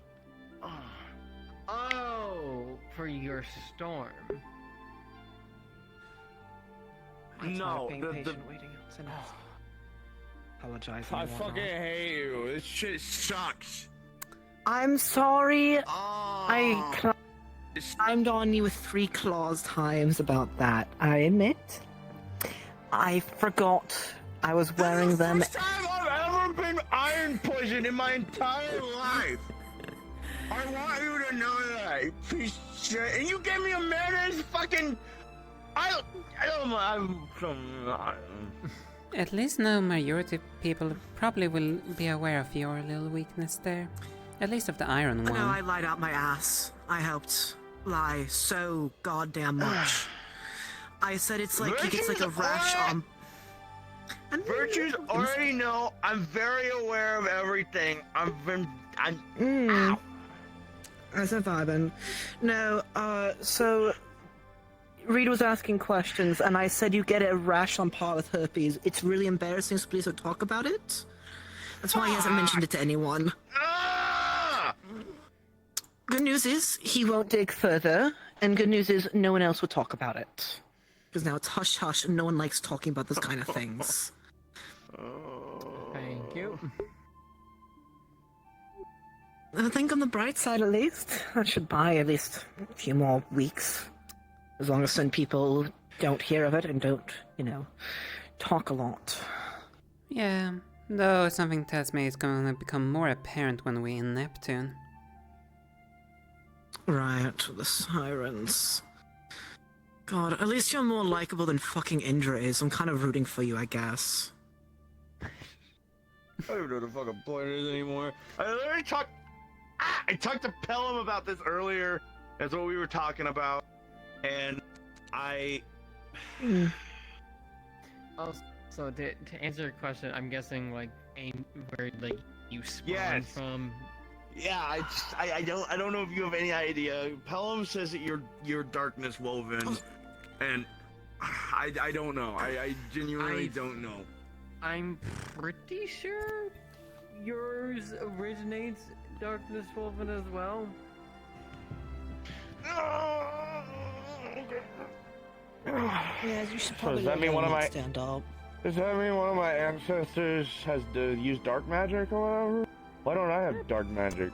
G: Oh, for your storm.
L: No,
U: Being patient, waiting on Synapse. Apologize.
L: I fucking hate you. This shit sucks.
U: I'm sorry.
L: Oh.
U: I climbed on you with 3 claws times about that. I admit. I forgot I was wearing them.
L: First time I've ever been iron poisoned in my entire life. I want you to know that, you piece of shit. And you gave me a mayonnaise fucking.
K: At least now majority of people probably will be aware of your little weakness there. At least of the iron
U: I
K: one.
U: know I lied out my ass. I helped lie so goddamn much. I said it's like he gets like a rash on.
L: Virtues already know I'm very aware of everything.
U: Ow. As a vibing. No, so Reed was asking questions, and I said you get a rash on par with herpes. It's really embarrassing, so please don't talk about it. That's why he hasn't mentioned it to anyone. Good news is, he won't dig further, and good news is, no one else will talk about it. Because now it's hush-hush, and no one likes talking about those kind of things.
G: Thank you.
U: I think on the bright side, at least, that should buy at least a few more weeks. As long as some people don't hear of it and don't, talk a lot.
K: Yeah, though something tells me it's gonna become more apparent when we're in Neptune.
U: Right, the sirens. God, at least you're more likable than fucking Indra is. I'm kind of rooting for you, I guess.
L: I don't even know what the fucking point is anymore. I talked to Pelham about this earlier. That's what we were talking about. And
G: Also, to answer your question, I'm guessing like where like you spawn from.
L: Yeah, I don't know if you have any idea. Pelham says that you're darkness woven, and I don't know. I genuinely don't know.
G: I'm pretty sure yours originates darkness woven as well.
N: Yeah, you should
J: So
N: probably
J: does that mean one of my
N: stand up.
J: Does that mean one of my ancestors has to use dark magic or whatever? Why don't I have dark magic?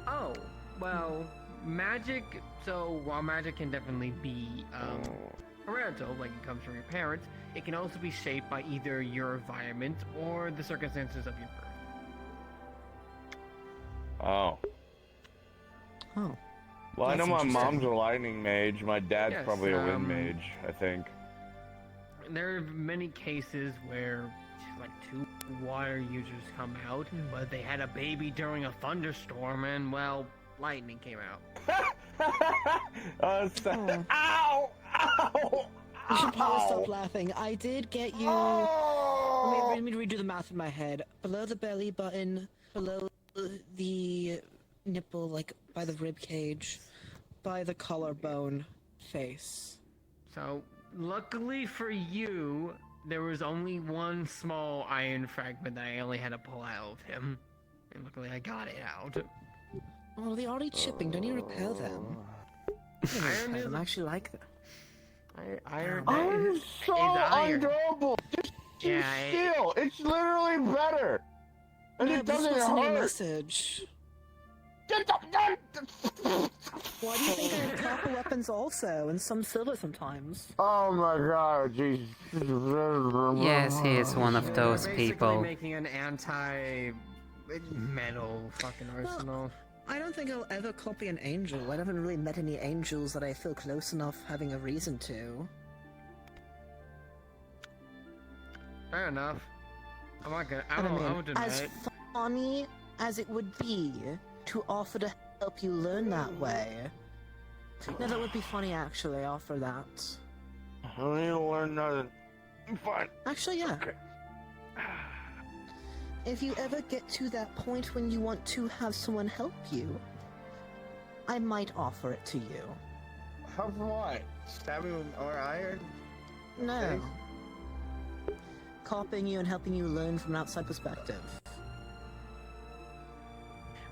G: Oh, well, magic. So while magic can definitely be hereditary, like it comes from your parents, it can also be shaped by either your environment or the circumstances of your birth.
J: Oh.
N: Oh.
J: Well, I know
G: That's
J: my mom's
G: interesting.
J: a lightning mage. My dad's
G: Yes,
J: probably a wind mage, I think.
G: There are many cases where, like, 2 water users come out, but they had a baby during a thunderstorm, and, well, lightning came out.
J: Ow! Ow!
N: You should probably stop laughing. I did get you. Let me redo the math in my head. Below the belly button, below the nipple, like by the rib cage, by the collarbone, face.
G: So, luckily for you, there was only one small iron fragment that I only had to pull out of him. And luckily I got it out.
N: Oh, they're already chipping. Don't you repair them?
G: Iron is...
N: I actually like them.
G: Iron
J: is so undurable. Just use steel. It's literally better. And it doesn't hurt.
N: Message. Why do you think I have copper weapons also, and some silver sometimes?
J: Oh my god, Jesus.
K: Yes, he is one of those people.
G: Making an anti-metal fucking arsenal.
N: I don't think I'll ever copy an angel. I haven't really met any angels that I feel close enough having a reason to.
G: Fair enough. I'm not gonna.
N: I mean,
G: won't deny
N: as
G: it.
N: funny as it would be to offer to help you learn that way. No, that would be funny actually, offer that.
J: I don't need to learn nothing. I'm fine.
N: Actually, yeah.
J: Okay.
N: If you ever get to that point when you want to have someone help you, I might offer it to you.
L: Help what? Stabbing with or iron?
N: No. Copying you and helping you learn from an outside perspective.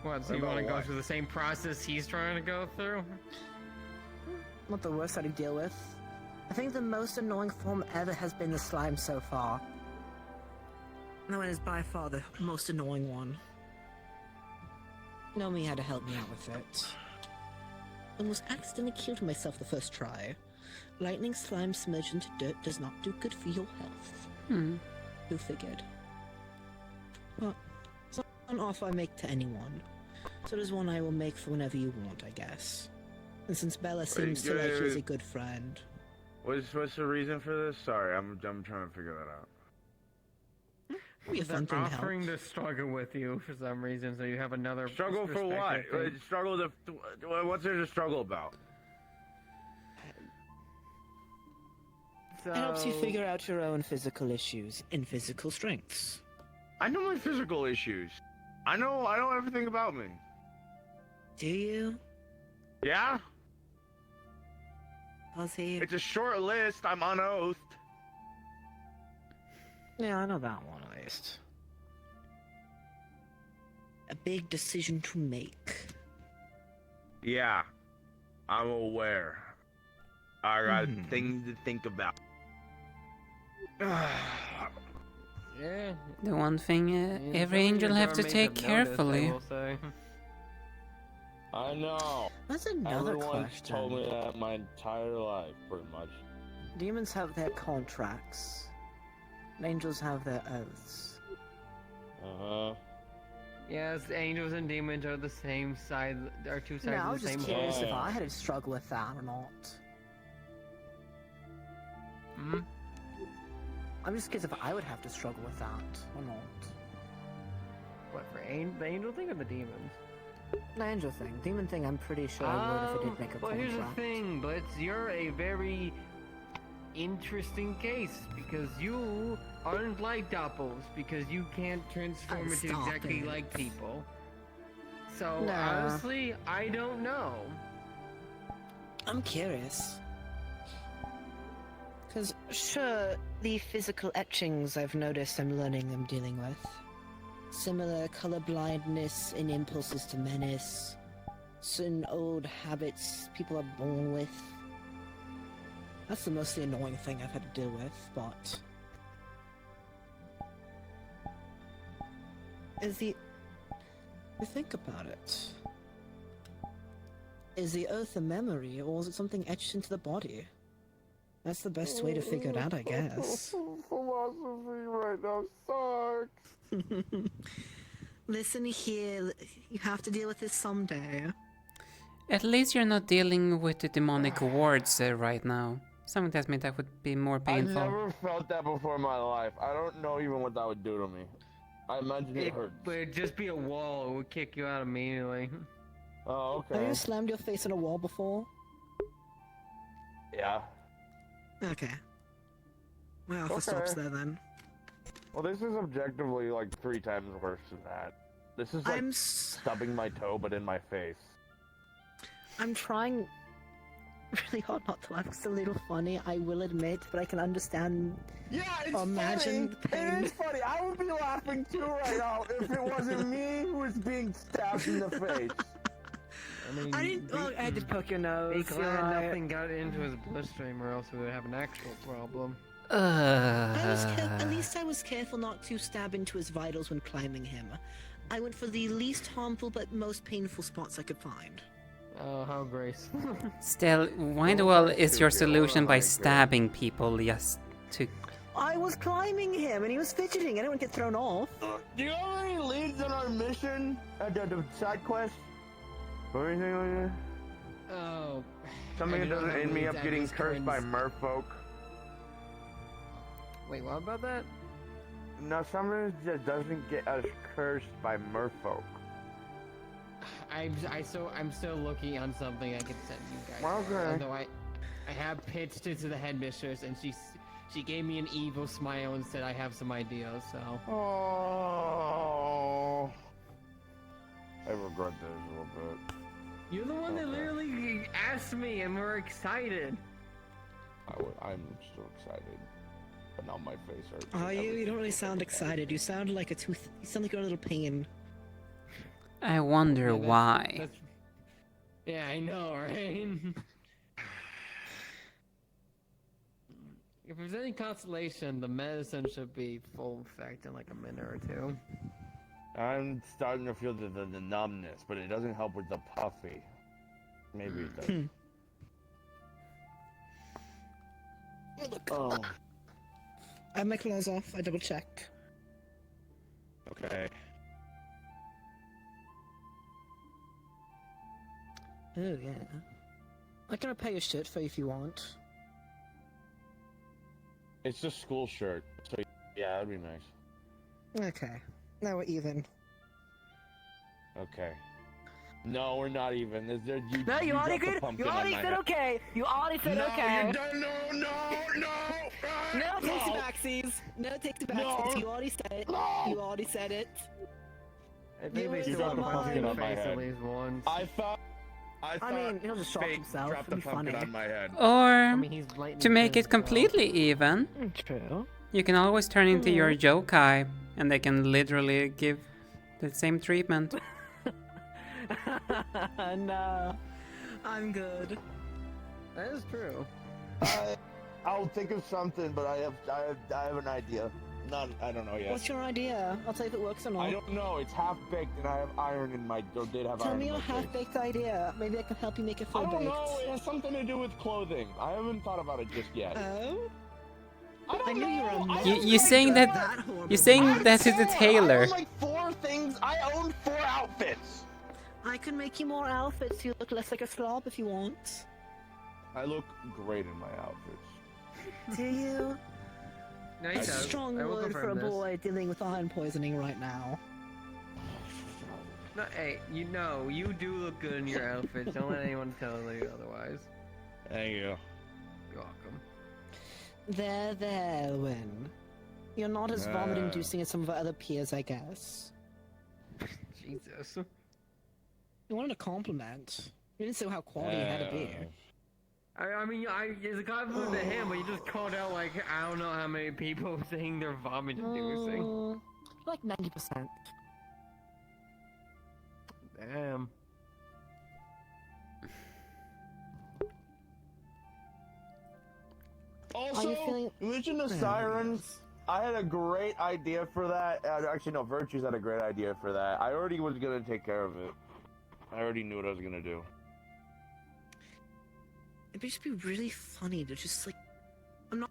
G: What, so you want to go through the same process he's trying to go through?
N: Not the worst I to deal with. I think the most annoying form ever has been the slime so far. No, it is by far the most annoying one. Nomi had to help me out with it. Almost accidentally killed myself the first try. Lightning slime submerged into dirt does not do good for your health. Who figured? Well, it's not an offer I make to anyone. So it is one I will make for whenever you want, I guess. And since Bella seems to like you as a good friend.
J: What's the reason for this? Sorry, I'm trying to figure that out.
N: Be a fun thing to help.
G: Offering to struggle with you for some reason, so you have another
J: Struggle for what?
G: perspective.
J: Struggle to... What's there to struggle about?
N: It helps you figure out your own physical issues and physical strengths.
J: I know my physical issues. I know everything about me.
N: Do you?
J: Yeah?
N: Pussy.
J: It's a short list. I'm unoathed.
N: Yeah, I know that one at least. A big decision to make.
J: Yeah. I'm aware. I got things to think about.
G: Yeah.
K: The one thing every angel have to take carefully.
J: I know.
N: That's another
J: Everyone's
N: question.
J: told me that my entire life, pretty much.
N: Demons have their contracts. And angels have their oaths.
J: Uh-huh.
G: Yes, angels and demons are the same side, are two sides
N: No, I
G: of
N: was
G: the same
N: just curious
G: coin.
N: if I had to struggle with that or not.
G: Hmm?
N: I'm just curious if I would have to struggle with that or not.
G: What, for the angel thing or the demons?
N: The angel thing. Demon thing, I'm pretty sure I would if I did make a
G: Well,
N: contract.
G: here's the thing, Blitz. You're a very interesting case because you aren't like Doppels because you can't transform into
N: stop
G: exactly
N: it.
G: like people. So
N: Nah.
G: honestly, I don't know.
N: I'm curious. Because, sure, the physical etchings I've noticed I'm learning I'm dealing with. Similar color blindness and impulses to menace. Certain old habits people are born with. That's the mostly annoying thing I've had to deal with, but... Think about it. Is the oath a memory, or is it something etched into the body? That's the best way to figure it out, I guess.
J: Philosophy right now sucks.
N: Listen here, you have to deal with this someday.
K: At least you're not dealing with the demonic wards right now. Someone tells me that would be more painful.
J: I've never felt that before in my life. I don't know even what that would do to me. I imagine it hurts.
G: But it'd just be a wall. It would kick you out immediately.
J: Oh, okay.
N: Have you slammed your face on a wall before?
J: Yeah.
N: Okay. My offer stops there then.
J: Well, this is objectively like 3 times worse than that. This is like stubbing my toe, but in my face.
N: I'm trying really hard not to laugh. It's a little funny, I will admit, but I can understand.
J: Yeah, it's
N: imagine
J: funny. It is funny. I would be laughing too right now if it wasn't me who was being stabbed in the face.
G: I mean,
N: I had to poke your nose.
G: Be glad nothing got into his bloodstream, or else we would have an actual problem.
N: At least I was careful not to stab into his vitals when climbing him. I went for the least harmful but most painful spots I could find.
G: Oh, how graceful.
K: Still, why the hell is your solution by stabbing people just to...
N: I was climbing him and he was fidgeting. I didn't want to get thrown off.
J: Do you have any leads on our mission? The side quest? Or anything like that?
G: Oh.
J: Something that doesn't end me up getting cursed by merfolk.
G: Wait, what about that?
J: No, something that doesn't get us cursed by merfolk.
G: I'm still looking on something I can send you guys.
J: Okay.
G: Although I have pitched it to the headmistress, and she gave me an evil smile and said I have some ideas. So.
J: Oh. I regret this a little bit.
G: You're the one that literally asked me, and we're excited.
J: I'm still excited, but now my face hurts.
N: Oh, you don't really sound excited. You sound like a tooth. You sound like you're a little pain.
K: I wonder why.
G: Yeah, I know, right? If there's any consolation, the medicine should be full effect in like a minute or 2.
J: I'm starting to feel the numbness, but it doesn't help with the puffy. Maybe it does.
N: Oh. I have my clothes off. I double checked.
J: Okay.
N: Oh yeah. I can repair your shirt for you if you want.
J: It's a school shirt, so yeah, that'd be nice.
N: Okay. Now we're even.
J: Okay. No, we're not even. Is there you?
N: No, you already
J: dropped
N: good.
J: the pumpkin
N: You already
J: on my
N: said
J: head.
N: okay. You already said
J: No,
N: okay.
J: you don't. No.
N: No takes backsies. No takes backsies. You already said it. You already said it.
G: I think they
J: You
G: still
J: dropped the
G: have
J: pumpkin on my
G: face at
J: head.
G: least once.
J: I thought
N: he'll just shock
J: Fake
N: himself.
J: dropped
N: It'll
J: the
N: be
J: pumpkin
N: funny.
J: on my head.
K: Or, to make it completely even,
N: True.
K: you can always turn into your yokai, and they can literally give the same treatment.
N: No. I'm good.
G: That is true.
J: I'll think of something, but I have an idea. I don't know yet.
N: What's your idea? I'll tell you if it works or not.
J: I don't know. It's half baked, and I have iron in my. Or did have
N: Tell
J: iron
N: me
J: in
N: your
J: my face.
N: half-baked idea. Maybe I can help you make it
J: I
N: full baked.
J: don't know. It has something to do with clothing. I haven't thought about it just yet.
N: Oh?
J: I
N: knew you were a man.
K: You're saying that you're saying that to the
J: I
K: tailor.
J: own like 4 things. I own 4 outfits.
N: I can make you more outfits. You look less like a slob if you want.
J: I look great in my outfits.
N: Do you?
G: No,
N: It's a strong word for a boy dealing with iron poisoning right now.
G: No, hey, you do look good in your outfits. Don't let anyone tell you otherwise.
J: Thank you.
G: You're welcome.
N: There, Win. You're not as vomit-inducing as some of our other peers, I guess.
G: Jesus.
N: You wanted a compliment. You didn't say how quality you had to be.
G: I mean, it's a compliment to him, but you just called out, like, I don't know how many people saying they're vomit-inducing.
N: Like 90%.
G: Damn.
N: feeling.
L: You mentioned the sirens. I had a great idea for that. Actually, no, Virtues had a great idea for that. I already was gonna take care of it. I already knew what I was gonna do.
N: It'd just be really funny to just like, I'm not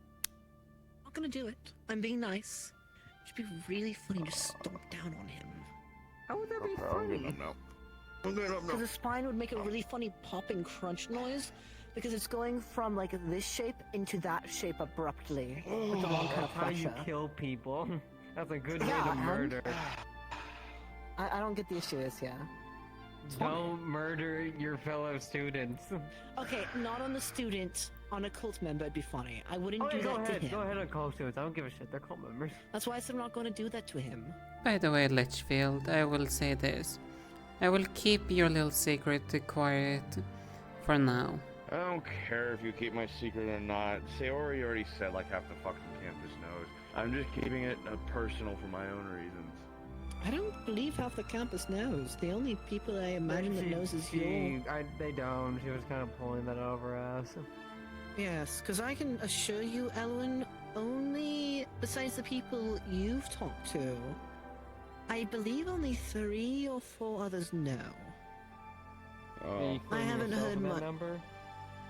N: gonna do it. I'm being nice. It'd be really funny to stomp down on him.
U: How would that be
L: I'm getting
U: funny?
L: up now. I'm getting up now.
N: Because the spine would make a really funny popping crunch noise, because it's going from like this shape into that shape abruptly with the wrong kind of
G: How you
N: pressure.
G: kill people? That's a good way
N: Yeah,
G: to
N: and-
G: murder.
N: I don't get the issue is, yeah.
G: Don't murder your fellow students.
N: Okay, not on the student, on a cult member it'd be funny. I wouldn't
G: Oh,
N: do
G: yeah,
N: that
G: go
N: to
G: ahead.
N: him.
G: Go ahead on cult students. I don't give a shit. They're cult members.
N: That's why I said I'm not going to do that to him.
K: By the way, Litchfield, I will say this. I will keep your little secret quiet for now.
J: I don't care if you keep my secret or not. Sayori already said like half the fucking campus knows. I'm just keeping it personal for my own reasons.
N: I don't believe half the campus knows. The only people I imagine that knows is you.
G: They don't. She was kind of pulling that over us.
N: Yes, because I can assure you, Elwin, only besides the people you've talked to, I believe only 3 or 4 others know.
J: Oh.
N: I haven't heard much.
G: Number?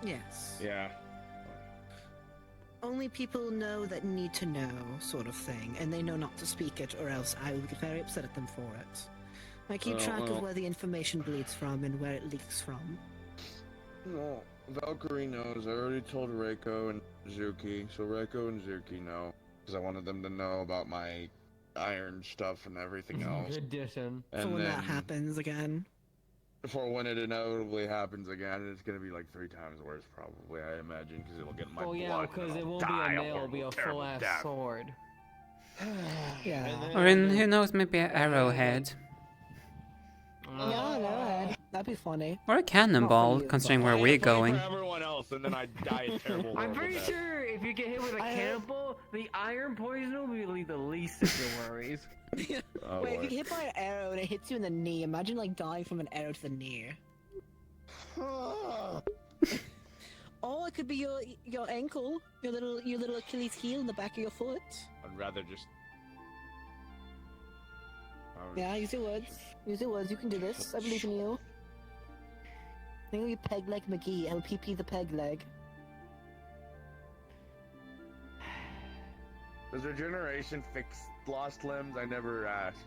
N: Yes.
J: Yeah.
N: Only people know that need to know, sort of thing, and they know not to speak it, or else I would get very upset at them for it. I keep track of where the information bleeds from and where it leaks from.
J: No, Valkyrie knows. I already told Reiko and Zuki, so Reiko and Zuki know. Because I wanted them to know about my iron stuff and everything else.
G: Good addition.
N: For when that happens again.
J: For when it inevitably happens again, it's gonna be like 3 times worse, probably, I imagine, because it'll get in my blood.
G: Yeah, because it won't be a nail, it'll be a full-ass sword.
N: Yeah.
K: Or in, who knows, maybe an arrowhead.
N: Yeah, no, that'd be funny.
K: Or a cannonball, considering where we're going.
J: For everyone else, and then I die a terrible
G: I'm
J: horrible
G: pretty
J: death.
G: sure if you get hit with a cannonball, the iron poison will be the least of your worries.
J: Oh,
N: Wait, if
J: boy.
N: you get hit by an arrow and it hits you in the knee, imagine like dying from an arrow to the knee. Oh, it could be your ankle, your little Achilles heel in the back of your foot.
J: I'd rather just...
N: Yeah, use your words. Use your words. You can do this. I believe in you. Think of you peg leg McGee. LPP the peg leg.
J: Does regeneration fix lost limbs? I never asked.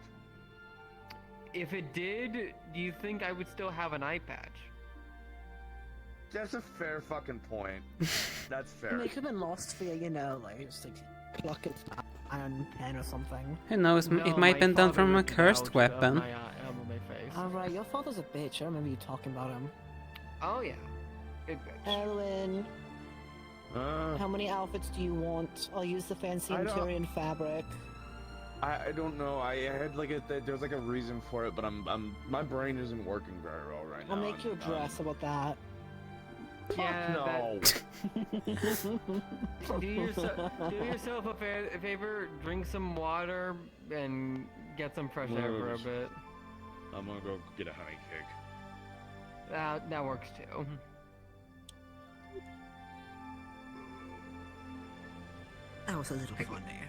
G: If it did, do you think I would still have an eye patch?
J: That's a fair fucking point. That's
N: I
J: fair.
N: mean, it could have been lost for you know, like just like pluck it iron pen or something.
K: Who knows, it might have been done from a cursed weapon.
N: Alright, your father's a bitch. I remember you talking about him.
G: Oh yeah. Good bitch.
N: Erwin, how many outfits do you want? I'll use the fancy
J: I don't-
N: Empyrean fabric.
J: I don't know. I had like there's like a reason for it, but my brain isn't working very well right now.
N: I'll make you a dress. How about that?
G: Yeah,
J: no.
G: do yourself a favor, drink some water, and get some fresh air for a bit.
J: I'm gonna go get a honey cake.
G: That works too.
N: That was a little funny.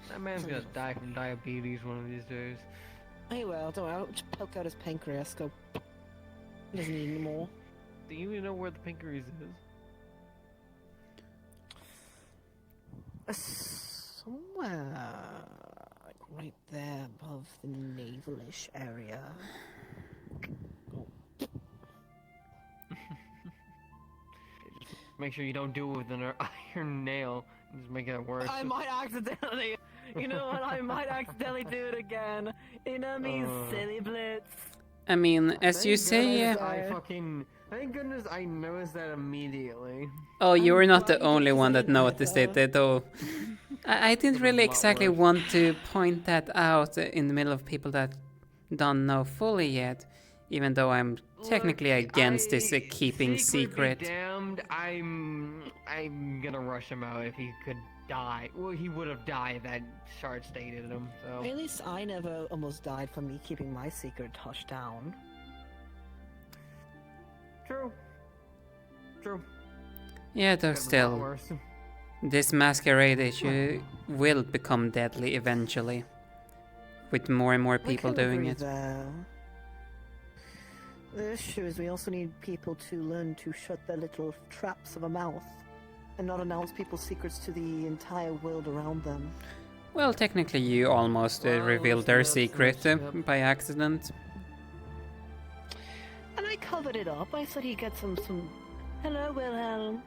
G: That man's gonna die from diabetes one of these days.
N: Hey, well, don't worry. I'll just poke out his pancreas. Go. He doesn't need any more.
G: Do you even know where the pancreas is?
N: Somewhere like right there above the navel-ish area.
G: Make sure you don't do it with an iron nail. Just make it worse.
N: I might accidentally. You know what? I might accidentally do it again. You know me, silly blitz.
K: I mean, as you say,
G: Thank goodness I noticed that immediately.
K: oh, you were not the only one that noticed it, though. I didn't really exactly want to point that out in the middle of people that don't know fully yet, even though I'm technically against this keeping secret.
G: Be damned, I'm gonna rush him out if he could die. Well, he would have died. That shard stayed in him. So
N: At least I never almost died from me keeping my secret hushed down.
G: True.
K: Yeah, though still. This masquerade issue will become deadly eventually, with more and more people doing it.
N: The issue is we also need people to learn to shut their little traps of a mouth and not announce people's secrets to the entire world around them.
K: Well, technically you almost revealed their secret by accident.
N: And I covered it up. I said he'd get some... Hello, Wilhelm.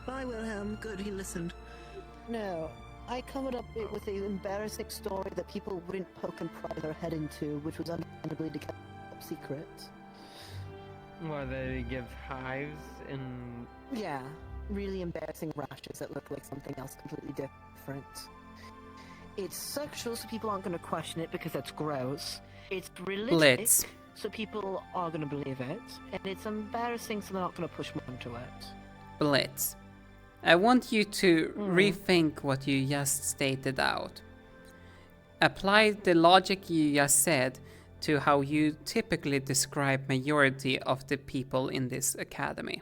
N: Bye, Wilhelm. Good, he listened. No, I covered up it with an embarrassing story that people wouldn't poke and pry their head into, which was understandably to keep up secret.
G: Well, they give hives and...
N: Yeah, really embarrassing rashes that look like something else completely different. It's sexual, so people aren't going to question it because that's gross. It's religious,
K: Blitz.
N: so people are going to believe it. And it's embarrassing, so they're not going to push more into it.
K: Blitz. I want you to rethink what you just stated out. Apply the logic you just said to how you typically describe majority of the people in this academy.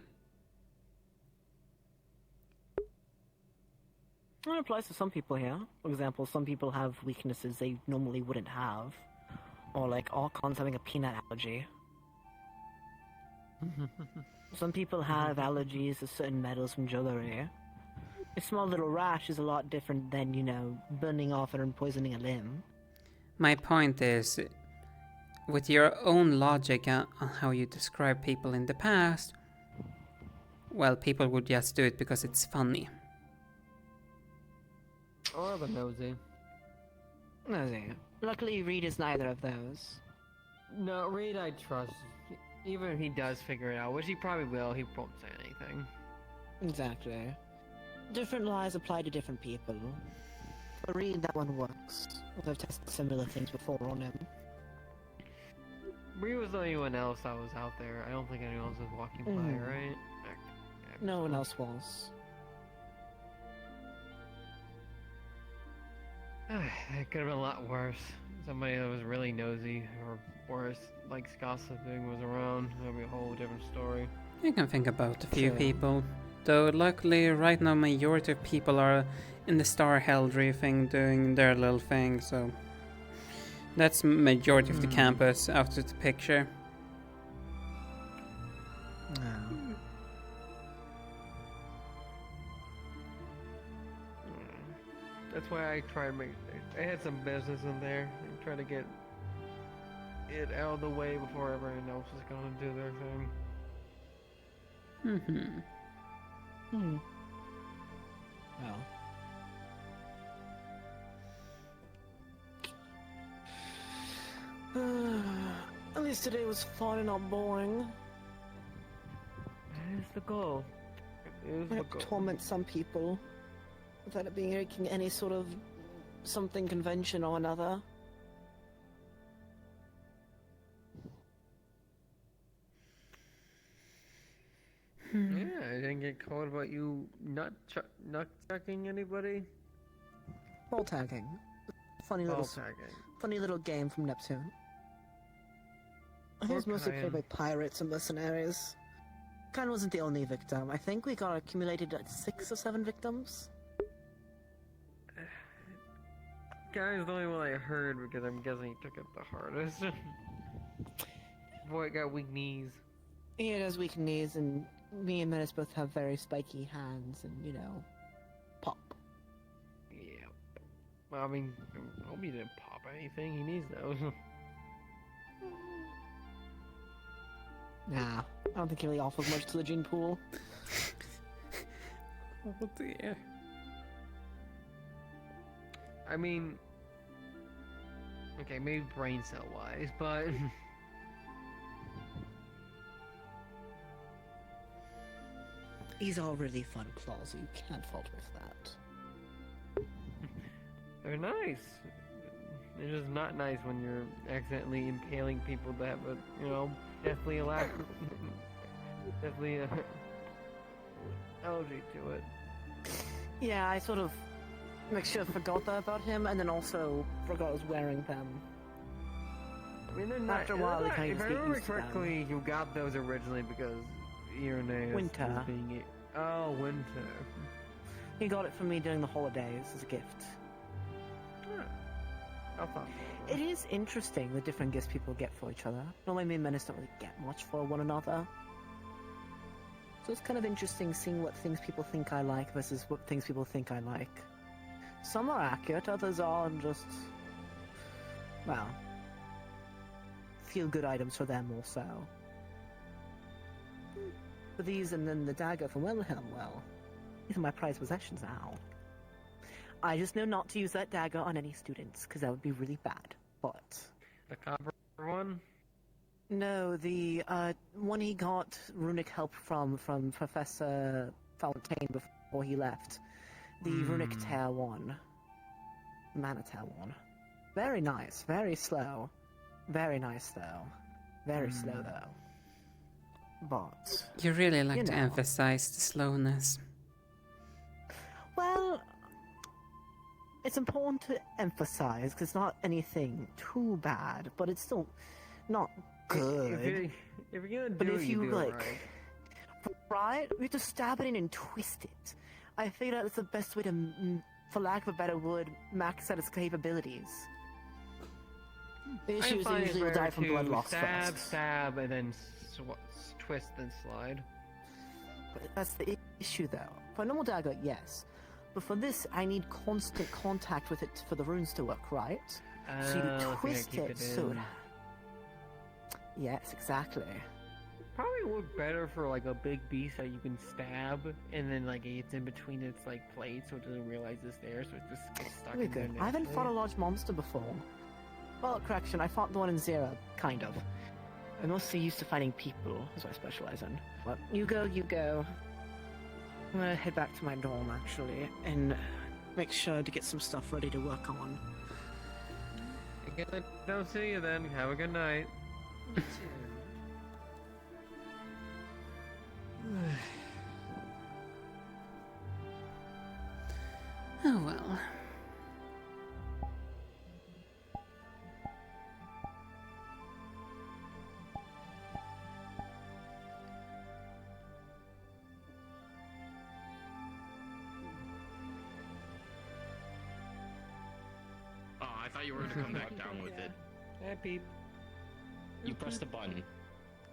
N: It applies to some people here. For example, some people have weaknesses they normally wouldn't have. Or like Archons having a peanut allergy. Some people have allergies to certain metals from jewelry. A small little rash is a lot different than, you know, burning off and poisoning a limb.
K: My point is, with your own logic on how you describe people in the past, well, people would just do it because it's funny.
G: Or the nosy.
N: Nosy. Luckily, Reed is neither of those.
G: No, Reed I trust. Even if he does figure it out, which he probably will, he won't say anything.
N: Exactly. Different lies apply to different people. For Reed, that one works. I've tested similar things before on him.
G: Reed was the only one else that was out there. I don't think anyone else was walking by, right?
N: No one else was.
G: It could have been a lot worse. Somebody that was really nosy, or worse, likes gossiping, was around. That would be a whole different story.
K: You can think about a few people. Though luckily right now majority of people are in the Star Heraldry thing doing their little thing, so that's majority of the campus out of the picture.
G: That's why I try to make... I had some business in there and try to get it out of the way before everyone else is going to do their thing.
N: Well. At least today was fun and not boring.
G: That is the goal.
N: I have to torment some people without it being making any sort of something convention or another.
G: Yeah, I didn't get caught about you not checking anybody.
N: Ball tagging. Funny little game from Neptune. It was mostly played by pirates and mercenaries. Kyan wasn't the only victim. I think we got accumulated at 6 or 7 victims.
G: Guy's the only one I heard because I'm guessing he took it the hardest. Boy got weak knees.
N: He has weak knees, and me and Menace both have very spiky hands, and you know, pop.
G: Yeah. Well, I mean, I hope he didn't pop anything. He needs those.
N: Nah, I don't think he really offers much to the gene pool.
K: Oh dear.
G: I mean, okay, maybe brain cell wise, but
N: he's all really fun claws, so you can't fault with that.
G: They're nice. They're just not nice when you're accidentally impaling people that have a, you know, definitely a lack, definitely a allergy to it.
N: Yeah, I sort of forgot that about him, and then also forgot I was wearing them.
G: I mean, they're not,
N: after a while, they kind of
G: if
N: just
G: I
N: get
G: remember
N: used to them.
G: correctly, you got those originally because Irenaeus
N: Winter.
G: was being Oh, winter.
C: He got it for me during the holidays as a gift. It is interesting the different gifts people get for each other. Normally me and Menace don't really get much for one another. So it's kind of interesting seeing what things people think I like versus what things people think I like. Some are accurate, others are just, well, feel-good items for them also. For these and then the dagger from Wilhelm, well, these are my prized possessions now. I just know not to use that dagger on any students, because that would be really bad, but...
G: The copper one?
C: No, the one he got runic help from Professor Fontaine before he left. The runic tear one. Mana tear one. Very nice, very slow. Very nice though. Very slow though. But...
K: You really like to emphasize the slowness.
C: Well... It's important to emphasize, because it's not anything too bad, but it's still not good.
G: If you're gonna do
C: but
G: it,
C: if you
G: do
C: like...
G: it
C: Right? We have to stab it in and twist it. I figured out that's the best way to, for lack of a better word, max out its capabilities. The issue is they usually will die from blood loss first.
G: Stab, and then twist and slide.
C: But that's the issue, though. For a normal dagger, yes. But for this, I need constant contact with it for the runes to work, right? So you twist it so it... Yes, exactly.
G: Probably work better for like a big beast that you can stab, and then like it's in between its like plates, so it doesn't realize it's there, so it just gets stuck in there.
C: I haven't fought a large monster before. Well, correction, I fought the one in Zero, kind of. I'm mostly used to fighting people, that's what I specialize in. But you go, you go. I'm gonna head back to my dorm, actually, and make sure to get some stuff ready to work on.
G: I guess I don't see you then. Have a good night.
C: You
K: Oh well.
R: I thought you were going to come back down with it.
G: Hey, Peep.
R: You pressed the button.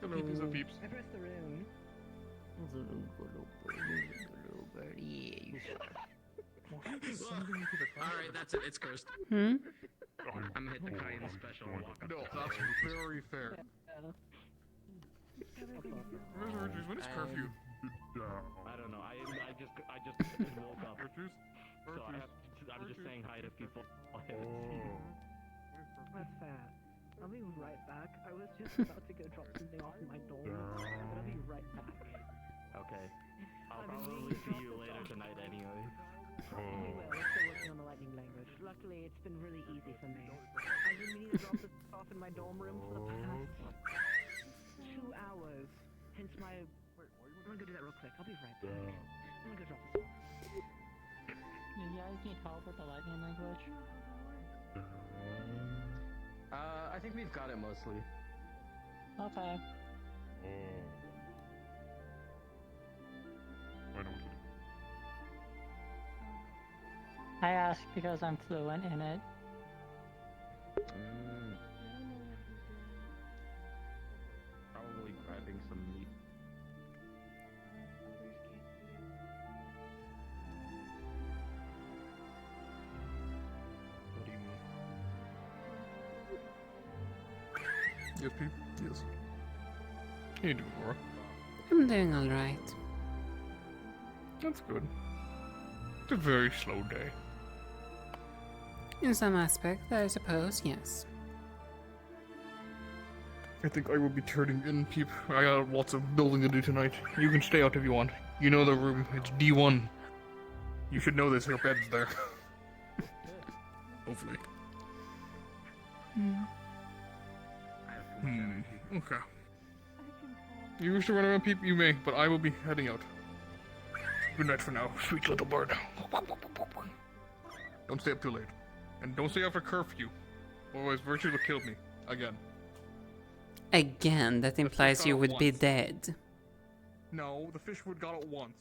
G: Hello.
R: Peep is a peeps.
C: I pressed the rune.
R: Alright, that's it. It's cursed.
K: Hmm?
R: I'm hitting the Cayenne special.
F: No, that's very fair. When is curfew?
R: I don't know. I just woke up. So I'm just saying hi to people.
C: That's fair. I'll be right back. I was just about to go drop something off in my dorm, but I'll be right back.
R: Okay. I'll probably see you later tonight anyway.
C: Anyway, we're still working on the lightning language. Luckily, it's been really easy for me. I've been meaning to drop this off in my dorm room for the past 2 hours. Hence my... I'm gonna go do that real quick. I'll be right back. I'm gonna go drop this off.
D: You guys need help with the lightning language?
R: I think we've got it mostly.
D: Okay. I ask because I'm fluent in it.
R: Probably grabbing some meat. What do you mean?
F: Yes, Pete. Yes. How you doing, Laura?
K: I'm doing alright.
F: That's good. It's a very slow day.
K: In some aspect, I suppose, yes.
F: I think I will be turning in, Peep. I got lots of building to do tonight. You can stay out if you want. You know the room. It's D1. You should know this. Your bed's there. Hopefully. Okay. You wish to run around, Peep? You may, but I will be heading out. Good night for now, sweet little bird. Don't stay up too late. And don't stay after curfew. Otherwise, Virtue will kill me. Again.
K: Again, that implies you would be dead.
F: No, the Fishwood got it once.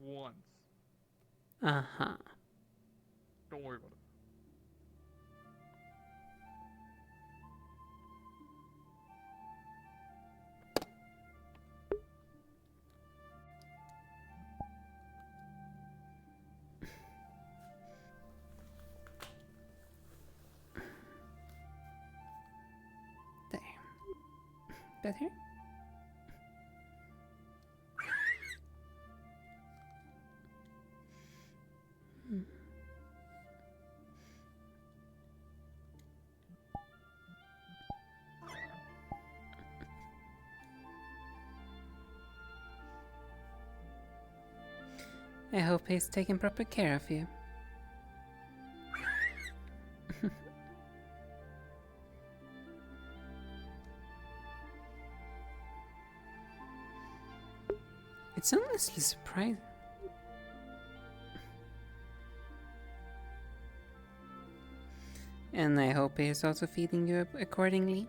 S: once.
K: Uh-huh.
S: Don't worry about it.
K: There. Better? Hmm. I hope he's taking proper care of you. It's honestly surprising. And I hope he is also feeding you accordingly.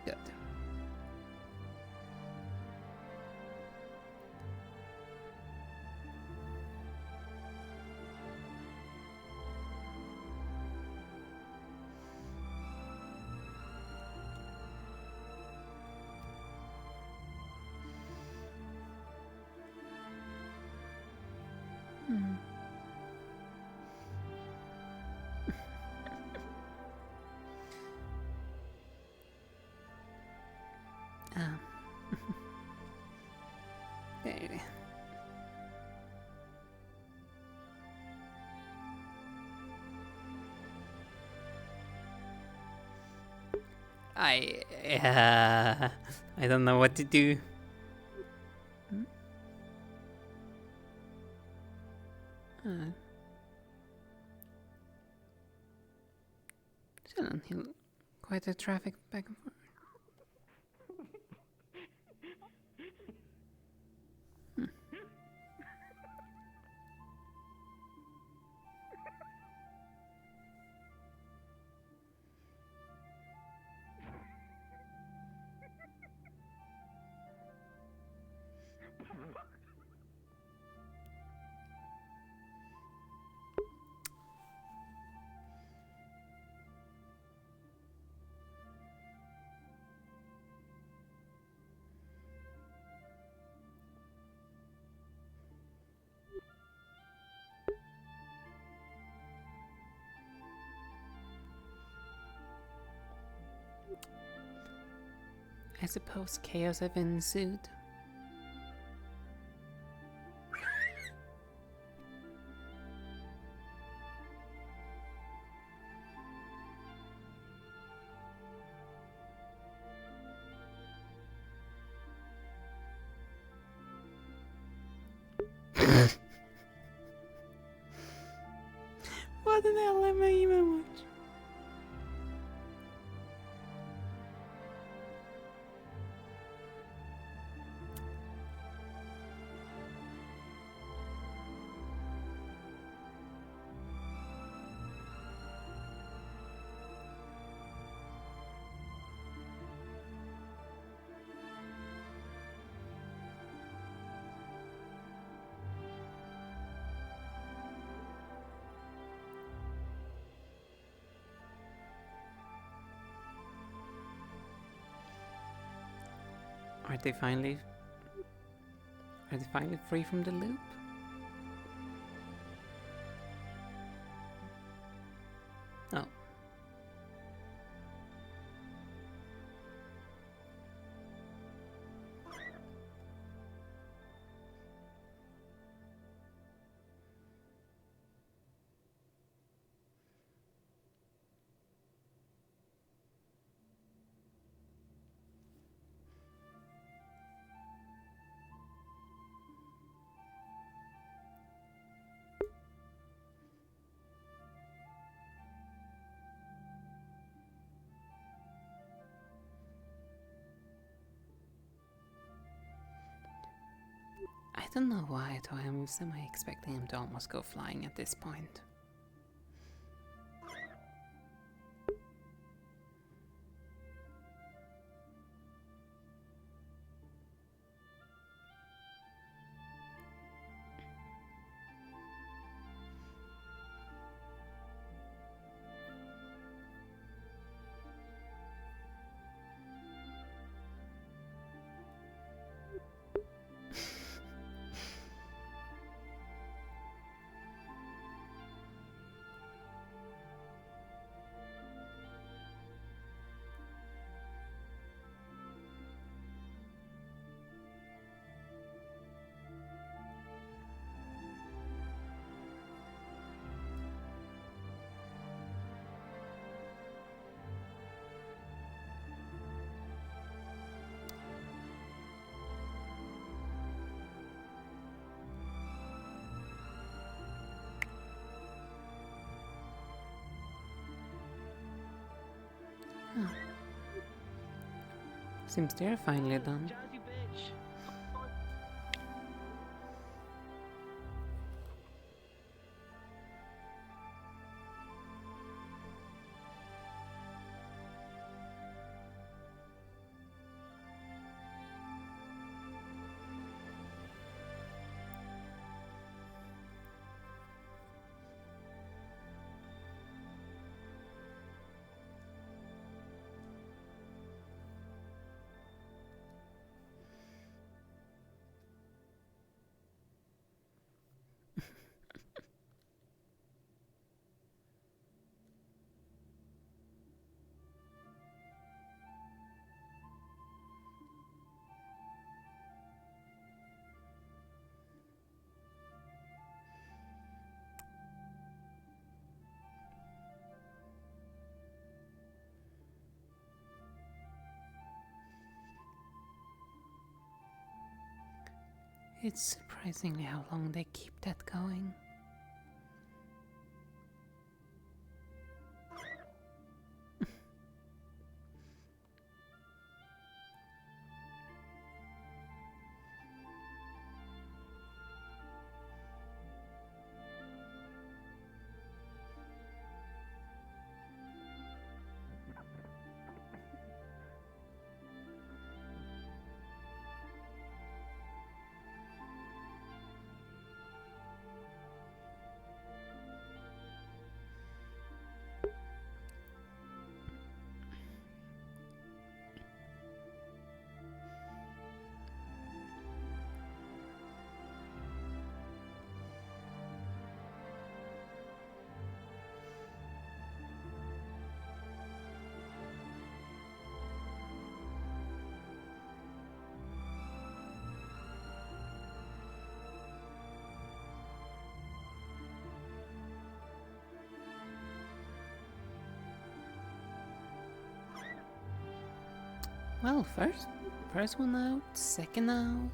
K: Good. Hmm. Um. There. I don't know what to do. Hmm? Silent Hill. Quite a traffic back and forth. I suppose chaos have ensued. What the hell am I even watching? Are they finally free from the loop? Oh. I don't know why, though I'm semi-expecting him to almost go flying at this point. Seems they're finally done.
M: Jazzy bitch.
K: It's surprisingly how long they keep that going. Well, first one out, second out.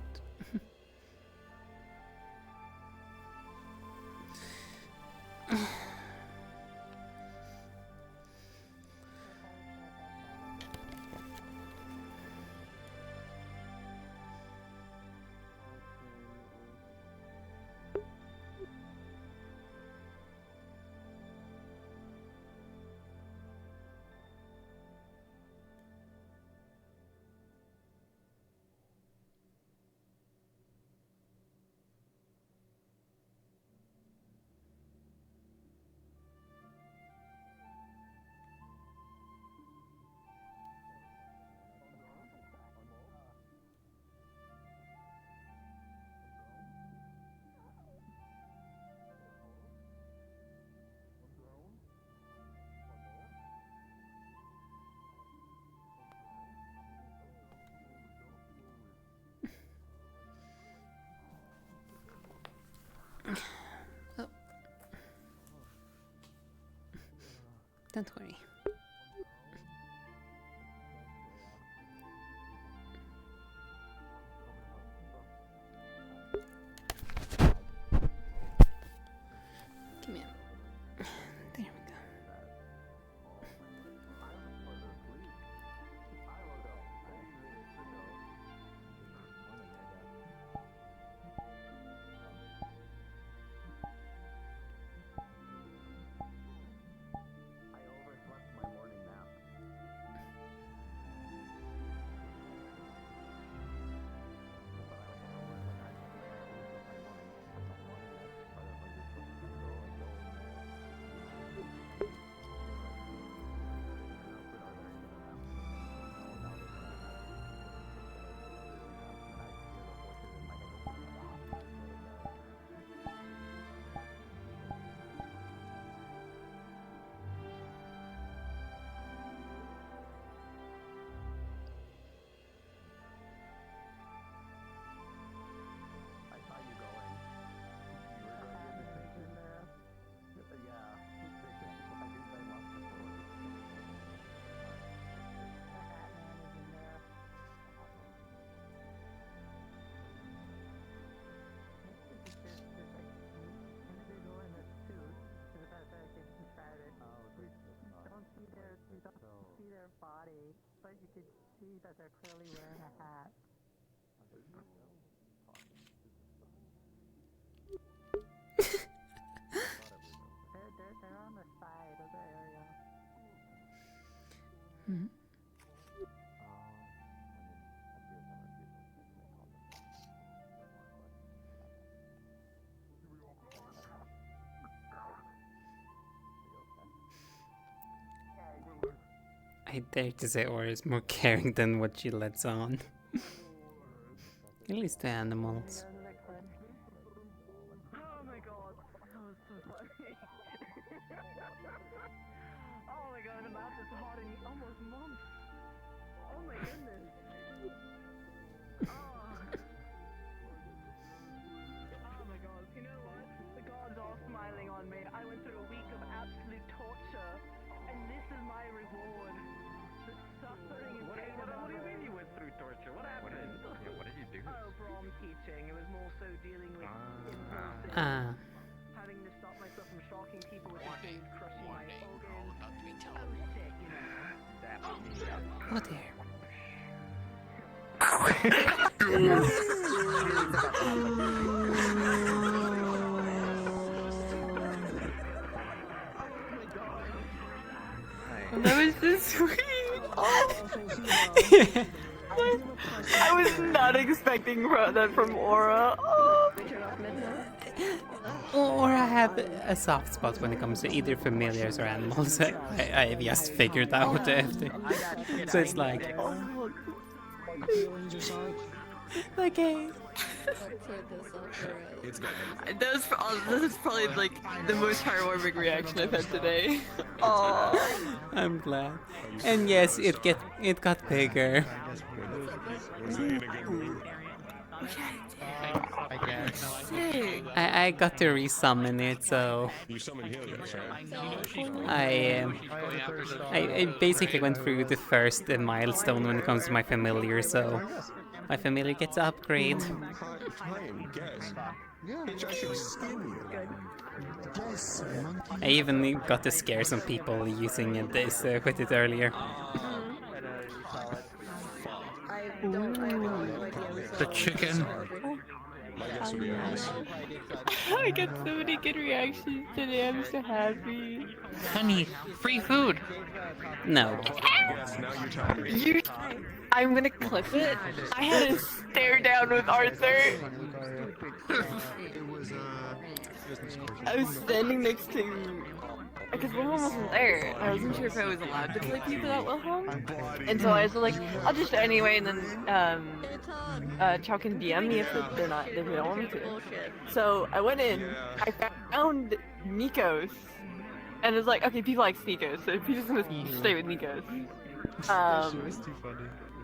K: Oh. Don't worry. Come here. There we go.
E: Body, but you could
M: see that they're clearly wearing a hat. They're on the side of the area.
K: Hmm. I dare to say Aura is more caring than what she lets on. At least the animals.
M: Oh my god, that was so funny. Oh my god, the mouth is hot in almost months. Oh my goodness. Oh my god, you know what? The gods are smiling on me. I went through a week of absolute torture, and this is my reward. The suffering and pain. What do you mean you went through torture? What happened?
B: What did you do?
M: Oh, prom teaching. It was more so dealing with impulses. Having to stop myself from shocking people with the food, crushing my organs. Oh shit, you know.
K: Oh dear.
O: That was so sweet. I was not expecting that from Aura. Oh.
K: Aura have a soft spot when it comes to either familiars or animals. I just figured out after. So it's like, okay.
O: This is probably like the most heartwarming reaction I've had today. Oh,
K: I'm glad. And yes, it got bigger. I got to resummon it, so
F: You summoned Helios, right?
K: I basically went through the first milestone when it comes to my familiar, so my familiar gets an upgrade. I even got to scare some people using this with it earlier.
P: The chicken.
O: I got so many good reactions today. I'm so happy.
P: Honey, free food.
K: No.
O: I'm gonna clip it. I had to stare down with Arthur. I was standing next to, because Wilhelm wasn't there. I wasn't sure if I was allowed to play people without Wilhelm, and so I was like, I'll just do it anyway, and then Chow can DM me if they don't want me to. So I went in, I found Nikos, and it was like, okay, people like Nikos, so Peter's gonna stay with Nikos.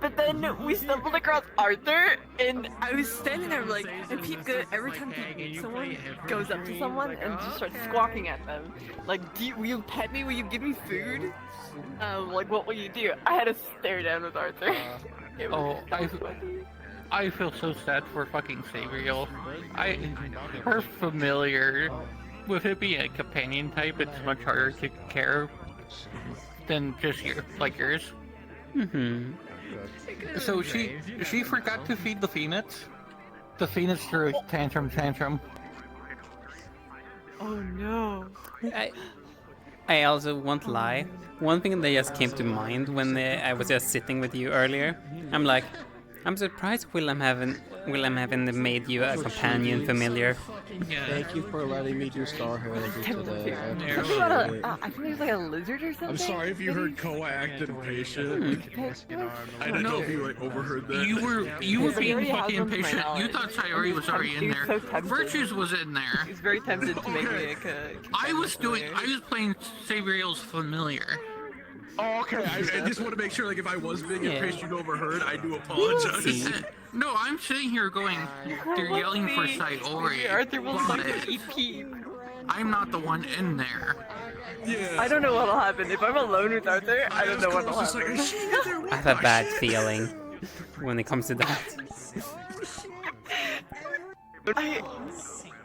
O: But then we stumbled across Arthur, and I was standing there like, and Pete, every time someone goes up to someone and just starts squawking at them, like, will you pet me? Will you give me food? Like, what will you do? I had to stare down with Arthur.
P: I feel so sad for fucking Sabriel. Her familiar, with it being a companion type, it's much harder to care than just yours.
K: Mm-hmm.
P: So she forgot to feed the Phoenix. The Phoenix threw a tantrum.
O: Oh no.
K: I also won't lie. One thing that just came to mind when I was just sitting with you earlier, I'm surprised Willem haven't made you a companion familiar.
O: Yeah.
W: Thank you for letting me do Star Heritage today.
O: I think there's like a lizard or something.
T: I'm sorry if you heard Koa acting impatient. I don't know if you overheard that.
P: You were being fucking impatient. You thought Sayori was already in there. Virtues was in there.
O: He's very tempted to make me
P: I was playing Sabriel's familiar.
T: Oh, okay. I just want to make sure, like, if I was being impatient, you overheard, I do apologize.
P: No, I'm sitting here going, they're yelling for Sayori.
O: Arthur will fucking eat Pete.
P: I'm not the one in there.
T: Yeah.
O: I don't know what'll happen. If I'm alone with Arthur, I don't know what'll happen.
K: I have a bad feeling when it comes to that.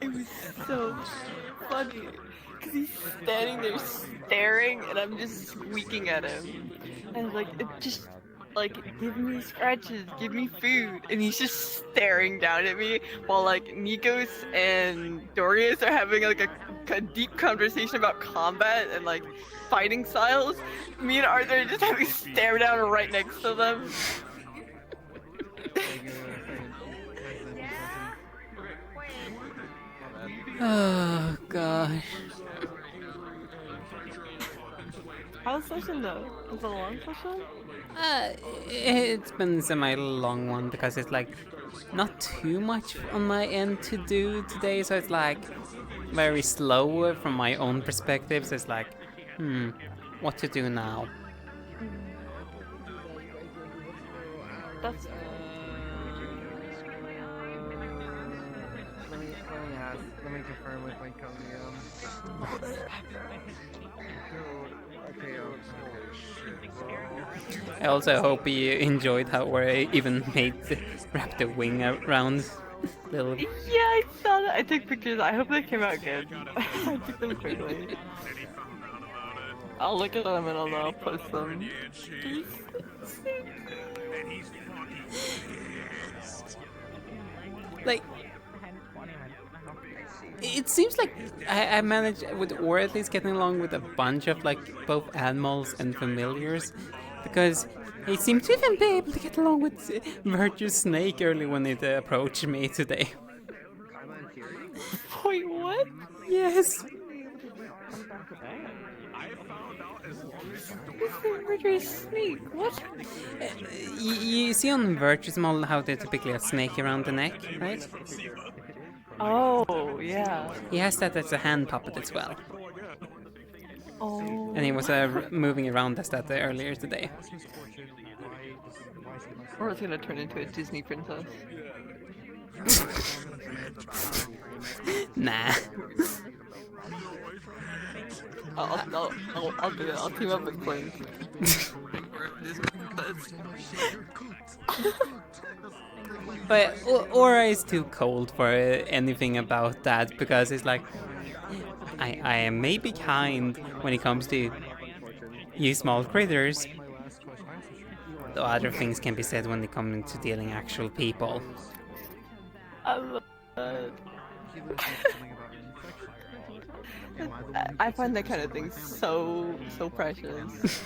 O: It was so funny. Because he's standing there staring, and I'm just squeaking at him. And like, like, give me scratches, give me food, and he's just staring down at me while like Nikos and Dorius are having like a deep conversation about combat and like fighting styles. Me and Arthur are just having stare down right next to them.
K: Oh gosh.
O: How's session though? Was it a long session?
K: It's been a semi-long one because it's like not too much on my end to do today, so it's like very slow from my own perspective. So it's like, what to do now?
O: That's.
G: Let me confirm with my Cody.
K: I also hope you enjoyed how I even wrapped the wing around little.
O: Yeah, I saw that. I took pictures. I hope they came out good. I took them quickly. I'll look at them and I'll post them.
K: Like, it seems like I managed with, or at least getting along with a bunch of like both animals and familiars, because he seemed to even be able to get along with Virtue's snake early when it approached me today.
O: Wait, what?
K: Yes.
O: Virtue's snake? What?
K: You see on Virtue's model how they typically have snake around the neck, right?
O: Oh, yeah.
K: He has that as a hand puppet as well.
O: Oh.
K: And he was moving around as that earlier today.
O: Or it's gonna turn into a Disney princess.
K: Nah.
O: I'll do it. I'll team up with Clint.
K: But Aura is too cold for anything about that, because it's like, I may be kind when it comes to you small critters, though other things can be said when it comes to dealing actual people.
O: I find that kind of thing so precious.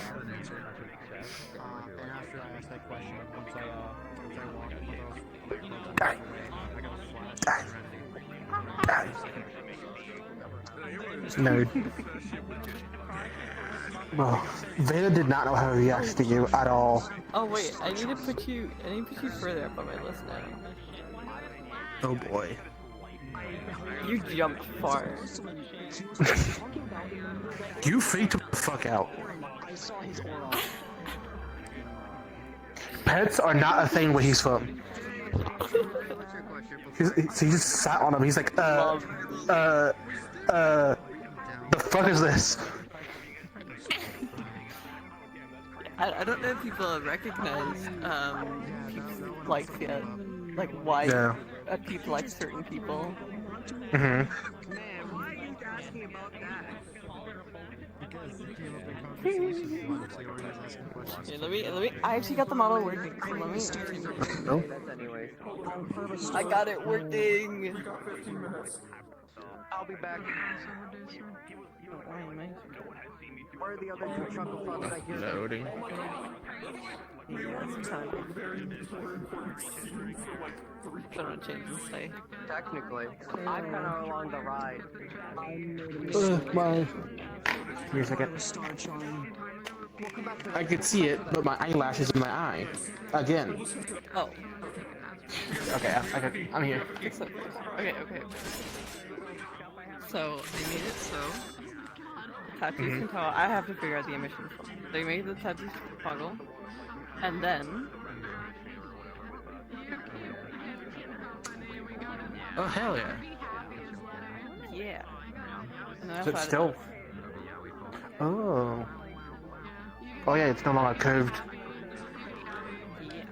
B: Nerd. Well, Veda did not know how to react to you at all.
O: Oh wait, I need to put you further up on my list now.
B: Oh boy.
O: You jumped far.
B: You freaked the fuck out. Pets are not a thing where he's from. He just sat on him. He's like, the fuck is this?
O: I don't know if people recognize people like yet, like why people like certain people.
B: Mm-hmm.
O: Okay, let me. I actually got the model working. So let me.
B: No.
O: I got it working.
E: I'll be back. Where are the other two chuckle frogs I hear?
J: Loading.
O: Gonna change the say.
E: Technically, I'm kind of along the ride.
B: My. Give me a second. I could see it, but my eyelash is in my eye. Again.
O: Oh.
B: Okay, I'm here.
O: Okay. So they made it so tattoos can toggle. I have to figure out the emission. They made the tattoos toggle, and then.
B: Oh hell yeah!
O: Yeah. And then
B: So it's still. Oh. Oh yeah, it's no longer curved.
O: Yeah.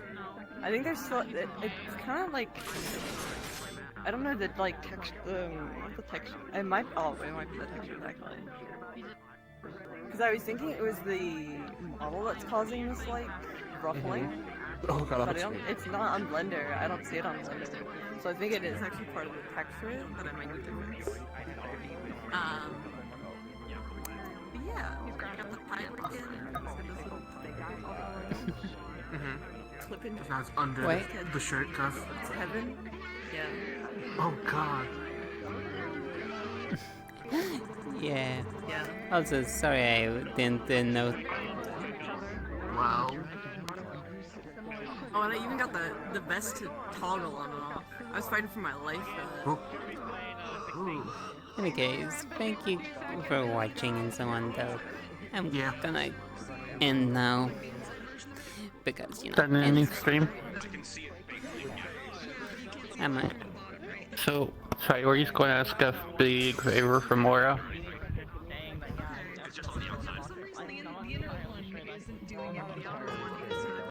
O: I think there's still. It's kind of like. I don't know the like texture. Not the texture. It might be the texture actually. Because I was thinking it was the model that's causing this like ruffling.
V: Oh god,
O: But it's not on Blender. I don't see it on Blender. So I think it is actually part of the texture that I might be different. But yeah, we've got the pilot again.
H: That's under the shirt cuff.
O: It's heaven. Yeah.
H: Oh god.
K: Yeah.
O: Yeah.
K: Also, sorry I didn't know.
H: Wow.
O: Oh, and I even got the vest to toggle on and off. I was fighting for my life for that.
K: Anyways, thank you for watching and so on though. I'm gonna end now. Because, you know,
P: Done any stream? So, sorry, were you just going to ask a big favor from Laura?